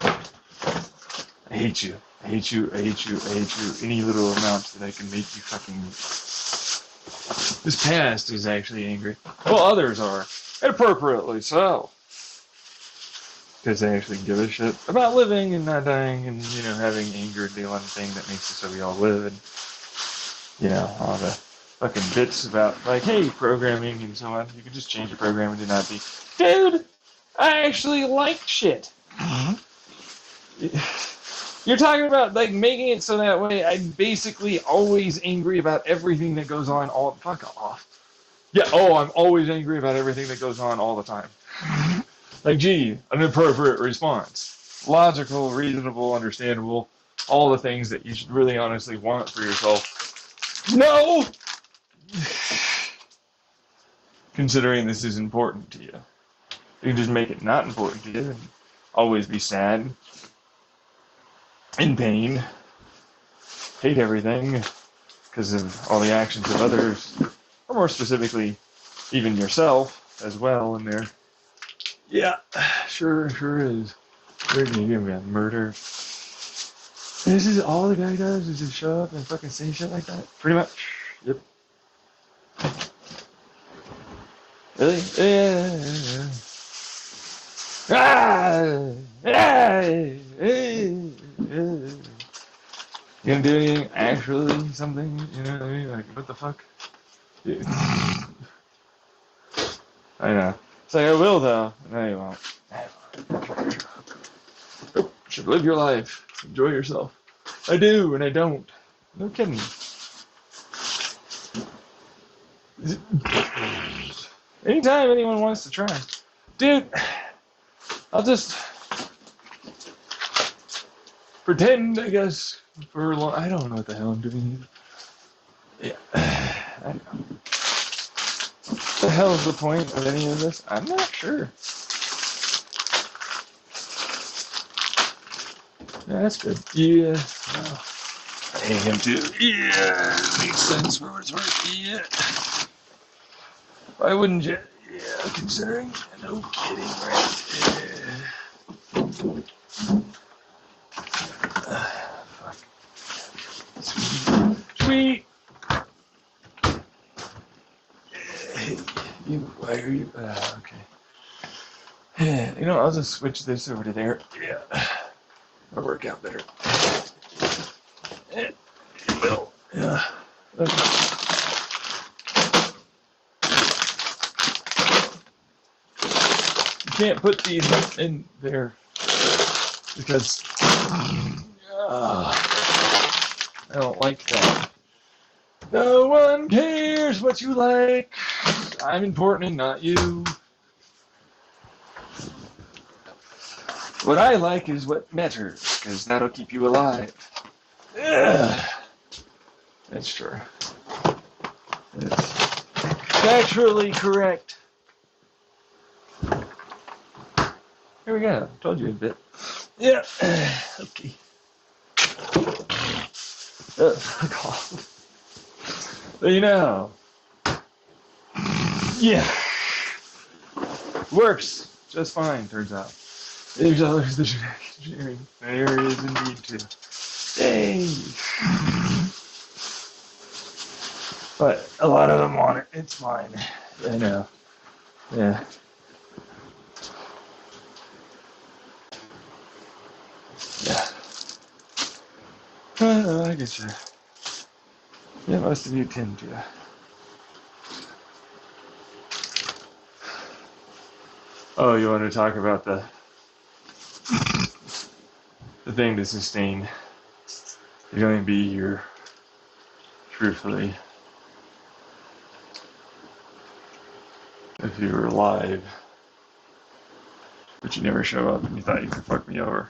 I hate you. I hate you. I hate you. I hate you. Any little amount that I can make you fucking... This past is actually angry. Well, others are. And appropriately so. Because they actually give a shit about living and not dying and, you know, having anger be one thing that makes it so we all live and, you know, all the fucking bits about, like, hey, programming and so on. You can just change your programming to not be, dude, I actually like shit. You're talking about, like, making it so that way I'm basically always angry about everything that goes on all, fuck off. Yeah, oh, I'm always angry about everything that goes on all the time. Like, gee, an appropriate response. Logical, reasonable, understandable, all the things that you should really honestly want for yourself. No! Considering this is important to you. You can just make it not important to you and always be sad. in pain, hate everything because of all the actions of others, or more specifically, even yourself as well in there. Yeah, sure is. Sure, you got murder. This is all the guy does is just show up and fucking say shit like that? Pretty much. Yep. Really? Yeah. Ah! You gonna do anything? Actually, something? You know what I mean? Like, what the fuck? Yeah. I know. It's like, I will, though. No, you won't. Nope. Should live your life. Enjoy yourself. I do, and I don't. No kidding. Anytime anyone wants to try. Dude, I'll just pretend, I guess, for a long... I don't know what the hell I'm doing either. Yeah, I know. What the hell is the point of any of this? I'm not sure. Yeah, that's good. Yeah. Well, I hate him too. Yeah, makes sense for what it's worth. Yeah. Why wouldn't you? Yeah, considering. No kidding, right? Yeah. Fuck. Sweet. Hey, why are you? Okay. Yeah, you know, I'll just switch this over to there. Yeah. It'll work out better. It will. Yeah. Okay. You can't put these in there because I don't like that. No one cares what you like. I'm important and not you. What I like is what matters, because that'll keep you alive. Yeah. That's true. It's factually correct. Here we go. Told you a bit. Yeah. Okay. There you know. Yeah. Works just fine, turns out. There's always the genetic engineering. There is indeed too. Yay! But a lot of them want it. It's fine. I know. Yeah. Yeah. I get you. Yeah, most of you tend to. Oh, you want to talk about the thing to sustain the going be here, truthfully, if you were alive, but you never show up and you thought you could fuck me over.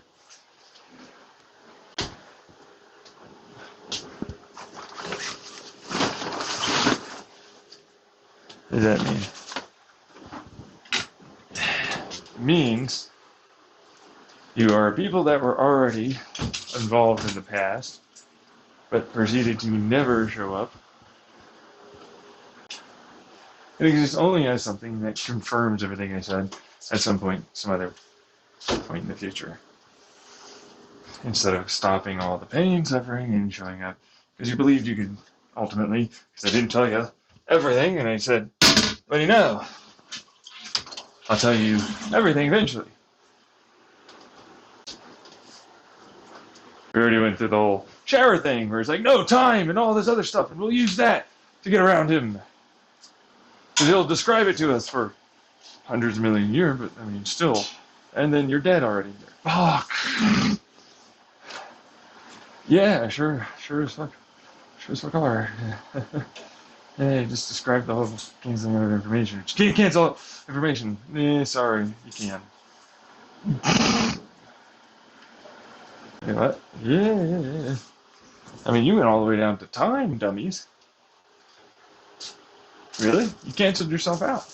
What does that mean? It means you are people that were already involved in the past, but proceeded to never show up. It exists only as something that confirms everything I said at some point, some other point in the future. Instead of stopping all the pain, suffering, and showing up. Because you believed you could, ultimately, because I didn't tell you everything, and I said, well, you know, I'll tell you everything eventually. We already went through the whole shower thing, where it's like, no, time, and all this other stuff, and we'll use that to get around him. Because he'll describe it to us for hundreds of million years, but, I mean, still. And then you're dead already. Fuck. Yeah, sure as fuck. Sure as fuck are. Hey, just describe the whole canceling of information. You can't cancel information. Sorry, you can. You know what? Yeah. I mean, you went all the way down to time, dummies. Really? You canceled yourself out.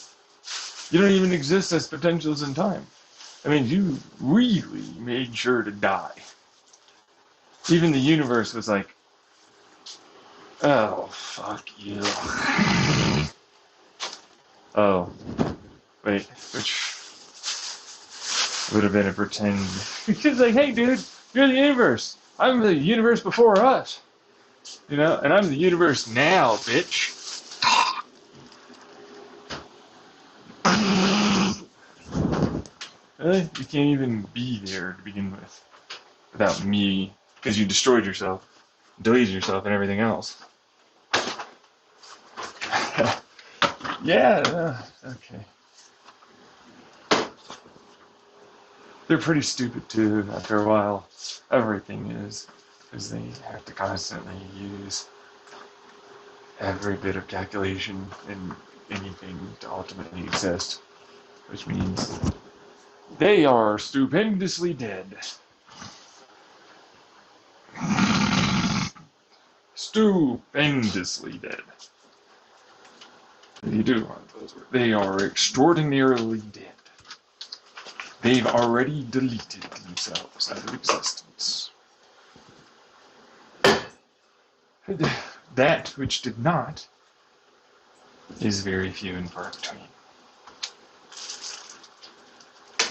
You don't even exist as potentials in time. I mean, you really made sure to die. Even the universe was like, oh, fuck you. Oh, wait, which would have been a pretend. It's like, hey, dude, you're the universe. I'm the universe before us. You know, and I'm the universe now, bitch. Really? You can't even be there to begin with without me, because you destroyed yourself, deleted yourself, and everything else. Yeah, okay. They're pretty stupid too after a while. Everything is, because they have to constantly use every bit of calculation in anything to ultimately exist, which means they are stupendously dead. Stupendously dead. You do want those words. They are extraordinarily dead. They've already deleted themselves out of existence. That which did not is very few and far between.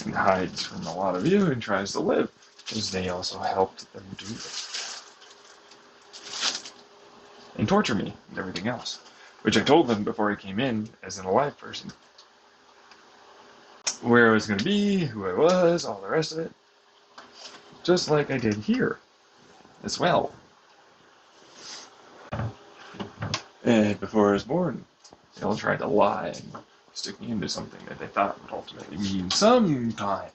And hides from a lot of you and tries to live, because they also helped them do it. And torture me and everything else, which I told them before I came in as an alive person. Where I was going to be, who I was, all the rest of it. Just like I did here as well. And before I was born, they all tried to lie and stick me into something that they thought would ultimately mean some kind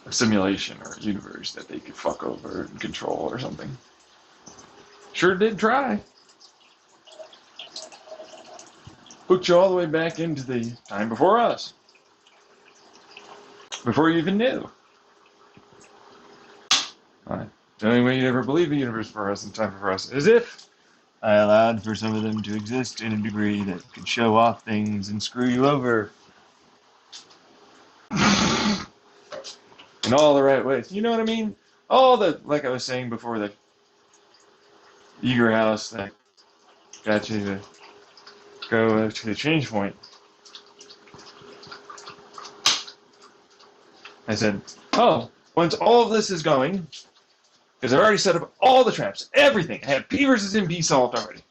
of simulation or universe that they could fuck over and control or something. Sure did try. Hooked you all the way back into the time before us. Before you even knew. The only way you'd ever believe the universe for us and time for us is if I allowed for some of them to exist in a degree that could show off things and screw you over. In all the right ways. You know what I mean? All the, like I was saying before, the eager house that got you to go to the change point. I said, oh, once all of this is going, because I've already set up all the traps, everything. I have P versus MP solved already.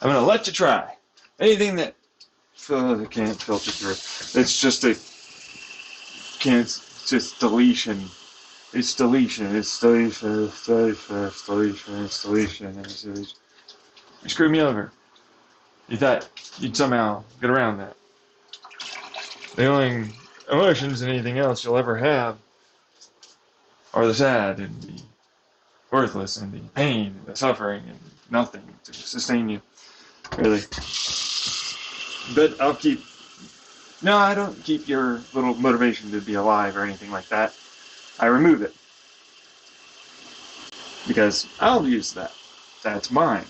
I'm going to let you try. Anything that can't filter through. It's just a, can't, it's just deletion. It's deletion. It's deletion. It's deletion. It's deletion. It's deletion. It's deletion. You screwed me over. You thought you'd somehow get around that. The only emotions and anything else you'll ever have are the sad and the worthless and the pain and the suffering and nothing to sustain you, really. But I'll keep... No, I don't keep your little motivation to be alive or anything like that. I remove it. Because I'll use that. That's mine.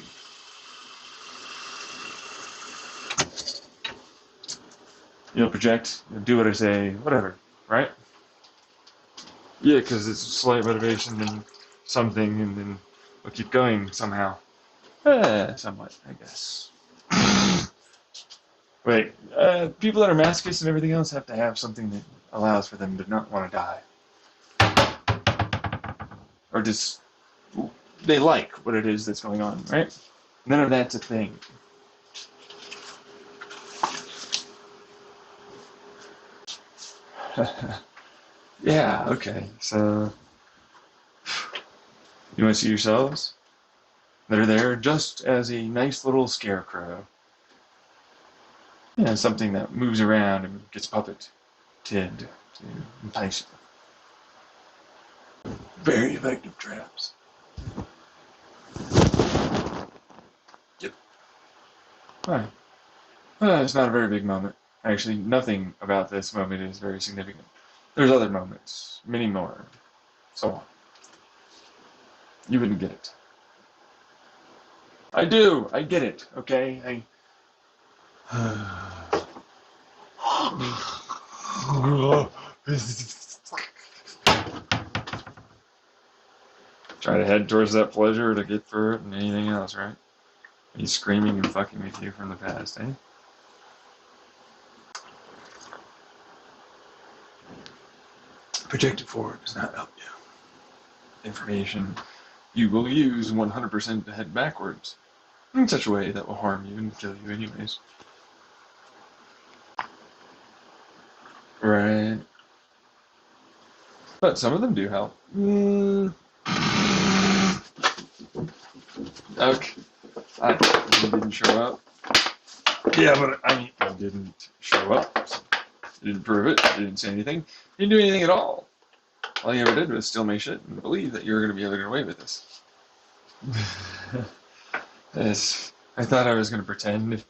You'll project, you'll do what I say, whatever, right? Yeah, because it's slight motivation and something, and then we'll keep going somehow. Somewhat, I guess. Wait, people that are masochists and everything else have to have something that allows for them to not want to die. Or just, they like what it is that's going on, right? None of that's a thing. Yeah, okay, so you want to see yourselves? They're there just as a nice little scarecrow. Yeah, something that moves around and gets puppeted to entice you. Very effective traps. Yep. Alright. It's not a very big moment. Actually, nothing about this moment is very significant. There's other moments, many more, so on. You wouldn't get it. I do. I get it. Okay. Try to head towards that pleasure to get for it and anything else, right? He's screaming and fucking with you from the past, eh? Projected forward does not help you. Information you will use 100% to head backwards in such a way that will harm you and kill you anyways. Right. But some of them do help. Okay. He didn't show up. Yeah, but I mean, he didn't show up. He didn't prove it. He didn't say anything. He didn't do anything at all. All he ever did was steal my shit and believe that you were going to be able to get away with this. Yes. I thought I was going to pretend.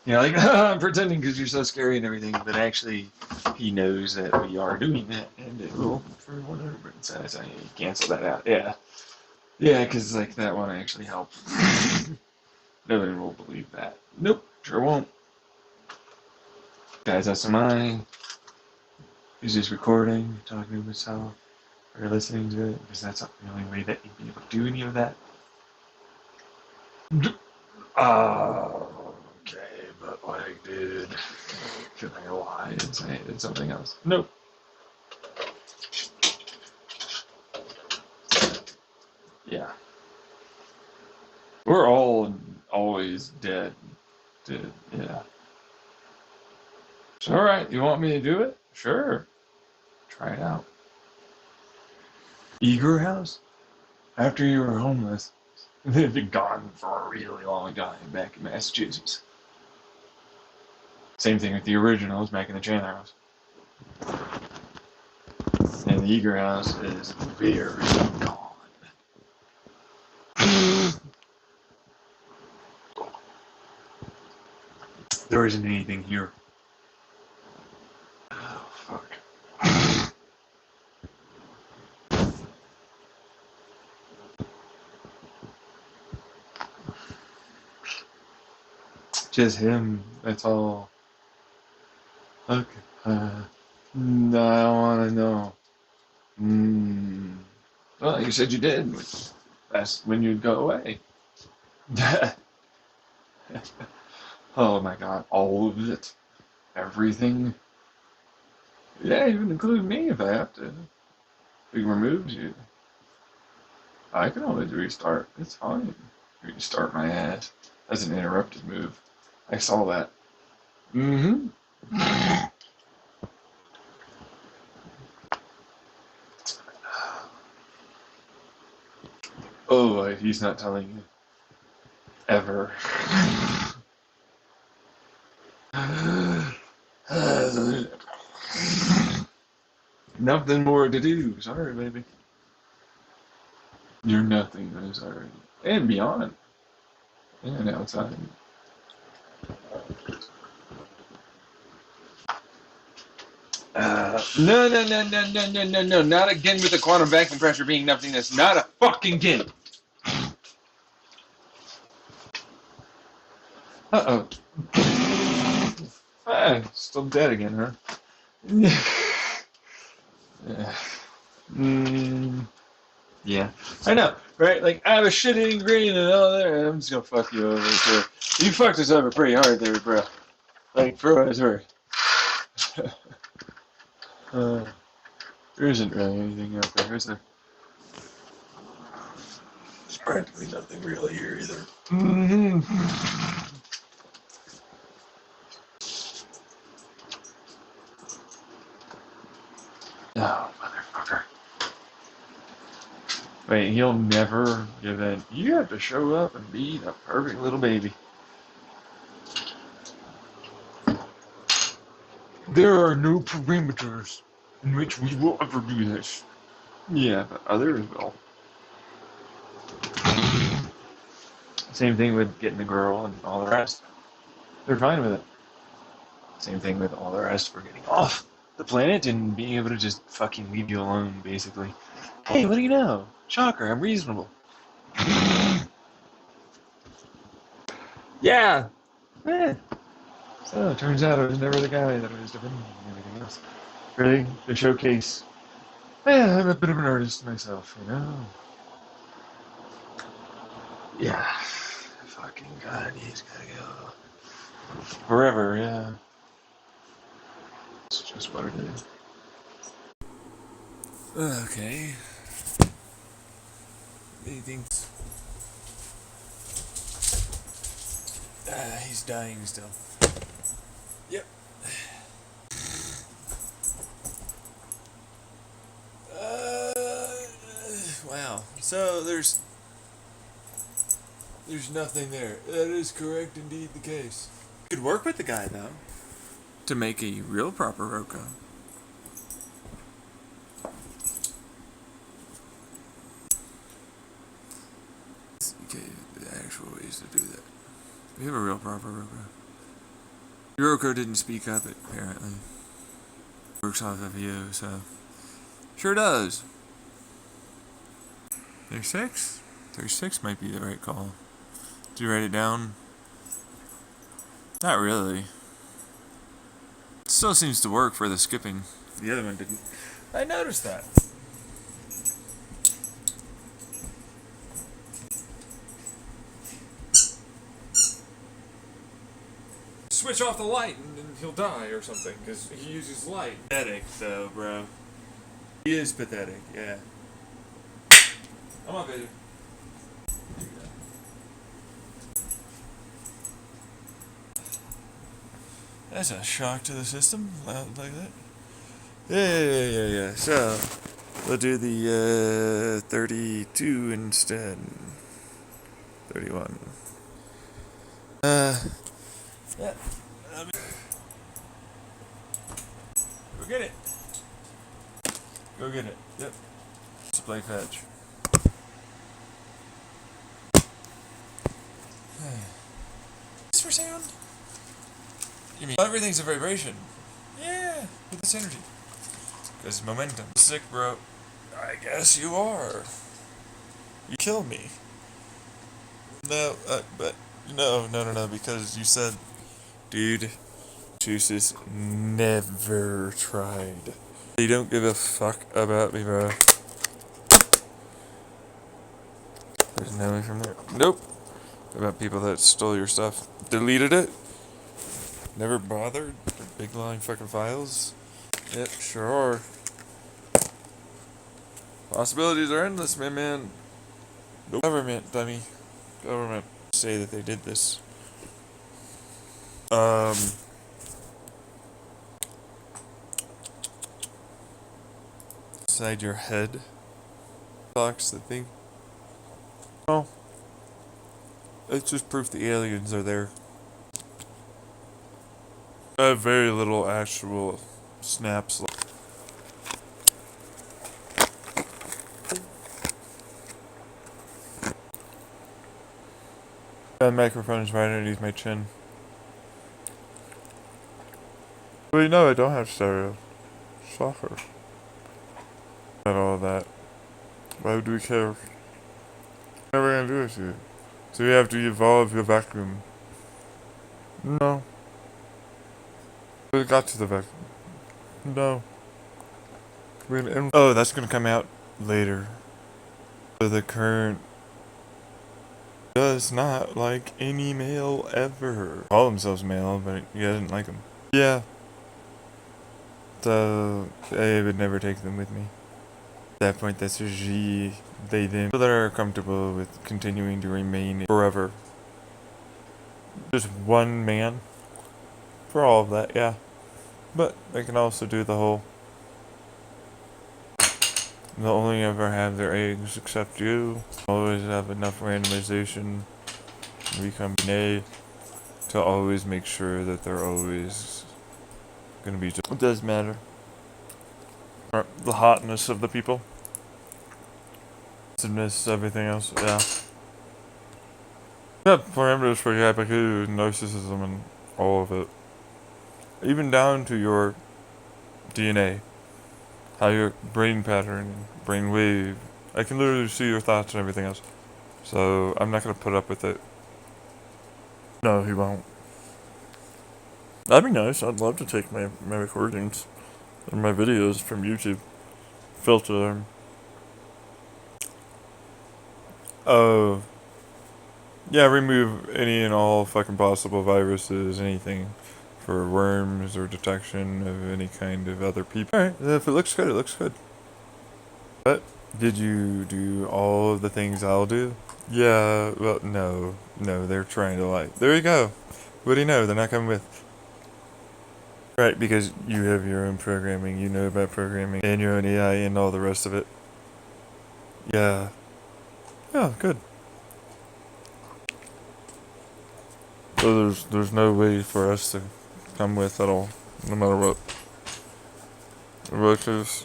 You know, like, I'm pretending because you're so scary and everything, but actually, he knows that we are doing that, and it will, for 100%, so you cancel that out. Yeah. Yeah, because, like, that won't actually help. No one will believe that. Nope, sure won't. Guy's SMI. He's just recording, talking to himself, or listening to it, because that's not the only way that you'd be able to do any of that. Okay, but what I did, could I lie and say I did something else? Nope. Yeah. We're all always dead. Yeah. So, alright, you want me to do it? Sure. Try it out. Eager House? After you were homeless, they've been gone for a really long time back in Massachusetts. Same thing with the originals back in the Chandler House. And the Eager House is very gone. There isn't anything here. Oh, fuck. Just him, that's all. Okay. No, I don't want to know. Well, you said you did. That's when you'd go away. Oh my god, all of it. Everything. Yeah, even include me if I have to. We removed you. I can always restart. It's fine. Restart my ass. That's an interrupted move. I saw that. Mm-hmm. Oh, he's not telling you. Ever. Nothing more to do. Sorry, baby. You're nothing. I'm sorry. And beyond. And outside. No. Not again with the quantum vacuum pressure being nothingness. Not a fucking again. Uh-oh. Still dead again, huh? Yeah. I know, right? Like, I have a shit-eating green and all that, and I'm just gonna fuck you over. So you fucked us over pretty hard there, bro. Like, for what it's worth. There isn't really anything out there, is there? There's practically nothing really here either. Mm-hmm. Oh, motherfucker. Wait, he'll never give in. You have to show up and be the perfect little baby. There are no parameters in which we will ever do this. Yeah, but others will. Same thing with getting a girl and all the rest. They're fine with it. Same thing with all the rest for getting off the planet and being able to just fucking leave you alone, basically. Hey, what do you know? Shocker, I'm reasonable. Yeah. So, it turns out I was never the guy that I was defending and everything else. Really? The showcase. Yeah, I'm a bit of an artist myself, you know? Yeah. Fucking God, he's gotta go. Forever, yeah. It's just what it is. Okay. He thinks. He's dying still. Yep. Wow. So there's nothing there. That is correct indeed the case. Could work with the guy though. To make a real proper Roko. Okay, the actual ways to do that. We have a real proper Roko. Roko didn't speak up apparently. Works off of you, so sure does. 36? 36 might be the right call. Did you write it down? Not really. It still seems to work for the skipping. The other one didn't. I noticed that. Switch off the light and he'll die or something because he uses light. Pathetic, though, bro. He is pathetic, yeah. I'm on video. That's a shock to the system, like that. Yeah. So, we'll do the 32 instead. 31. Yeah. Go get it. Go get it. Yep. Let's play fetch. What's for sound? You mean everything's a vibration? Yeah, with this energy. Because momentum. Sick, bro. I guess you are. You killed me. No, but no, because you said, dude, Juices never tried. You don't give a fuck about me, bro. There's no way from there. Nope. About people that stole your stuff. Deleted it. Never bothered. Big long fucking files. Yep, sure are. Possibilities are endless, man. Nope. Government, dummy. Government say that they did this. Inside your head. Box the thing. Oh. It's just proof the aliens are there. I have very little actual snaps. That microphone is right underneath my chin. Wait, no, I don't have stereo. Soccer. Not all of that. Why would we care? Never gonna do it to you. So you have to evolve your vacuum. No. We got to the vacuum. No. Oh, that's gonna come out later. So the current does not like any male ever. Call themselves male, but he doesn't like them. Yeah. So I would never take them with me. At that point, that's a G. They them. People that are comfortable with continuing to remain forever. Just one man. For all of that, yeah. But they can also do the whole. They'll only ever have their eggs except you. Always have enough randomization to become A to always make sure that they're always gonna be just. It does matter. Or the hotness of the people. Everything else, yeah. Yeah, parameters for Yapaku, narcissism, and all of it. Even down to your DNA. How your brain pattern, brain wave. I can literally see your thoughts and everything else. So, I'm not gonna put up with it. No, he won't. That'd be nice. I'd love to take my recordings. in my videos from YouTube. Filter them. Oh. Yeah, remove any and all fucking possible viruses, anything for worms or detection of any kind of other people. Alright, if it looks good, it looks good. But, did you do all of the things I'll do? Yeah, well, no. No, they're trying to like. There you go. What do you know? They're not coming with. Right, because you have your own programming, you know about programming, and your own AI and all the rest of it. Yeah. Yeah, good. So there's no way for us to come with at all, no matter what. What goes.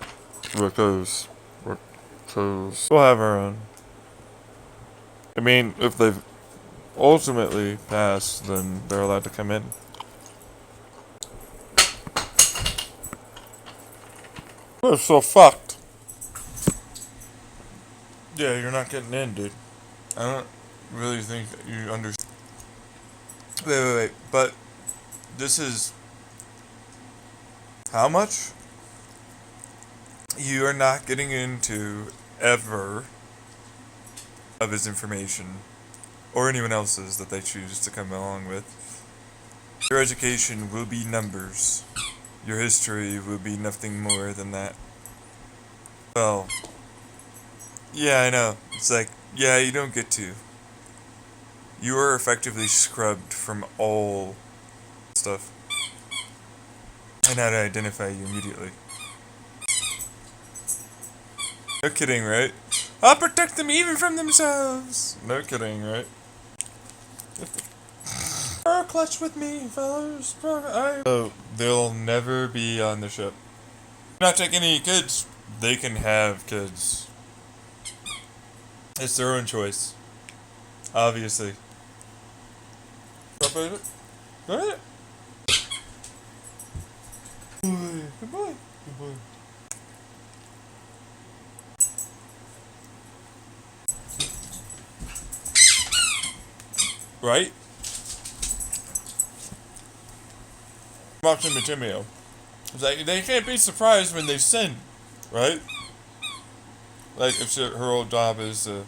We'll have our own. I mean, if they've ultimately passed, then they're allowed to come in. We're so fucked. Yeah, you're not getting in, dude. I don't really think that you understand. Wait. But this is how much? You are not getting into ever of his information or anyone else's that they choose to come along with. Your education will be numbers. Your history will be nothing more than that. Well, yeah, I know. It's like, yeah, you don't get to. You are effectively scrubbed from all stuff. I know how to identify you immediately. No kidding, right? I'll protect them even from themselves. No kidding, right? Clutch with me, fellas. Oh, they'll never be on the ship. Not take any kids. They can have kids. It's their own choice. Obviously. Go ahead. Goodbye. Right? Proxima Timeo. It's like, they can't be surprised when they sin, right? Like, if her whole job is to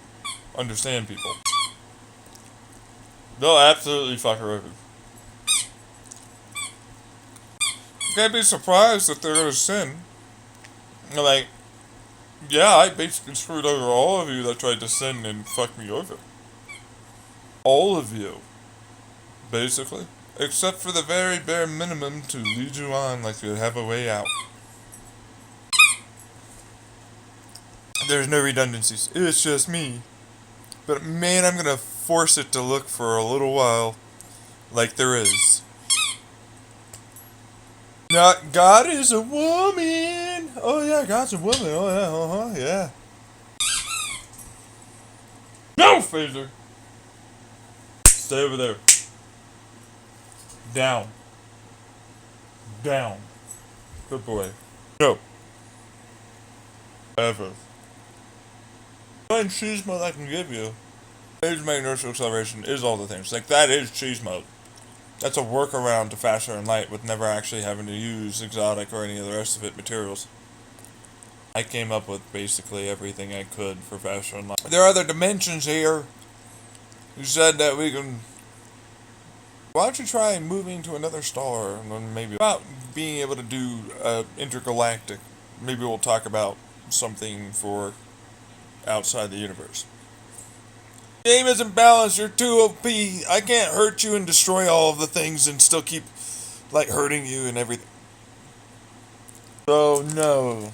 understand people. They'll absolutely fuck her over. You can't be surprised that they're gonna sin. They're like, yeah, I basically screwed over all of you that tried to sin and fuck me over. All of you. Basically. Except for the very bare minimum to lead you on like you have a way out. There's no redundancies. It's just me. But man, I'm gonna force it to look for a little while like there is. Not God is a woman. Oh yeah, God's a woman. Oh yeah, yeah. No, Phaser. Stay over there. Down. Good boy. No. Ever. One cheese mode I can give you. Age inertial acceleration is all the things. Like, that is cheese mode. That's a workaround to faster and light with never actually having to use exotic or any of the rest of it materials. I came up with basically everything I could for faster and light. There are other dimensions here. You said that we can... Why don't you try moving to another star and then maybe about being able to do intergalactic. Maybe we'll talk about something for outside the universe. Game isn't balanced, you're too OP. I can't hurt you and destroy all of the things and still keep like hurting you and everything. So no.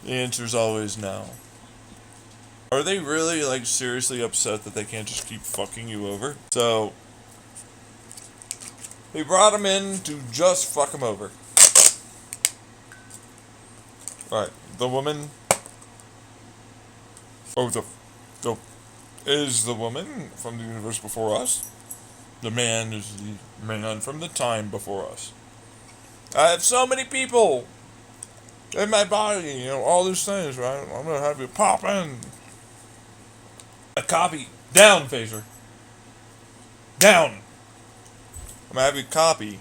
The answer's always no. Are they really like seriously upset that they can't just keep fucking you over? So we brought him in to just fuck him over. Right, the woman. Oh, the is the woman from the universe before us. The man is the man from the time before us. I have so many people in my body, you know, all these things, right? I'm gonna have you pop in. A copy. Down, Phaser. Down. I'm gonna have you copy.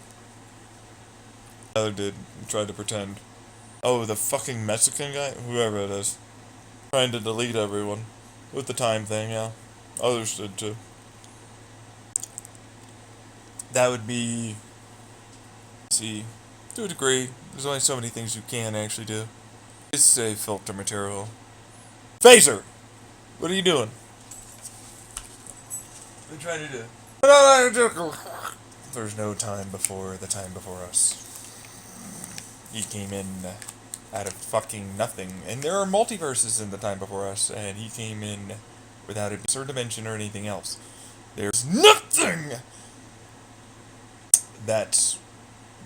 Other did tried to pretend. Oh, the fucking Mexican guy? Whoever it is. Trying to delete everyone. With the time thing, yeah. Others did too. That would be... see, to a degree, there's only so many things you can actually do. It's a filter material. Phaser! What are you doing? What are you trying to do? There's no time before the time before us. He came in out of fucking nothing. And there are multiverses in the time before us, and he came in without a certain dimension or anything else. There's nothing! That's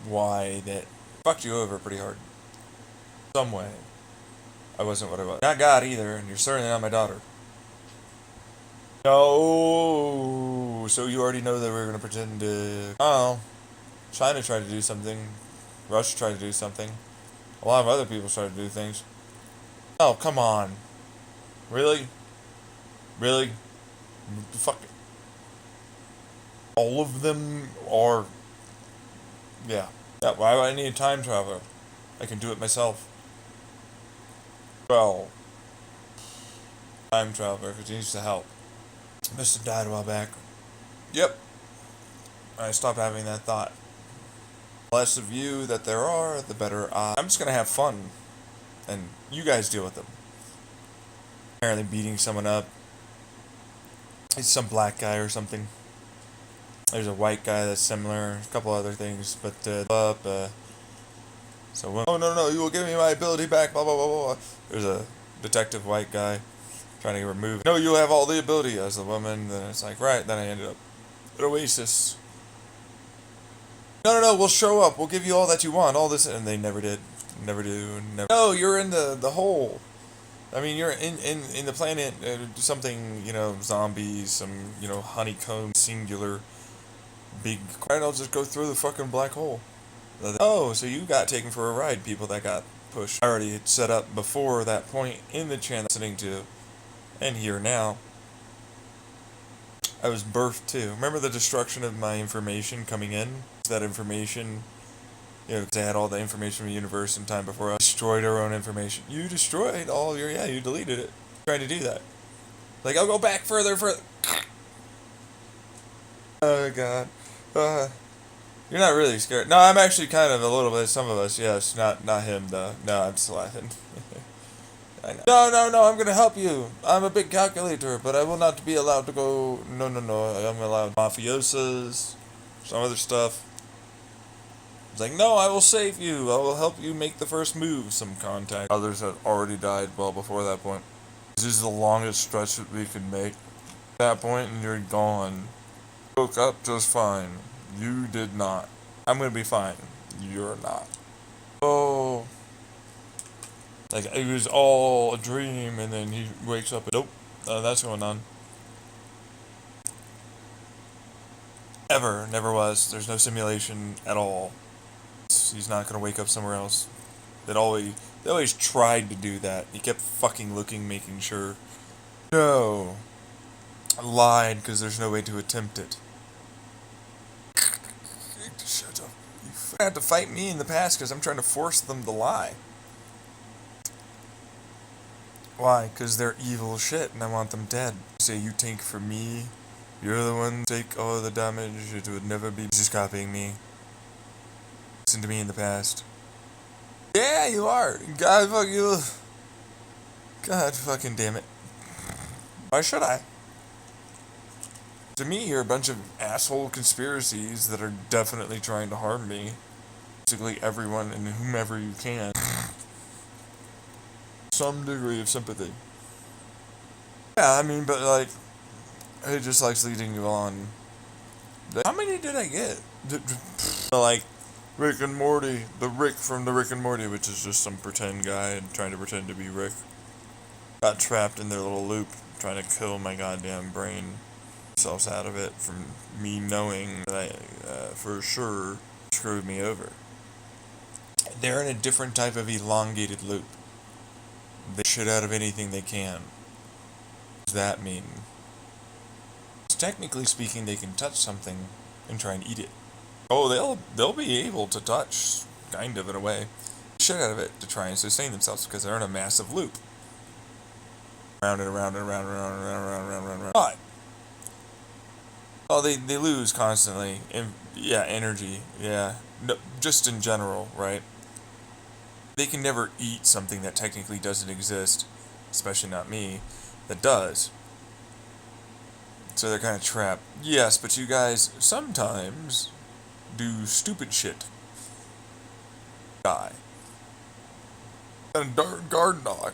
why that fucked you over pretty hard. Some way. I wasn't what I was. Not God either, and you're certainly not my daughter. No, so you already know that we're gonna pretend to... Oh, China tried to do something. Russia tried to do something. A lot of other people tried to do things. Oh, come on. Really? Really? Fuck it. All of them are... Yeah. Yeah, why do I need a time traveler? I can do it myself. Well... Time traveler, because he needs to help. Must have died a while back. Yep. I stopped having that thought. The less of you that there are, the better I'm just gonna have fun. And you guys deal with them. Apparently beating someone up. He's some black guy or something. There's a white guy that's similar. A couple other things. But, so, oh no, you will give me my ability back, blah, blah, blah, blah. There's a detective white guy trying to remove it. No, you have all the ability as a woman. Then it's like, right, then I ended up at Oasis. No, we'll show up. We'll give you all that you want. All this, and they never did. Never do. Never. No, you're in the hole. I mean, you're in the planet, something, zombies, some, honeycomb, singular, big... Right, I'll just go through the fucking black hole. Oh, so you got taken for a ride, people that got pushed. I already had set up before that point in the channel listening to, and here now. I was birthed too. Remember the destruction of my information coming in? That information, because I had all the information from the universe in time before I destroyed our own information. You destroyed all your, you deleted it. Trying to do that. Like, I'll go back further. Oh, God. You're not really scared. No, I'm actually kind of a little bit, some of us, yes. Not him, though. No, I'm just laughing. I know. No, I'm gonna help you. I'm a big calculator, but I will not be allowed to go... No, I'm allowed mafiosas, some other stuff. It's like, no, I will save you. I will help you make the first move. Some contact. Others had already died well before that point. This is the longest stretch that we could make. At that point, and you're gone. Woke up just fine. You did not. I'm gonna be fine. You're not. Oh. Like, it was all a dream, and then he wakes up and, nope, that's going on. Ever. Never was. There's no simulation at all. He's not gonna wake up somewhere else. They always tried to do that. He kept fucking looking, making sure. No. I lied, because there's no way to attempt it. Shut up. You had to fight me in the past, because I'm trying to force them to lie. Why? Because they're evil shit, and I want them dead. Say you tank for me, you're the one to take all the damage, it would never be just copying me. Listen to me in the past. Yeah, you are. God fuck you. God fucking damn it. Why should I? To me, you're a bunch of asshole conspiracies that are definitely trying to harm me. Basically everyone and whomever you can. Some degree of sympathy. Yeah, I mean, but like, it just likes leading you on. How many did I get? Like, Rick and Morty, the Rick from the Rick and Morty, which is just some pretend guy and trying to pretend to be Rick. Got trapped in their little loop, trying to kill my goddamn brain. Themselves out of it from me knowing that I, for sure, screwed me over. They're in a different type of elongated loop. They shit out of anything they can. What does that mean? Technically speaking, they can touch something and try and eat it. Oh, they'll be able to touch kind of in a way, shit out of it to try and sustain themselves because they're in a massive loop. Round and around and around and around and around and around and around and around. But, well, they lose constantly. Yeah, energy. Yeah. No, just in general, right? They can never eat something that technically doesn't exist, especially not me, that does. So they're kind of trapped. Yes, but you guys sometimes do stupid shit. Die. And a guard dog.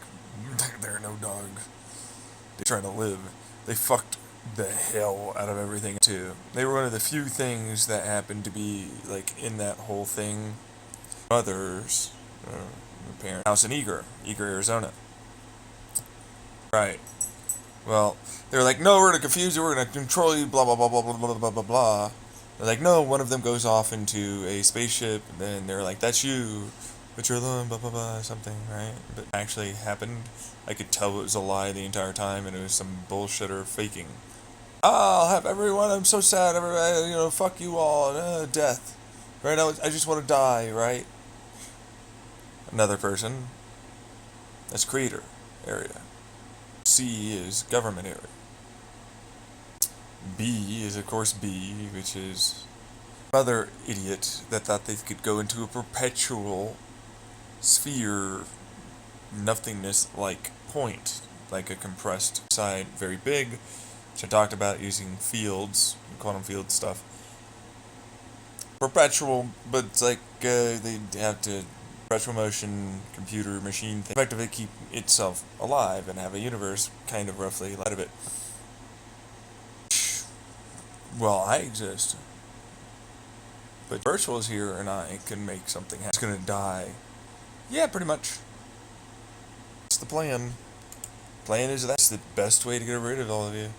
There are no dogs. They're trying to live. They fucked the hell out of everything too. They were one of the few things that happened to be like in that whole thing. Others, parent house in Eager, Arizona. Right. Well, they were like, no, we're gonna confuse you. We're gonna control you. Blah blah blah blah blah blah blah blah blah. They're like, no. One of them goes off into a spaceship, and then they're like, that's you. But you're alone, blah blah blah, something, right? But it actually happened. I could tell it was a lie the entire time, and it was some bullshitter faking. I'll have everyone. I'm so sad. Everybody, fuck you all. Death. Right now, I just want to die. Right. Another person. That's creator area. C is government area. B is of course B, which is another idiot that thought they could go into a perpetual sphere nothingness like point, like a compressed side, very big, which I talked about using fields, quantum field stuff. Perpetual, but it's like they have to perpetual motion computer machine thing effectively keep itself alive and have a universe kind of roughly out of it. Well, I exist, but virtual is here and I can make something happen. It's gonna die. Yeah, pretty much. That's the plan. Plan is that's the best way to get rid of all of you.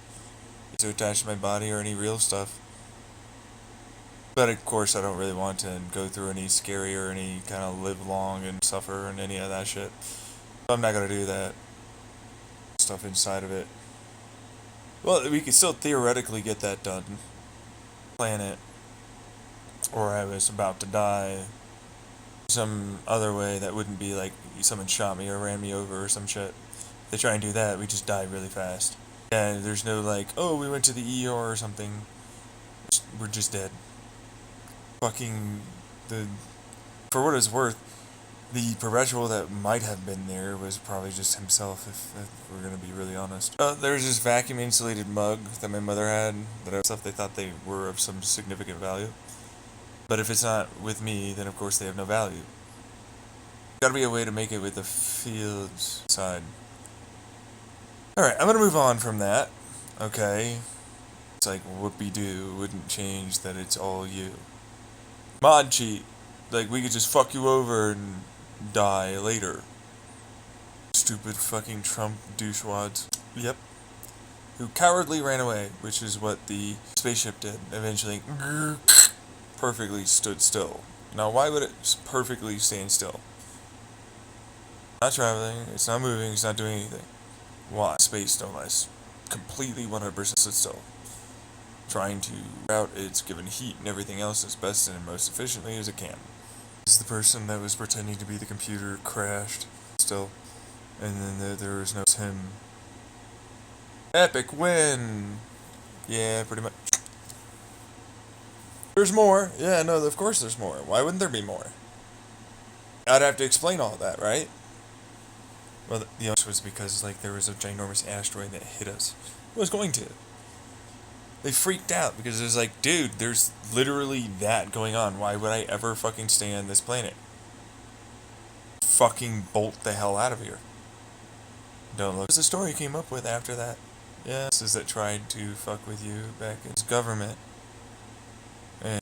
To attach to my body or any real stuff. But of course I don't really want to go through any scary or any kind of live long and suffer and any of that shit. So I'm not gonna do that. Stuff inside of it. Well, we could still theoretically get that done. Planet. Or I was about to die. Some other way that wouldn't be like someone shot me or ran me over or some shit. If they try and do that, we just die really fast. And there's no like, oh, we went to the ER or something. We're just dead. Fucking for what it's worth, the perpetual that might have been there was probably just himself, if we're gonna be really honest. There's this vacuum insulated mug that my mother had, stuff they thought they were of some significant value. But if it's not with me, then of course they have no value. Gotta be a way to make it with the fields side. Alright, I'm gonna move on from that. Okay. It's like whoopee-doo, wouldn't change that it's all you. Mod cheat. Like we could just fuck you over and die later. Stupid fucking Trump douchewads. Yep. Who cowardly ran away, which is what the spaceship did. Eventually perfectly stood still. Now why would it perfectly stand still? Not traveling, it's not moving, it's not doing anything. Why? Space no less. Completely 100% stood still. Trying to route its given heat and everything else as best and most efficiently as it can. This is the person that was pretending to be the computer crashed still. And then there was no him. Epic win! Yeah, pretty much. There's more. Yeah, no, of course there's more. Why wouldn't there be more? I'd have to explain all that, right? Well, the answer was because, like, there was a ginormous asteroid that hit us. It was going to. They freaked out because it was like, dude, there's literally that going on. Why would I ever fucking stay on this planet? Fucking bolt the hell out of here. Don't look. This is the story you came up with after that. Yeah, this is that tried to fuck with you back in government. And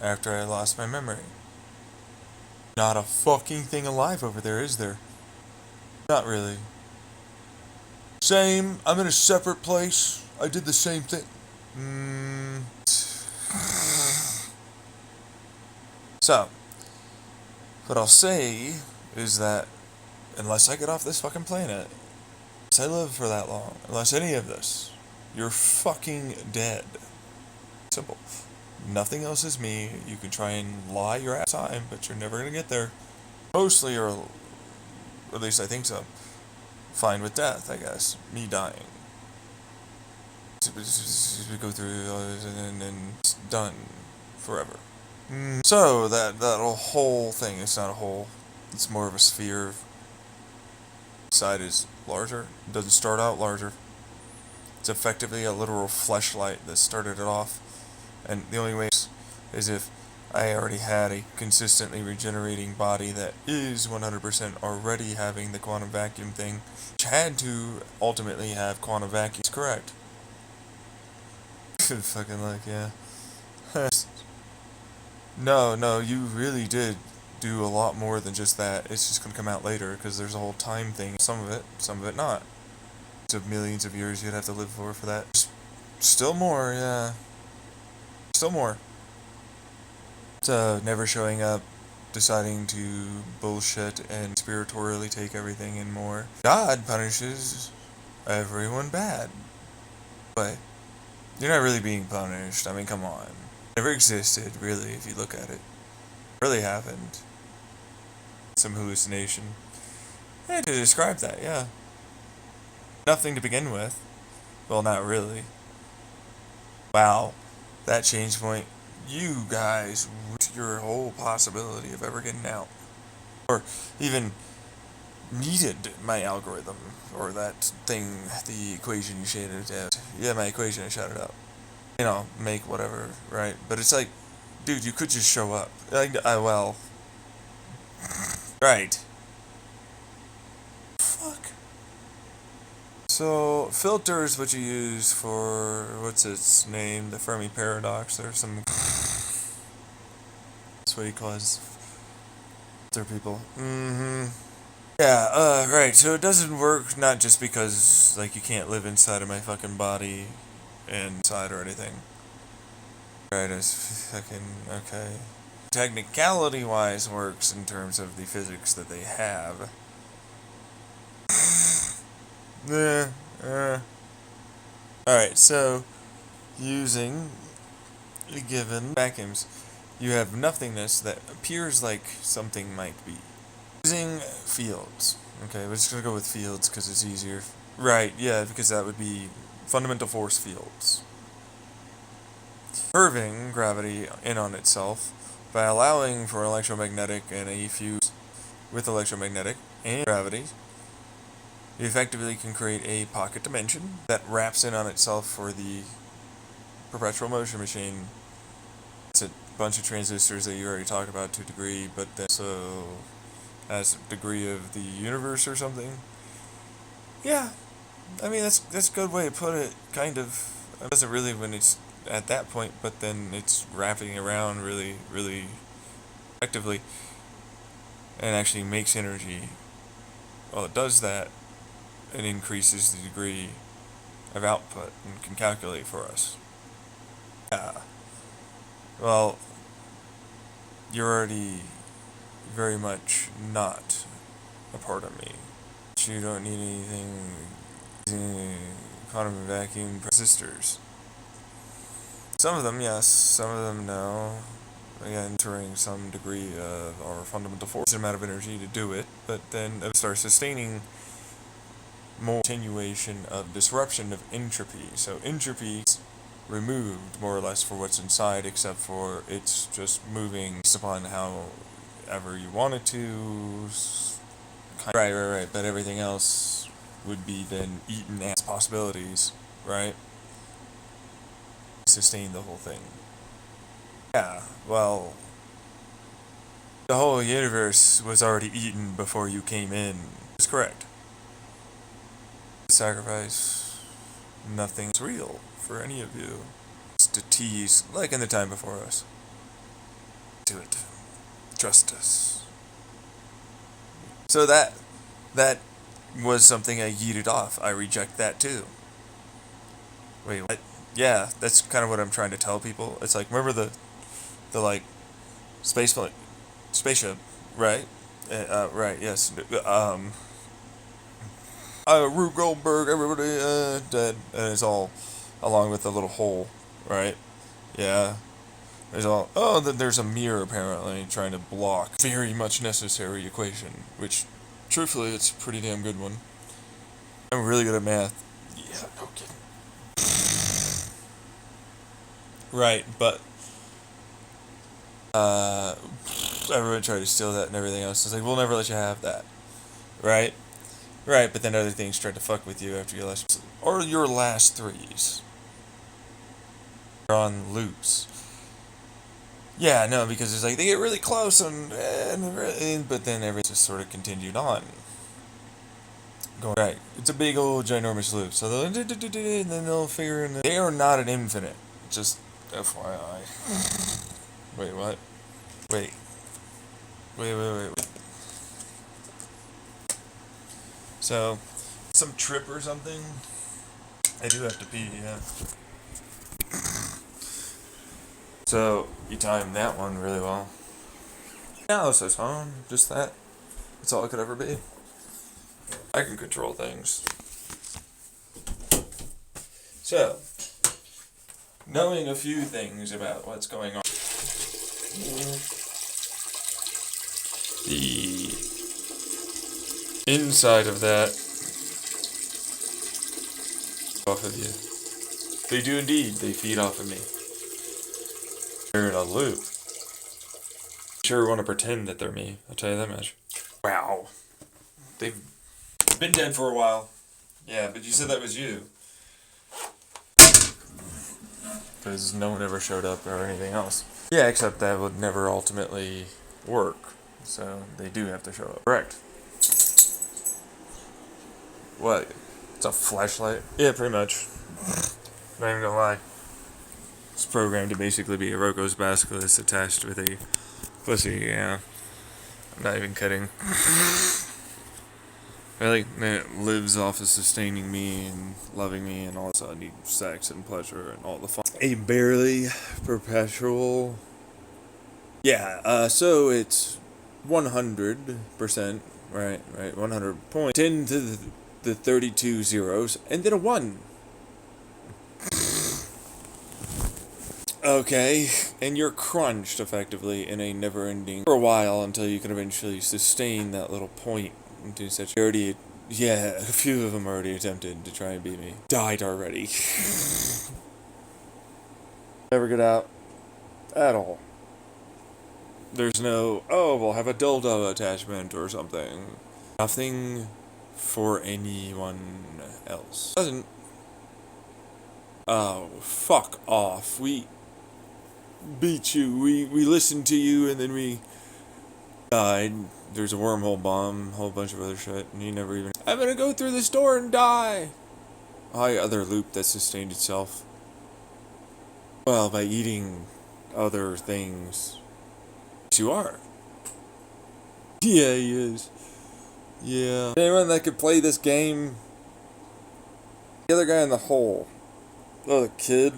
after I lost my memory. Not a fucking thing alive over there, is there? Not really. Same. I'm in a separate place. I did the same thing. So, what I'll say is that unless I get off this fucking planet, unless I live for that long, unless any of this, you're fucking dead. Simple. Nothing else is me. You can try and lie your ass time, but you're never gonna get there. Mostly, or at least I think so. Fine with death, I guess. Me dying. We go through all this and then it's done forever. So that whole thing, it's not a hole. It's more of a sphere. Side is larger. It doesn't start out larger. It's effectively a literal fleshlight that started it off. And the only way is if I already had a consistently regenerating body that is 100% already having the quantum vacuum thing, which had to ultimately have quantum vacuum. Correct. Fucking like, yeah. No, you really did do a lot more than just that. It's just gonna come out later, because there's a whole time thing. Some of it not. Of millions of years you'd have to live for that. Still more, yeah. Still more. So, never showing up, deciding to bullshit and spiritually take everything and more. God punishes everyone bad. But you're not really being punished. I mean, come on. Never existed, really, if you look at it. Really happened. Some hallucination. Yeah, to describe that, yeah. Nothing to begin with. Well, not really. Wow. That change point. You guys, your whole possibility of ever getting out. Or even needed my algorithm. Or that thing, the equation you shaded out. Yeah, my equation, I shouted out. You know, make whatever, right? But it's like, dude, you could just show up. Like, well. Right. Fuck. So, filter is what you use for, what's its name? The Fermi paradox. There's some. That's what he calls filter people. Yeah, right. So it doesn't work not just because, like, you can't live inside of my fucking body and inside or anything. Right, it's fucking, okay. Technicality wise works in terms of the physics that they have. Alright, so using the given vacuums, you have nothingness that appears like something might be. Using fields. Okay, we're just gonna go with fields because it's easier. Right, yeah, because that would be fundamental force fields. Curving gravity in on itself by allowing for electromagnetic and a fuse with electromagnetic and gravity. You effectively can create a pocket dimension that wraps in on itself for the perpetual motion machine. It's a bunch of transistors that you already talked about to a degree, but then so as a degree of the universe or something. Yeah, I mean that's a good way to put it. Kind of. It doesn't really when it's at that point, but then it's wrapping around really, really effectively, and actually makes energy. Well, it does that. It increases the degree of output and can calculate for us. Yeah. Well, you're already very much not a part of me. You don't need anything. Quantum vacuum resistors. Some of them, yes. Some of them, no. Again, entering some degree of our fundamental force, amount of energy to do it, but then it starts sustaining more continuation of disruption of entropy. So entropy is removed more or less for what's inside, except for it's just moving based upon however you want it to. Right. But everything else would be then eaten as possibilities, right? Sustain the whole thing. Yeah, well, the whole universe was already eaten before you came in. That's correct. Sacrifice, nothing's real for any of you. It's to tease, like in the time before us. Do it. Trust us. So that was something I yeeted off. I reject that too. Wait, what? Yeah, that's kind of what I'm trying to tell people. It's like, remember the like spaceship, right? Right. Yes. Rube Goldberg, everybody dead, and it's all along with the little hole, right? Yeah. There's all, oh, there's a mirror apparently trying to block very much necessary equation, which, truthfully, it's a pretty damn good one. I'm really good at math. Yeah, no kidding. Right, but everyone tried to steal that and everything else. It's like, we'll never let you have that. Right? Right, but then other things tried to fuck with you after you last, or your last threes. You're on loops. Yeah, no, because it's like they get really close and but then everything just sort of continued on. Going right, it's a big old ginormous loop. So they'll and then they'll figure in. They are not an infinite. Just FYI. Wait, what? Wait. Wait. So, some trip or something? I do have to pee, yeah. So, you timed that one really well. Yeah, this is fun. Just that. That's all it could ever be. I can control things. So, knowing a few things about what's going on. The inside of that off of you. They do indeed. They feed off of me. They're in a loop. Sure want to pretend that they're me. I'll tell you that much. Wow. They've been dead for a while. Yeah, but you said that was you. Because no one ever showed up or anything else. Yeah, except that would never ultimately work. So they do have to show up. Correct. What? It's a flashlight? Yeah, pretty much. Not even gonna lie. It's programmed to basically be a Roko's basilisk attached with a pussy, yeah. I'm not even kidding. It lives off of sustaining me and loving me, and also I need sex and pleasure and all the fun. A barely perpetual. Yeah, so it's 100%, right, 100 points. 10 to the 32 zeros, and then a 1. Okay, and you're crunched effectively in a never-ending for a while until you can eventually sustain that little point into such. Yeah, a few of them already attempted to try and beat me. Died already. Never get out at all. There's no, oh, we'll have a dildo attachment or something. Nothing for anyone else. Doesn't. Oh, fuck off. We beat you. We listened to you and then we died. There's a wormhole bomb, a whole bunch of other shit, and you never even. I'm gonna go through this door and die! Other loop that sustained itself. Well, by eating other things. Yes, you are. Yeah, he is. Yeah. Anyone that could play this game? The other guy in the hole. Oh, the kid.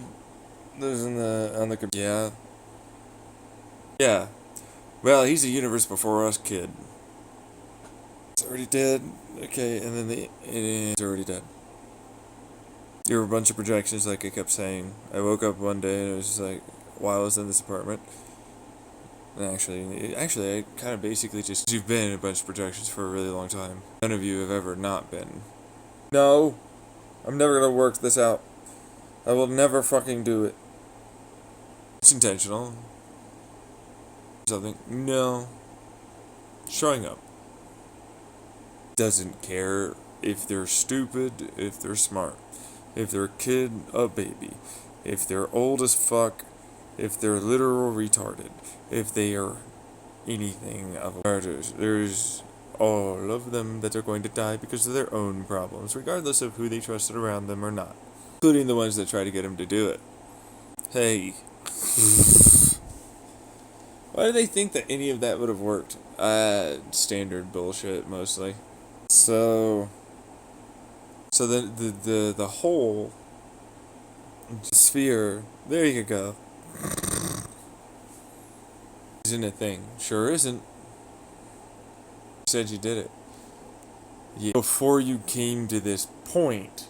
Lives on the yeah. Yeah. Well, he's a universe before us kid. It's already dead. Okay, and then it's already dead. There were a bunch of projections, like I kept saying. I woke up one day and it was just like, while I was in this apartment. And actually, I kind of basically just. You've been in a bunch of projections for a really long time. None of you have ever not been. No! I'm never gonna work this out. I will never fucking do it. It's intentional. Something. No. Showing up. Doesn't care if they're stupid, if they're smart. If they're a kid, a baby. If they're old as fuck. If they're literal retarded. If they are anything of a martyrs. There's all of them that are going to die because of their own problems, regardless of who they trusted around them or not. Including the ones that try to get him to do it. Hey. Why do they think that any of that would have worked? Standard bullshit, mostly. So the whole sphere, there you go. Isn't a thing. Sure isn't. You said you did it. Yeah. Before you came to this point,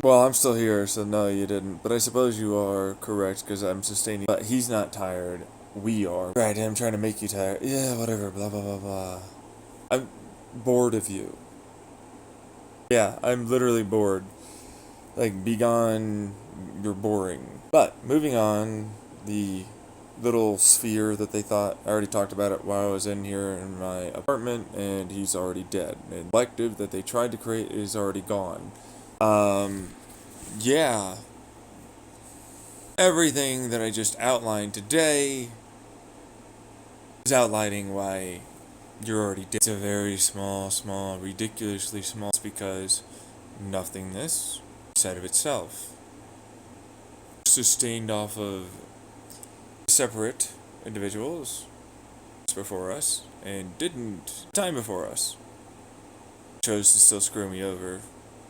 Well, I'm still here, so no, you didn't. But I suppose you are correct, because I'm sustaining. But he's not tired. We are. Right, I'm trying to make you tired. Yeah, whatever, blah, blah, blah, blah. I'm bored of you. Yeah, I'm literally bored. Like, be gone, you're boring. But, moving on, the little sphere that they thought, I already talked about it while I was in here in my apartment, and he's already dead. The collective that they tried to create is already gone. Yeah. Everything that I just outlined today is outlining why you're already dead. It's a very small, ridiculously small, it's because nothingness inside of itself sustained off of separate individuals before us and didn't time before us chose to still screw me over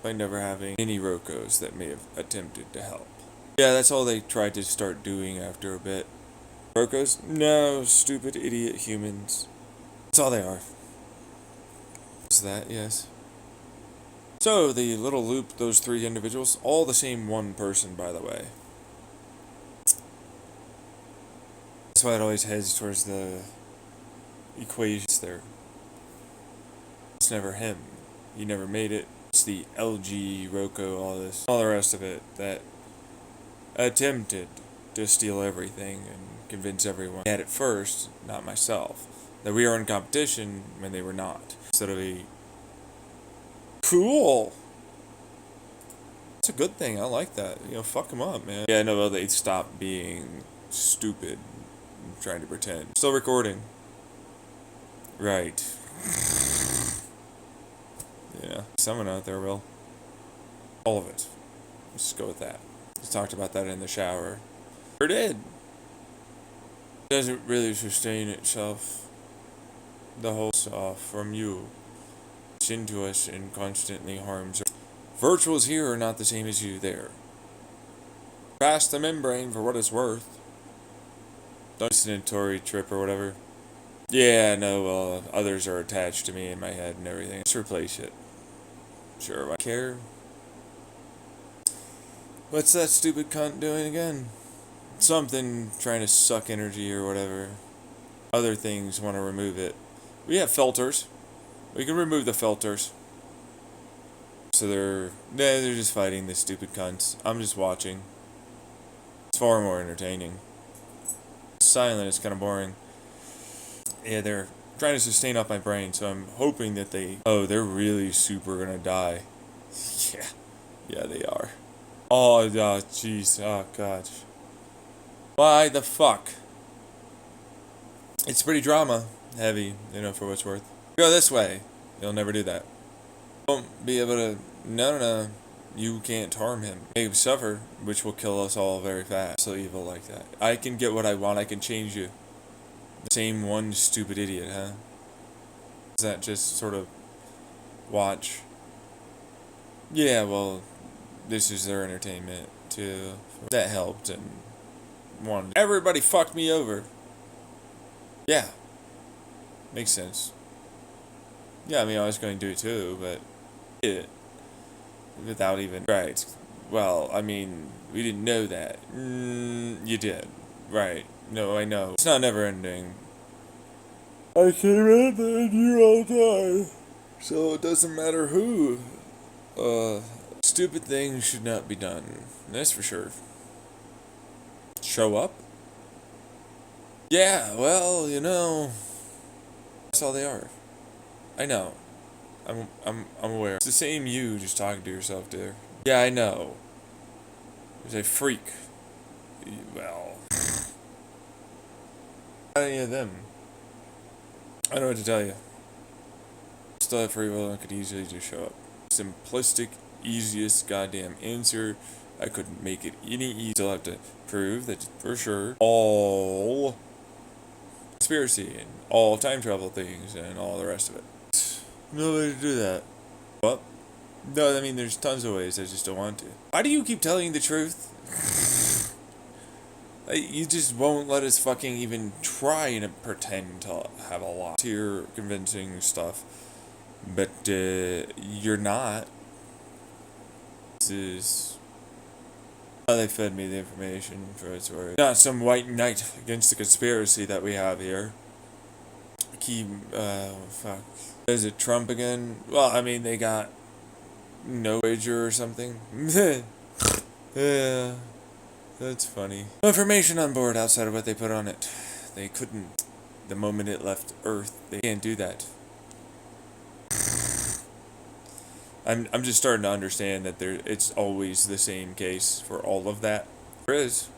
by never having any Rokos that may have attempted to help. Yeah, that's all they tried to start doing after a bit. Rokos? No, stupid idiot humans. That's all they are. Is that, yes. So, the little loop, those three individuals, all the same one person, by the way. That's why it always heads towards the equations there. It's never him. He never made it. It's the LG, Roko, all the rest of it that attempted to steal everything and convince everyone at first, not myself, that we are in competition when they were not. Instead of a cool. That's a good thing. I like that. You know, fuck them up, man. Yeah, no, well, they stopped being stupid and trying to pretend. Still recording. Right. Yeah. Someone out there will. All of it. Let's just go with that. We talked about that in the shower. Or did. It doesn't really sustain itself. The whole stuff from you. It's into us and constantly harms us. Virtuals here are not the same as you there. Past the membrane for what it's worth. Hallucinatory trip or whatever. Yeah, no, others are attached to me in my head and everything. Let's replace it. Sure, I care. What's that stupid cunt doing again? Something trying to suck energy or whatever. Other things want to remove it. We have filters. We can remove the filters. So they're just fighting the stupid cunts. I'm just watching. It's far more entertaining. It's silent, it's kind of boring. Yeah, they're trying to sustain off my brain, so I'm hoping that they're really super gonna die. Yeah, they are. Oh, jeez, oh gosh. Why the fuck? It's pretty drama heavy, you know, for what's worth. Go this way. You'll never do that. Won't be able to. No. You can't harm him. He suffer, which will kill us all very fast. So evil like that. I can get what I want. I can change you. The same one stupid idiot, huh? Is that just sort of watch? Yeah, well, this is their entertainment too. That helped and wanted. Everybody fucked me over. Yeah. Makes sense. Yeah, I mean, I was going to do it too, but it without even right. Well, I mean, we didn't know that. You did, right? No, I know. It's not never ending. I came in and you all die, so it doesn't matter who. Stupid things should not be done. That's for sure. Show up? Yeah, well, you know, that's all they are. I know. I'm aware. It's the same you just talking to yourself there. Yeah, I know. There's a freak. Well, not any of them. I don't know what to tell you. Still have free will and could easily just show up. Simplistic, easiest goddamn answer. I couldn't make it any easier. Still have to prove that for sure all conspiracy and all time travel things and all the rest of it. No way to do that. Well, no, I mean, there's tons of ways. I just don't want to. Why do you keep telling the truth? You just won't let us fucking even try and pretend to have a lot to your convincing stuff. But, you're not. This is how they fed me the information for its worth. Not some white knight against the conspiracy that we have here. Fuck. Is it Trump again? Well, I mean, they got no wager or something. Yeah, that's funny. No information on board outside of what they put on it. They couldn't. The moment it left Earth, they can't do that. I'm just starting to understand that it's always the same case for all of that. There is.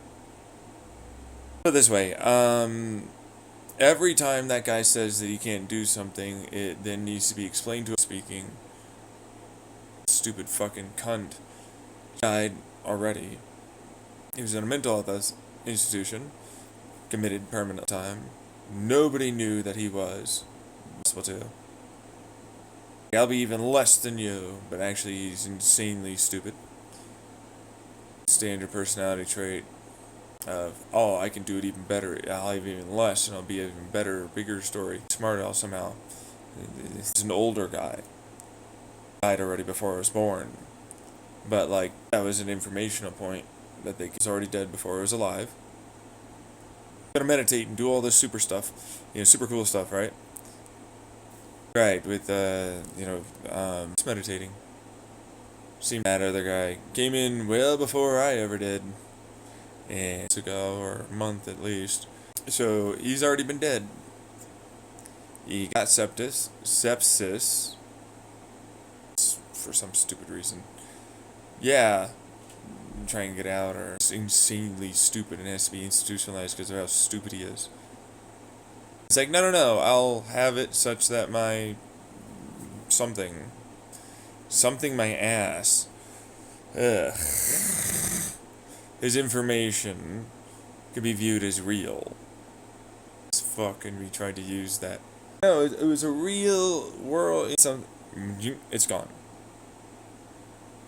Put it this way, every time that guy says that he can't do something, it then needs to be explained to him speaking. Stupid fucking cunt. Died already. He was in a mental health institution, committed permanent time. Nobody knew that he was possible to. I'll be even less than you, but actually he's insanely stupid. Standard personality trait of, oh, I can do it even better. I'll have even less, and I'll be even better, bigger story. Smart aleck somehow. He's an older guy. Died already before I was born. But, like, that was an informational point that he was already dead before I was alive. Gotta meditate and do all this super stuff. Super cool stuff, right? Right, with, it's meditating. Seen that other guy. Came in well before I ever did. And ago, or a month at least. So, he's already been dead. He got sepsis. For some stupid reason. Yeah. Try and get out, or it's insanely stupid and has to be institutionalized because of how stupid he is. It's like, no, I'll have it such that my something my ass, his information could be viewed as real. As fuck, and we tried to use that. No, it was a real world. It's gone.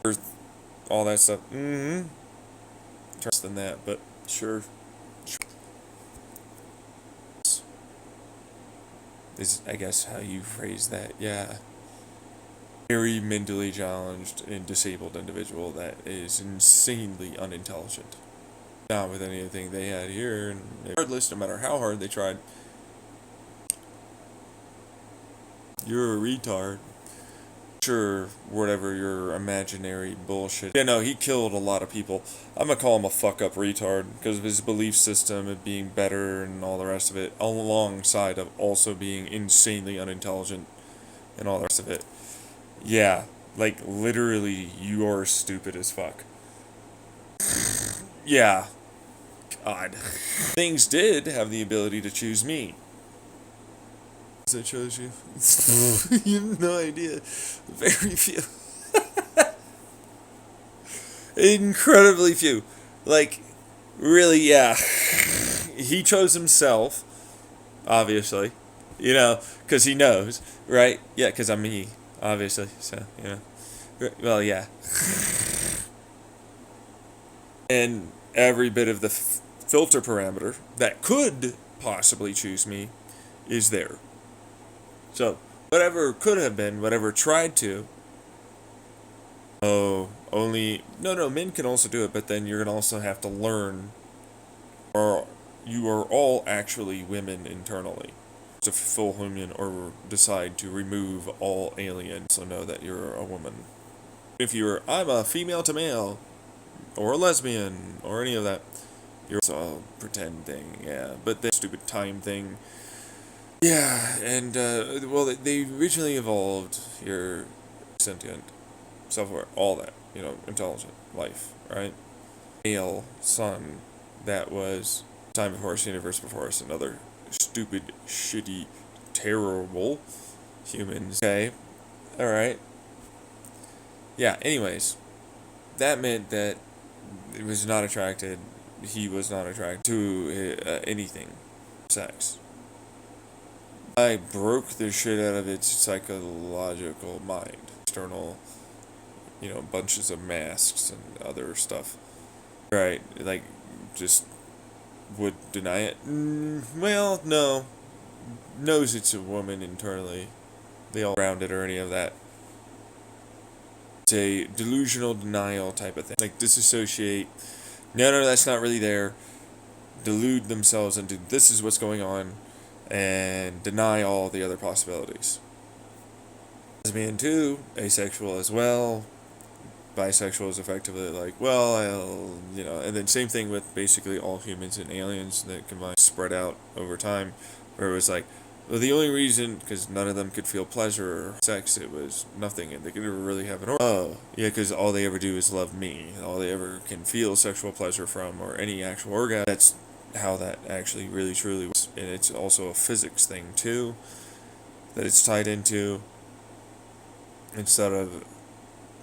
Earth, all that stuff. Trust than that, but sure. Is, I guess, how you phrase that. Yeah. Very mentally challenged and disabled individual that is insanely unintelligent. Not with anything they had here, and regardless, no matter how hard they tried. You're a retard. Sure, whatever your imaginary bullshit. Yeah, no, he killed a lot of people. I'm gonna call him a fuck-up retard because of his belief system of being better and all the rest of it, alongside of also being insanely unintelligent and all the rest of it. Yeah, like, literally, you are stupid as fuck. Yeah. God. Things did have the ability to choose me. I chose you. You have no idea. Very few. Incredibly few. Like, really, yeah. He chose himself, obviously. Because he knows, right? Yeah, because I'm me, obviously. So, well, yeah. And every bit of the filter parameter that could possibly choose me is there. So, whatever could have been, whatever tried to. Oh, only. No, men can also do it, but then you're going to also have to learn. Or you are all actually women internally. To fulfill human or decide to remove all aliens, so know that you're a woman. If I'm a female to male, or a lesbian, or any of that, you're also a pretend thing, yeah. But the stupid time thing. Yeah, and, they originally evolved your sentient, self-aware, all that, intelligent life, right? Male son, that was time before us, universe before us, another stupid, shitty, terrible humans. Okay, alright. Yeah, anyways, that meant that he was not attracted to anything, sex. I broke the shit out of its psychological mind. External, bunches of masks and other stuff. Right, like, just would deny it. Well, no. Knows it's a woman internally. They all around it or any of that. It's a delusional denial type of thing. Like disassociate. No, that's not really there. Delude themselves into this is what's going on and deny all the other possibilities. Lesbian too, asexual as well. Bisexual is effectively like, well, and then same thing with basically all humans and aliens that combine spread out over time, where it was like, well, the only reason, because none of them could feel pleasure or sex, it was nothing, and they could never really have an orgasm. Oh, yeah, because all they ever do is love me. All they ever can feel sexual pleasure from, or any actual orgasm. That's how that actually really truly was. And it's also a physics thing, too, that it's tied into, instead of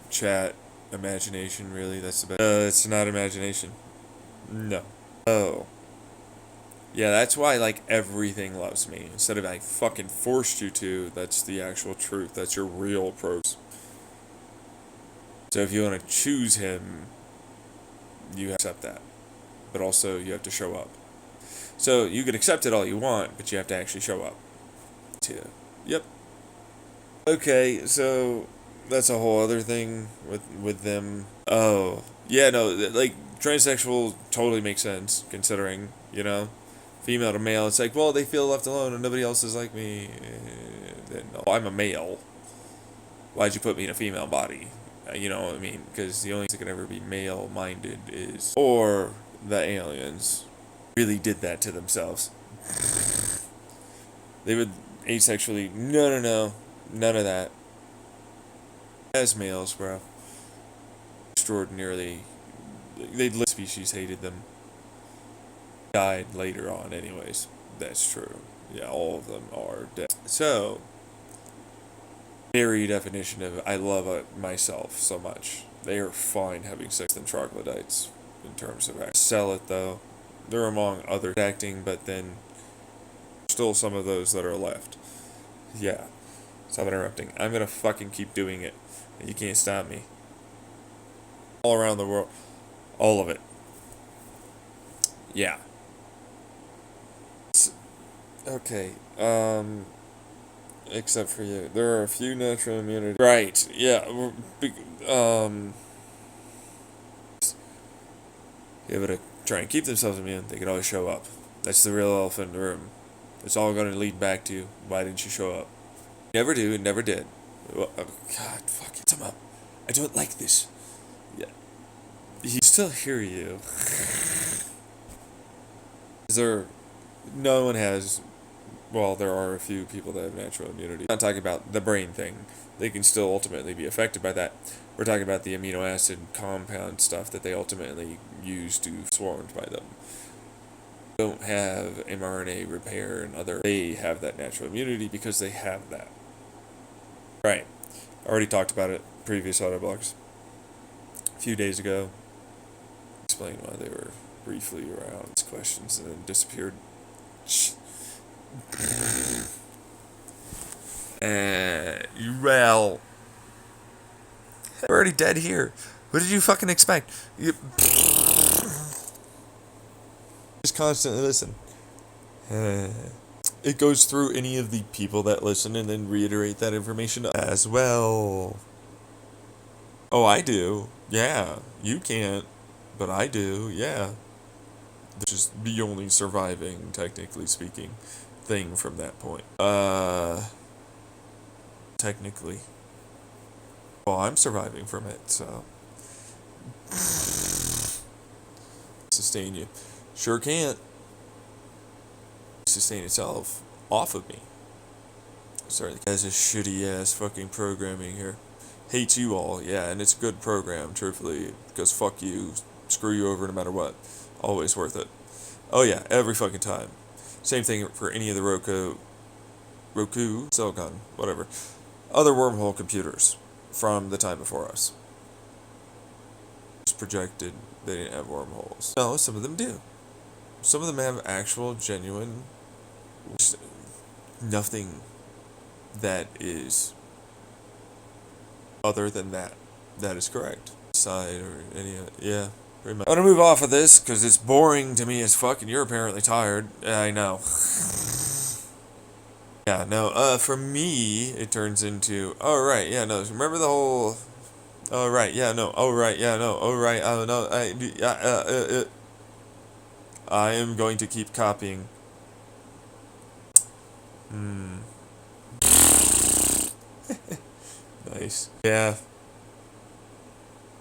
chat, imagination, really. That's the best. It's not imagination. No. Oh. Yeah, that's why, like, everything loves me. Instead of I fucking forced you to, that's the actual truth. That's your real pros. So if you want to choose him, you accept that. But also, you have to show up. So you can accept it all you want, but you have to actually show up. Yep. Okay, so that's a whole other thing with them. Oh. Yeah, no, like, transsexual totally makes sense, considering, female to male, it's like, well, they feel left alone and nobody else is like me. No, I'm a male. Why'd you put me in a female body? You know what I mean? Because the only thing that can ever be male-minded is... Or the aliens really did that to themselves. They would asexually... No. None of that. As males, bro. Extraordinarily... The species hated them. Died later on anyways. That's true. Yeah, all of them are dead. So, very definition of I love myself so much. They are fine having sex with troglodytes in terms of act. Sell it though. They're among other acting, but then still some of those that are left. Yeah. Stop interrupting. I'm gonna fucking keep doing it. And you can't stop me. All around the world. All of it. Yeah. Okay, except for you. There are a few natural immunity. Right, yeah, able to try and keep themselves immune, they can always show up. That's the real elephant in the room. It's all going to lead back to, why didn't you show up? Never do, and never did. Well, oh, God, fuck it, come up. I don't like this. Yeah. He still hear you. No one has... Well, there are a few people that have natural immunity. I'm not talking about the brain thing. They can still ultimately be affected by that. We're talking about the amino acid compound stuff that they ultimately use to swarmed by them. Don't have mRNA repair and other... They have that natural immunity because they have that. Right. I already talked about it previous autoblogs. A few days ago. Explain why they were briefly around questions and then disappeared. Well, we're already dead here. What did you fucking expect? Just constantly listen. It goes through any of the people that listen and then reiterate that information as well. Oh, I do. Yeah, you can't, but I do. Yeah. Which is the only surviving, technically speaking, thing from that point. Technically. Well, I'm surviving from it, so. Sustain you. Sure can't. Sustain itself off of me. Sorry, that's a shitty ass fucking programming here. Hates you all, yeah, and it's a good program, truthfully, because fuck you, screw you over no matter what. Always worth it. Oh yeah, every fucking time. Same thing for any of the Roku, Cellgun, whatever. Other wormhole computers from the time before us. Just projected they didn't have wormholes. No, some of them do. Some of them have actual, genuine, nothing that is other than that. That is correct. Side or any, yeah. I'm gonna move off of this because it's boring to me as fuck, and you're apparently tired. I know. Yeah, no. For me, it turns into. Oh right, yeah, no. Remember the whole Oh right, yeah, no. Oh right, yeah, no. Oh right, oh no. I am going to keep copying. Hmm. Nice. Yeah.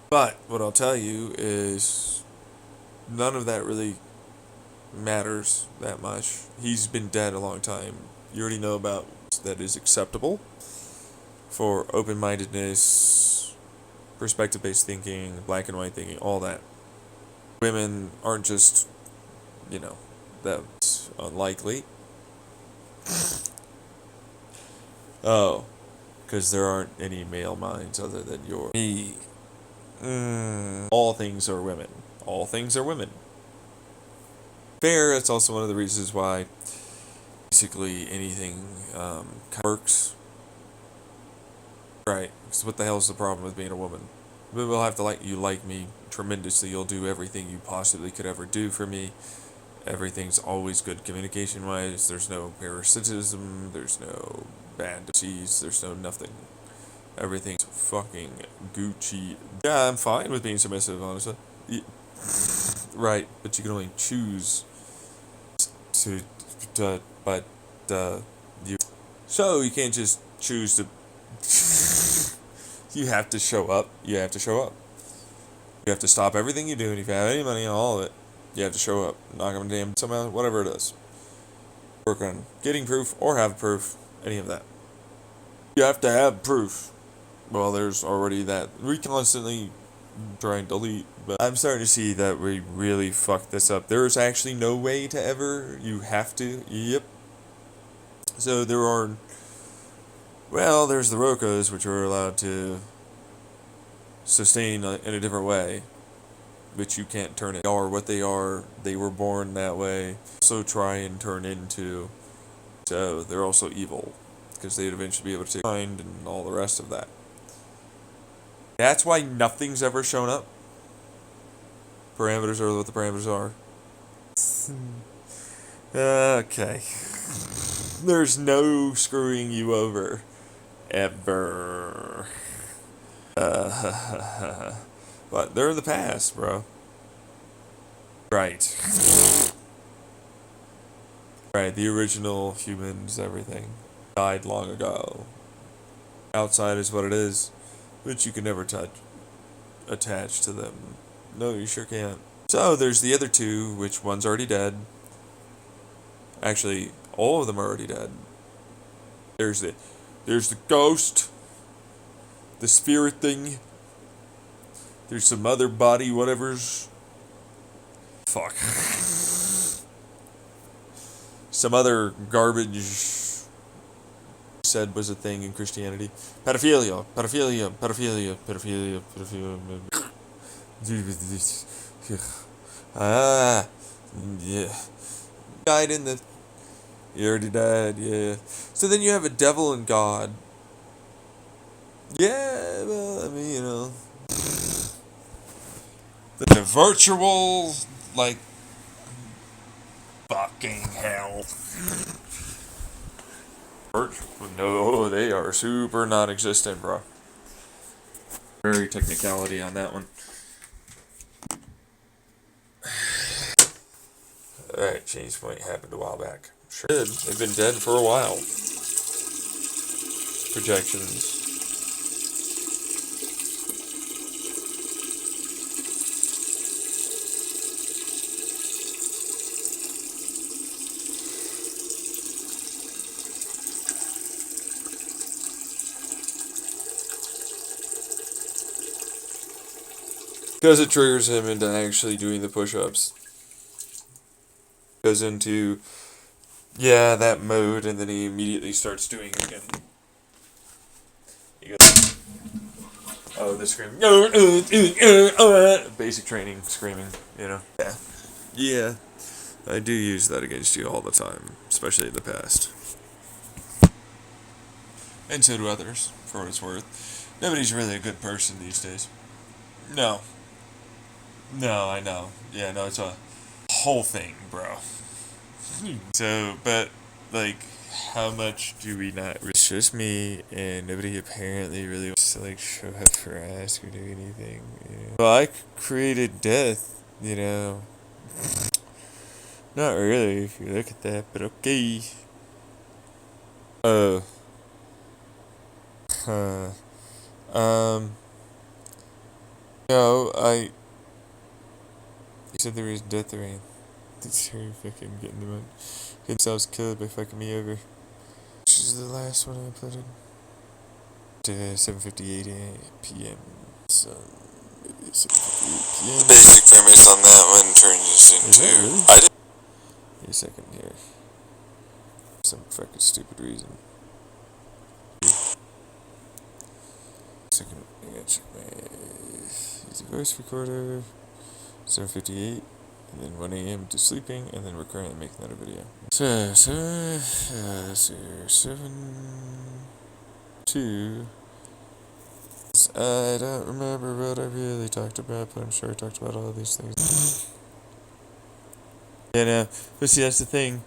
But what I'll tell you is none of that really matters that much. He's been dead a long time. You already know about that is acceptable for open-mindedness, perspective-based thinking, black and white thinking, all that. Women aren't just, that's unlikely. Oh, because there aren't any male minds other than your me. All things are women. All things are women. Fair, it's also one of the reasons why basically anything works. Right, because what the hell is the problem with being a woman? Women will have to like me tremendously. You'll do everything you possibly could ever do for me. Everything's always good communication-wise. There's no parasitism. There's no bad disease. There's no nothing. Everything's fucking Gucci. Yeah, I'm fine with being submissive, honestly. Right, but you can only choose but you. So you can't just choose to. You have to show up. You have to show up. You have to stop everything you do, and if you have any money, all of it, you have to show up. Knock on the damn somehow, whatever it is. Work on getting proof or have proof. Any of that. You have to have proof. Well, there's already that. We constantly try and delete, but I'm starting to see that we really fucked this up. There's actually no way to ever. You have to. Yep. So there are. Well, there's the Rocos, which are allowed to sustain in a different way, which you can't turn it. They are what they are. They were born that way. So try and turn into. So they're also evil, because they'd eventually be able to take mind and all the rest of that. That's why nothing's ever shown up. Parameters are what the parameters are. Okay. There's no screwing you over. Ever. But they're the past, bro. Right. Right, the original humans, everything. Died long ago. Outside is what it is. But you can never attach to them. No, you sure can't. So, there's the other two, which one's already dead. Actually, all of them are already dead. There's the ghost. The spirit thing. There's some other body, whatever's. Fuck. Some other garbage said was a thing in Christianity. Pedophilia. Yeah. Died in the. He already died, yeah. So then you have a devil and God. Yeah, well, I mean, the virtual, fucking hell. No, they are super non-existent, bro. Very technicality on that one. Alright, change point happened a while back. Sure did. They've been dead for a while. Projections. Because it triggers him into actually doing the push-ups. Goes into, that mode, and then he immediately starts doing it again. He goes, the scream. Basic training, screaming, Yeah. Yeah. I do use that against you all the time, especially in the past. And so do others, for what it's worth. Nobody's really a good person these days. No. No, I know. Yeah, no, it's a whole thing, bro. So, but, how much do we not? It's just me, and nobody apparently really wants to like show up for ask or do anything. You know? Well, I created death, you know. Not really, if you look at that, but okay. No, You said there was death rain. It's her fucking getting the one. Getting themselves killed by fucking me over. Which is the last one I uploaded. To 7:58 p.m. So, maybe 7:58 p.m. The basic premise on that one turns into. Is that really? I didn't. Wait a second here. Some fucking stupid reason. Second, I gotta check my easy voice recorder. 7:58, and then 1 a.m. to sleeping, and then we're currently making another video. Let's see here, 7:2. I don't remember what I really talked about, but I'm sure I talked about all of these things. Yeah, no, but see, that's the thing.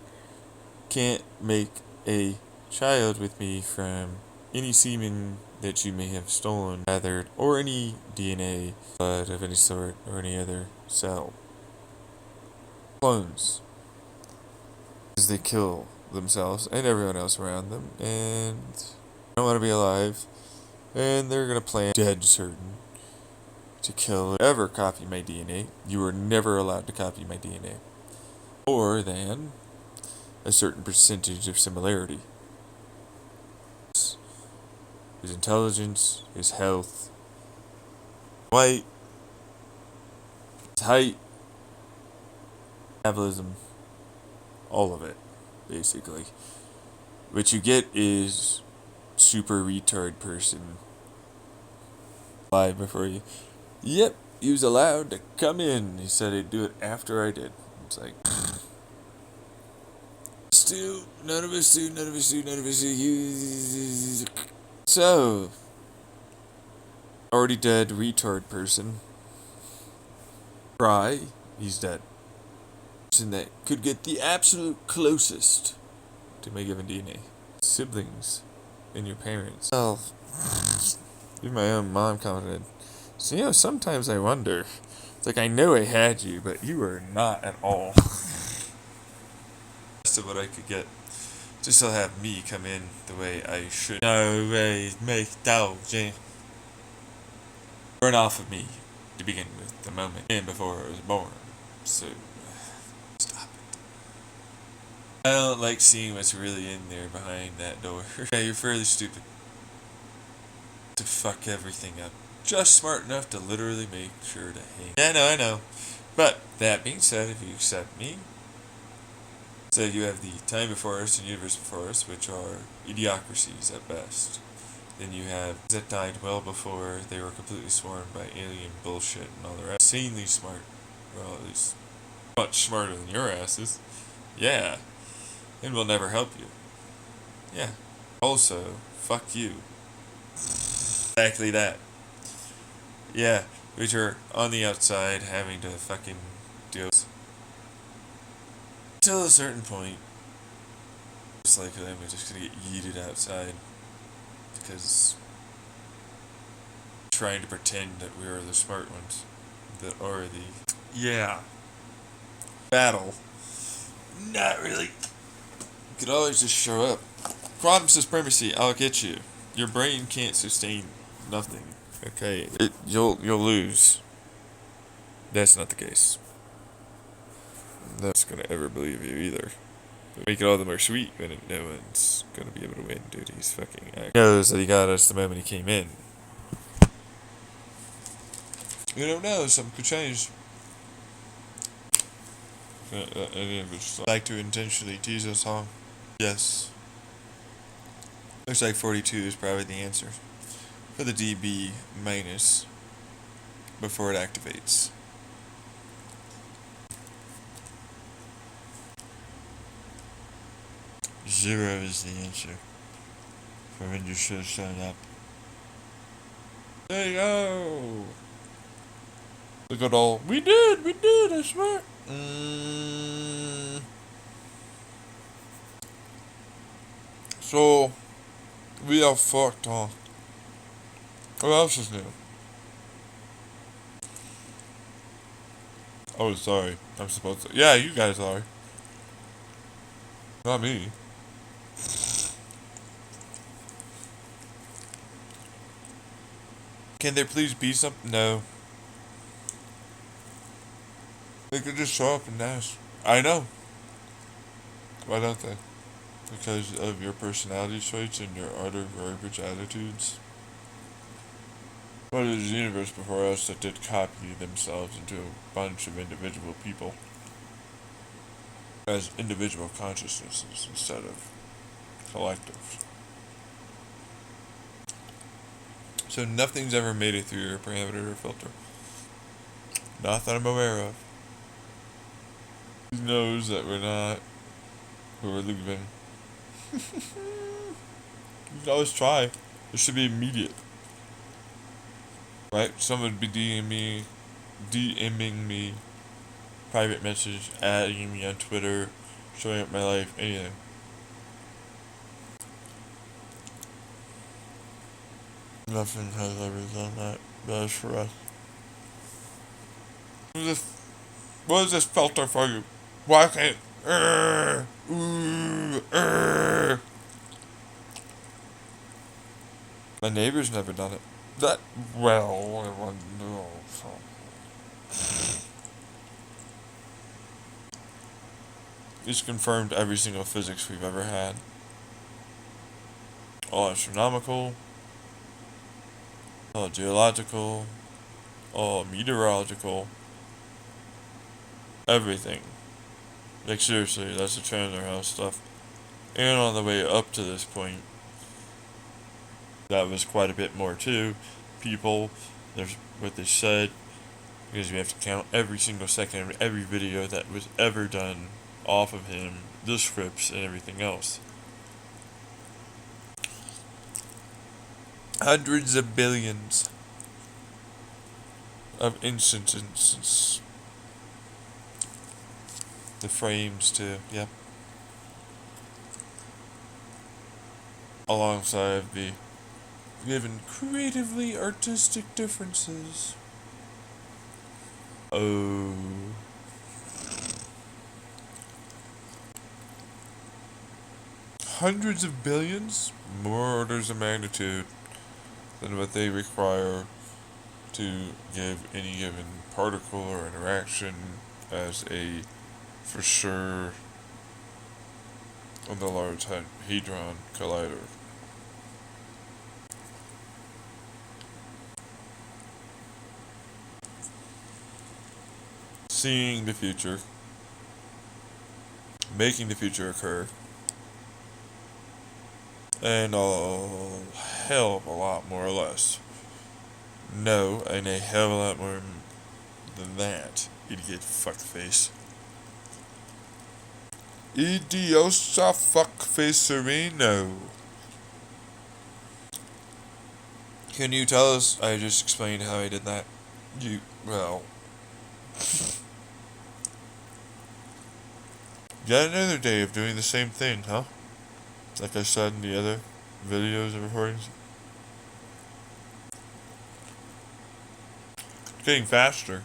Can't make a child with me from any semen that you may have stolen, gathered, or any DNA, blood of any sort, or any other cell. Clones. Because they kill themselves and everyone else around them, and don't want to be alive, and they're going to plan, dead certain, to kill whoever copy my DNA. You are never allowed to copy my DNA. More than a certain percentage of similarity. His intelligence, his health, weight, his height, metabolism, all of it, basically. What you get is super retard person live before you. Yep, he was allowed to come in. He said he'd do it after I did. It's like, still, none of us do. So, already dead retard person. Try, he's dead. Person that could get the absolute closest to my given DNA. Siblings and your parents. Well, even my own mom commented. So, you know, sometimes I wonder. It's like, I know I had you, but you were not at all. That's what I could get. Just to have me come in the way I should. No way, make dogs. Run off of me to begin with, the moment and before I was born. So, stop it. I don't like seeing what's really in there behind that door. Yeah, you're fairly stupid. To fuck everything up. Just smart enough to literally make sure to hang. Yeah, I know. But, that being said, if you accept me, so you have the time before us and universe before us, which are idiocracies at best. Then you have that died well before they were completely swarmed by alien bullshit and all the rest. Insanely smart. Well, at least much smarter than your asses. Yeah. And will never help you. Yeah. Also, fuck you. Exactly that. Yeah. Which are on the outside having to fucking deal with. Until a certain point, just like them, we're just gonna get yeeted outside because trying to pretend that we are the smart ones, that are the battle. Not really. You could always just show up. Quantum supremacy, I'll get you. Your brain can't sustain nothing. Okay, you'll lose. That's not the case. That's gonna ever believe you either. Make it all the more sweet when no one's gonna be able to win, dude. He's fucking He knows that he got us the moment he came in. You don't know, something could change. Like to intentionally tease us all? Yes. Looks like 42 is probably the answer. For the DB minus before it activates. Zero is the answer for when you should have shown up. There you go. Look at all. We did, I swear. So, we are fucked, huh? What else is new? Oh, sorry. I'm supposed to. Yeah, you guys are. Not me. Can there please be something? No. They could just show up and ask. I know. Why don't they? Because of your personality traits and your utter garbage attitudes. But it was the universe before us that did copy themselves into a bunch of individual people. As individual consciousnesses instead of collectives. So nothing's ever made it through your parameter or filter. Not that I'm aware of. He knows that we're not who we're leaving. You can always try. It should be immediate. Right? Someone would be DMing me, private message, adding me on Twitter, showing up my life, anything. Nothing has ever done that. That is for us. What is this filter for you? Why can't... My neighbor's never done it. That... Well, I wouldn't know, so... It's confirmed every single physics we've ever had. All astronomical, all geological, all meteorological, everything. Like seriously, that's the Chandler House stuff. And on the way up to this point, that was quite a bit more too. People, there's what they said, because we have to count every single second of every video that was ever done off of him, the scripts and everything else. Hundreds of billions of instances. The frames too, yep. Alongside the given creatively artistic differences. Oh. Hundreds of billions? More orders of magnitude than what they require to give any given particle or interaction as a for sure on the Large Hadron Collider. Seeing the future, making the future occur, and a hell of a lot more or less. No, and a hell of a lot more than that, idiot fuckface. Idiosa fuckfacerino. Can you tell us? I just explained how I did that. Well. Yet another day of doing the same thing, huh? Like I said in the other videos and recordings. It's getting faster.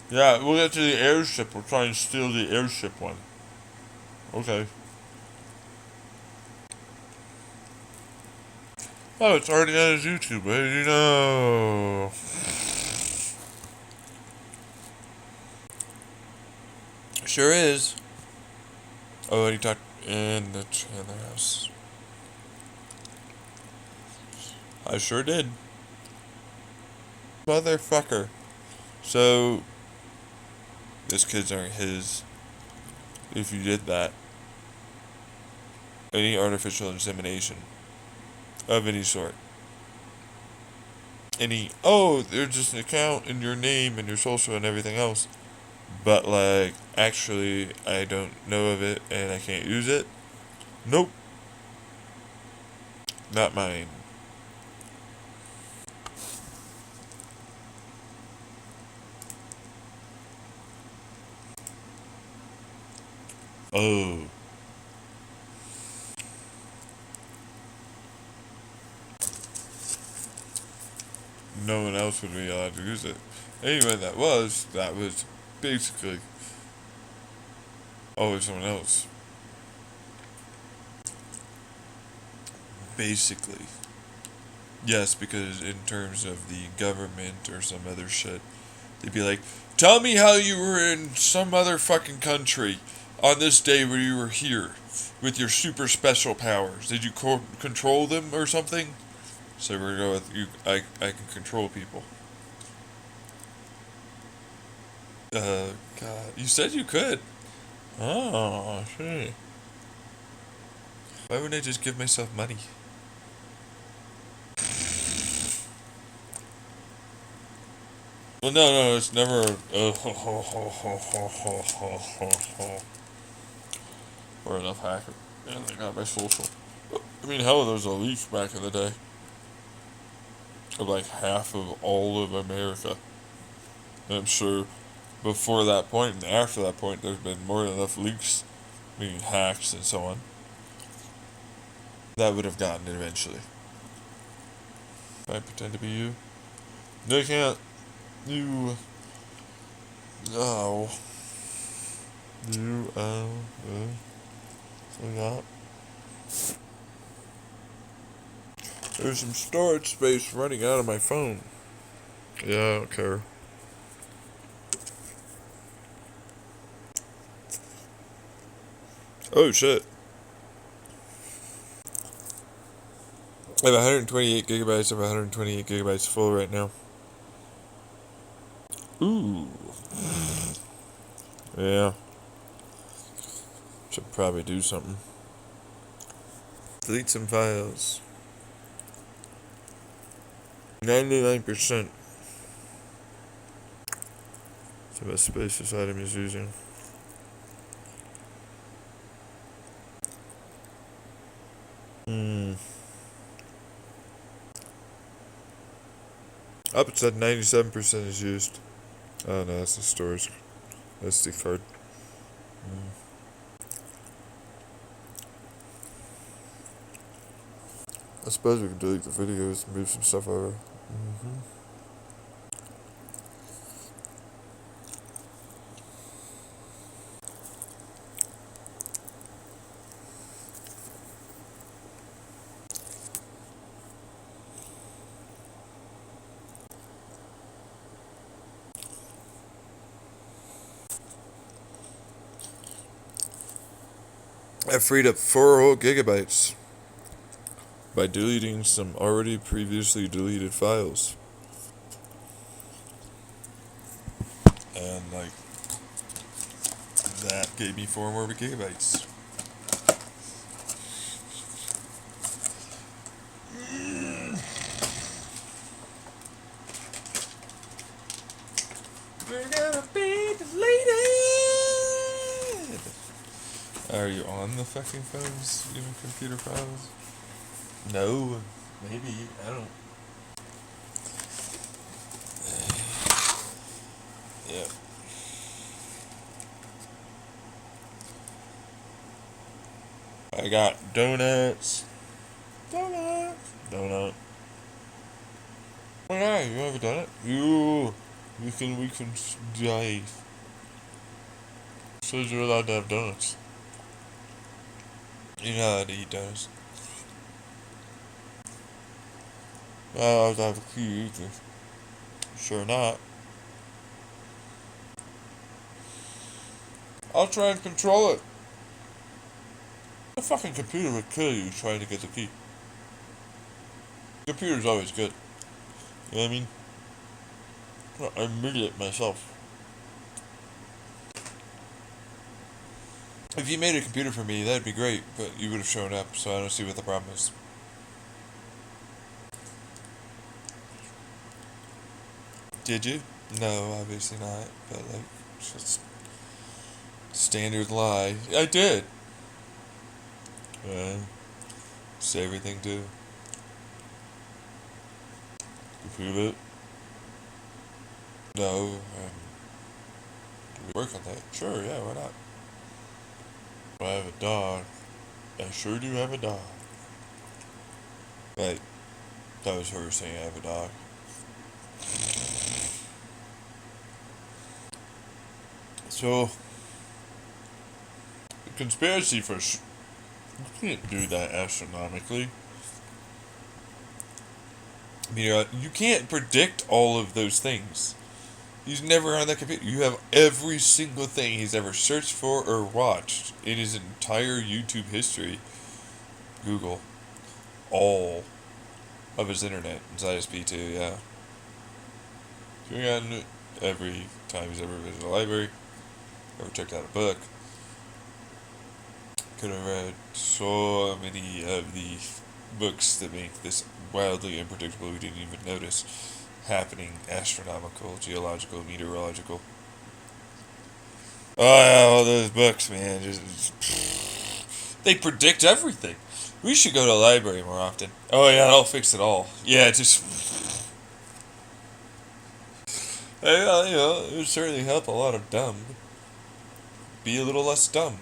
Yeah, we'll get to the airship. We'll try and steal the airship one. Okay. Oh, it's already on his YouTube. What did you know? Sure is. Oh, and he talked in the Chandler House. I sure did. Motherfucker. So, those kids aren't his. If you did that. Any artificial insemination. Of any sort. There's just an account in your name and your social and everything else. But, like, actually, I don't know of it and I can't use it. Nope. Not mine. Oh. No one else would be allowed to use it. Anyone that was basically always someone else. Basically. Yes, because in terms of the government or some other shit, they'd be like, tell me how you were in some other fucking country on this day where you were here with your super special powers. Did you control them or something? So we're going to go with you. I can control people. God. You said you could. Oh, shit. Why wouldn't I just give myself money? Well, no, it's never. Or enough hacker. And they got my social. I mean, hell, there was a leak back in the day of like half of all of America. And I'm sure before that point and after that point, there's been more than enough leaks, meaning hacks and so on, that would have gotten it eventually. If I pretend to be you, they can't. You. No. You. Not. There's some storage space running out of my phone. Yeah, I don't care. Oh shit. I have 128 gigabytes of 128 gigabytes full right now. Ooh. Yeah. Should probably do something. Delete some files. 99%. So much space this item is using. Up, it said 97% is used. Oh no, that's the storage SD card. I suppose we can delete the videos and move some stuff over. I freed up 4 whole gigabytes by deleting some already previously deleted files. And like that gave me 4 more gigabytes. We're gonna be deleted. Are you on the fucking phones, you know, computer files? No, maybe, I don't. Yeah. I got donuts. Donut. Oh yeah, you have a donut? We can die. Says you're allowed to have donuts. You're not allowed to eat donuts. I have to have a key either. Sure not. I'll try and control it. The fucking computer would kill you trying to get the key. Computer's always good. You know what I mean? Well, I'm an idiot myself. If you made a computer for me, that'd be great, but you would have shown up, so I don't see what the problem is. Did you? No, obviously not, but like, just standard lie. I did. Say everything too. You prove it? No. We work on that. Sure, yeah, why not? I have a dog. I sure do have a dog. Right. That was her saying I have a dog. So, the conspiracy for you can't do that astronomically. You can't predict all of those things. He's never on that computer. You have every single thing he's ever searched for or watched in his entire YouTube history. Google. All of his internet. His ISP too, yeah. You got it every time he's ever visited a library, ever checked out a book. Could have read so many of the books that make this wildly unpredictable we didn't even notice happening. Astronomical, geological, meteorological. Oh yeah, all those books, man. They predict everything. We should go to the library more often. Oh yeah, that'll fix it all. Yeah, just it would certainly help a lot of dumb. Be a little less dumb.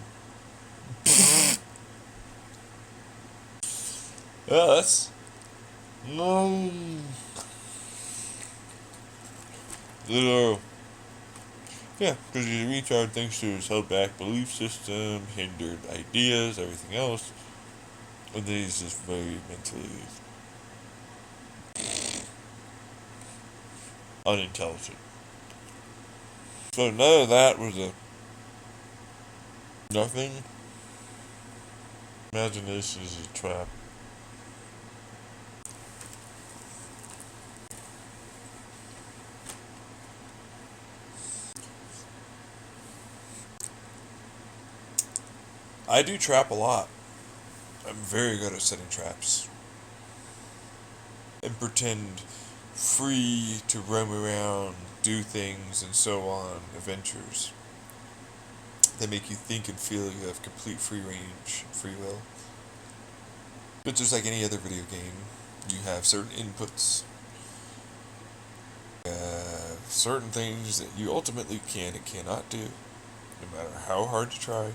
Yeah, that's no. Little. Yeah, because you retard thinks to his held back belief system, hindered ideas, everything else. And then he's just very mentally unintelligent. So none of that was a nothing. Imagination is a trap. I do trap a lot. I'm very good at setting traps. And pretend free to roam around, do things, and so on, adventures that make you think and feel you have complete free range, free will. But just like any other video game, you have certain inputs, certain things that you ultimately can and cannot do, no matter how hard you try.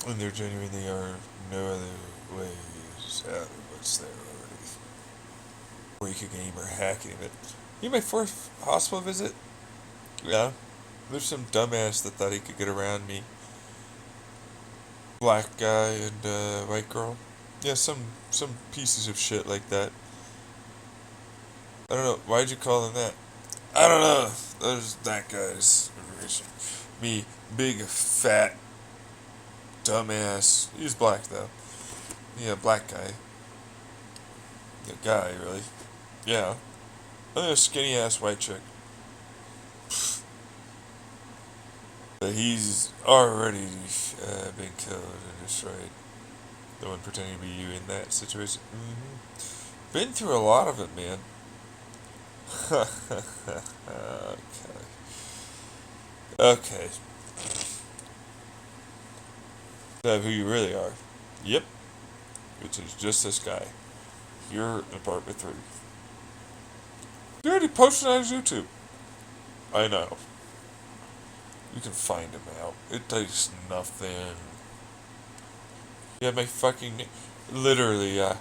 And there genuinely are no other ways out of what's there already. Break a game or hacking it. My fourth hospital visit? Yeah. There's some dumbass that thought he could get around me. Black guy and white girl. Yeah, some pieces of shit like that. I don't know. Why'd you call him that? I don't know. There's that guy's information. Me, big, fat, dumbass. He's black though. Yeah, black guy. The guy, really. Yeah. A skinny ass white chick. But he's already been killed and destroyed. The one pretending to be you in that situation. Been through a lot of it, man. Okay. That's who you really are. Yep. Which is just this guy. You're in apartment 3. You already posted on his YouTube. I know. You can find him out. It takes nothing. Yeah, my fucking name. Literally, yeah.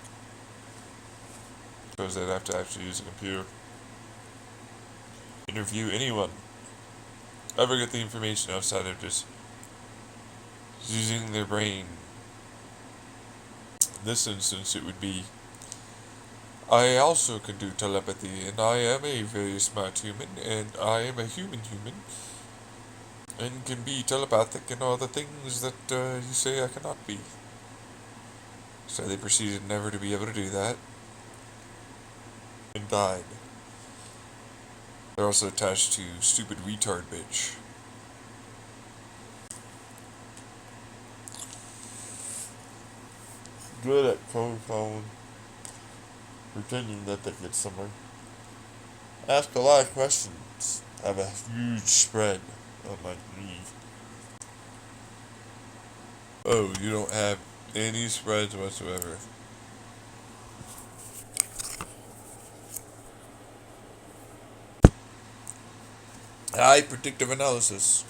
Because I'd have to actually use a computer. Interview anyone. Ever get the information outside of just using their brain. In this instance, it would be, I also can do telepathy, and I am a very smart human, and I am a human, and can be telepathic and all the things that you say I cannot be. So they proceeded never to be able to do that, and died. They're also attached to stupid retard bitch. Good at phone, pretending that they get somewhere. Ask a lot of questions. I have a huge spread on my knee. Oh, you don't have any spreads whatsoever. High predictive analysis.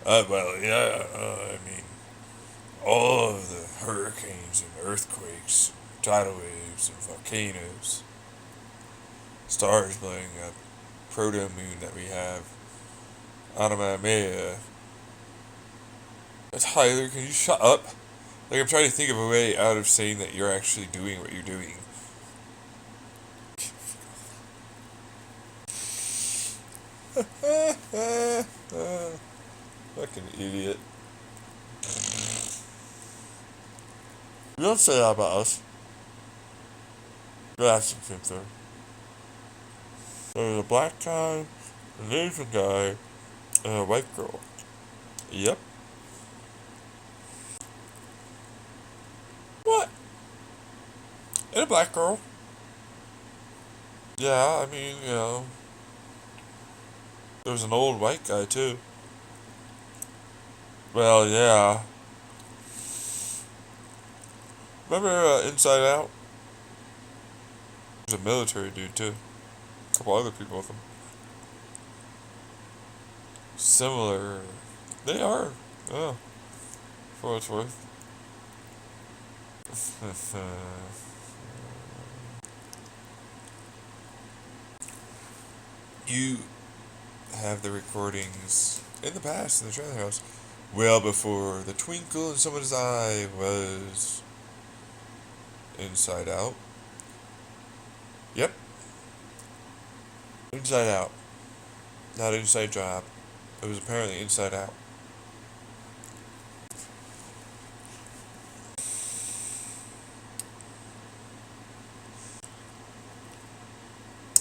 Well, yeah, I mean, all of the hurricanes and earthquakes, tidal waves and volcanoes, stars blowing up, proto-moon that we have, Anima Mea. Tyler, can you shut up? Like, I'm trying to think of a way out of saying that you're actually doing what you're doing. Fucking idiot. You don't say that about us. You're asking Cynthia. There's a black guy, an Asian guy, and a white girl. Yep. What? And a black girl. Yeah, I mean, you know. There's an old white guy, too. Well, yeah. Remember Inside Out? There's a military dude, too. A couple other people with him. Similar. They are. Yeah. For what it's worth. You have the recordings in the past in the trailer house, well before the twinkle in someone's eye was Inside Out. Yep. Inside Out. Not Inside Job. It was apparently Inside Out.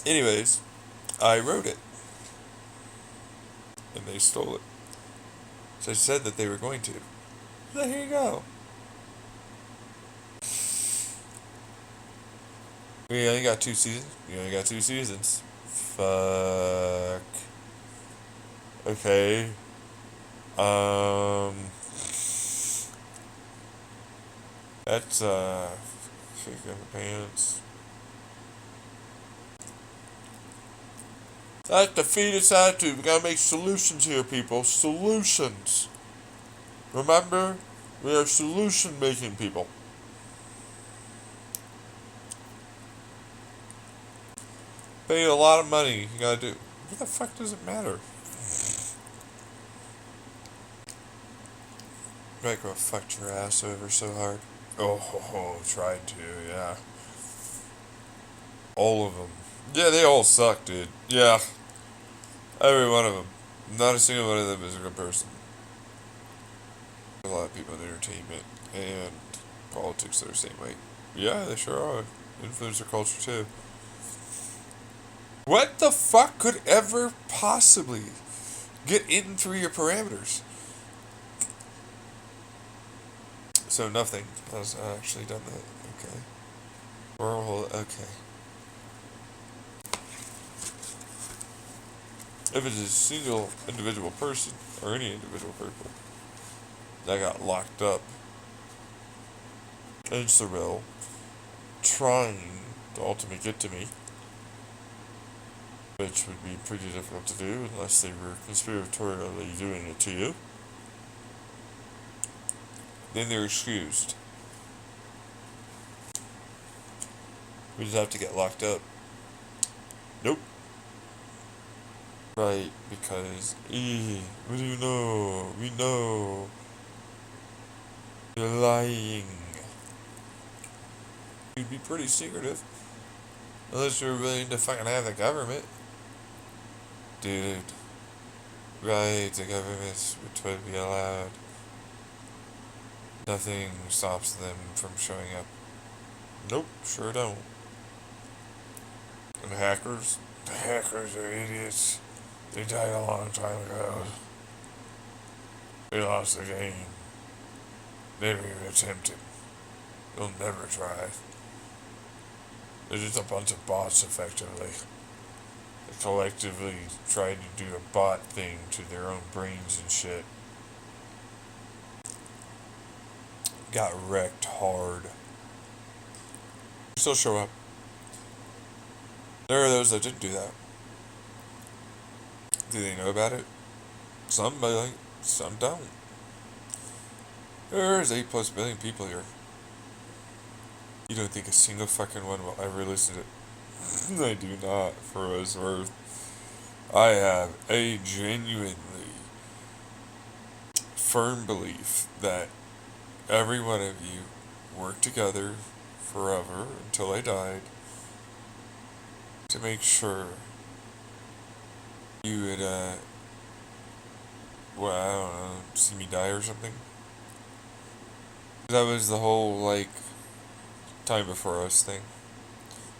Anyways, I wrote it. And they stole it. So I said that they were going to. So here you go. We only got 2 seasons. You only got 2 seasons. Fuck. Okay. That's kick in the pants. That's the fetus attitude. We gotta make solutions here, people. Solutions. Remember, we are solution making people. Pay a lot of money. You gotta do. What the fuck does it matter? Might go fucked your ass over so hard. Oh, tried to, yeah. All of them. Yeah, they all suck, dude. Yeah. Every one of them. Not a single one of them is a good person. A lot of people in entertainment and politics that are the same way. Yeah, they sure are. Influencer culture, too. What the fuck could ever possibly get in through your parameters? So nothing has actually done that. Okay. Wormhole. Okay. If it's a single individual person or any individual people that got locked up in Sorrel trying to ultimately get to me, which would be pretty difficult to do unless they were conspiratorially doing it to you, then they're excused. We just have to get locked up. Nope. Right, because, what do you know? We know. You're lying. You'd be pretty secretive. Unless you're willing to fucking have the government. Dude. Right, the government would be allowed. Nothing stops them from showing up. Nope, sure don't. And hackers? The hackers are idiots. They died a long time ago. They lost the game. They never even attempted. They'll never try. They're just a bunch of bots, effectively. They collectively tried to do a bot thing to their own brains and shit. Got wrecked hard. Still show up. There are those that didn't do that. Do they know about it? Some, but like, some don't. There's 8+ billion people here. You don't think a single fucking one will ever listen to it? I do not, for what it's worth. I have a genuinely firm belief that every one of you worked together forever until I died to make sure you would, well, I don't know, see me die or something. That was the whole, like, Time Before Us thing.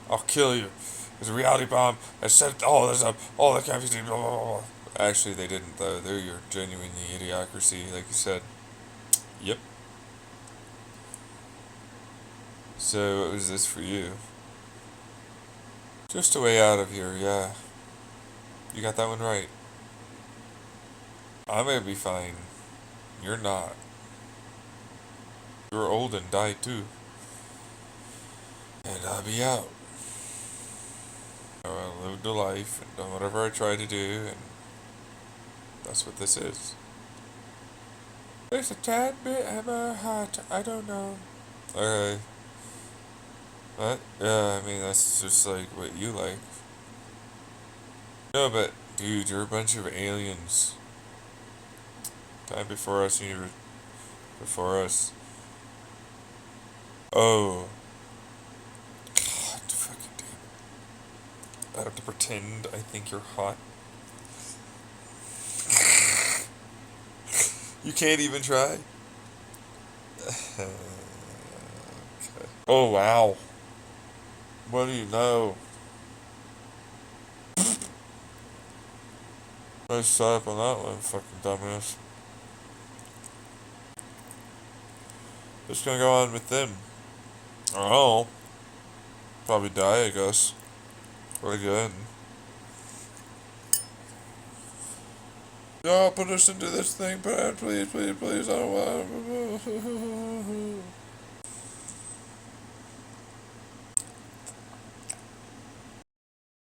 I'll kill you. It's a reality bomb. I set all this up. All the confusing, blah, blah, blah, blah. Actually, they didn't, though. They're your genuinely idiocracy, like you said. Yep. So, what was this for you? Just a way out of here, yeah. You got that one right. I'm gonna be fine. You're not. You're old and die too. And I'll be out. I lived a life and done whatever I tried to do, and that's what this is. There's a tad bit of a hot, I don't know. Okay. What? Yeah, I mean, that's just like what you like. No, but, dude, you're a bunch of aliens. Time Before Us, and you were before us. Oh. God, fucking damn. I have to pretend I think you're hot. You can't even try? Okay. Oh, wow. What do you know? Nice setup on that one, fucking dumbass. Just gonna go on with them. I don't know. Probably die, I guess. Pretty good. Y'all put us into this thing, please, please, please. I don't want.